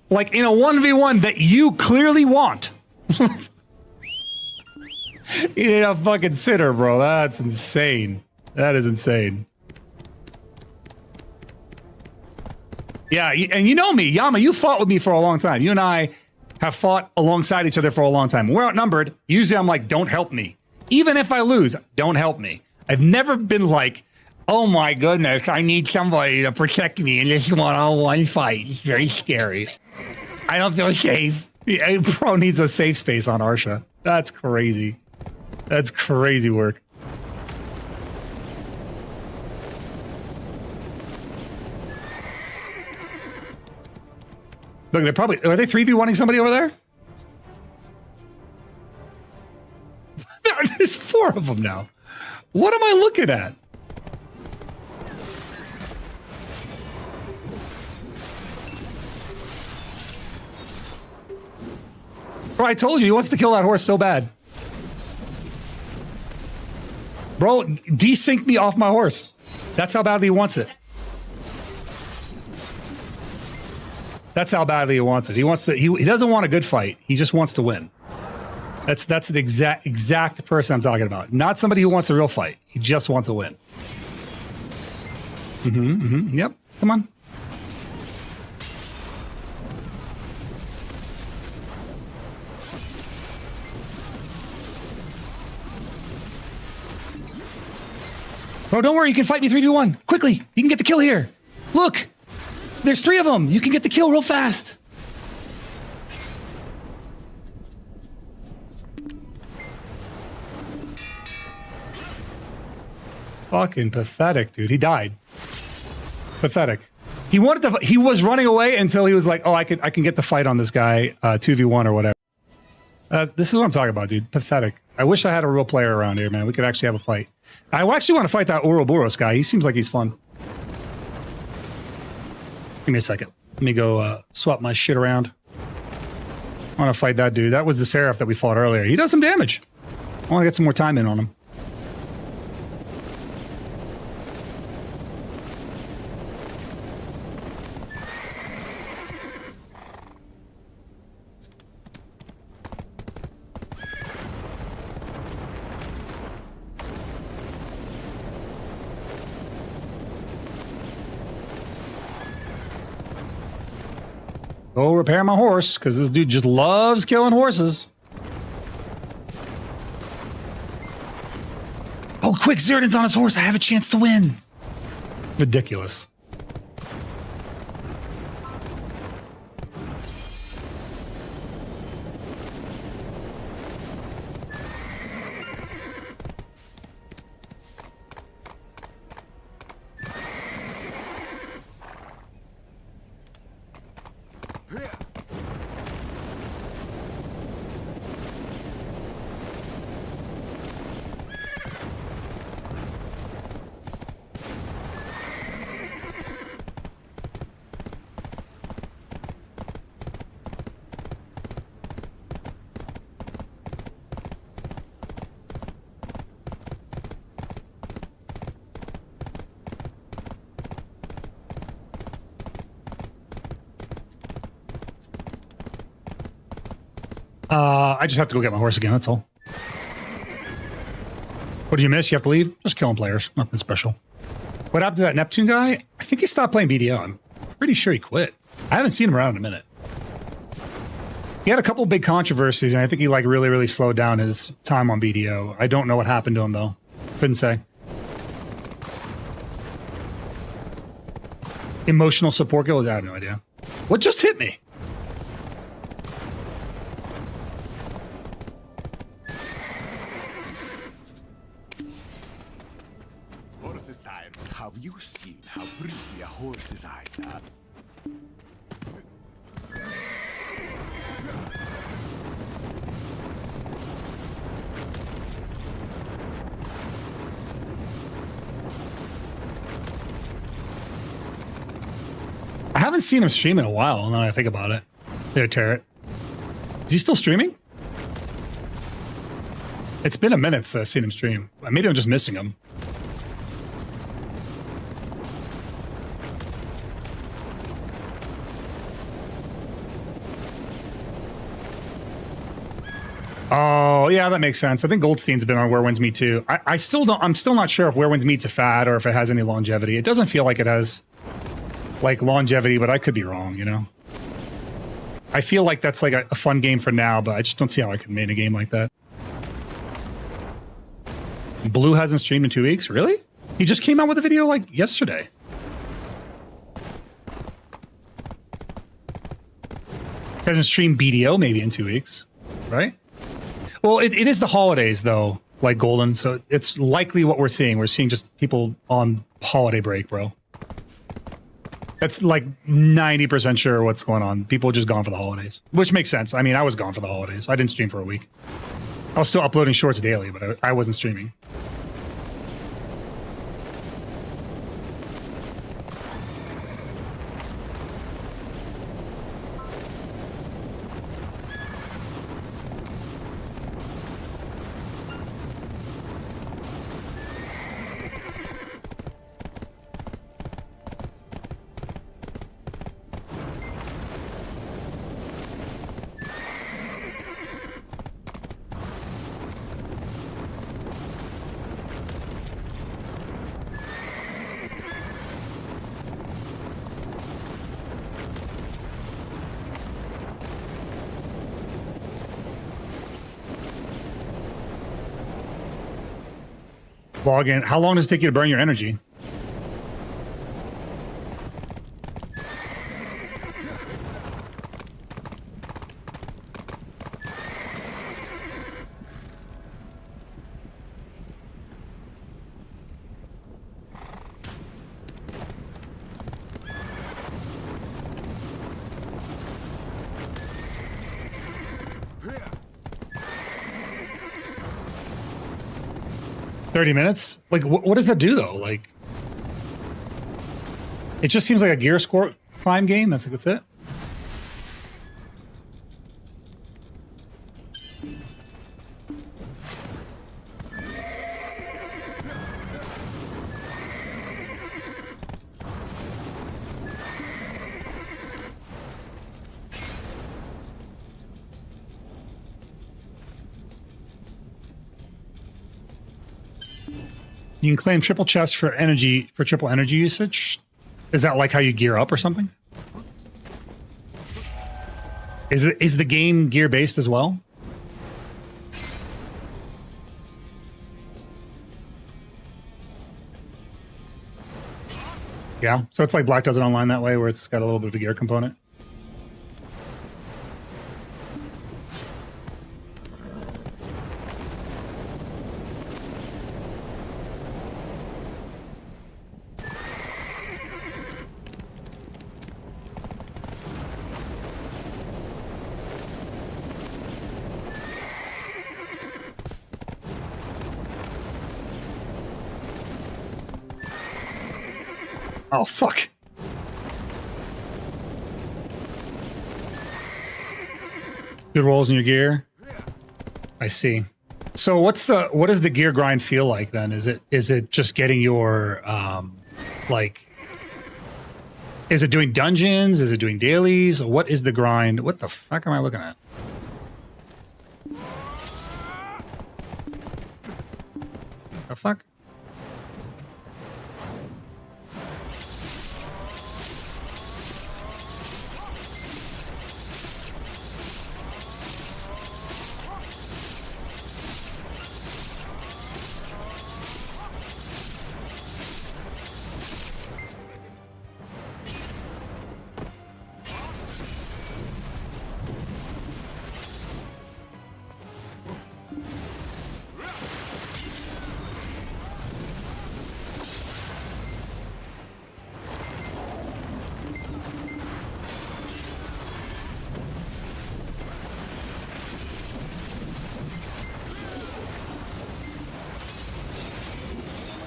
like in a 1v1 that you clearly want. You need a fucking sitter, bro. That's insane. That is insane. Yeah, and you know me, Yama, you fought with me for a long time. You and I have fought alongside each other for a long time. We're outnumbered. Usually I'm like, don't help me. Even if I lose, don't help me. I've never been like, oh my goodness, I need somebody to protect me in this one-on-one fight. It's very scary. I don't feel safe. Yeah, bro needs a safe space on Arsha. That's crazy. That's crazy work. Look, they're probably, are they 3v1ing somebody over there? There's 4 of them now. What am I looking at? Bro, I told you, he wants to kill that horse so bad. Bro, desync me off my horse. That's how badly he wants it. That's how badly he wants it. He wants to, he doesn't want a good fight. He just wants to win. That's the exact person I'm talking about. Not somebody who wants a real fight. He just wants to win. Yep. Come on. Bro, don't worry. You can fight me 3v1. Quickly. You can get the kill here. Look. There's 3 of them. You can get the kill real fast. Fucking pathetic, dude. He died. Pathetic. He wanted to. He was running away until he was like, "Oh, I can get the fight on this guy, 2v1 or whatever." This is what I'm talking about, dude. Pathetic. I wish I had a real player around here, man. We could actually have a fight. I actually want to fight that Ouroboros guy. He seems like he's fun. Give me a second. Let me go swap my shit around. I want to fight that dude. That was the Seraph that we fought earlier. He does some damage. I want to get some more time in on him. Go repair my horse, because this dude just loves killing horses. Oh, quick, Zeroden's on his horse. I have a chance to win. Ridiculous. I just have to go get my horse again, that's all. What did you miss? You have to leave? Just killing players. Nothing special. What happened to that Neptune guy? I think he stopped playing BDO. I'm pretty sure he quit. I haven't seen him around in a minute. He had a couple big controversies, and I think he like really slowed down his time on BDO. I don't know what happened to him, though. Couldn't say. Emotional support guild? I have no idea. What just hit me? Horse's time. Have you seen how pretty a horse's eyes are? I haven't seen him stream in a while, now that I think about it. There, Tarrant. Is he still streaming? It's been a minute since I've seen him stream. Maybe I'm just missing him. Oh, yeah, that makes sense. I think Goldstein's been on Where Winds Meet too. I'm still not sure if Where Winds Meet's a fad or if it has any longevity. It doesn't feel like it has like longevity, but I could be wrong, you know? I feel like that's like a fun game for now, but I just don't see how I could make a game like that. Blue hasn't streamed in 2 weeks? Really? He just came out with a video like yesterday. Hasn't streamed BDO maybe in 2 weeks, right? Well, it is the holidays though, like Golden, so it's likely what we're seeing. We're seeing just people on holiday break, bro. That's like 90% sure what's going on. People just gone for the holidays, which makes sense. I mean, I was gone for the holidays. I didn't stream for a week. I was still uploading shorts daily, but I wasn't streaming. Log in. How long does it take you to burn your energy? $30? Like, what does that do though? Like, it just seems like a gear score climb game. That's it. You can claim triple chest for triple energy usage. Is that like how you gear up or something? Is the game gear based as well? Yeah, so it's like Black does it online that way, where it's got a little bit of a gear component. Oh, fuck. Good rolls in your gear. I see. So what does the gear grind feel like then? Is it just getting your like, is it doing dungeons? Is it doing dailies? What is the grind? What the fuck am I looking at? The fuck?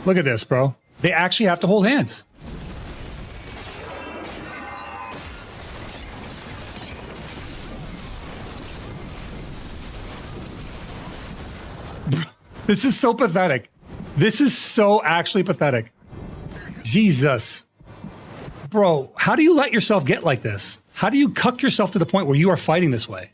Look at this, bro. They actually have to hold hands. This is so pathetic. This is so actually pathetic. Jesus. Bro, how do you let yourself get like this? How do you cuck yourself to the point where you are fighting this way?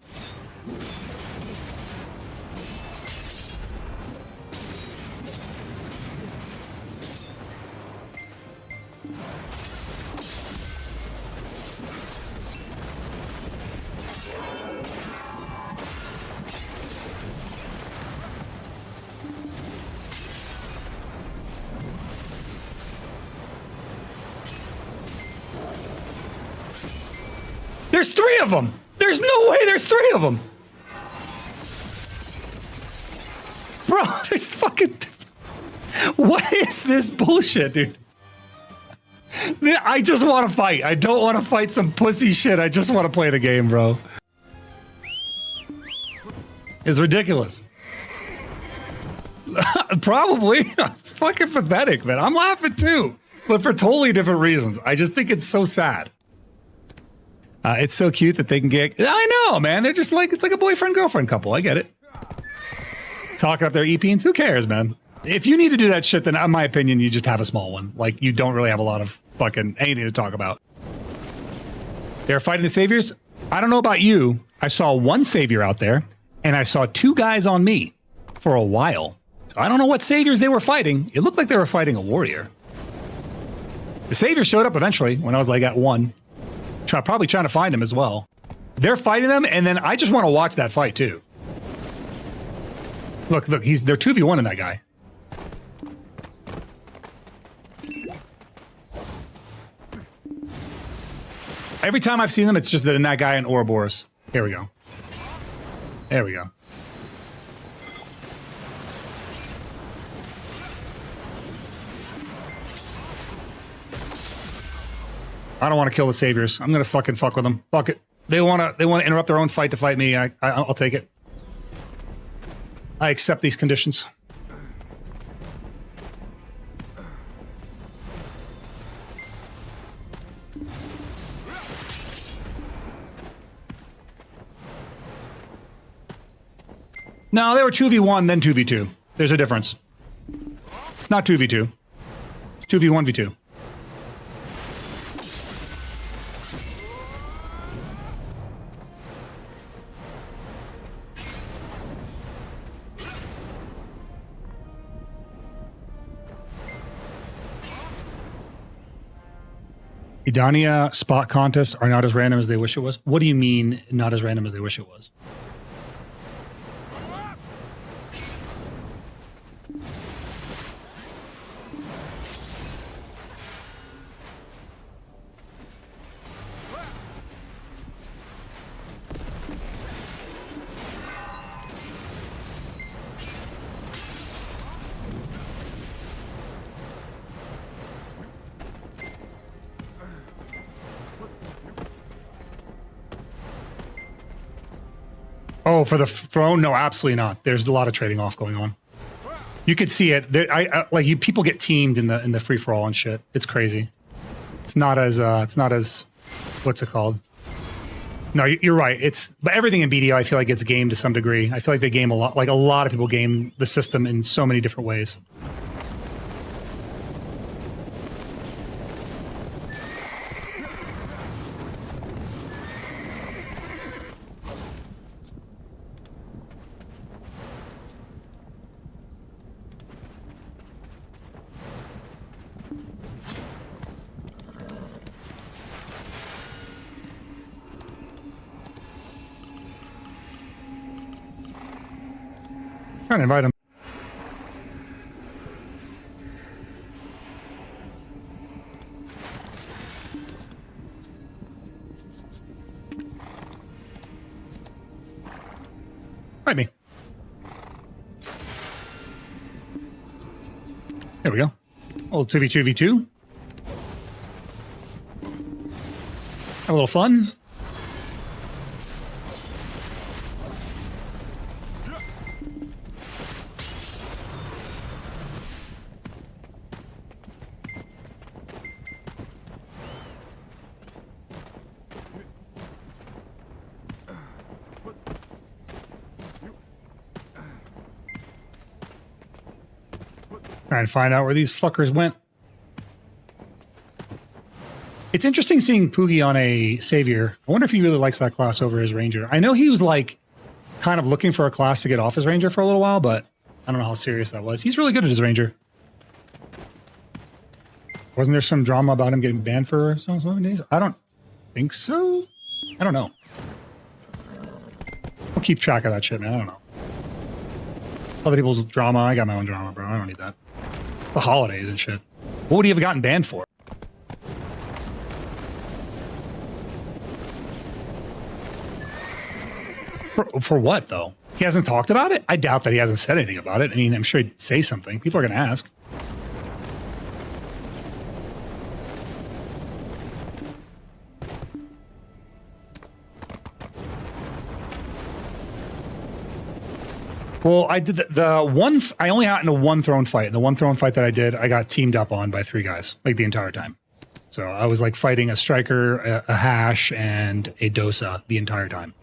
There's 3 of them. There's no way there's 3 of them. Bro, there's fucking... What is this bullshit, dude? I just want to fight. I don't want to fight some pussy shit. I just want to play the game, bro. It's ridiculous. Probably. It's fucking pathetic, man. I'm laughing too, but for totally different reasons. I just think it's so sad. It's so cute that they can get... I know, man. They're just like... It's like a boyfriend-girlfriend couple. I get it. Talking up their EPs. Who cares, man? If you need to do that shit, then in my opinion, you just have a small one. Like, you don't really have a lot of fucking anything to talk about. They're fighting the saviors. I don't know about you. I saw one savior out there, and I saw 2 guys on me for a while. So I don't know what saviors they were fighting. It looked like they were fighting a warrior. The savior showed up eventually when I was like at 1. Probably trying to find him as well. They're fighting them, and then I just want to watch that fight too. Look, they're 2v1 in that guy. Every time I've seen them, it's just in that guy and Ouroboros. Here we go. There we go. I don't want to kill the saviors. I'm gonna fucking fuck with them. Fuck it. They wanna interrupt their own fight to fight me. I'll take it. I accept these conditions. No, they were 2v1, then 2v2. There's a difference. It's not 2v2. It's 2v1 v2. Idania spot contests are not as random as they wish it was. What do you mean not as random as they wish it was? Oh, for the throne? No, absolutely not. There's a lot of trading off going on. You could see it. There, people get teamed in the free for all and shit. It's crazy. It's not as what's it called? No, you're right. But everything in BDO, I feel like it's gamed to some degree. I feel like they game a lot. Like a lot of people game the system in so many different ways. Trying to invite him. Invite me. There we go. Old 2v2v2. Have a little fun. Try and find out where these fuckers went. It's interesting seeing Poogie on a Savior. I wonder if he really likes that class over his Ranger. I know he was like kind of looking for a class to get off his Ranger for a little while, but I don't know how serious that was. He's really good at his Ranger. Wasn't there some drama about him getting banned for so many days? I don't think so. I don't know. I'll keep track of that shit, man. I don't know. Other people's drama. I got my own drama, bro. I don't need that. It's the holidays and shit. What would he have gotten banned for? For what, though? He hasn't talked about it? I doubt that he hasn't said anything about it. I mean, I'm sure he'd say something. People are going to ask. Well, I did the one. I only got into one throne fight. The one throne fight that I did, I got teamed up on by 3 guys, like the entire time. So I was like fighting a striker, a hash, and a dosa the entire time.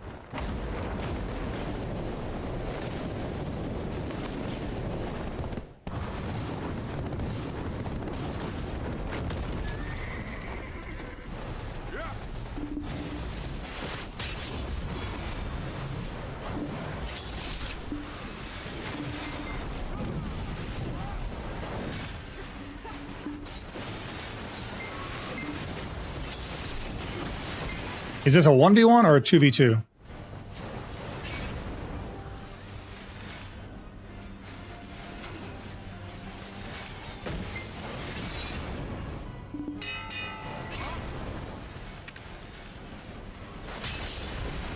Is this a 1v1 or a 2v2?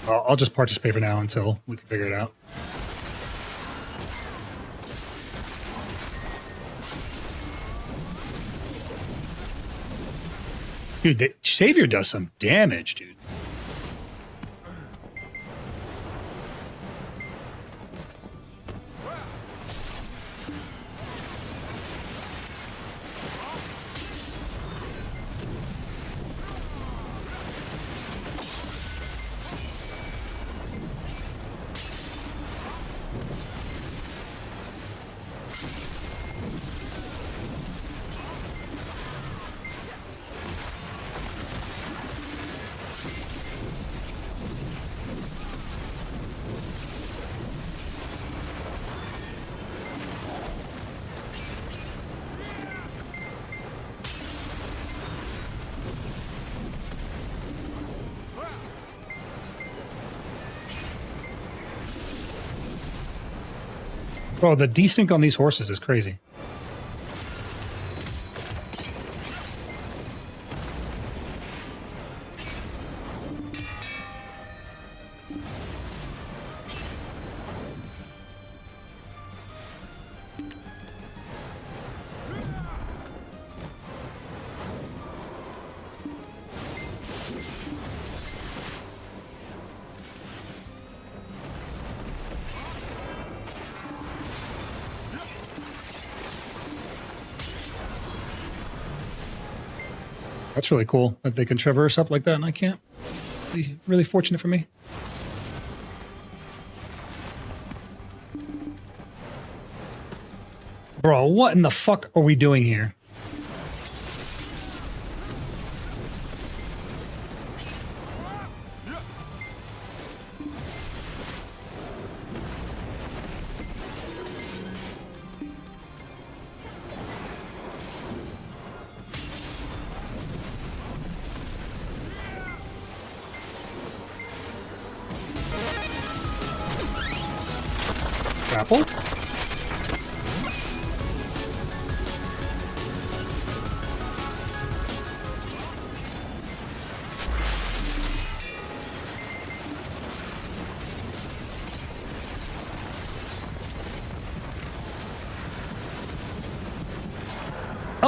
I'll just participate for now until we can figure it out. Dude, the Savior does some damage, dude. Bro, the desync on these horses is crazy. That's really cool that they can traverse up like that and I can't. Be really fortunate for me. Bro, what in the fuck are we doing here? Grapple?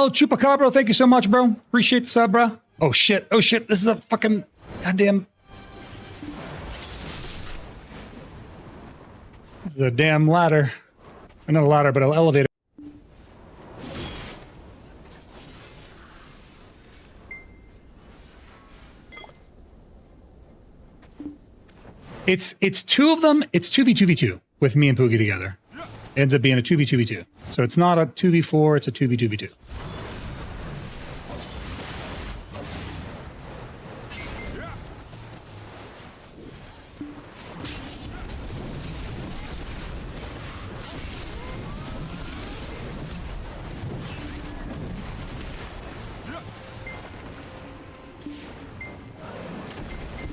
Oh, Chupacabra, thank you so much, bro. Appreciate the sub, bro. Oh shit, oh shit. This is a fucking goddamn. This is a damn ladder. Not a ladder, but an elevator. It's two of them. It's 2v2v2 with me and Poogie together. It ends up being a 2v2v2. So it's not a 2v4, it's a 2v2v2.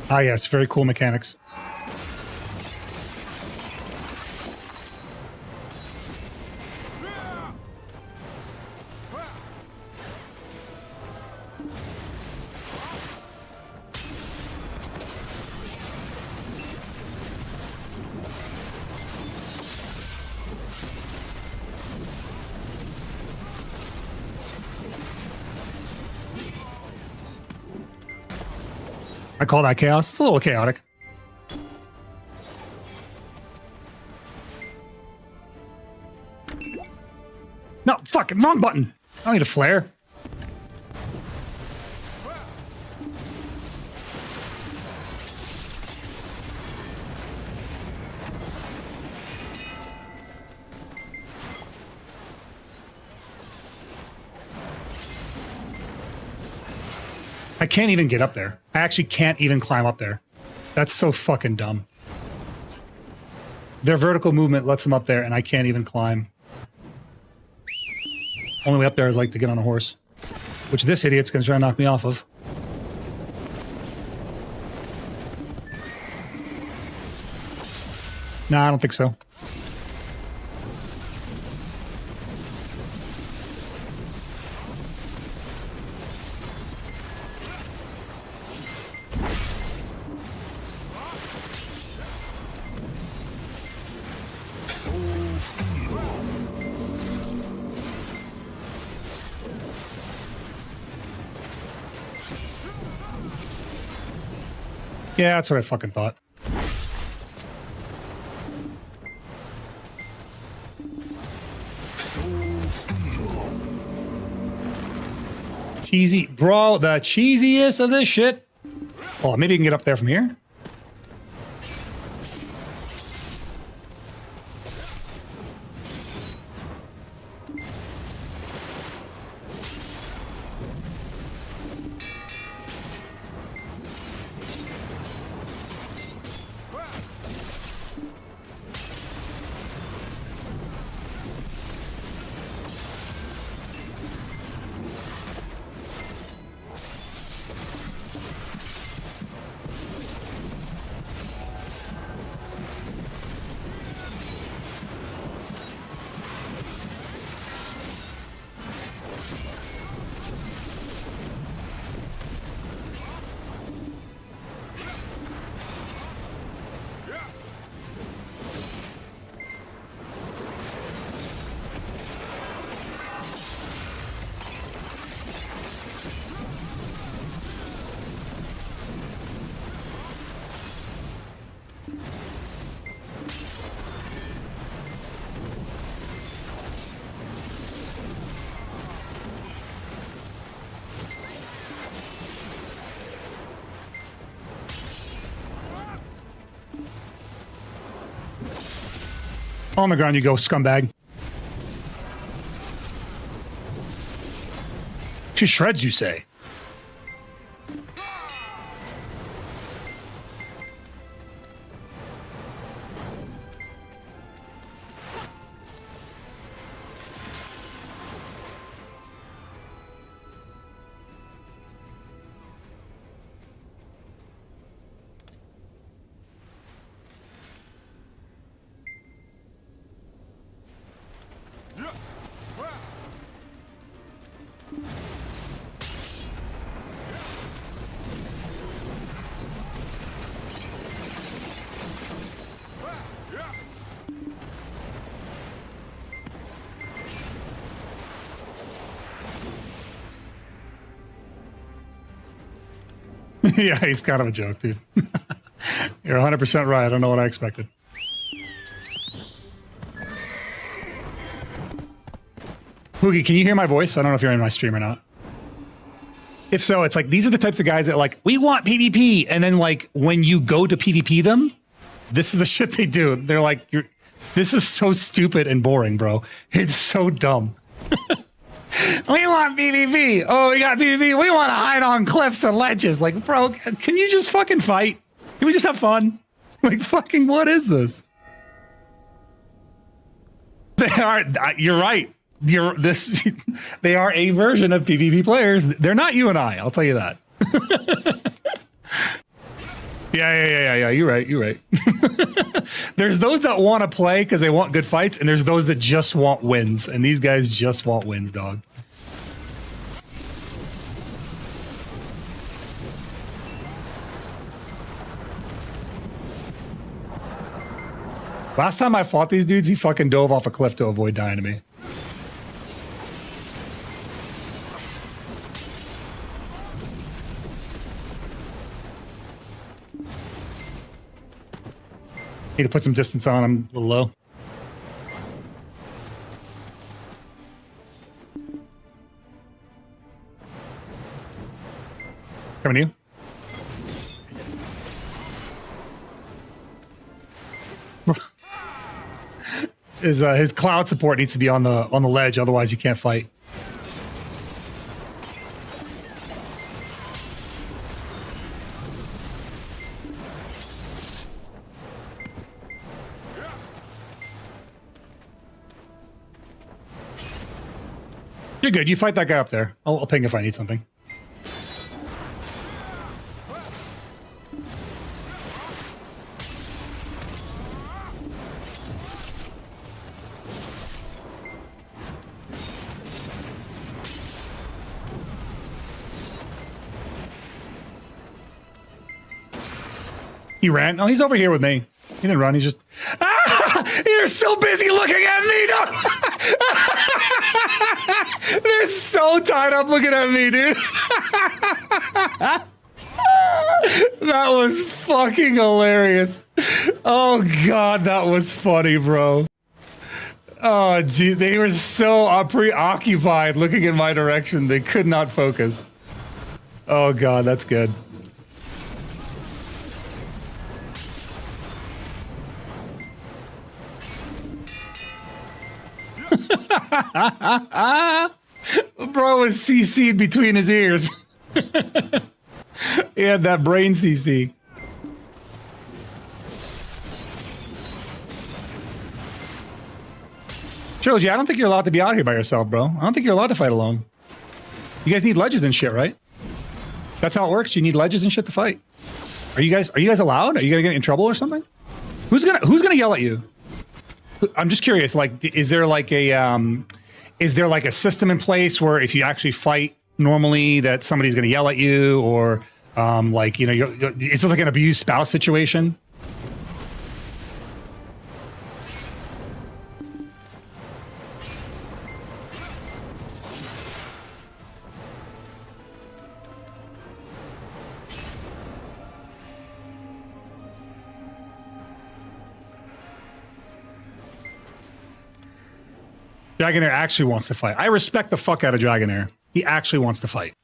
Ah, yes, very cool mechanics. I call that chaos. It's a little chaotic. No, fucking wrong button. I don't need a flare. I can't even get up there. I actually can't even climb up there. That's so fucking dumb. Their vertical movement lets them up there, and I can't even climb. Only way up there is like to get on a horse, which this idiot's gonna try and knock me off of. Nah, I don't think so. Yeah, that's what I fucking thought. Cheesy. Bro, the cheesiest of this shit. Oh, maybe you can get up there from here. On the ground you go, scumbag. To shreds, you say? Yeah, he's kind of a joke, dude. You're 100% right. I don't know what I expected. Poogie, can you hear my voice? I don't know if you're in my stream or not. If so, it's like, these are the types of guys that like, we want PvP. And then like, when you go to PvP them, this is the shit they do. They're like, this is so stupid and boring, bro. It's so dumb. We want PvP. Oh, we got PvP. We want to hide on cliffs and ledges. Like, bro, can you just fucking fight? Can we just have fun? Like, fucking, what is this? They are, you're right. They are a version of PvP players. They're not you and I. I'll tell you that. Yeah. You're right. There's those that want to play because they want good fights, and there's those that just want wins. And these guys just want wins, dog. Last time I fought these dudes, he fucking dove off a cliff to avoid dying to me. Need to put some distance on him, a little low. Coming to you. His cloud support needs to be on the ledge, otherwise you can't fight. You're good. You fight that guy up there. I'll ping if I need something. He ran. Oh, he's over here with me. He didn't run. He's just... Ah! You're so busy looking at me. No! They're so tied up looking at me, dude. That was fucking hilarious. Oh, God, that was funny, bro. Oh, gee, they were so preoccupied looking in my direction. They could not focus. Oh, God, that's good. Bro was CC'd between his ears. He had that brain CC. Trilogy, I don't think you're allowed to be out here by yourself, bro. I don't think you're allowed to fight alone. You guys need ledges and shit, right? That's how it works. You need ledges and shit to fight. Are you guys allowed? Are you gonna get in trouble or something? Who's gonna yell at you? I'm just curious, like, is there like a system in place where if you actually fight normally that somebody's going to yell at you, or like, you know, is this like an abused spouse situation? Dragonair actually wants to fight. I respect the fuck out of Dragonair. He actually wants to fight.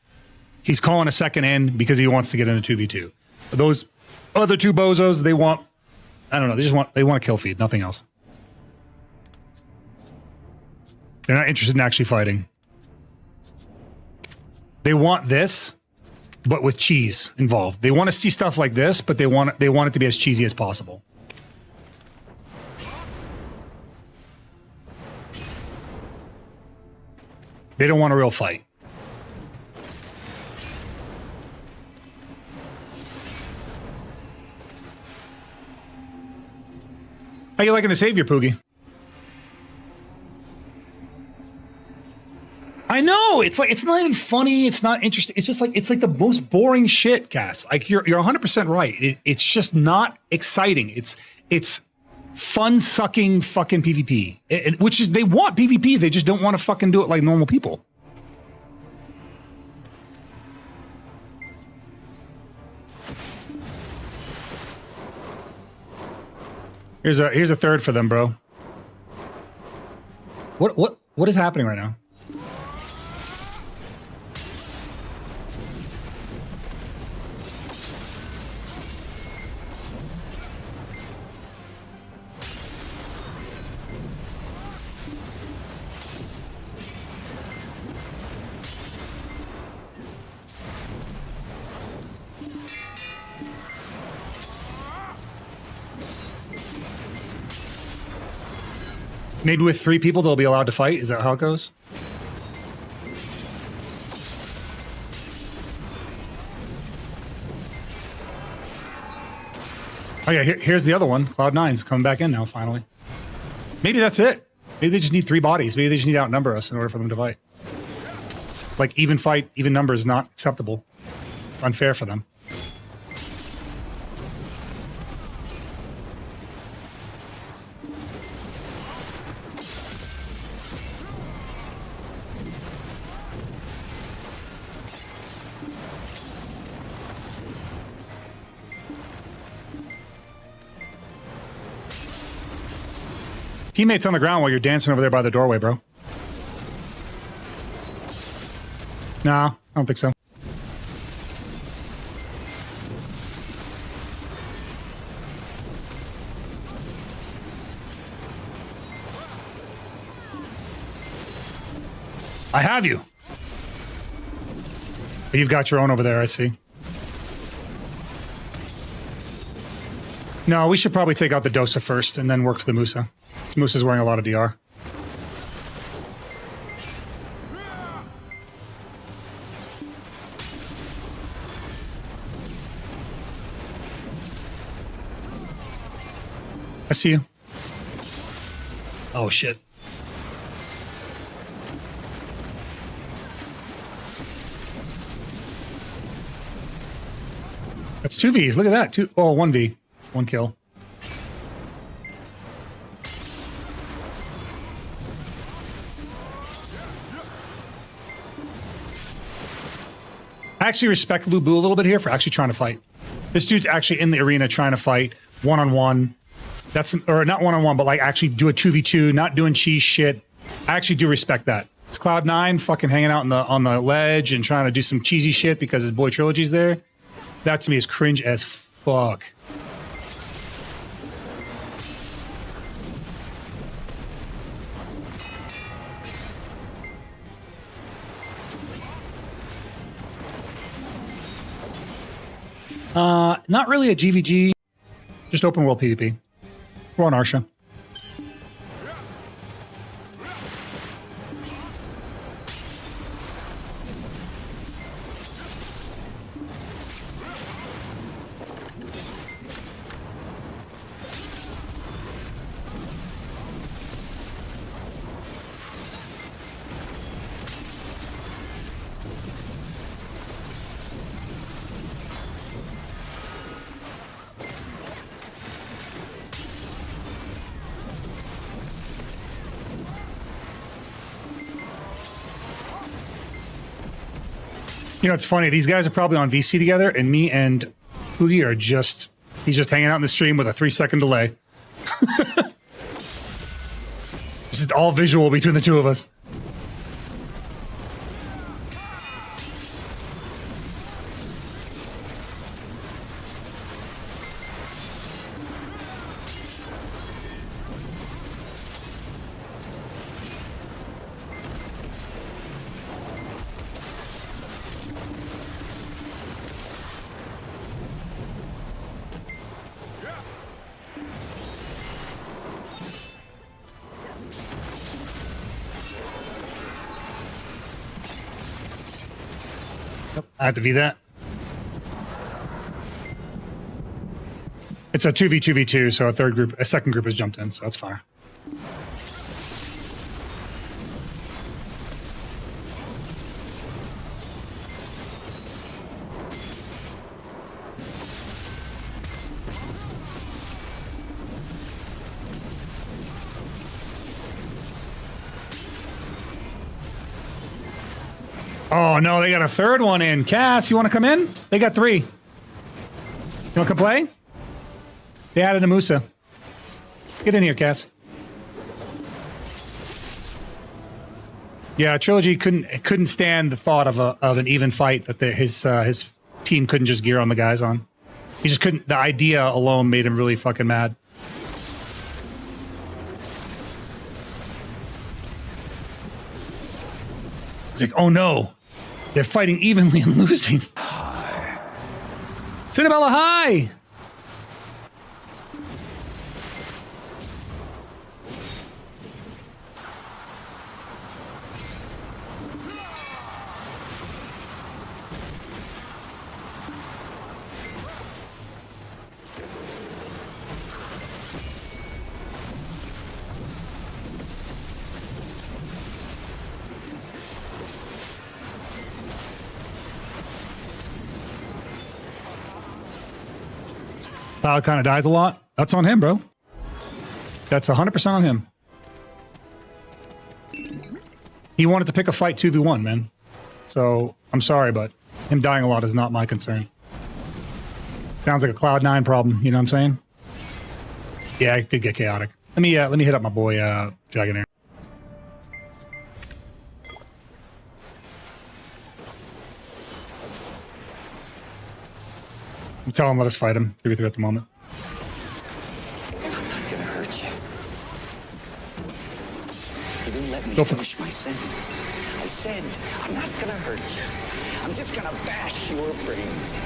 He's calling a second in because he wants to get into 2v2. Those other two bozos, they want, I don't know, they want a kill feed, nothing else. They're not interested in actually fighting. They want this, but with cheese involved. They want to see stuff like this, but they want it to be as cheesy as possible. They don't want a real fight. How you liking the savior, Poogie? I know, it's like, it's not even funny, it's not interesting, it's just like, it's like the most boring shit, Cass. Like, you're 100% right. It's just not exciting. It's fun-sucking fucking PvP. Which is, they want PvP, they just don't want to fucking do it like normal people. Here's a third for them, bro. What is happening right now? Maybe with 3 people they'll be allowed to fight. Is that how it goes? Oh yeah, here's the other one. Cloud9's coming back in now, finally. Maybe that's it. Maybe they just need 3 bodies. Maybe they just need to outnumber us in order for them to fight. Like, even fight, even number is not acceptable. Unfair for them. Teammates on the ground while you're dancing over there by the doorway, bro. Nah, I don't think so. I have you. You've got your own over there, I see. No, we should probably take out the Dosa first and then work for the Musa. This Musa's wearing a lot of DR. I see you. Oh, shit. That's 2 Vs. Look at that. 1 V. 1 kill. I actually respect Lu Bu a little bit here for actually trying to fight. This dude's actually in the arena trying to fight one-on-one. That's, or not one-on-one, but like actually do a 2v2, not doing cheese shit. I actually do respect that. It's Cloud9 fucking hanging out on the ledge and trying to do some cheesy shit because his boy Trilogy's there. That to me is cringe as fuck. Not really a GVG, just open world PvP. We're on Arsha. You know, it's funny. These guys are probably on VC together, and me and Hugi are just... He's just hanging out in the stream with a 3-second delay. This is all visual between the two of us. I have to V that. It's a 2v2v2, so a second group has jumped in, so that's fine. Oh, no, they got a third one in. Cass, you want to come in? They got 3. You want to come play? They added a Musa. Get in here, Cass. Yeah, Trilogy couldn't stand the thought of an even fight that his team couldn't just gear on the guys on. He just couldn't. The idea alone made him really fucking mad. He's like, oh no, they're fighting evenly and losing. Hi. Cinnabella, hi. Cloud kind of dies a lot. That's on him, bro. That's 100% on him. He wanted to pick a fight 2v1, man. So, I'm sorry, but him dying a lot is not my concern. Sounds like a Cloud9 problem, you know what I'm saying? Yeah, it did get chaotic. Let me hit up my boy, Dragonair. Tell him let us fight him. 3v3 at the moment. I'm not gonna hurt you. You didn't let me Go for it. finish my sentence. I said, I'm not gonna hurt you. I'm just gonna bash your brains in.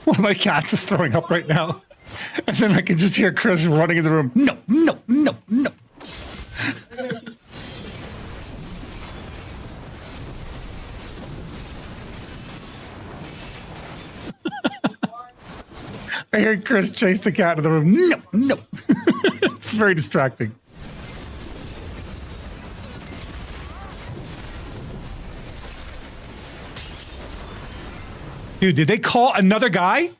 One of my cats is throwing up right now. And then I can just hear Chris running in the room. No, no, no, no. I hear Chris chase the cat in the room. No, no. It's very distracting. Dude, did they call another guy?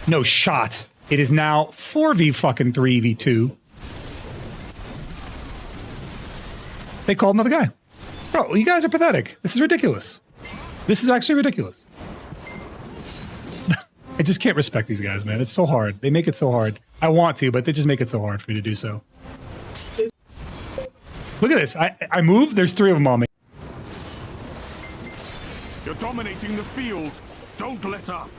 No shot. It is now 4v3v2. They called another guy. Bro, you guys are pathetic. This is ridiculous. This is actually ridiculous. I just can't respect these guys, man. It's so hard. They make it so hard. I want to, but they just make it so hard for me to do so. Look at this. I move. There's 3 of them on me. You're dominating the field. Don't let up.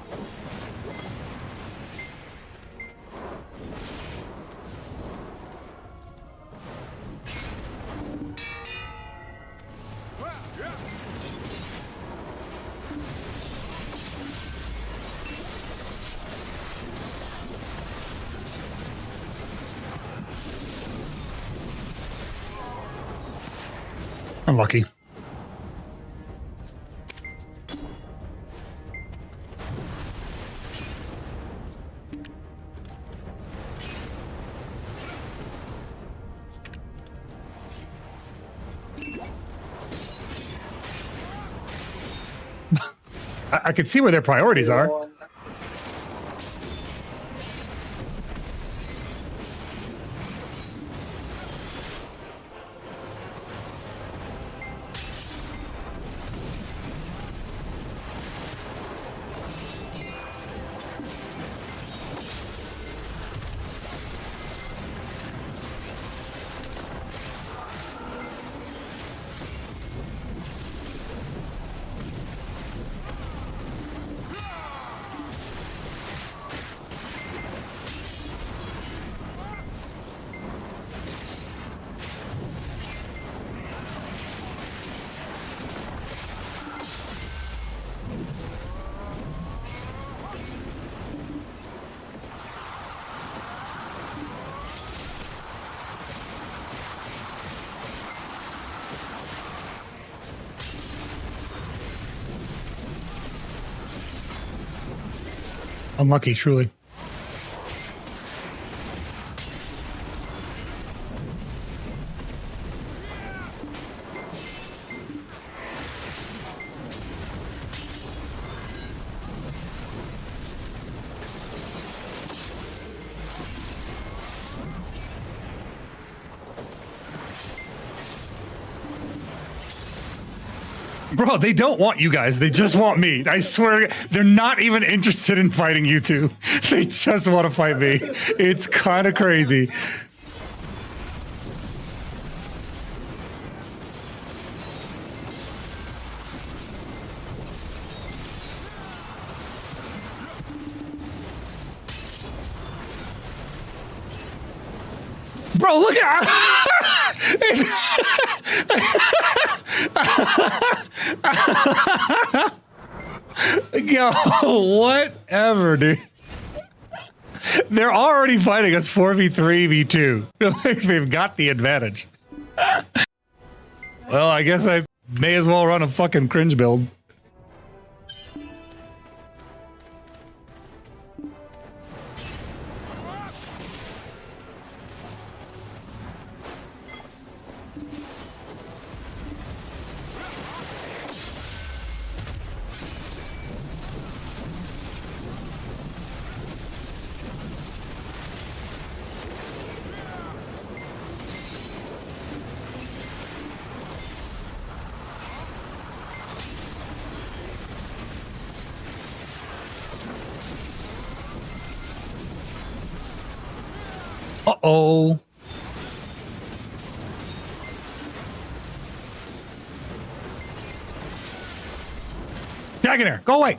Unlucky. I could see where their priorities are. Unlucky, truly. Bro, they don't want you guys. They just want me. I swear, they're not even interested in fighting you two. They just want to fight me. It's kind of crazy. Bro, look at yo, whatever, dude. They're already fighting us 4v3, v2. They've got the advantage. Well, I guess I may as well run a fucking cringe build. Uh-oh. Dragonair, go away.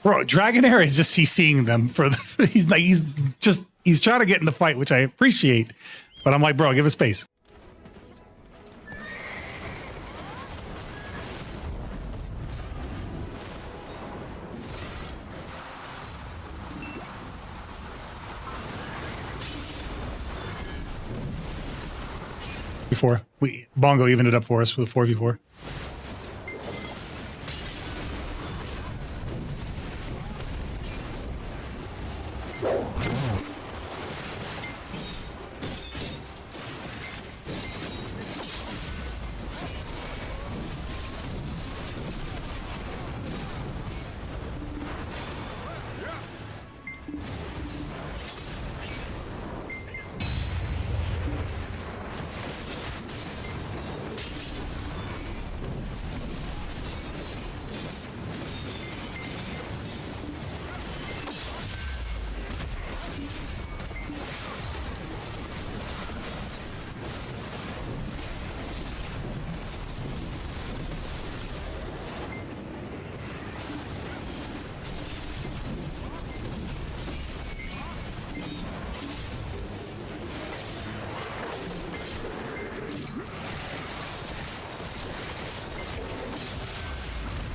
Bro, Dragonair is just CCing them for the he's trying to get in the fight, which I appreciate. But I'm like, bro, give us space. Before Bongo evened it up for us with 4v4.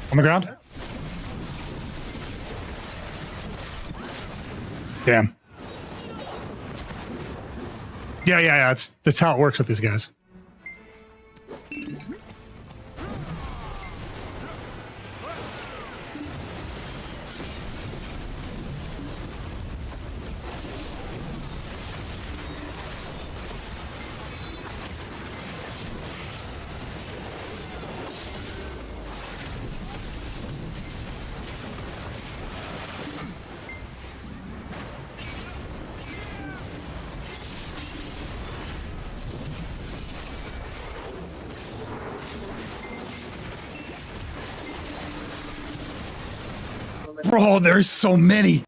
On the ground? Damn. Yeah. That's how it works with these guys. Bro, there's so many.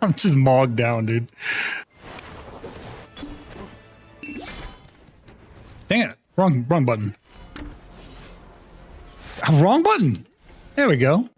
I'm just mogged down, dude. Wrong button. Wrong button. There we go.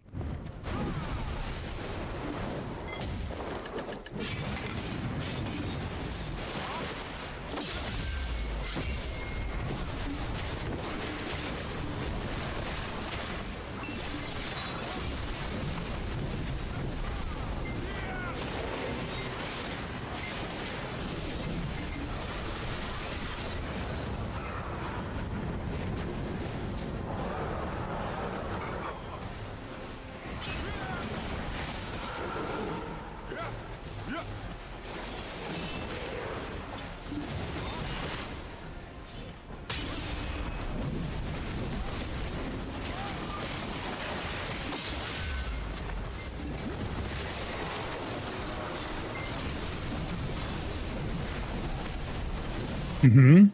Mm-hmm.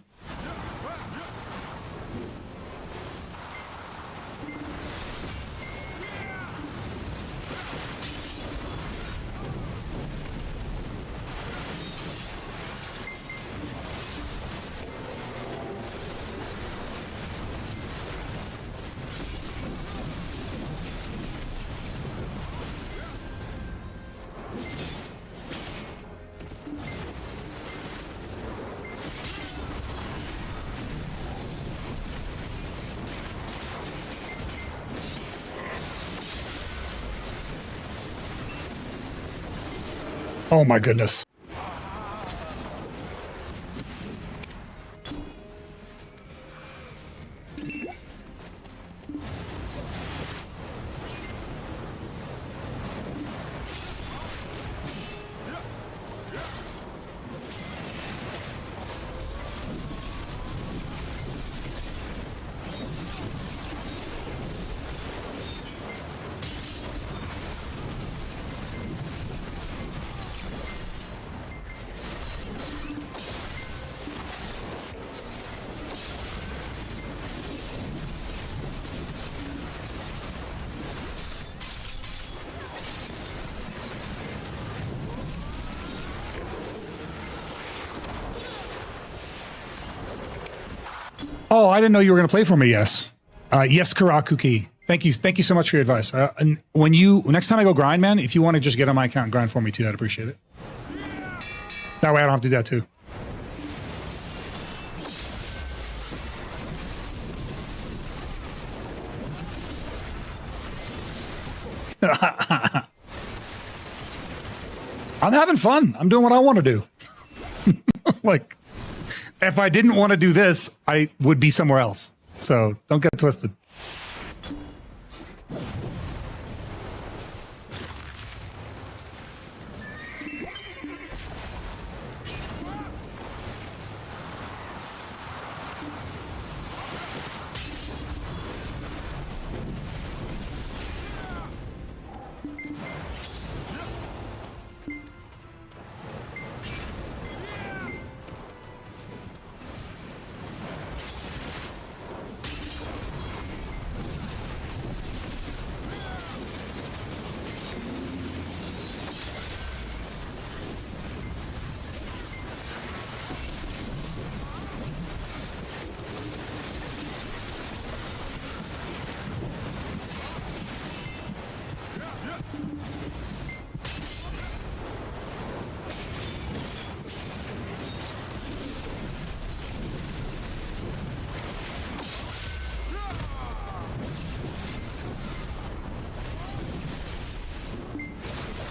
Oh my goodness. Oh, I didn't know you were going to play for me. Yes. Yes, Karakuki. Thank you. Thank you so much for your advice. And when next time I go grind, man, if you want to just get on my account and grind for me too, I'd appreciate it. That way I don't have to do that too. I'm having fun. I'm doing what I want to do. Like, if I didn't want to do this, I would be somewhere else. So don't get it twisted.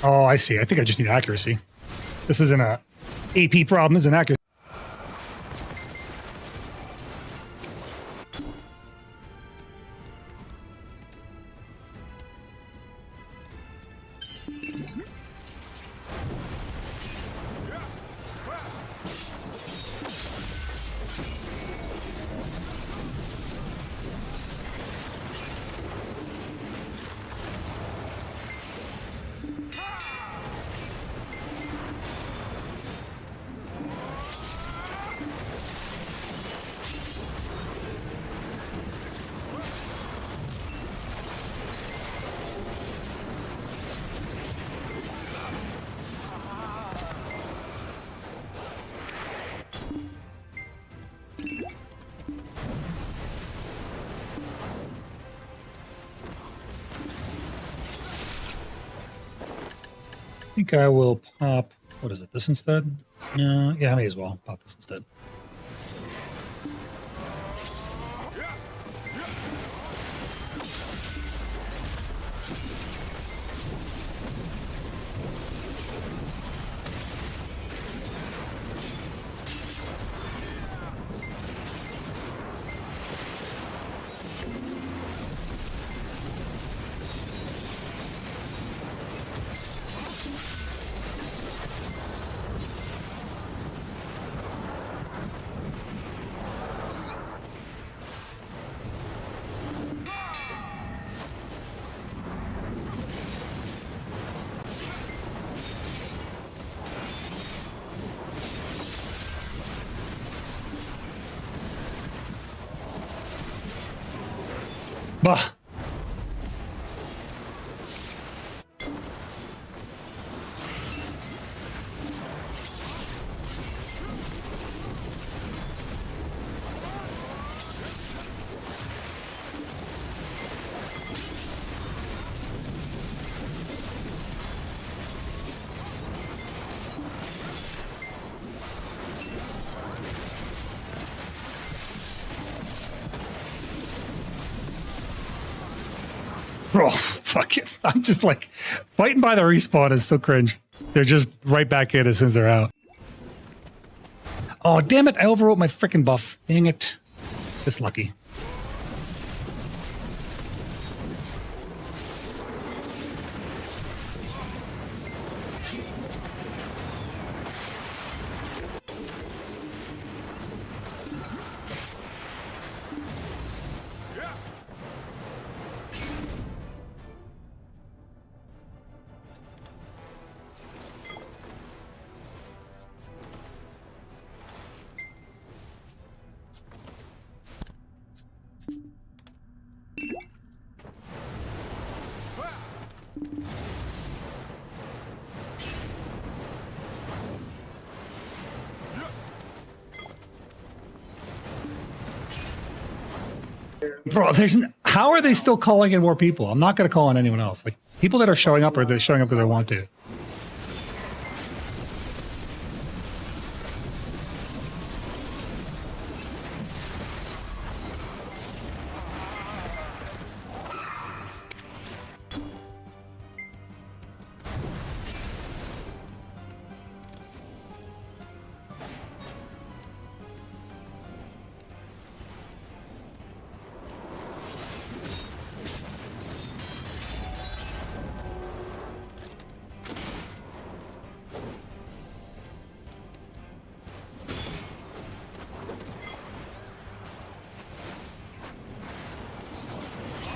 Oh, I see. I think I just need accuracy. This isn't a AP problem. This is an accuracy. think I will pop, what is it, this instead? Yeah, I may as well pop this instead. Bah. Bro, fuck it. I'm just like, fighting by the respawn is so cringe. They're just right back in as soon as they're out. Oh, damn it. I overwrote my freaking buff. Dang it. Just lucky. Bro, how are they still calling in more people? I'm not going to call in anyone else. Like, people that are showing up, are they showing up because they want to?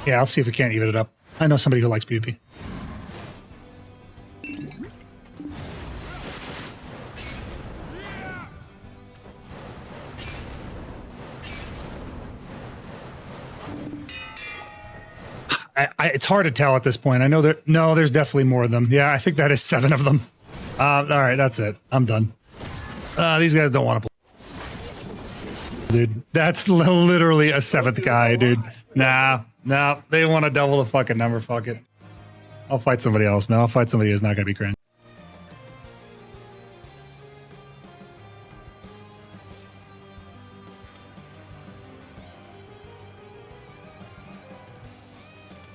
Yeah, I'll see if we can't even it up. I know somebody who likes PvP. It's hard to tell at this point. I know there's definitely more of them. Yeah, I think that is 7 of them. All right, that's it. I'm done. These guys don't want to play. Dude, that's literally a 7th guy, dude. Nah, they want to double the fucking number. Fuck it. I'll fight somebody else, man. I'll fight somebody who's not going to be cringe.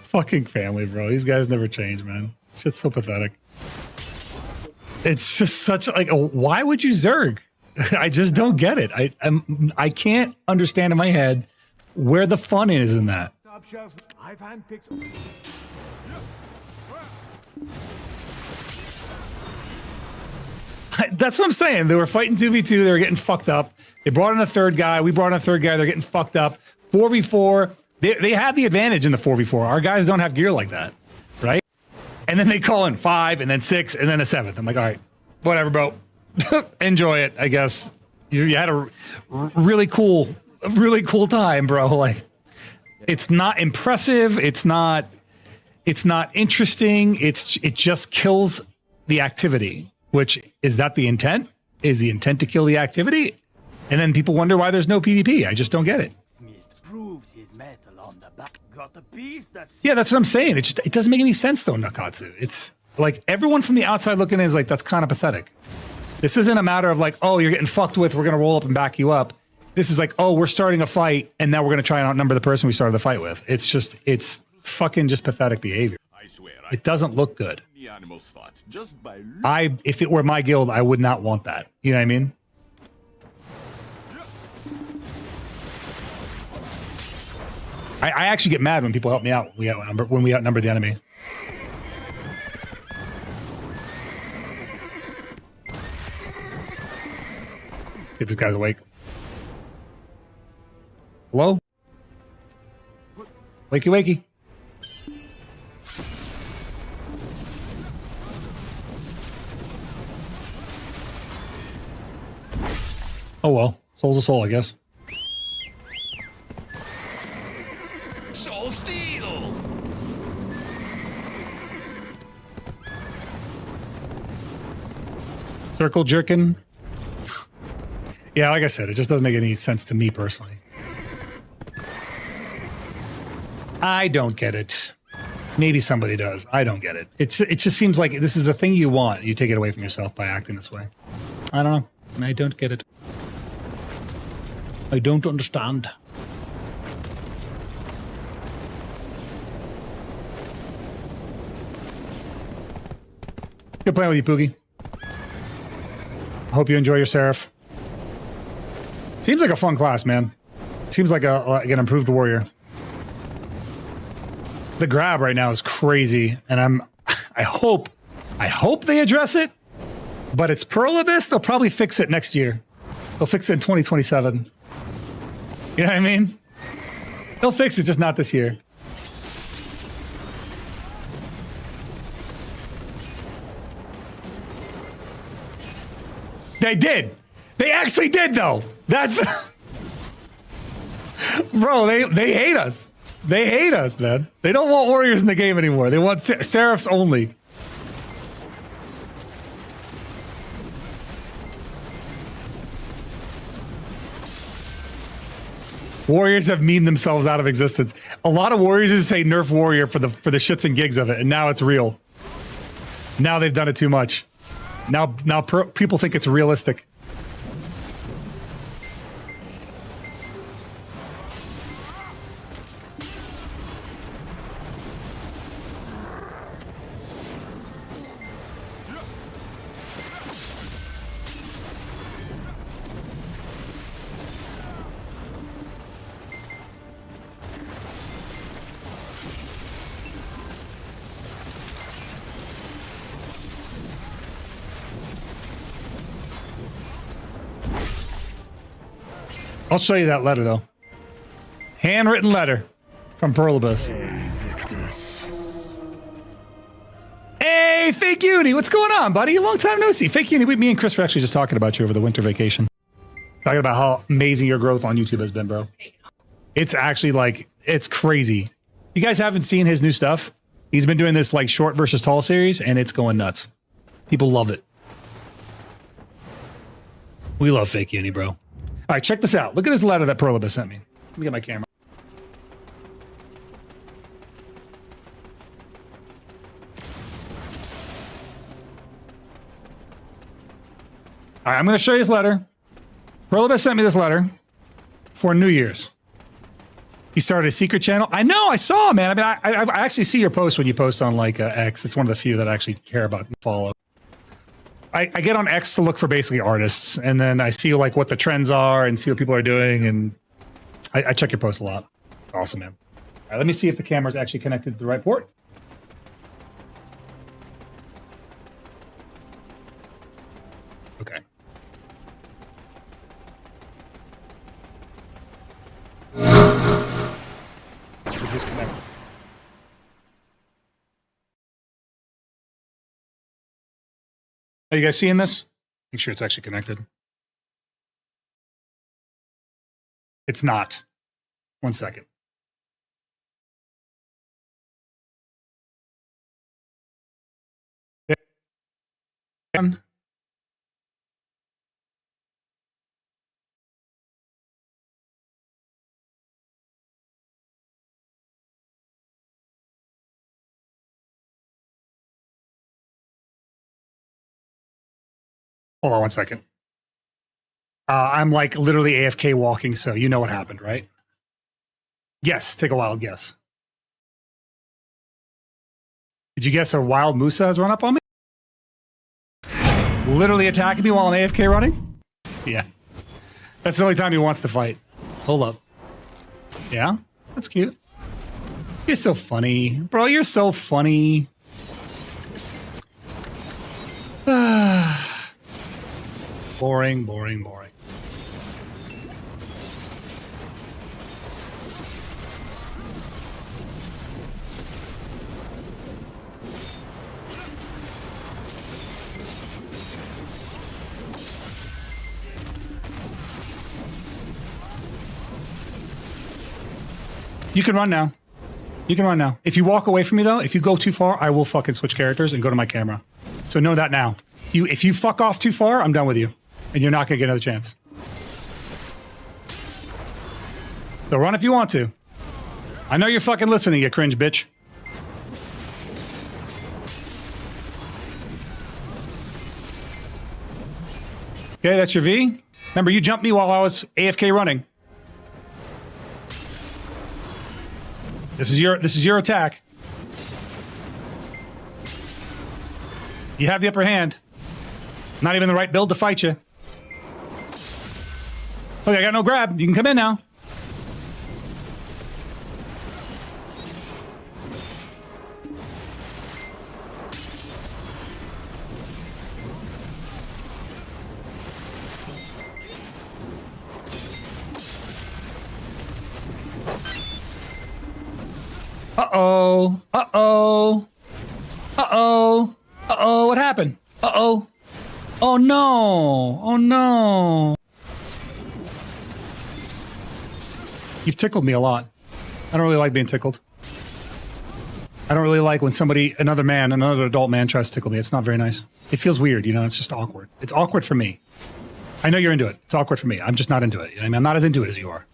Fucking family, bro. These guys never change, man. Shit's so pathetic. It's just such like, why would you Zerg? I just don't get it. I can't understand in my head where the fun is in that. Top shelf. I've handpicked. That's what I'm saying. They were fighting 2v2. They were getting fucked up. They brought in a 3rd guy. We brought in a 3rd guy. They're getting fucked up. 4v4. They had the advantage in the 4v4. Our guys don't have gear like that, right? And then they call in 5 and then 6 and then a 7th. I'm like, all right, whatever, bro. Enjoy it, I guess. You had a really cool time, bro. Like, it's not impressive. It's not interesting. It just kills the activity. Which is that the intent? Is the intent to kill the activity? And then people wonder why there's no PvP. I just don't get it. Smith proves his metal on the back. Got a piece that's Yeah, that's what I'm saying. It doesn't make any sense though, Nakatsu. Like everyone from the outside looking in is like, that's kind of pathetic. This isn't a matter of like, oh, you're getting fucked with, we're going to roll up and back you up. This is like, oh, we're starting a fight and now we're going to try and outnumber the person we started the fight with. It's fucking just pathetic behavior. I swear, It doesn't look good. the animal spot just by If it were my guild, I would not want that. You know what I mean? I actually get mad when people help me out when we outnumber the enemy. Get this guy's awake. Hello? Wakey, wakey. Oh well, soul's a soul, I guess. soul steel. Circle jerkin. Yeah, like I said, it just doesn't make any sense to me personally. I don't get it. Maybe somebody does. I don't get it. It just seems like this is the thing you want. You take it away from yourself by acting this way. I don't know. I don't get it. I don't understand. Good playing with you, Poogie. I hope you enjoy your Seraph. Seems like a fun class, man. Seems like an improved warrior. The grab right now is crazy, and I hope they address it. But it's Pearl Abyss. They'll probably fix it next year. They'll fix it in 2027. You know what I mean? They'll fix it, just not this year. They did. They actually did, though. That's bro. They hate us. They hate us, man. They don't want warriors in the game anymore. They want seraphs only. Warriors have memed themselves out of existence. A lot of warriors just say nerf warrior for the shits and gigs of it, and now it's real. Now they've done it too much. Now people think it's realistic. I'll show you that letter, though. Handwritten letter from Perlibus. Hey, Fake Uni, what's going on, buddy? Long time no see. Fake Uni, me and Chris were actually just talking about you over the winter vacation. Talking about how amazing your growth on YouTube has been, bro. It's actually like, it's crazy. You guys haven't seen his new stuff? He's been doing this like short versus tall series, and it's going nuts. People love it. We love Fake Uni, bro. All right, check this out. Look at this letter that Perlibus sent me. Let me get my camera. All right, I'm going to show you this letter. Perlibus sent me this letter for New Year's. He started a secret channel. I know, I saw, man. I mean, I actually see your posts when you post on like X. It's one of the few that I actually care about and follow. I get on X to look for basically artists, and then I see like what the trends are and see what people are doing, and I check your posts a lot. It's awesome, man. All right, let me see if the camera's actually connected to the right port. Okay. Is this connected? Are you guys seeing this? Make sure it's actually connected. It's not. 1 second. Hold on one second. I'm like literally AFK walking, so you know what happened, right? Yes, take a wild guess. Did you guess a wild Musa has run up on me? Literally attacking me while I'm AFK running? Yeah. That's the only time he wants to fight. Hold up. Yeah? That's cute. You're so funny. Bro, you're so funny. Boring, boring, boring. You can run now. You can run now. If you walk away from me, though, if you go too far, I will fucking switch characters and go to my camera. So know that now. If you fuck off too far, I'm done with you. And you're not going to get another chance. So run if you want to. I know you're fucking listening, you cringe bitch. Okay, that's your V. Remember, you jumped me while I was AFK running. This is your attack. You have the upper hand. Not even the right build to fight you. Look, I got no grab. You can come in now. Uh-oh. Uh-oh. Uh-oh. Uh-oh. What happened? Uh-oh. Oh, no. Oh, no. You've tickled me a lot. I don't really like being tickled. I don't really like when another adult man tries to tickle me. It's not very nice. It feels weird, you know? It's just awkward. It's awkward for me. I know you're into it. It's awkward for me. I'm just not into it. You know what I mean? I'm not as into it as you are.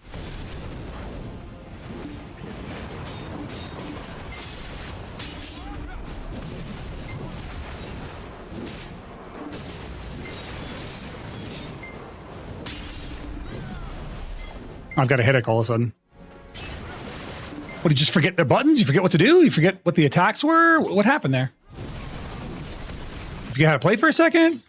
I've got a headache all of a sudden. What, did you just forget the buttons? You forget what to do? You forget what the attacks were? What happened there? You forget how to play for a second?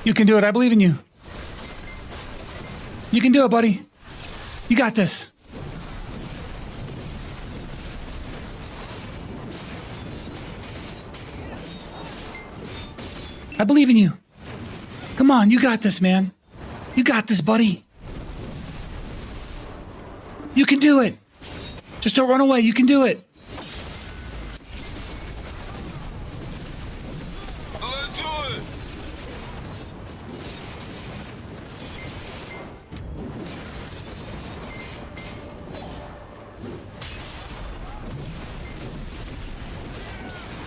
You can do it. I believe in you. You can do it, buddy. You got this. I believe in you. Come on, you got this, man. You got this, buddy. You can do it. Just don't run away. You can do it.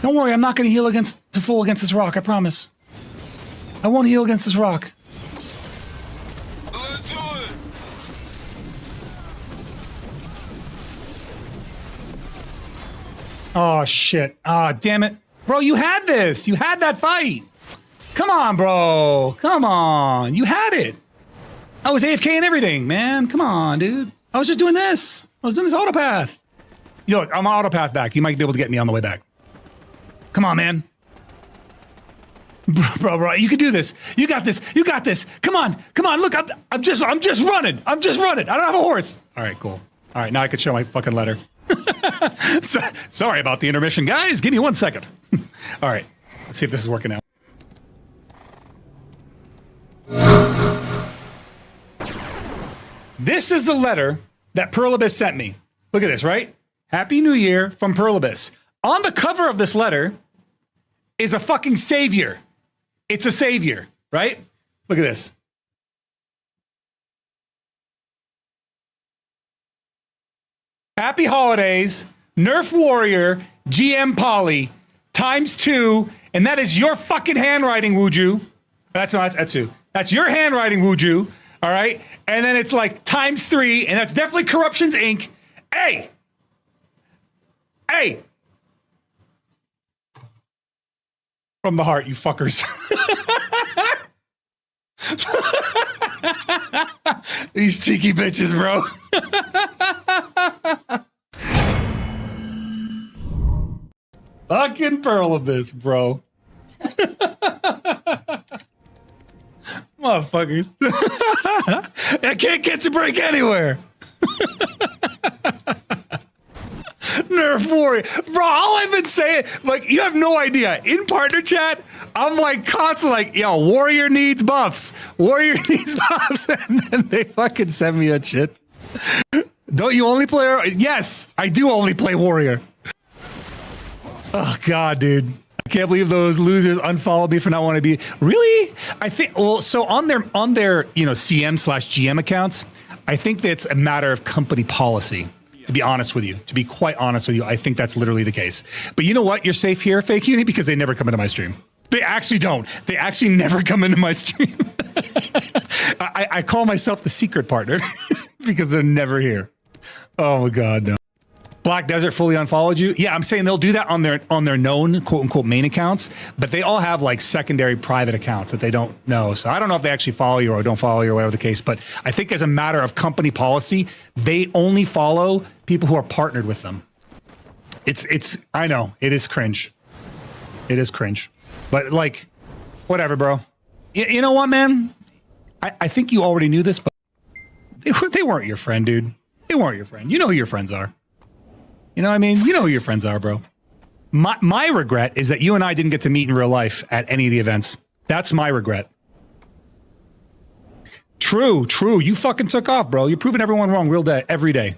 Don't worry, I'm not going to heal to full against this rock, I promise. I won't heal against this rock. Oh, shit. Ah, damn it. Bro, you had this. You had that fight. Come on, bro. Come on. You had it. I was AFK and everything, man. Come on, dude. I was just doing this. I was doing this autopath. Yo, look, I'm on autopath back. You might be able to get me on the way back. Come on, man. Bro, you can do this. You got this. You got this. Come on. Come on. Look, I'm just running. I'm just running. I don't have a horse. All right, cool. All right, now I can show my fucking letter. Sorry about the intermission, guys. Give me 1 second. All right, let's see if this is working out. This is the letter that Perlibus sent me. Look at this, right? Happy New Year from Perlibus. On the cover of this letter is a fucking savior. It's a savior, right? Look at this. Happy holidays, Nerf Warrior, GM Poly, ×2, and that is your fucking handwriting, Wuju. That's two. That's your handwriting, Wuju. All right? And then it's like ×3, and that's definitely Corruptions Inc. Hey! Hey! From the heart, you fuckers. These cheeky bitches, bro. Fucking Perlibus, bro. Motherfuckers. I can't catch a break anywhere. Nerf Warrior. Bro, all I've been saying, like, you have no idea. In partner chat, I'm like constantly like, yo, Warrior needs buffs. Warrior needs buffs. And then they fucking send me that shit. Don't you only play? Yes, I do only play Warrior. Oh, God, dude. I can't believe those losers unfollowed me for not wanting to be. Really? I think, well, so on their CM/GM accounts, I think that's a matter of company policy. To be honest with you, to be quite honest with you, I think that's literally the case. But you know what? You're safe here, Fake Uni, because they never come into my stream. They actually don't. They actually never come into my stream. I call myself the secret partner because they're never here. Oh my God, no. Black Desert fully unfollowed you? Yeah, I'm saying they'll do that on their known quote unquote main accounts, but they all have like secondary private accounts that they don't know. So I don't know if they actually follow you or don't follow you or whatever the case, but I think as a matter of company policy, they only follow people who are partnered with them. I know, it is cringe. It is cringe. But like, whatever, bro. You know what, man? I think you already knew this, but they weren't your friend, dude. They weren't your friend. You know who your friends are. You know what I mean? You know who your friends are, bro. My regret is that you and I didn't get to meet in real life at any of the events. That's my regret. True. You fucking took off, bro. You're proving everyone wrong every day.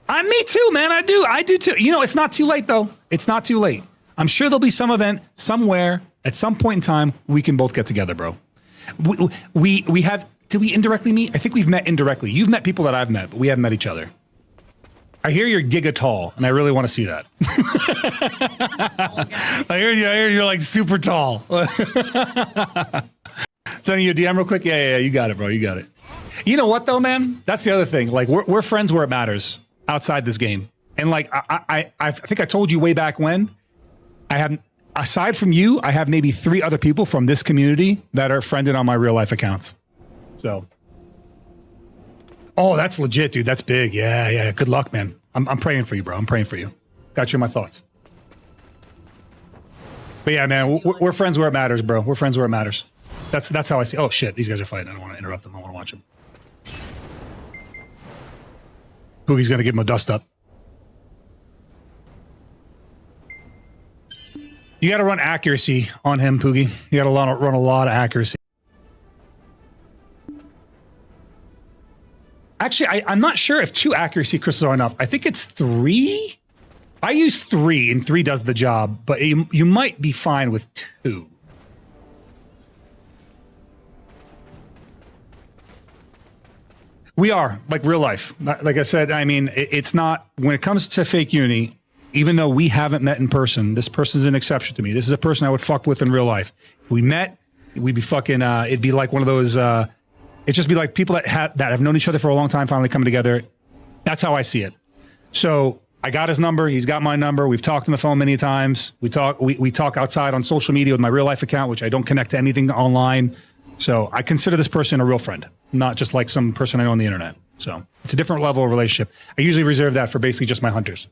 Me too, man. I do too. You know, it's not too late, though. It's not too late. I'm sure there'll be some event somewhere at some point in time we can both get together, bro. We have... Did we indirectly meet? I think we've met indirectly. You've met people that I've met, but we haven't met each other. I hear you're giga tall, and I really want to see that. I hear you're like super tall. Sending you a DM real quick? Yeah, you got it, bro. You got it. You know what, though, man? That's the other thing. Like, we're friends where it matters outside this game. And, like, I think I told you way back when, aside from you, I have maybe 3 other people from this community that are friended on my real-life accounts. So... Oh, that's legit, dude. That's big. Yeah. Good luck, man. I'm praying for you, bro. I'm praying for you. Got you in my thoughts. But yeah, man, we're friends where it matters, bro. We're friends where it matters. That's how I see. Oh shit, these guys are fighting. I don't want to interrupt them. I want to watch them. Poogie's gonna give him a dust up. You got to run accuracy on him, Poogie. You got to run a lot of accuracy. Actually, I'm not sure if 2 accuracy crystals are enough. I think it's 3. I use 3, and 3 does the job, but you might be fine with 2. We are, like real life. Like I said, I mean, it's not, when it comes to Fake Uni, even though we haven't met in person, this person's an exception to me. This is a person I would fuck with in real life. If we met, we'd be fucking, it'd be like one of those, it'd just be like people that have known each other for a long time finally coming together. That's how I see it. So I got his number. He's got my number. We've talked on the phone many times. We talk outside on social media with my real life account, which I don't connect to anything online. So I consider this person a real friend, not just like some person I know on the internet. So it's a different level of relationship. I usually reserve that for basically just my hunters.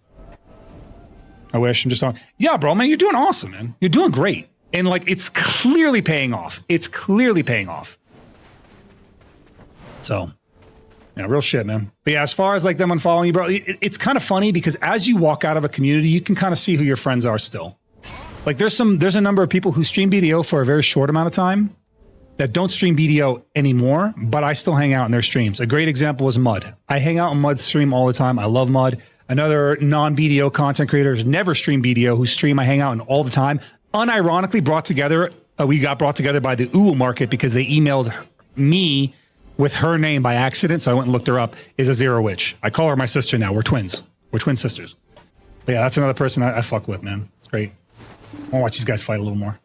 I wish I'm just on. Yeah, bro, man, you're doing awesome, man. You're doing great. And like, it's clearly paying off. It's clearly paying off. So, yeah, real shit, man. But yeah, as far as like them unfollowing you, bro, it's kind of funny because as you walk out of a community, you can kind of see who your friends are still. Like there's a number of people who stream BDO for a very short amount of time, that don't stream BDO anymore, but I still hang out in their streams. A great example was Mud. I hang out in Mud's stream all the time. I love Mud. Another non-BDO content creator who's never streamed BDO, whose stream I hang out in all the time. Unironically we got brought together by the UWU market because they emailed me with her name by accident, so I went and looked her up, is a Zero Witch. I call her my sister now. We're twins. We're twin sisters. But yeah, that's another person I fuck with, man. It's great. I want to watch these guys fight a little more.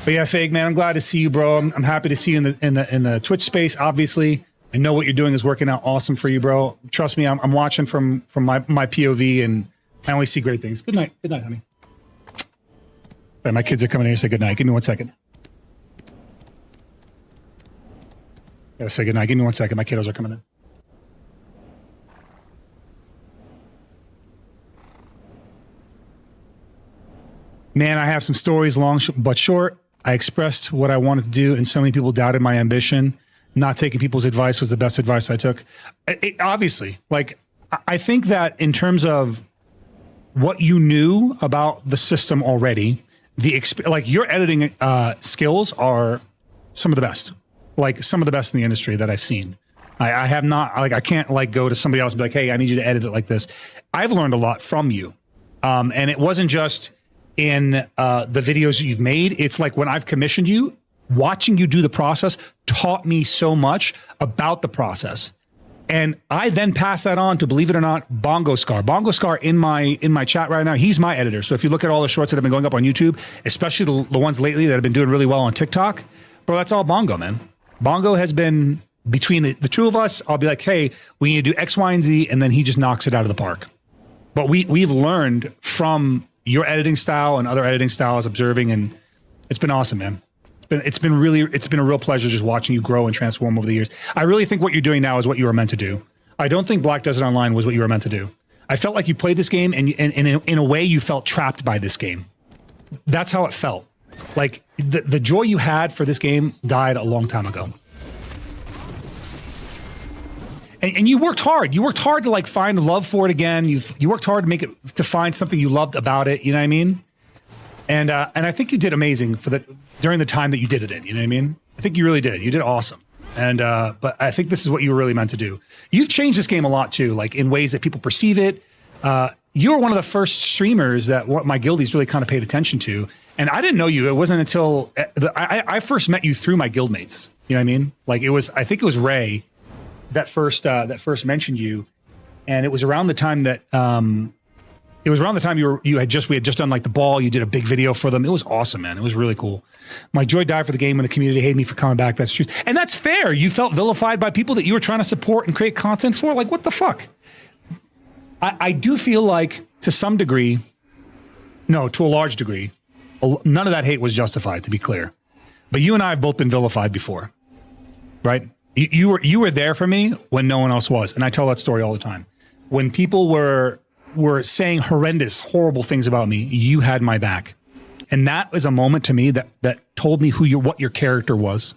But yeah, Fake, man, I'm glad to see you, bro. I'm happy to see you in the Twitch space, obviously. I know what you're doing is working out awesome for you, bro. Trust me, I'm watching from my POV, and I only see great things. Good night. Good night, honey. Right, my kids are coming in here to say good night. Give me 1 second. Gotta say good night. Give me 1 second. My kiddos are coming in. Man, I have some stories, long but short. I expressed what I wanted to do, and so many people doubted my ambition. Not taking people's advice was the best advice I took. Obviously, like, I think that in terms of what you knew about the system already, like your editing skills are some of the best. Like some of the best in the industry that I've seen. I have not, like, I can't like go to somebody else and be like, hey, I need you to edit it like this. I've learned a lot from you. And it wasn't just in the videos you've made. It's like when I've commissioned you, watching you do the process taught me so much about the process. And I then pass that on to, believe it or not, Bongo Scar. Bongo Scar in my chat right now, he's my editor. So if you look at all the shorts that have been going up on YouTube, especially the ones lately that have been doing really well on TikTok, bro, that's all Bongo, man. Bongo has been, between the two of us, I'll be like, hey, we need to do X, Y, and Z, and then he just knocks it out of the park. But we've learned from your editing style and other editing styles, observing, and it's been awesome, man. It's been a real pleasure just watching you grow and transform over the years. I really think what you're doing now is what you were meant to do. I don't think Black Desert Online was what you were meant to do. I felt like you played this game and in a way you felt trapped by this game. That's how it felt. Like the joy you had for this game died a long time ago. And you worked hard. You worked hard to like find love for it again. You worked hard to find something you loved about it. You know what I mean? And I think you did amazing during the time that you did it in. You know what I mean? I think you really did. You did awesome. And but I think this is what you were really meant to do. You've changed this game a lot too, like in ways that people perceive it. You were one of the first streamers that what my guildies really kind of paid attention to. And I didn't know you. It wasn't until I first met you through my guildmates. You know what I mean? Like I think it was Ray that first mentioned you, and it was around the time that we had just done like the ball. You did a big video for them. It was awesome, man. It was really cool. My joy died for the game when the community hated me for coming back. That's true, and that's fair. You felt vilified by people that you were trying to support and create content for. Like, what the fuck? I do feel like to some degree, no, to a large degree, none of that hate was justified, to be clear. But you and I have both been vilified before, right? You were there for me when no one else was, and I tell that story all the time. When people were saying horrendous, horrible things about me, you had my back, and that was a moment to me that told me what your character was.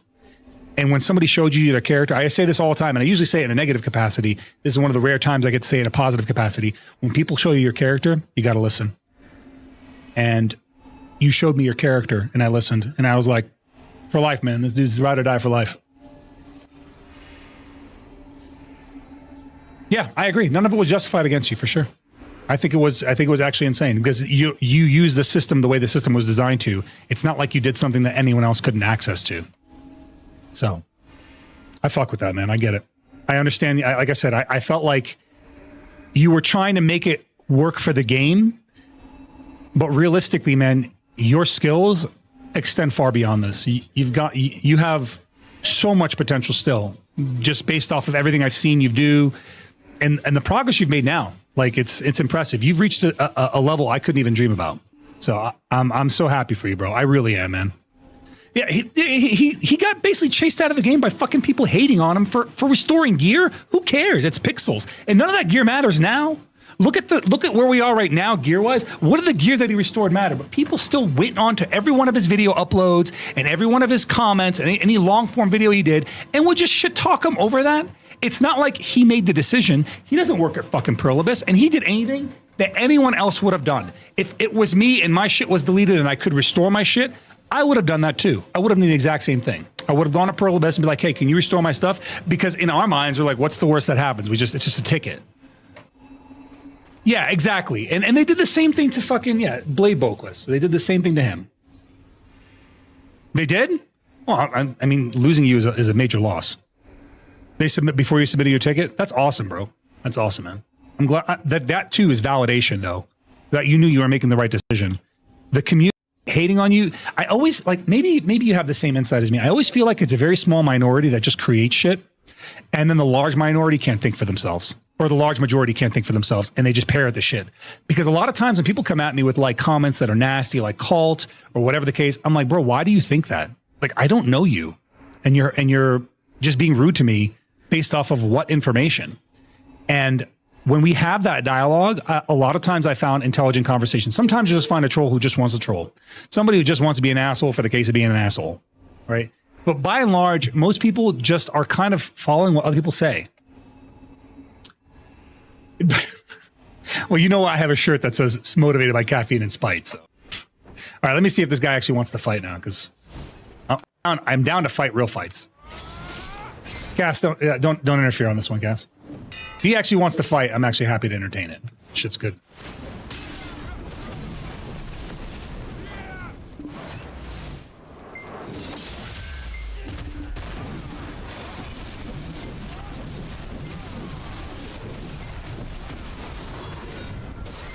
And when somebody showed you their character, I say this all the time, and I usually say it in a negative capacity. This is one of the rare times I get to say it in a positive capacity. When people show you your character, you got to listen. And you showed me your character, and I listened, and I was like, for life, man. This dude's ride or die for life. Yeah, I agree. None of it was justified against you, for sure. I think it was actually insane because you used the system the way the system was designed to. It's not like you did something that anyone else couldn't access to. So I fuck with that, man. I get it. I understand. Like I said, I felt like you were trying to make it work for the game, but realistically, man, your skills extend far beyond this. You have so much potential still, just based off of everything I've seen you do, and the progress you've made now. Like it's impressive. You've reached a level I couldn't even dream about. So I'm so happy for you, bro. I really am, man. Yeah, he got basically chased out of the game by fucking people hating on him for restoring gear. Who cares? It's pixels, and none of that gear matters now. Look at where we are right now, gear-wise. What did the gear that he restored matter? But people still went on to every one of his video uploads and every one of his comments and any long-form video he did, and would just shit talk him over that. It's not like he made the decision. He doesn't work at fucking Perlibus, and he did anything that anyone else would have done. If it was me and my shit was deleted and I could restore my shit, I would have done that too. I would have done the exact same thing. I would have gone to Pearl Abyss and be like, hey, can you restore my stuff? Because in our minds, we're like, what's the worst that happens? It's just a ticket. Yeah, exactly. And they did the same thing to fucking, Blade Boquist. They did the same thing to him. They did? Well, I mean, losing you is a major loss. They submit before you submitted your ticket? That's awesome, bro. That's awesome, man. I'm glad that too is validation, though. That you knew you were making the right decision. The community hating on you, I always, like, maybe you have the same insight as me. I always feel like it's a very small minority that just creates shit, and then the large minority can't think for themselves. Or the large majority can't think for themselves, and they just parrot the shit. Because a lot of times when people come at me with like comments that are nasty, like cult or whatever the case, I'm like, bro, why do you think that? Like, I don't know you, and you're just being rude to me based off of what information? And when we have that dialogue, a lot of times I found intelligent conversations. Sometimes you just find a troll who just wants to troll, somebody who just wants to be an asshole for the case of being an asshole, right? But by and large, most people just are kind of following what other people say. Well, you know, I have a shirt that says it's motivated by caffeine and spite. So, all right, let me see if this guy actually wants to fight now, because I'm down to fight real fights. Cass, don't interfere on this one, Cass. If he actually wants to fight, I'm actually happy to entertain it. Shit's good.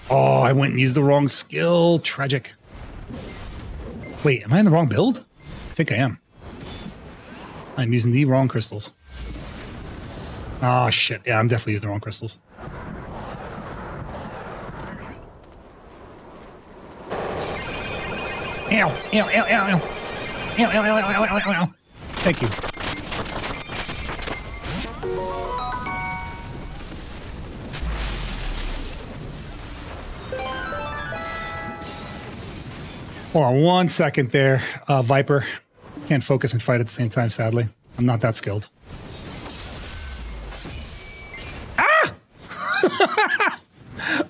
Oh, I went and used the wrong skill. Tragic. Wait, am I in the wrong build? I think I am. I'm using the wrong crystals. Oh, shit. Yeah, I'm definitely using the wrong crystals. Ow, ow, ow, ow, ow. Ow, ow, ow, ow, ow, ow, ow. Thank you. Hold on 1 second there, Viper. Can't focus and fight at the same time, sadly. I'm not that skilled. Ah!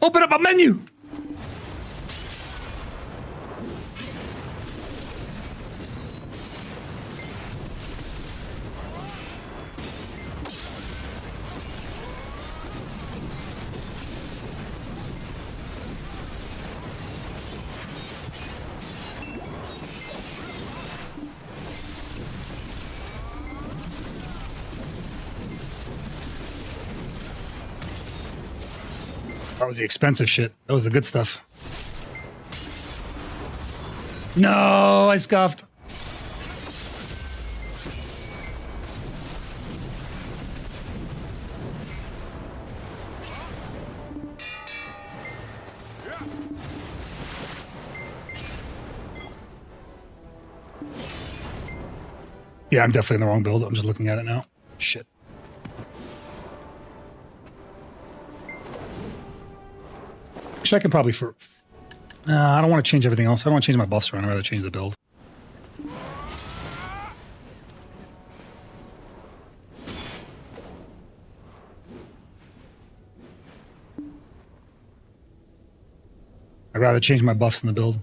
Open up a menu! That was the expensive shit. That was the good stuff. No, I scuffed. Yeah, I'm definitely in the wrong build. I'm just looking at it now. Shit. Actually, I can probably I don't want to change everything else. I don't want to change my buffs around. I'd rather change the build. I'd rather change my buffs than the build.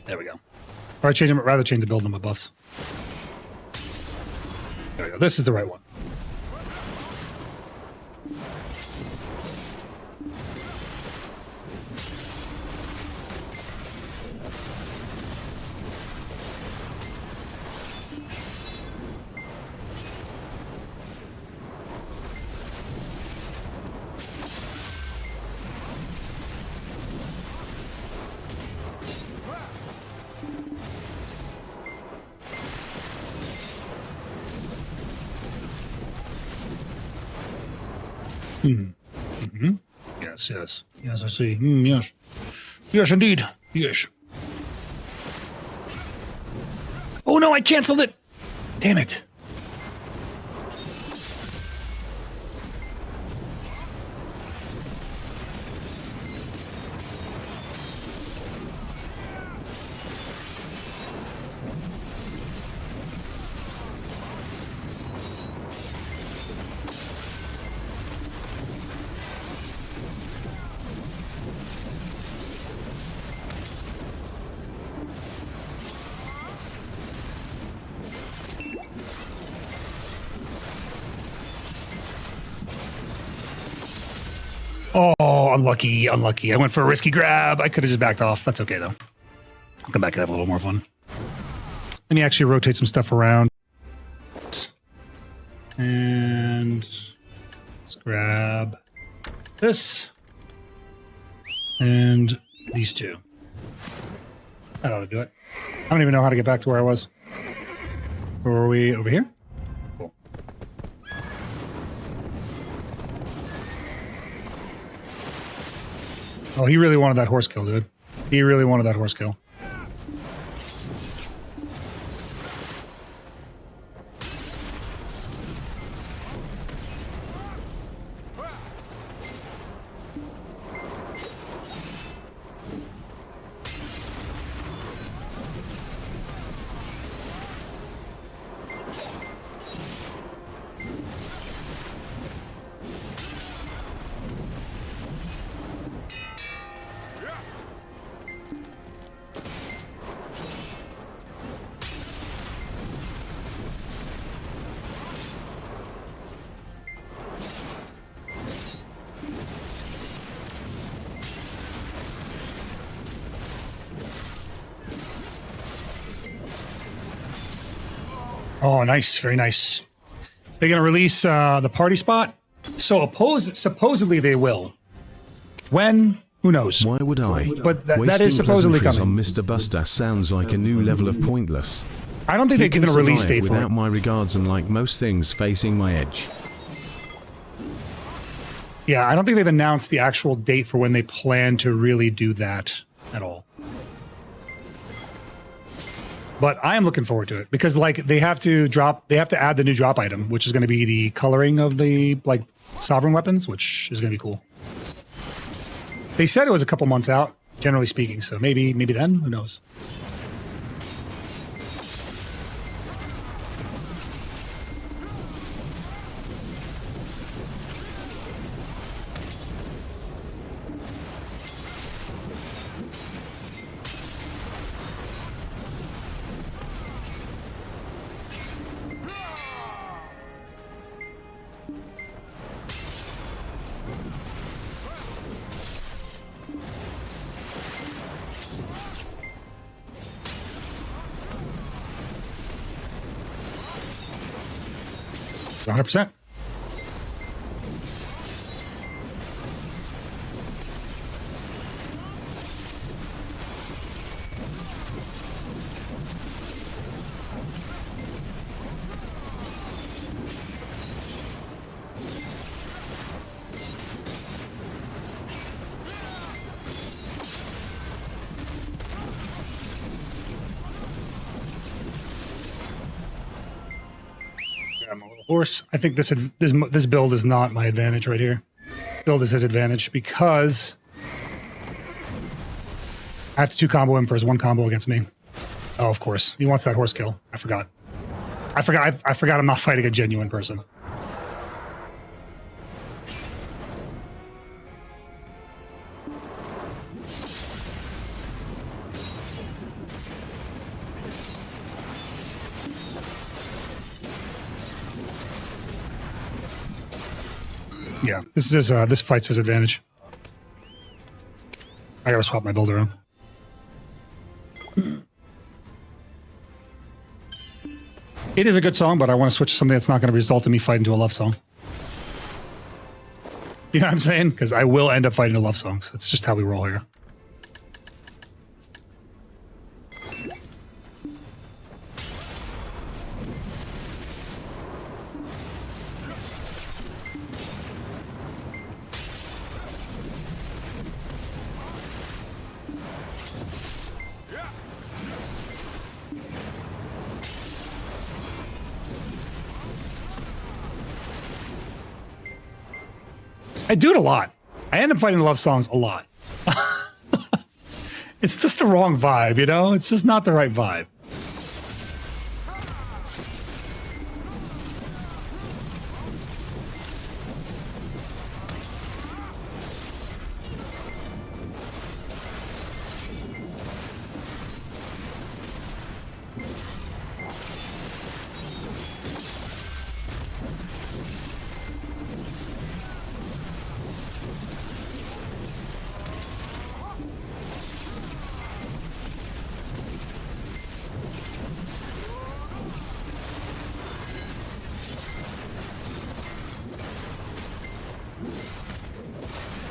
There we go. Or I'd rather change the build than my buffs. There we go. This is the right one. Mm-hmm. Yes, yes. Yes, I see. Yes. Yes, indeed. Yes. Oh, no, I canceled it. Damn it. Oh, unlucky, unlucky. I went for a risky grab. I could have just backed off. That's okay, though. I'll come back and have a little more fun. Let me actually rotate some stuff around. And let's grab this. And these two. That ought to do it. I don't even know how to get back to where I was. Where were we? Over here? Cool. Oh, he really wanted that horse kill, dude. He really wanted that horse kill. Oh, nice. Very nice. They're going to release the party spot. So supposedly they will. When? Who knows? Why would I? But that Wasting is supposedly pleasantries coming. on Mr. Buster sounds like a new level of pointless. I don't think they've given a release date for without it. my regards and like most things facing my edge. Yeah, I don't think they've announced the actual date for when they plan to really do that at all. But I am looking forward to it because, like, they have to add the new drop item, which is going to be the coloring of the, like, sovereign weapons, which is going to be cool. They said it was a couple months out, generally speaking, so maybe then, who knows? One hundred percent. Horse. I think this build is not my advantage right here. This build is his advantage because I have to 2-combo him for his 1 combo against me. Oh, of course. He wants that horse kill. I forgot. I forgot I'm not fighting a genuine person. Yeah, this fight's his advantage. I gotta swap my build around. It is a good song, but I want to switch to something that's not going to result in me fighting to a love song. You know what I'm saying? Because I will end up fighting to love songs. That's just how we roll here. I do it a lot. I end up fighting love songs a lot. It's just the wrong vibe, you know? It's just not the right vibe.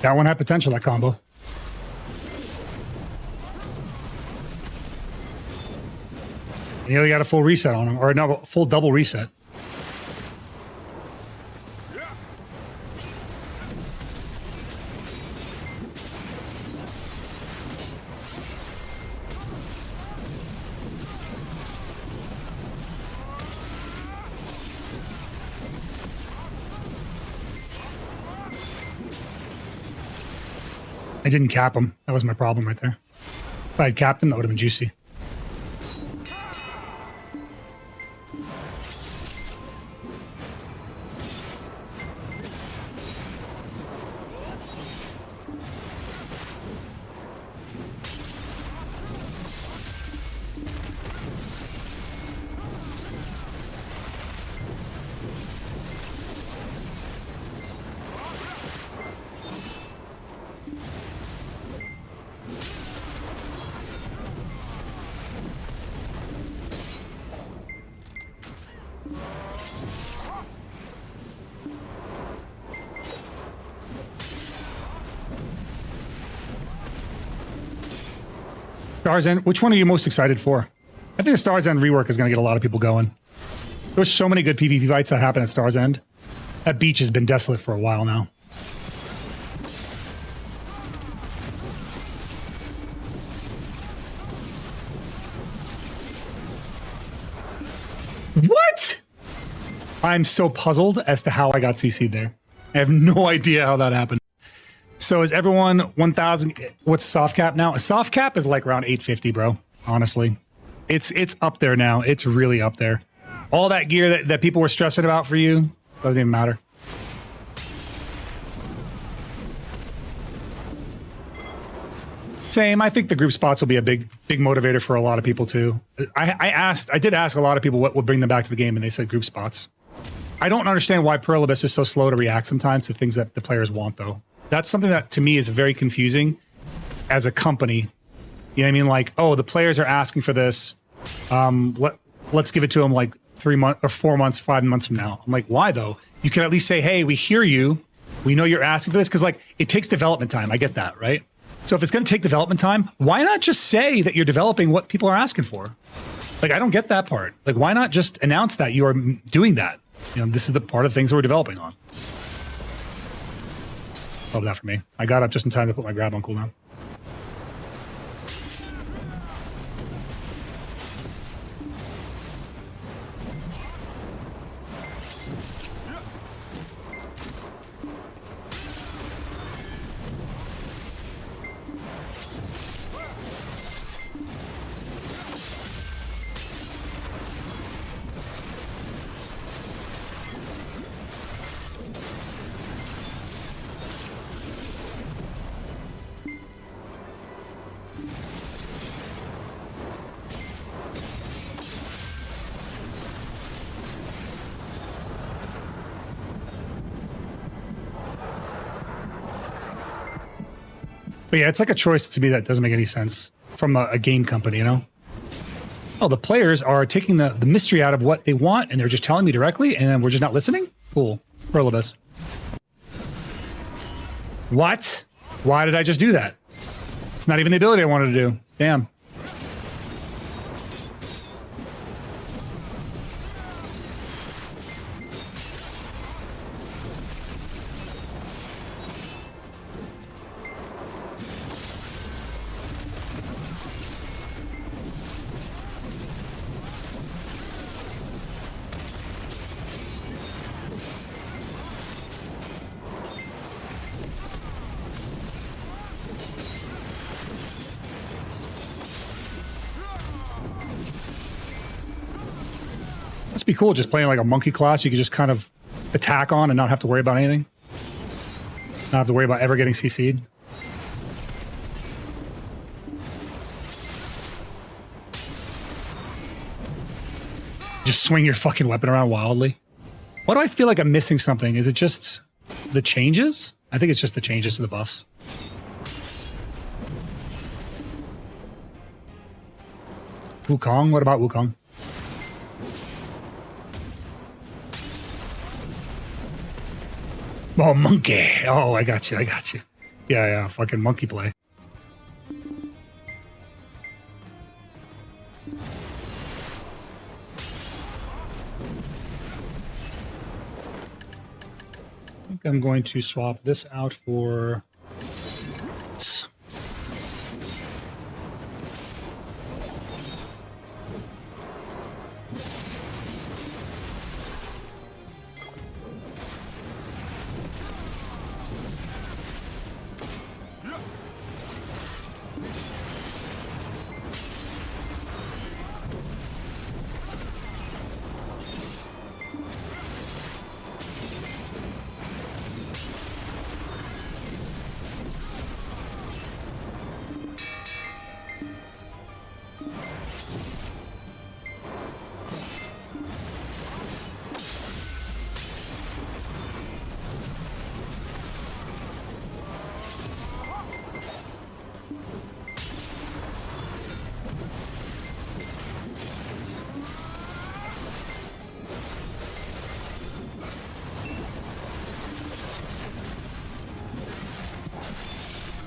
That one had potential, that combo. He nearly got a full reset on him, or no, full double reset. I didn't cap him. That was my problem right there. If I had capped him, that would have been juicy. Stars End, which one are you most excited for? I think the Stars End rework is going to get a lot of people going. There's so many good PvP fights that happen at Stars End. That beach has been desolate for a while now. What? I'm so puzzled as to how I got CC'd there. I have no idea how that happened. So is everyone 1,000? What's soft cap now? A soft cap is like around 850, bro. Honestly, it's up there now. It's really up there. All that gear that people were stressing about for you doesn't even matter. Same. I think the group spots will be a big motivator for a lot of people too. I did ask a lot of people what would bring them back to the game, and they said group spots. I don't understand why Pluribus is so slow to react sometimes to things that the players want, though. That's something that to me is very confusing as a company. You know what I mean? Like, oh, the players are asking for this. Let's give it to them like 3 months or 4 months, 5 months from now. I'm like, why though? You can at least say, hey, we hear you. We know you're asking for this, because like it takes development time. I get that, right? So if it's going to take development time, why not just say that you're developing what people are asking for? Like, I don't get that part. Like, why not just announce that you are doing that? You know, this is the part of things that we're developing on. Love that for me. I got up just in time to put my grab on cooldown. But yeah, it's like a choice to me that doesn't make any sense from a game company, you know? Oh, the players are taking the mystery out of what they want, and they're just telling me directly, and then we're just not listening? Cool. Pluribus. What? Why did I just do that? It's not even the ability I wanted to do. Damn. Must be cool just playing like a monkey class. You could just kind of attack on and not have to worry about anything. Not have to worry about ever getting CC'd. Just swing your fucking weapon around wildly. Why do I feel like I'm missing something? Is it just the changes? I think it's just the changes to the buffs. Wukong? What about Wukong? Oh, monkey. Oh, I got you. I got you. Yeah, fucking monkey play. I think I'm going to swap this out for...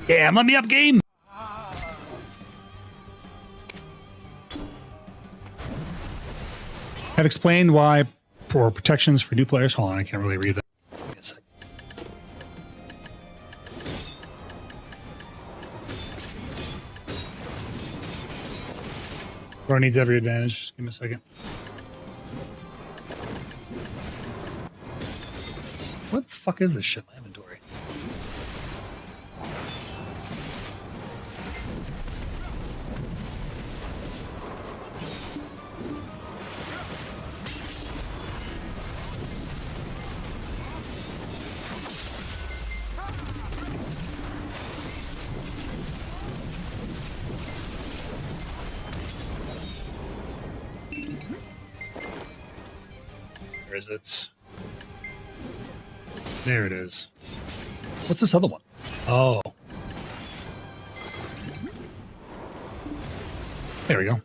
Yeah, let me up game. Had explained why for protections for new players. Hold on, I can't really read that. Give me a sec. Bro needs every advantage. Just give me a second. What the fuck is this shit in my inventory? Where is it? There it is. What's this other one? Oh. There we go.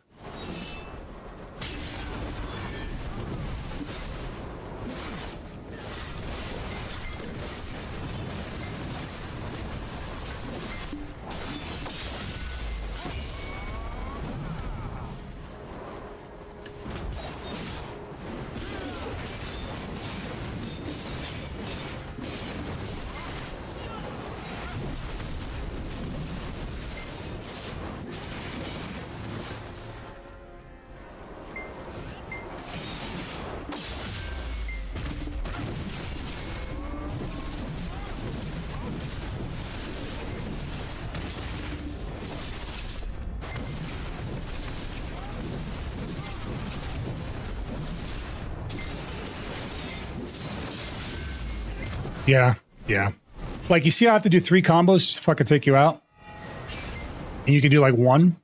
Yeah. Like, you see, I have to do 3 combos just to fucking take you out. And you can do like 1.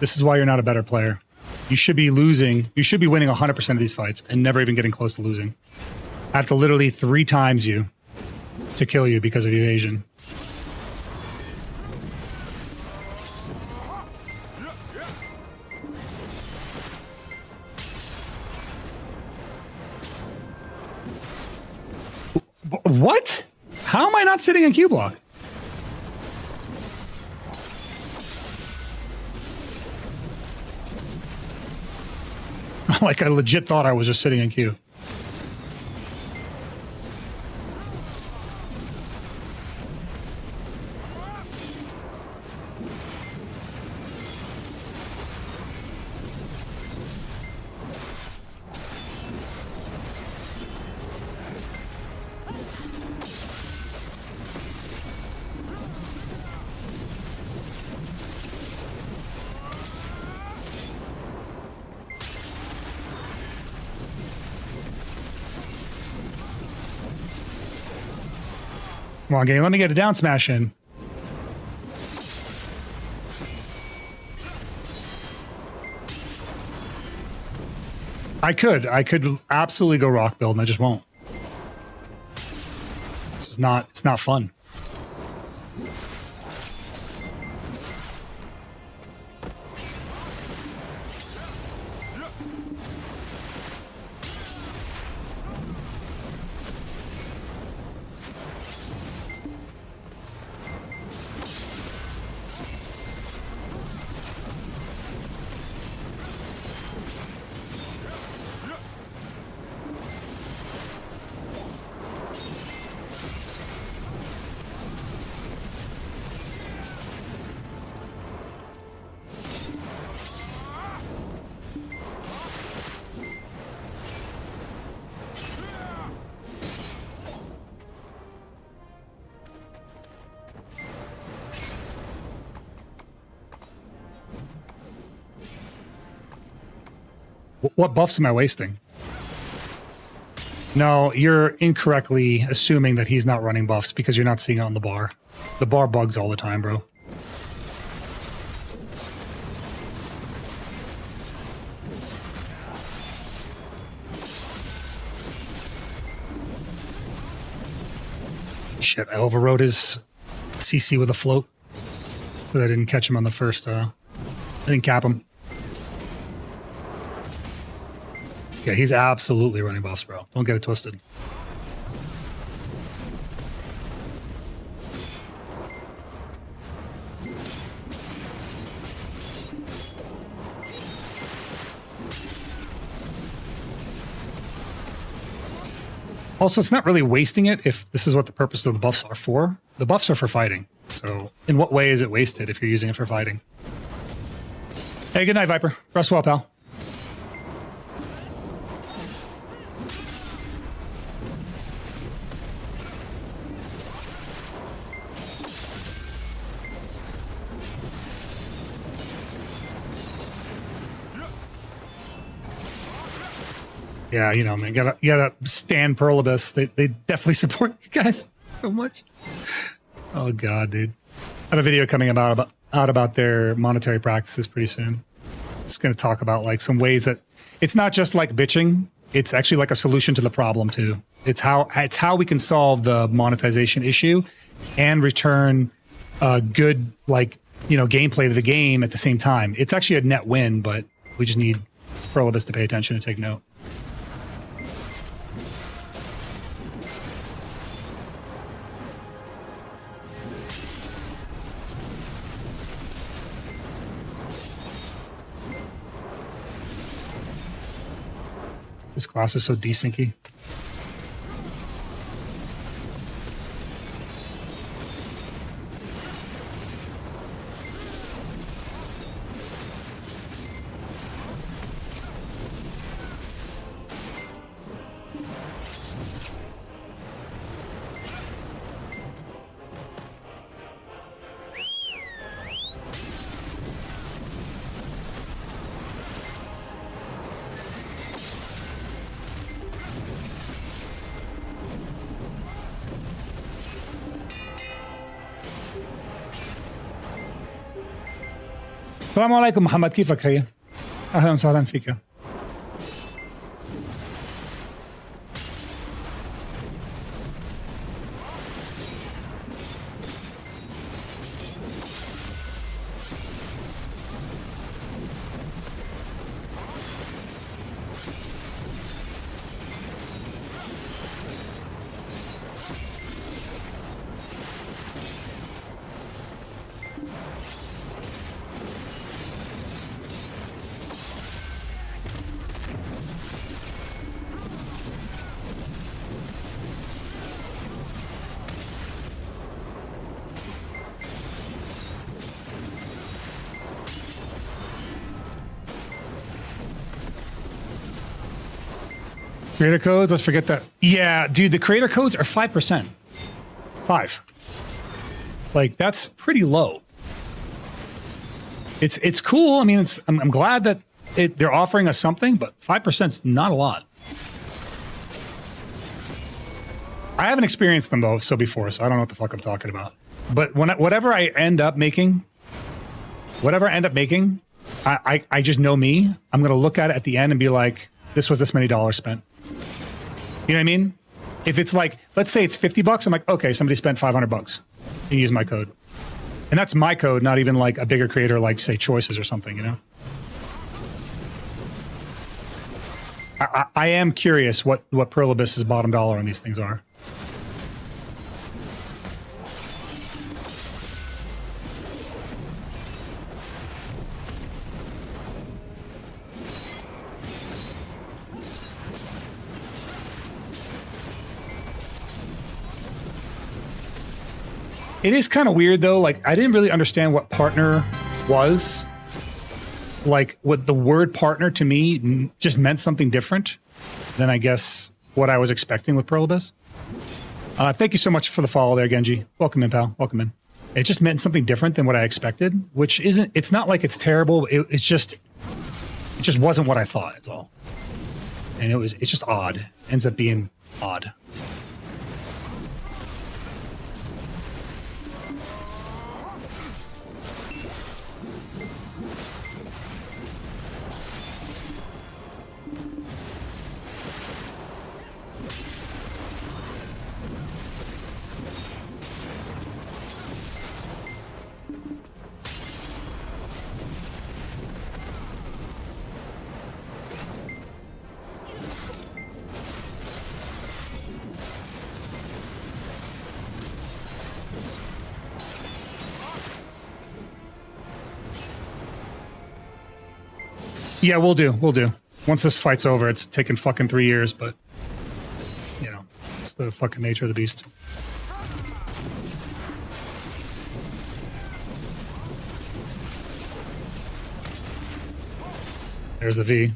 This is why you're not a better player. You should be losing. You should be winning 100% of these fights and never even getting close to losing. I have to literally 3 times you to kill you because of evasion. What? How am I not sitting in Q block? Like, I legit thought I was just sitting in Q. Come on, game. Let me get a down smash in. I could absolutely go rock build, and I just won't. It's not fun. What buffs am I wasting? No, you're incorrectly assuming that he's not running buffs because you're not seeing it on the bar. The bar bugs all the time, bro. Shit, I overrode his CC with a float. So I didn't catch him on the first, I didn't cap him. Yeah, he's absolutely running buffs, bro. Don't get it twisted. Also, it's not really wasting it if this is what the purpose of the buffs are for. The buffs are for fighting. So in what way is it wasted if you're using it for fighting? Hey, good night, Viper. Rest well, pal. Yeah, you know, man, you gotta stand Pearl Abyss. They definitely support you guys so much. Oh god, dude. I have a video coming out about their monetary practices pretty soon. It's gonna talk about like some ways that it's not just like bitching, it's actually like a solution to the problem too. It's how we can solve the monetization issue and return good like, you know, gameplay to the game at the same time. It's actually a net win, but we just need Pearl Abyss to pay attention and take note. This class is so desyncy. السلام عليكم محمد، كيفك هي؟ اهلا وسهلا فيك. Creator codes, let's forget that. Yeah, dude, the creator codes are 5%. 5. Like, that's pretty low. It's cool. I mean, I'm glad that they're offering us something, but 5% is not a lot. I haven't experienced them though, so before, so I don't know what the fuck I'm talking about. But whatever I end up making, I just know me. I'm gonna look at it at the end and be like, this was this many dollars spent. You know what I mean? If it's like, let's say it's $50, I'm like, okay, somebody spent $500 and use my code. And that's my code, not even like a bigger creator like, say, Choices or something, you know? I am curious what Pearl Abyss's bottom dollar on these things are. It is kind of weird though, like I didn't really understand what partner was. Like what the word partner to me just meant something different than I guess what I was expecting with Pearl Abyss. Thank you so much for the follow there, Genji. Welcome in, pal. Welcome in. It just meant something different than what I expected, which isn't, it's not like it's terrible. It's just, It just wasn't what I thought, is all. And it's just odd. Ends up being odd. Yeah, we'll do. We'll do. Once this fight's over, it's taken fucking 3 years, but, you know, it's the fucking nature of the beast. There's the V.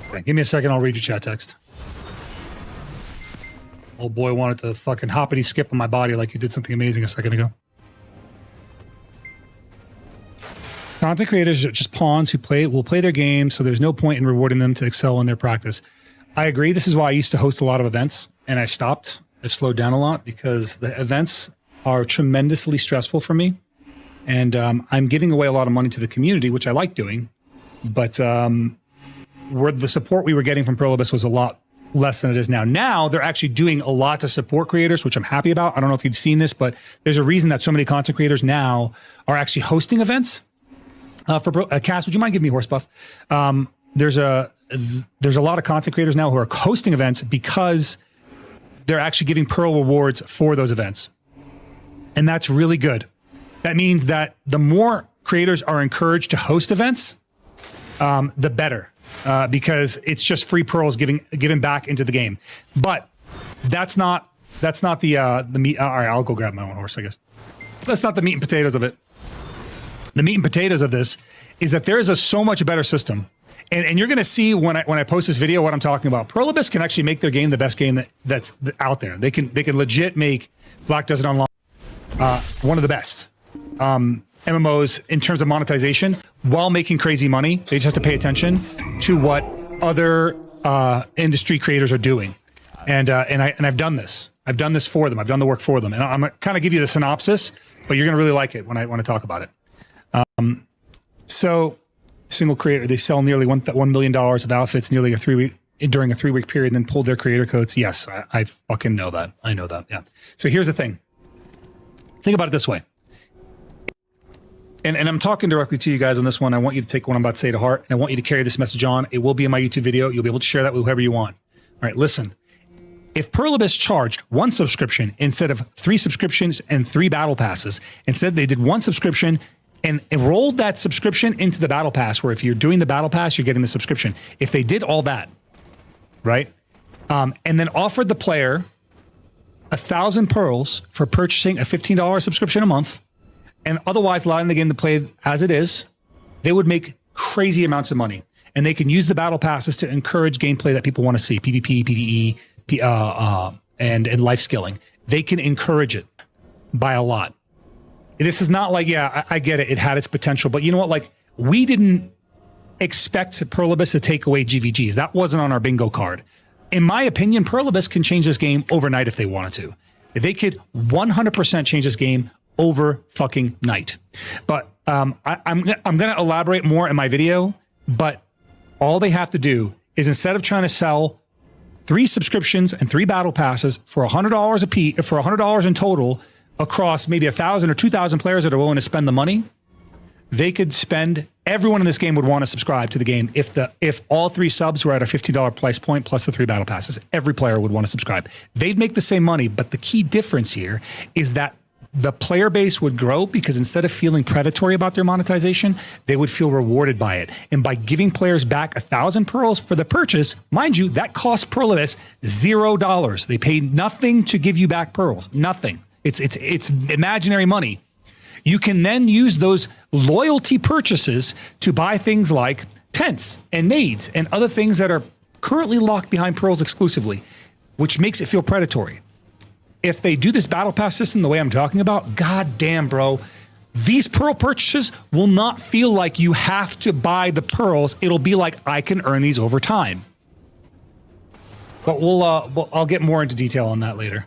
Okay, give me a second, I'll read your chat text. Old boy wanted to fucking hoppity skip on my body like he did something amazing a second ago. Content creators are just pawns who will play their game, so there's no point in rewarding them to excel in their practice. I agree. This is why I used to host a lot of events, and I stopped. I've slowed down a lot because the events are tremendously stressful for me, and I'm giving away a lot of money to the community, which I like doing, but where the support we were getting from Prolibus was a lot less than it is now. Now they're actually doing a lot to support creators, which I'm happy about. I don't know if you've seen this, but there's a reason that so many content creators now are actually hosting events. Cass, would you mind giving me horse buff? There's a lot of content creators now who are hosting events because they're actually giving Pearl rewards for those events. And that's really good. That means that the more creators are encouraged to host events, the better. Because it's just free pearls given back into the game. But that's not the meat. All right, I'll go grab my own horse, I guess. That's not the meat and potatoes of it. The meat and potatoes of this is that there is a so much better system. And you're going to see when I post this video what I'm talking about. Prolibus can actually make their game the best game that's out there. They can legit make Black Desert Online one of the best MMOs in terms of monetization while making crazy money. They just have to pay attention to what other industry creators are doing. And I've done this. I've done this for them. I've done the work for them. And I'm going to kind of give you the synopsis, but you're going to really like it when I talk about it. So single creator, they sell nearly $1 million of outfits during a 3-week period and then pulled their creator codes. Yes, I fucking know that. I know that. Yeah. So here's the thing. Think about it this way. And I'm talking directly to you guys on this one. I want you to take what I'm about to say to heart, and I want you to carry this message on. It will be in my YouTube video. You'll be able to share that with whoever you want. All right, listen. If Prolibus charged 1 subscription instead of 3 subscriptions and 3 battle passes, instead they did 1 subscription and enrolled that subscription into the battle pass, where if you're doing the battle pass, you're getting the subscription. If they did all that, right, and then offered the player 1,000 pearls for purchasing a $15 subscription a month, and otherwise allowing the game to play as it is, they would make crazy amounts of money. And they can use the battle passes to encourage gameplay that people want to see, PvP, PvE, and life skilling. They can encourage it by a lot. This is not like, yeah, I get it. It had its potential. But you know what? Like, we didn't expect Prolibus to take away GVGs. That wasn't on our bingo card. In my opinion, Prolibus can change this game overnight if they wanted to. They could 100% change this game over fucking night. But I'm going to elaborate more in my video, but all they have to do is, instead of trying to sell 3 subscriptions and 3 battle passes for $100 a piece, for $100 in total across maybe 1,000 or 2,000 players that are willing to spend the money, they could spend, everyone in this game would want to subscribe to the game if all 3 subs were at a $50 price point plus the 3 battle passes. Every player would want to subscribe. They'd make the same money, but the key difference here is that the player base would grow, because instead of feeling predatory about their monetization, they would feel rewarded by it. And by giving players back 1,000 pearls for the purchase, mind you, that costs Prolibus $0. They pay nothing to give you back pearls. Nothing. It's imaginary money. You can then use those loyalty purchases to buy things like tents and nades and other things that are currently locked behind pearls exclusively, which makes it feel predatory. If they do this battle pass system the way I'm talking about, god damn, bro, these pearl purchases will not feel like you have to buy the pearls. It'll be like I can earn these over time. But I'll get more into detail on that later.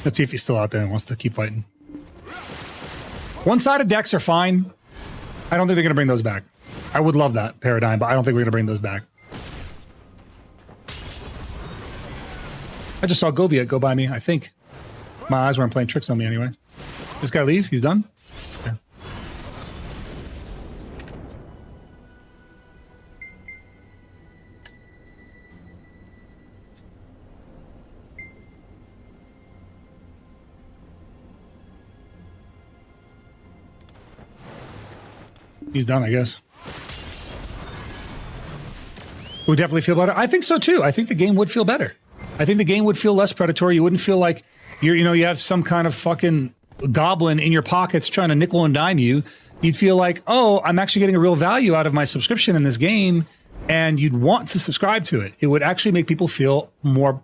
Let's see if he's still out there and wants to keep fighting. One-sided decks are fine. I don't think they're going to bring those back. I would love that paradigm, but I don't think we're going to bring those back. I just saw Goviet go by me, I think. My eyes weren't playing tricks on me anyway. This guy leave? He's done? Okay. He's done, I guess. Would definitely feel better. I think so too. I think the game would feel better. I think the game would feel less predatory. You wouldn't feel like you have some kind of fucking goblin in your pockets trying to nickel and dime you. You'd feel like, oh, I'm actually getting a real value out of my subscription in this game, and you'd want to subscribe to it. It would actually make people feel more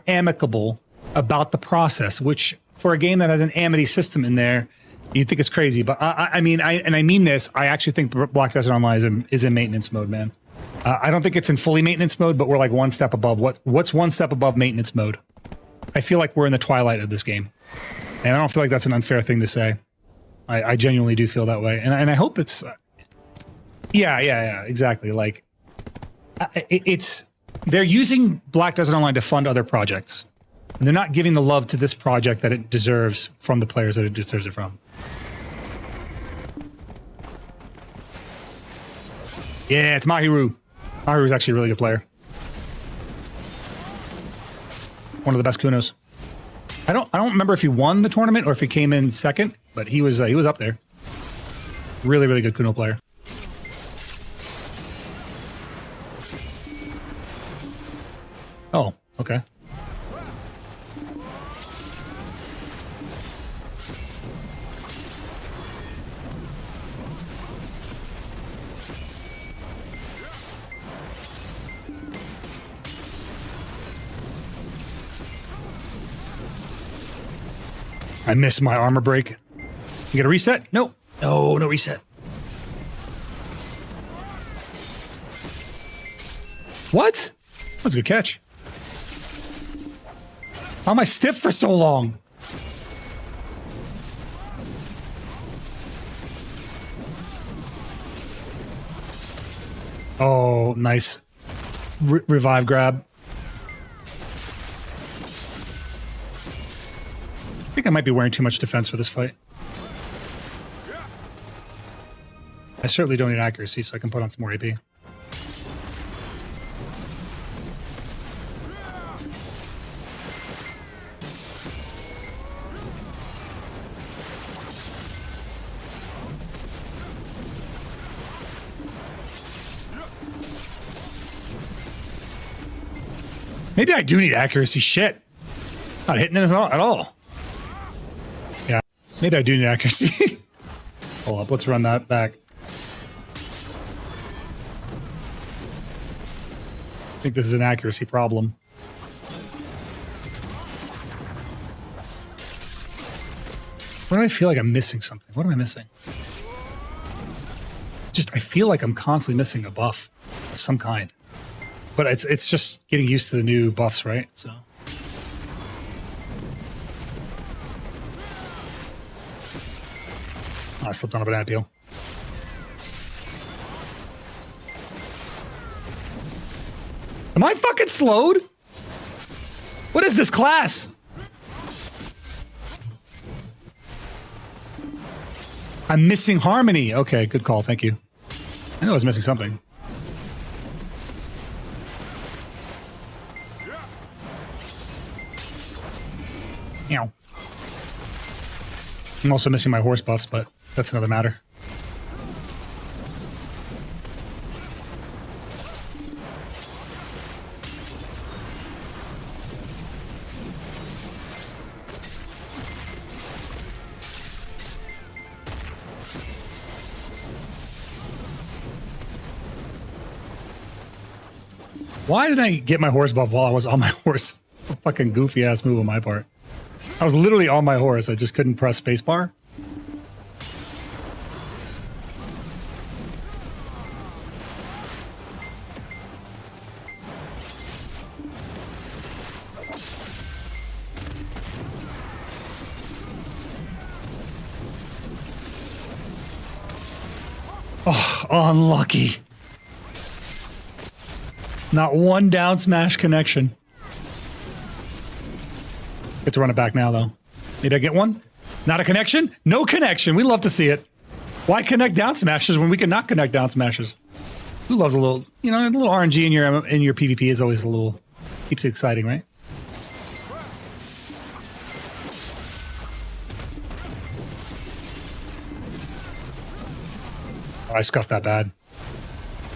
amicable about the process, which for a game that has an amity system in there, you think it's crazy. But I mean this, I actually think Black Desert Online is in maintenance mode, man. I don't think it's in fully maintenance mode, but we're like one step above. What's one step above maintenance mode? I feel like we're in the twilight of this game. And I don't feel like that's an unfair thing to say. I genuinely do feel that way. And I hope it's... Yeah, exactly. Like, they're using Black Desert Online to fund other projects. And they're not giving the love to this project that it deserves from the players that it deserves it from. Yeah, it's Mahiru. Mahiru's actually a really good player. One of the best Kunos. I don't remember if he won the tournament or if he came in second, but he was up there. Really, really good Kuno player. Oh, okay. I missed my armor break. You get a reset? No. No reset. What? That was a good catch. How am I stiff for so long? Oh, nice. Revive grab. I think I might be wearing too much defense for this fight. I certainly don't need accuracy, so I can put on some more AP. Maybe I do need accuracy. Shit. Not hitting it at all. Yeah, maybe I do need accuracy. Hold up, let's run that back. I think this is an accuracy problem. Why do I feel like I'm missing something? What am I missing? I feel like I'm constantly missing a buff of some kind. But it's just getting used to the new buffs, right? So. Oh, I slipped on a banana peel. Am I fucking slowed? What is this class? I'm missing harmony. Okay, good call. Thank you. I know I was missing something. I'm also missing my horse buffs, but that's another matter. Why did I get my horse buff while I was on my horse? A fucking goofy ass move on my part. I was literally on my horse. I just couldn't press spacebar. Oh, unlucky. Not one down smash connection. Get to run it back now, though. Did I get one? Not a connection? No connection. We love to see it. Why connect down smashes when we can not connect down smashes? Who loves a little, you know, a little RNG in your PvP is always a little, keeps it exciting, right? Oh, I scuffed that bad.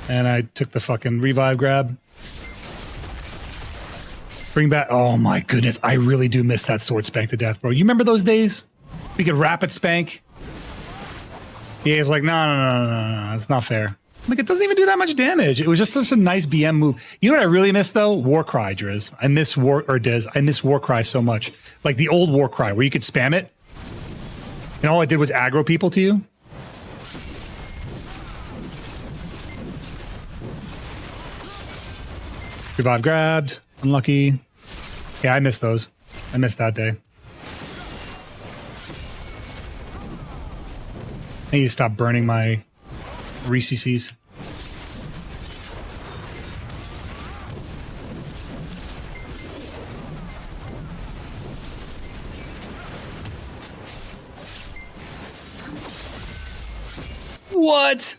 And I took the fucking revive grab. Bring back. Oh my goodness. I really do miss that sword spank to death, bro. You remember those days? We could rapid spank. Yeah, it's like, no. It's not fair. Like, it doesn't even do that much damage. It was just such a nice BM move. You know what I really miss, though? Warcry, Driz. I miss Diz. I miss Warcry so much. Like the old Warcry, where you could spam it. And all it did was aggro people to you. Revive grabbed. Unlucky. Yeah, I missed those. I missed that day. I need to stop burning my RCCs. What?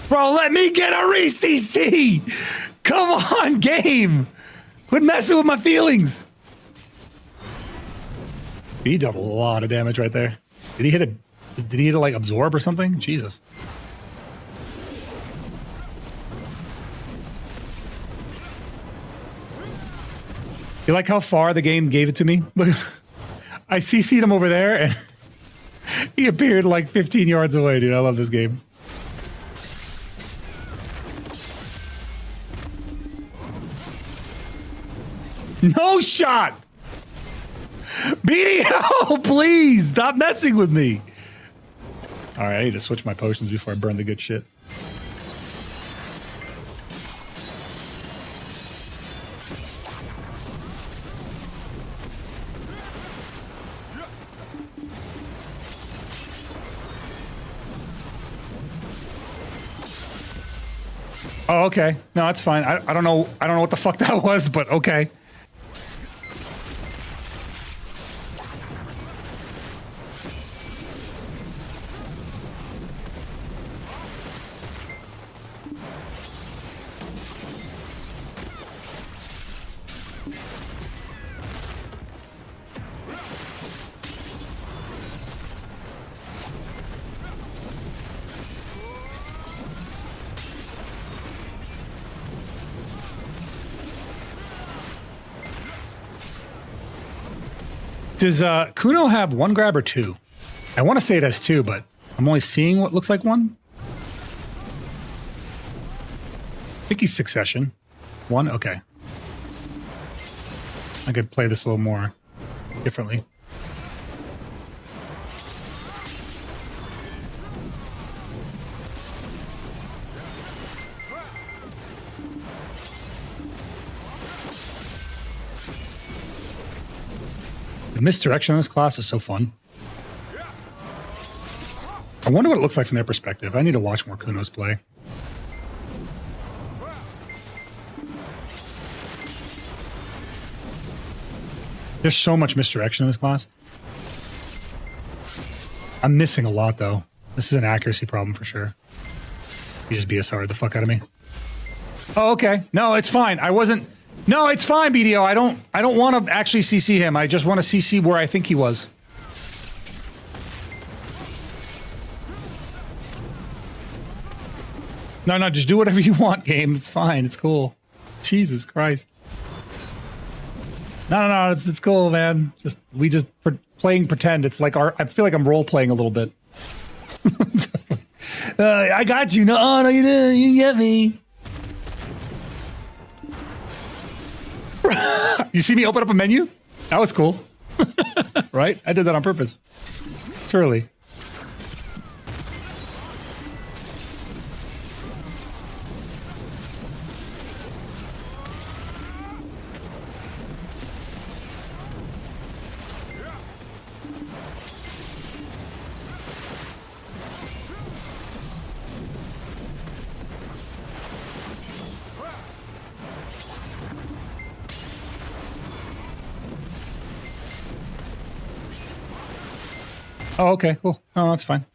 Bro, let me get a RCC! Come on, game! Quit messing with my feelings! He dealt a lot of damage right there. Did he hit like absorb or something? Jesus. You like how far the game gave it to me? Look, I CC'd him over there and he appeared like 15 yards away, dude. I love this game. No shot! BDO, please! Stop messing with me! Alright, I need to switch my potions before I burn the good shit. Oh, okay. No, it's fine. I don't know what the fuck that was, but okay. Does Kuno have one grab or two? I want to say it has two, but I'm only seeing what looks like one. I think he's succession. One? Okay. I could play this a little more differently. The misdirection in this class is so fun. I wonder what it looks like from their perspective. I need to watch more Kunos play. There's so much misdirection in this class. I'm missing a lot, though. This is an accuracy problem for sure. You just BSR'd the fuck out of me. Oh, okay. No, it's fine. I wasn't... No, it's fine, BDO. I don't want to actually CC him. I just want to CC where I think he was. No, no, just do whatever you want, game. It's fine. It's cool. Jesus Christ. No, no, no. It's cool, man. We just playing pretend. It's like I feel like I'm role playing a little bit. I got you. No, no, you didn't. You get me. You see me open up a menu? That was cool. Right? I did that on purpose. Surely. Oh, okay, cool. Oh, that's fine.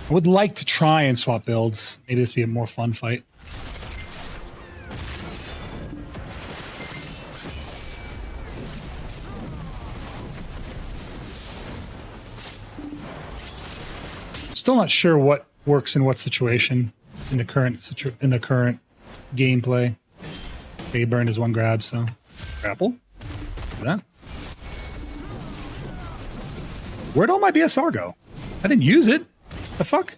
I would like to try and swap builds. Maybe this would be a more fun fight. Still not sure what works in what situation in the current gameplay. They burned his one grab, so grapple. Do that. Where'd all my BSR go? I didn't use it. The fuck?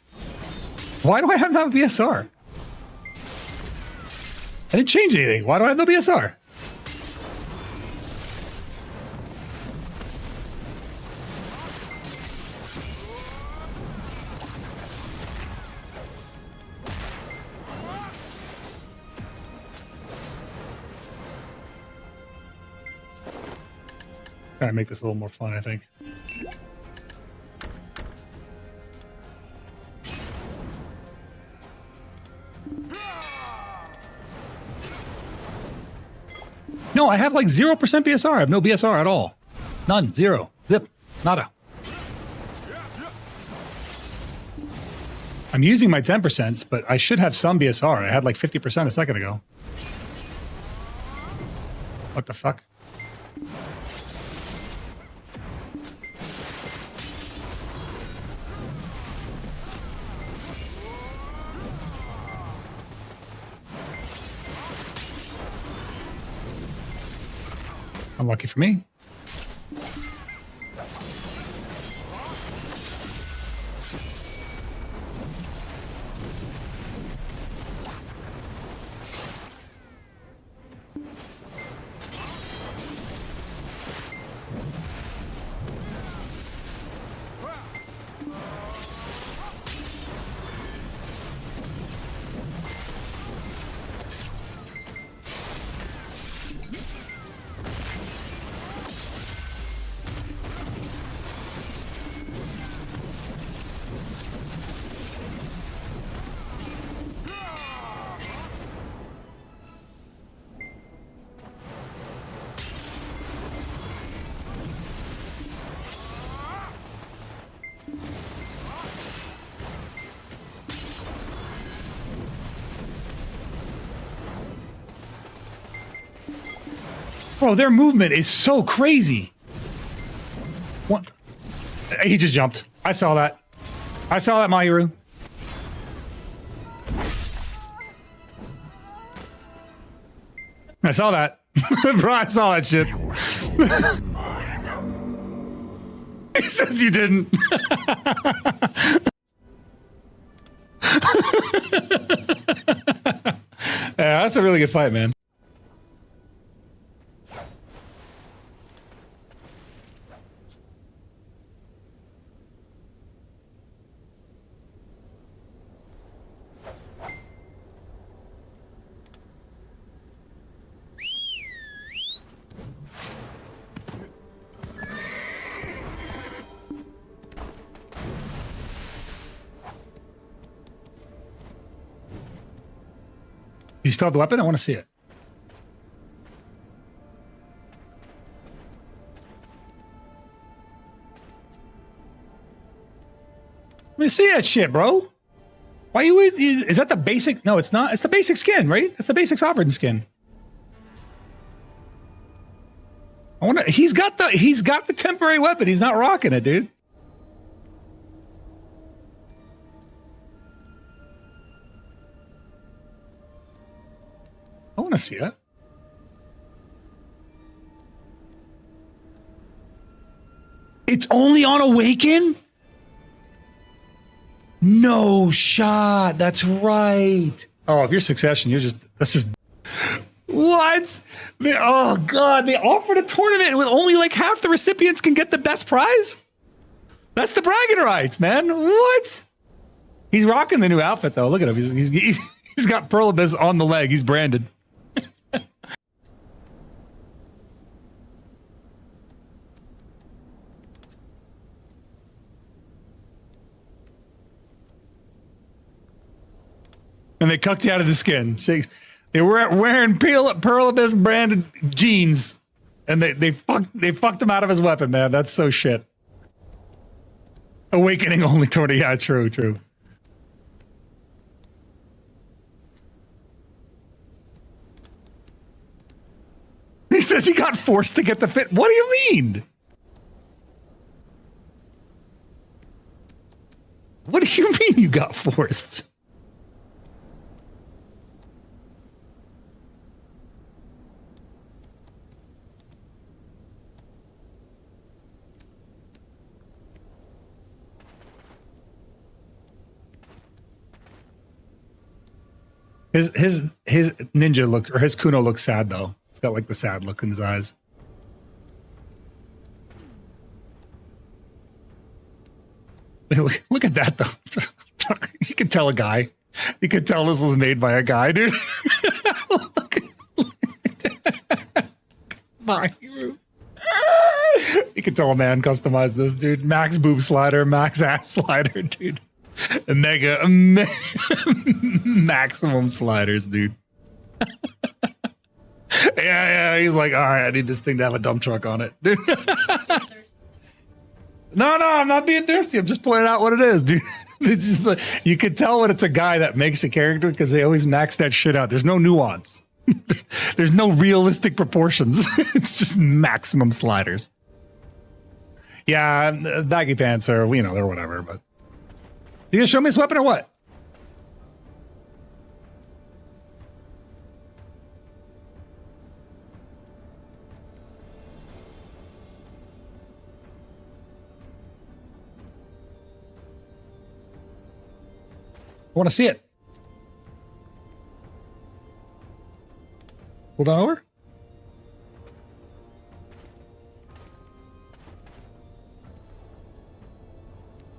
Why do I have no BSR? I didn't change anything. Why do I have no BSR? Try to make this a little more fun, I think. No, I have like 0% BSR. I have no BSR at all. None. Zero. Zip. Nada. I'm using my 10%, but I should have some BSR. I had like 50% a second ago. What the fuck? Unlucky for me. Bro, their movement is so crazy. What? He just jumped. I saw that. I saw that, Mahiru. I saw that. Bro, I saw that shit. He says you didn't. Yeah, that's a really good fight, man. You still have the weapon? I want to see it. Let me see that shit, bro. Why you always, is that the basic? No, it's not. It's the basic skin, right? It's the basic sovereign skin. I wonder, he's got the temporary weapon. He's not rocking it, dude. I want to see it. It's only on Awaken? No shot. That's right. Oh, if you're Succession, that's just what? Oh God, they offered a tournament with only like half the recipients can get the best prize? That's the bragging rights, man. What? He's rocking the new outfit though. Look at him. He's got Pearl Abyss on the leg. He's branded. And they cucked you out of the skin. They were wearing Pearl Abyss branded jeans, and they fucked him out of his weapon, man. That's so shit. Awakening only tournament. Yeah, true. He says he got forced to get the fit. What do you mean? What do you mean you got forced? His ninja look, or his Kuno looks sad though. It's got like the sad look in his eyes. Look at that though. You can tell a guy. You can tell this was made by a guy, dude. You can tell a man customized this, dude. Max boob slider, max ass slider, dude. Maximum sliders, dude. yeah, he's like, all right, I need this thing to have a dump truck on it, dude. No, I'm not being thirsty. I'm just pointing out what it is, dude. It's just like, you can tell when it's a guy that makes a character because they always max that shit out. There's no nuance. There's no realistic proportions. It's just maximum sliders. Yeah, baggy pants are, they're whatever, but. You gonna show me this weapon or what? I want to see it. Hold on over.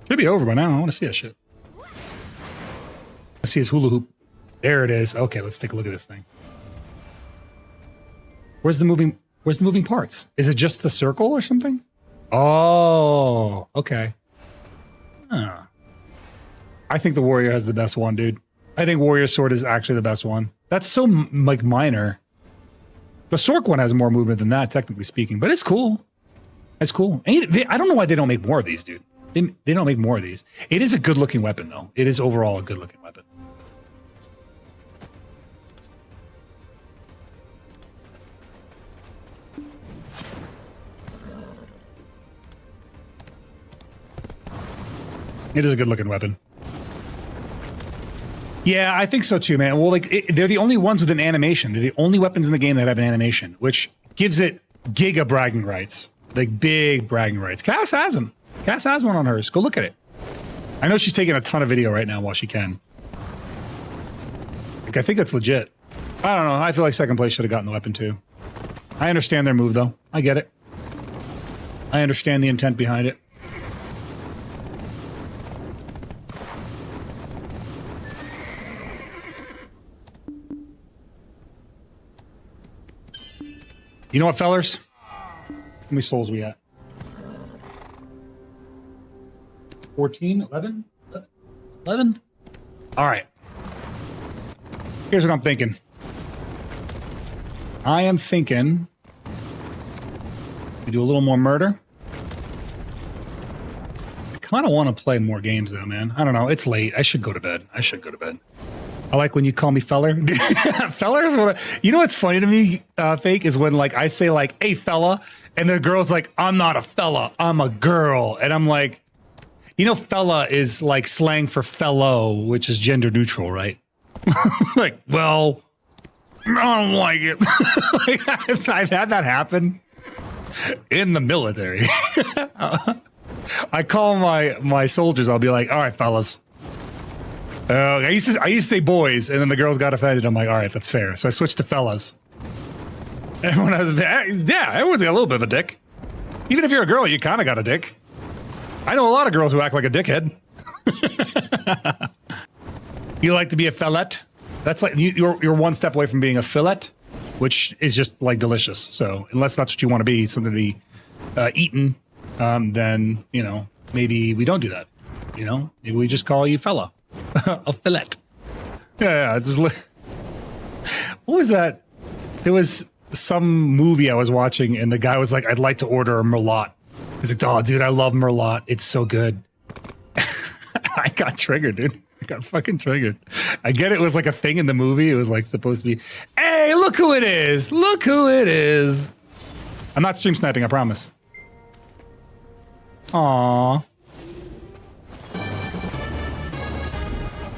Should be over by now. I want to see that shit. Let's see his hula hoop. There it is. Okay, let's take a look at this thing. Where's the moving parts? Is it just the circle or something? Oh, okay. Huh. I think the warrior has the best one, dude. I think warrior sword is actually the best one. That's so like minor. The Sork one has more movement than that, technically speaking, but it's cool. It's cool. And I don't know why they don't make more of these, dude. They don't make more of these. It is a good-looking weapon, though. It is overall a good-looking weapon. It is a good-looking weapon. Yeah, I think so too, man. Well, like, they're the only ones with an animation. They're the only weapons in the game that have an animation, which gives it giga bragging rights. Like, big bragging rights. Cass has them. Cass has one on hers. Go look at it. I know she's taking a ton of video right now while she can. Like, I think that's legit. I don't know. I feel like second place should have gotten the weapon too. I understand their move, though. I get it. I understand the intent behind it. You know what, fellers? How many souls we at? 14? 11? 11? All right. Here's what I'm thinking. I am thinking we do a little more murder. kind of want to play more games though, man. I don't know. It's late. I should go to bed. I like when you call me feller. Feller is what you know what's funny to me, Fake, is when like I say like, hey fella, and the girl's like, I'm not a fella, I'm a girl. And I'm like, you know, fella is like slang for fellow, which is gender neutral, right? Like, well, I don't like it. Like, I've had that happen in the military. I call my soldiers, I'll be like, all right, fellas. I used to say boys, and then the girls got offended. I'm like, all right, that's fair. So I switched to fellas. And when I was, yeah, everyone's got a little bit of a dick. Even if you're a girl, you kind of got a dick. I know a lot of girls who act like a dickhead. You like to be a fellet? That's like you're one step away from being a fillet, which is just like delicious. So unless that's what you want to be, something to be eaten, then you know maybe we don't do that. You know, maybe we just call you fella, a fillet. Yeah. Just what was that? There was some movie I was watching, and the guy was like, "I'd like to order a merlot." He's like, "Oh, dude, I love merlot. It's so good." I got triggered, dude. I got fucking triggered. I get it was like a thing in the movie. It was like supposed to be, hey, look who it is. Look who it is. I'm not stream sniping, I promise. Aww.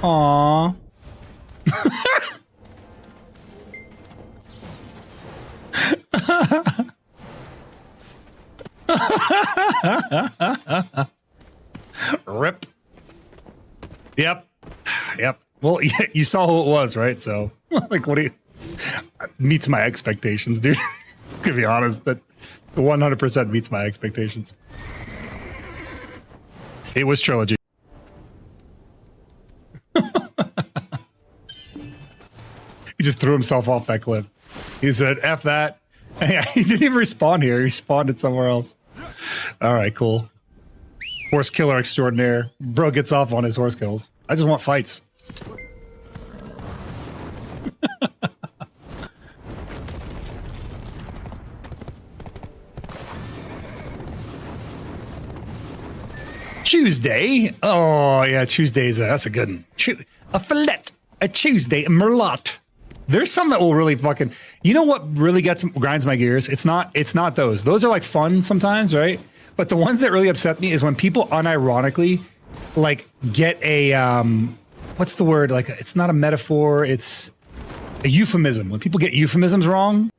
Aww. Rip. Yep. Well, yeah, you saw who it was, right? So, like, what do you... Meets my expectations, dude. To be honest, that 100% meets my expectations. It was Trilogy. He just threw himself off that cliff. He said, F that. And he didn't even respawn here. He spawned it somewhere else. All right, cool. Horse killer extraordinaire. Bro gets off on his horse kills. I just want fights. Tuesday. Oh, yeah, Tuesday's that's a good one. A fillet. A Tuesday. A merlot. There's some that will really fucking... You know what really grinds my gears? It's not those. Those are like fun sometimes, right? But the ones that really upset me is when people unironically like get a what's the word? Like it's not a metaphor, it's a euphemism. When people get euphemisms wrong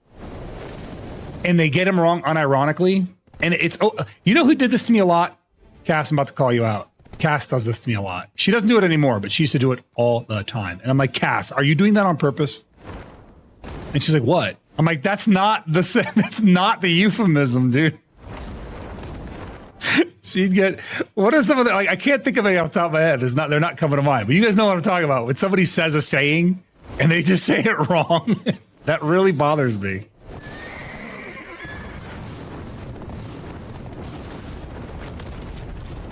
and they get them wrong unironically, and it's you know who did this to me a lot? Cass, I'm about to call you out. Cass does this to me a lot. She doesn't do it anymore, but she used to do it all the time. And I'm like, Cass, are you doing that on purpose? And she's like, what? I'm like, that's not the euphemism, dude. She'd get, what are some of the, like, I can't think of it off the top of my head. They're not coming to mind, but you guys know what I'm talking about. When somebody says a saying and they just say it wrong, that really bothers me.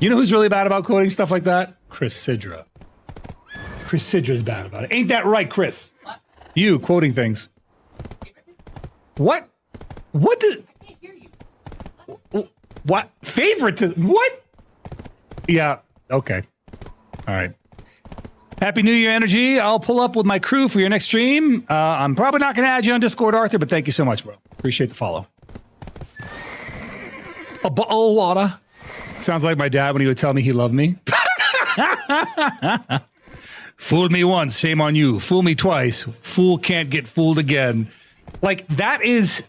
You know who's really bad about quoting stuff like that? Chris Sidra. Chris Sidra's bad about it. Ain't that right, Chris? What? You quoting things. What? What did... I can't hear you. What? Favoritism? What? Yeah. Okay. All right. Happy New Year energy. I'll pull up with my crew for your next stream. I'm probably not going to add you on Discord, Arthur, but thank you so much, bro. Appreciate the follow. A bottle of water. Sounds like my dad when he would tell me he loved me. Fooled me once, shame on you. Fool me twice. Fool can't get fooled again. Like, that is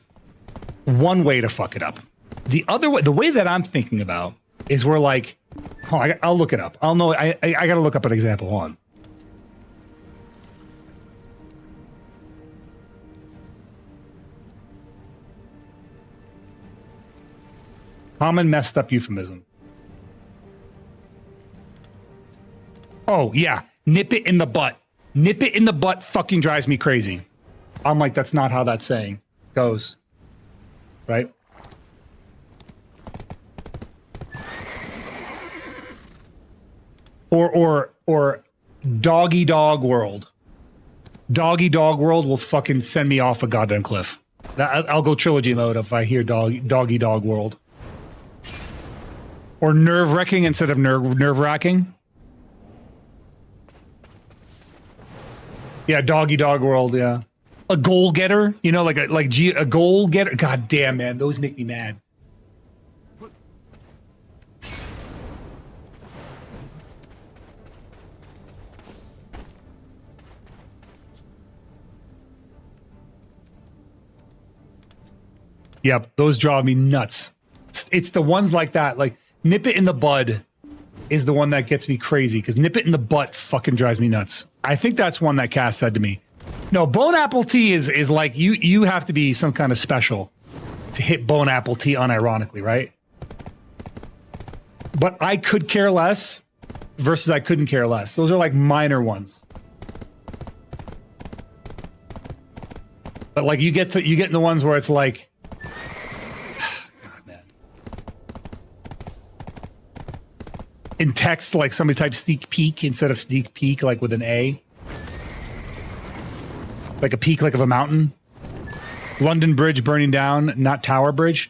one way to fuck it up. The other way, the way that I'm thinking about is we're like, oh, I'll look it up. I'll know. I got to look up an example on. Common messed up euphemism. Oh, yeah. Nip it in the butt. Nip it in the butt fucking drives me crazy. I'm like, that's not how that saying goes. Right? Or doggy dog world. Doggy dog world will fucking send me off a goddamn cliff. I'll go trilogy mode if I hear doggy dog world. Or nerve-wracking instead of nerve-wracking. Yeah, doggy dog world, yeah. A goal getter, you know, like a goal getter. God damn, man, those make me mad. Yep, those drive me nuts. It's the ones like that, like nip it in the bud is the one that gets me crazy because nip it in the butt fucking drives me nuts. I think that's one that Cass said to me. No, bone apple tea is like you have to be some kind of special to hit bone apple tea unironically, right? But I could care less versus I couldn't care less. Those are like minor ones. But like you get in the ones where it's like, in text, like somebody types sneak peek instead of sneak peek, like with an A. Like a peak, like of a mountain. London Bridge burning down, not Tower Bridge.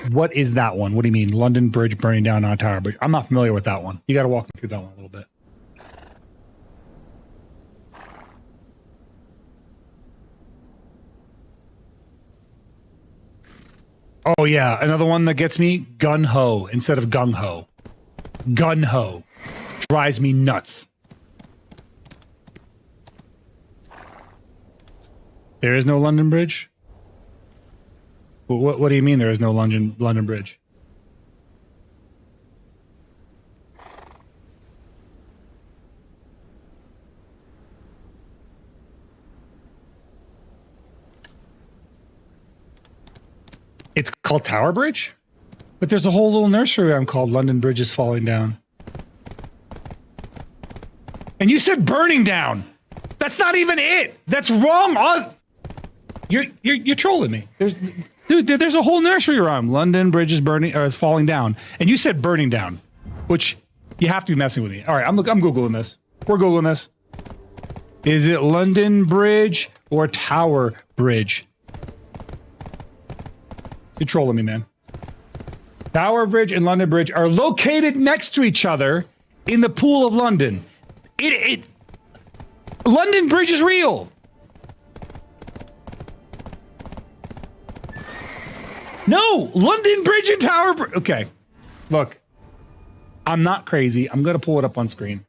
What is that one? What do you mean? London Bridge burning down, not Tower Bridge. I'm not familiar with that one. You got to walk me through that one a little bit. Oh yeah, another one that gets me, gun ho instead of gung ho. Gun ho drives me nuts. There is no London Bridge? What do you mean there is no London Bridge? It's called Tower Bridge? But there's a whole little nursery rhyme called London Bridge is Falling Down. And you said burning down. That's not even it. That's wrong. You're trolling me. There's a whole nursery rhyme. London Bridge is burning or is falling down. And you said burning down, which you have to be messing with me. All right, I'm Googling this. We're Googling this. Is it London Bridge or Tower Bridge? You're trolling me, man. Tower Bridge and London Bridge are located next to each other in the Pool of London. London Bridge is real. No, London Bridge and Tower Bridge. Okay, look, I'm not crazy. I'm gonna pull it up on screen.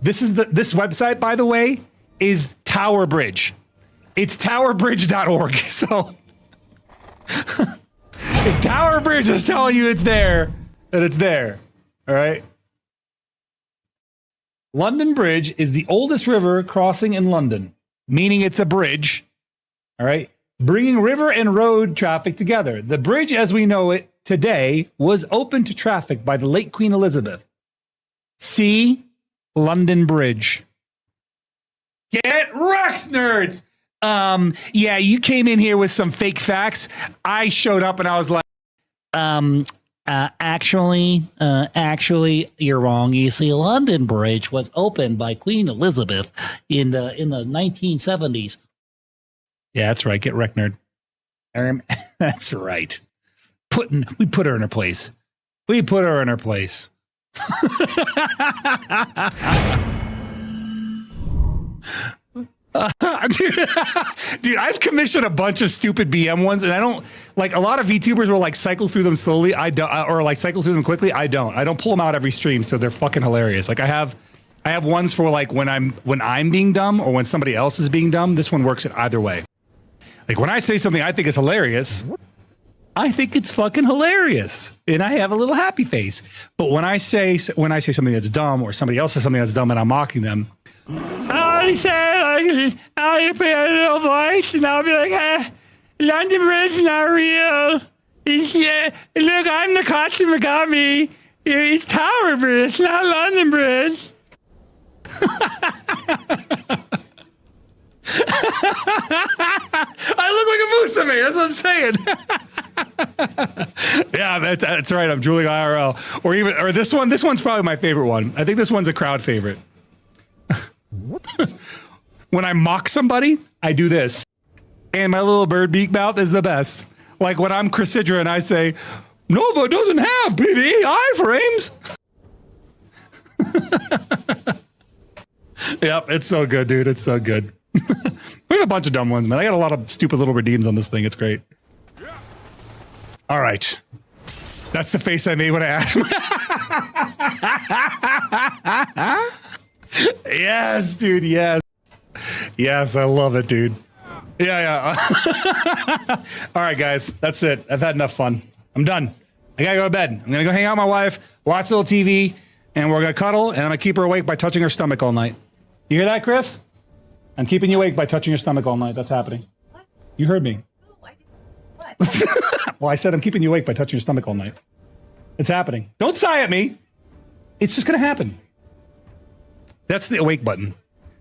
This website, by the way, is Tower Bridge. It's towerbridge.org. So if Tower Bridge is telling you it's there, then it's there. All right. London Bridge is the oldest river crossing in London, meaning it's a bridge. All right. Bringing river and road traffic together. The bridge as we know it today was open to traffic by the late Queen Elizabeth. See London Bridge. Get wrecked, nerds. Yeah, you came in here with some fake facts. I showed up and I was like, actually, you're wrong. You see, London Bridge was opened by Queen Elizabeth in the 1970s. Yeah, that's right. Get wrecked, nerd. That's right. We put her in her place. We put her in her place. Dude, I've commissioned a bunch of stupid BM ones, and I don't like a lot of VTubers will like cycle through them slowly. I don't, or like cycle through them quickly. I don't pull them out every stream, so they're fucking hilarious. Like I have ones for like when I'm being dumb or when somebody else is being dumb. This one works in either way. Like when I say something I think is hilarious, I think it's fucking hilarious, and I have a little happy face. But when I say something that's dumb, or somebody else says something that's dumb, and I'm mocking them, I'll say like I'll put a little voice, and I'll be like, "Hey, London Bridge is not real. Look, I'm the customer got me. It's Tower Bridge, not London Bridge." I look like a moose to me. That's what I'm saying. Yeah, that's right. I'm drooling IRL. Or this one. This one's probably my favorite one. I think this one's a crowd favorite. When I mock somebody, I do this, and my little bird beak mouth is the best. Like when I'm Chrysidra and I say, Nova doesn't have PvE iframes. Yep, it's so good, dude. It's so good. We have a bunch of dumb ones, man. I got a lot of stupid little redeems on this thing. It's great. All right. That's the face I made when I asked. Yes, dude. Yes. Yes, I love it, dude. Yeah. All right, guys. That's it. I've had enough fun. I'm done. I gotta go to bed. I'm gonna go hang out with my wife, watch a little TV, and we're gonna cuddle, and I'm gonna keep her awake by touching her stomach all night. You hear that, Chris? I'm keeping you awake by touching your stomach all night. That's happening. What? You heard me. No, I didn't. What? Well, I said I'm keeping you awake by touching your stomach all night. It's happening. Don't sigh at me. It's just gonna happen. That's the awake button.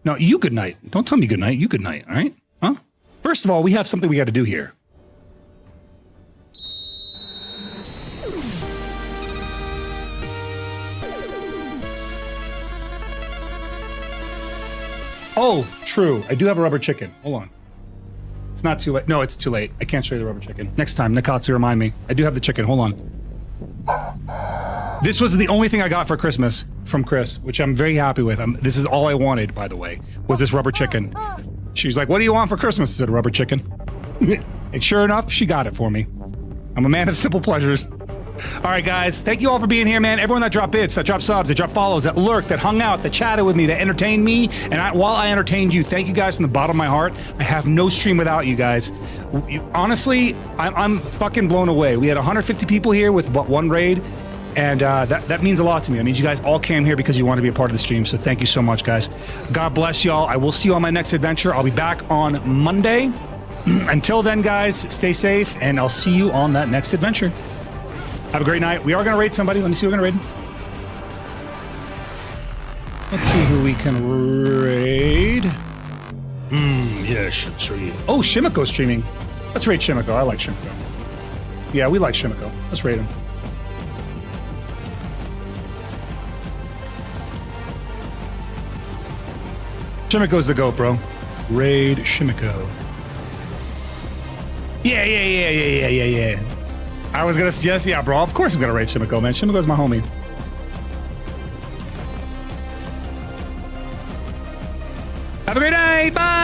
No, you good night. Don't tell me good night. You good night, all right? Huh? First of all, we have something we got to do here. Oh, true. I do have a rubber chicken. Hold on. It's not too late. No, it's too late. I can't show you the rubber chicken. Next time, Nikatsu, remind me. I do have the chicken. Hold on. This was the only thing I got for Christmas from Chris, which I'm very happy with. This is all I wanted, by the way, was this rubber chicken. She's like, what do you want for Christmas? I said, rubber chicken. And sure enough, she got it for me. I'm a man of simple pleasures. All right, guys. Thank you all for being here, man. Everyone that dropped bits, that dropped subs, that dropped follows, that lurked, that hung out, that chatted with me, that entertained me. And while I entertained you, thank you guys from the bottom of my heart. I have no stream without you guys. Honestly, I'm fucking blown away. We had 150 people here with one raid. And that means a lot to me. It means you guys all came here because you want to be a part of the stream. So thank you so much, guys. God bless y'all. I will see you on my next adventure. I'll be back on Monday. Until then, guys, stay safe, and I'll see you on that next adventure. Have a great night. We are going to raid somebody. Let me see who we're going to raid. Let's see who we can raid. Yeah, stream. Oh, Shimiko's streaming. Let's raid Shimiko. I like Shimiko. Yeah, we like Shimiko. Let's raid him. Shimiko's the GOAT, bro. Raid Shimiko. Yeah. I was gonna suggest, yeah, bro. Of course I'm gonna raid Shimiko, man. Shimiko's my homie. Have a great night. Bye.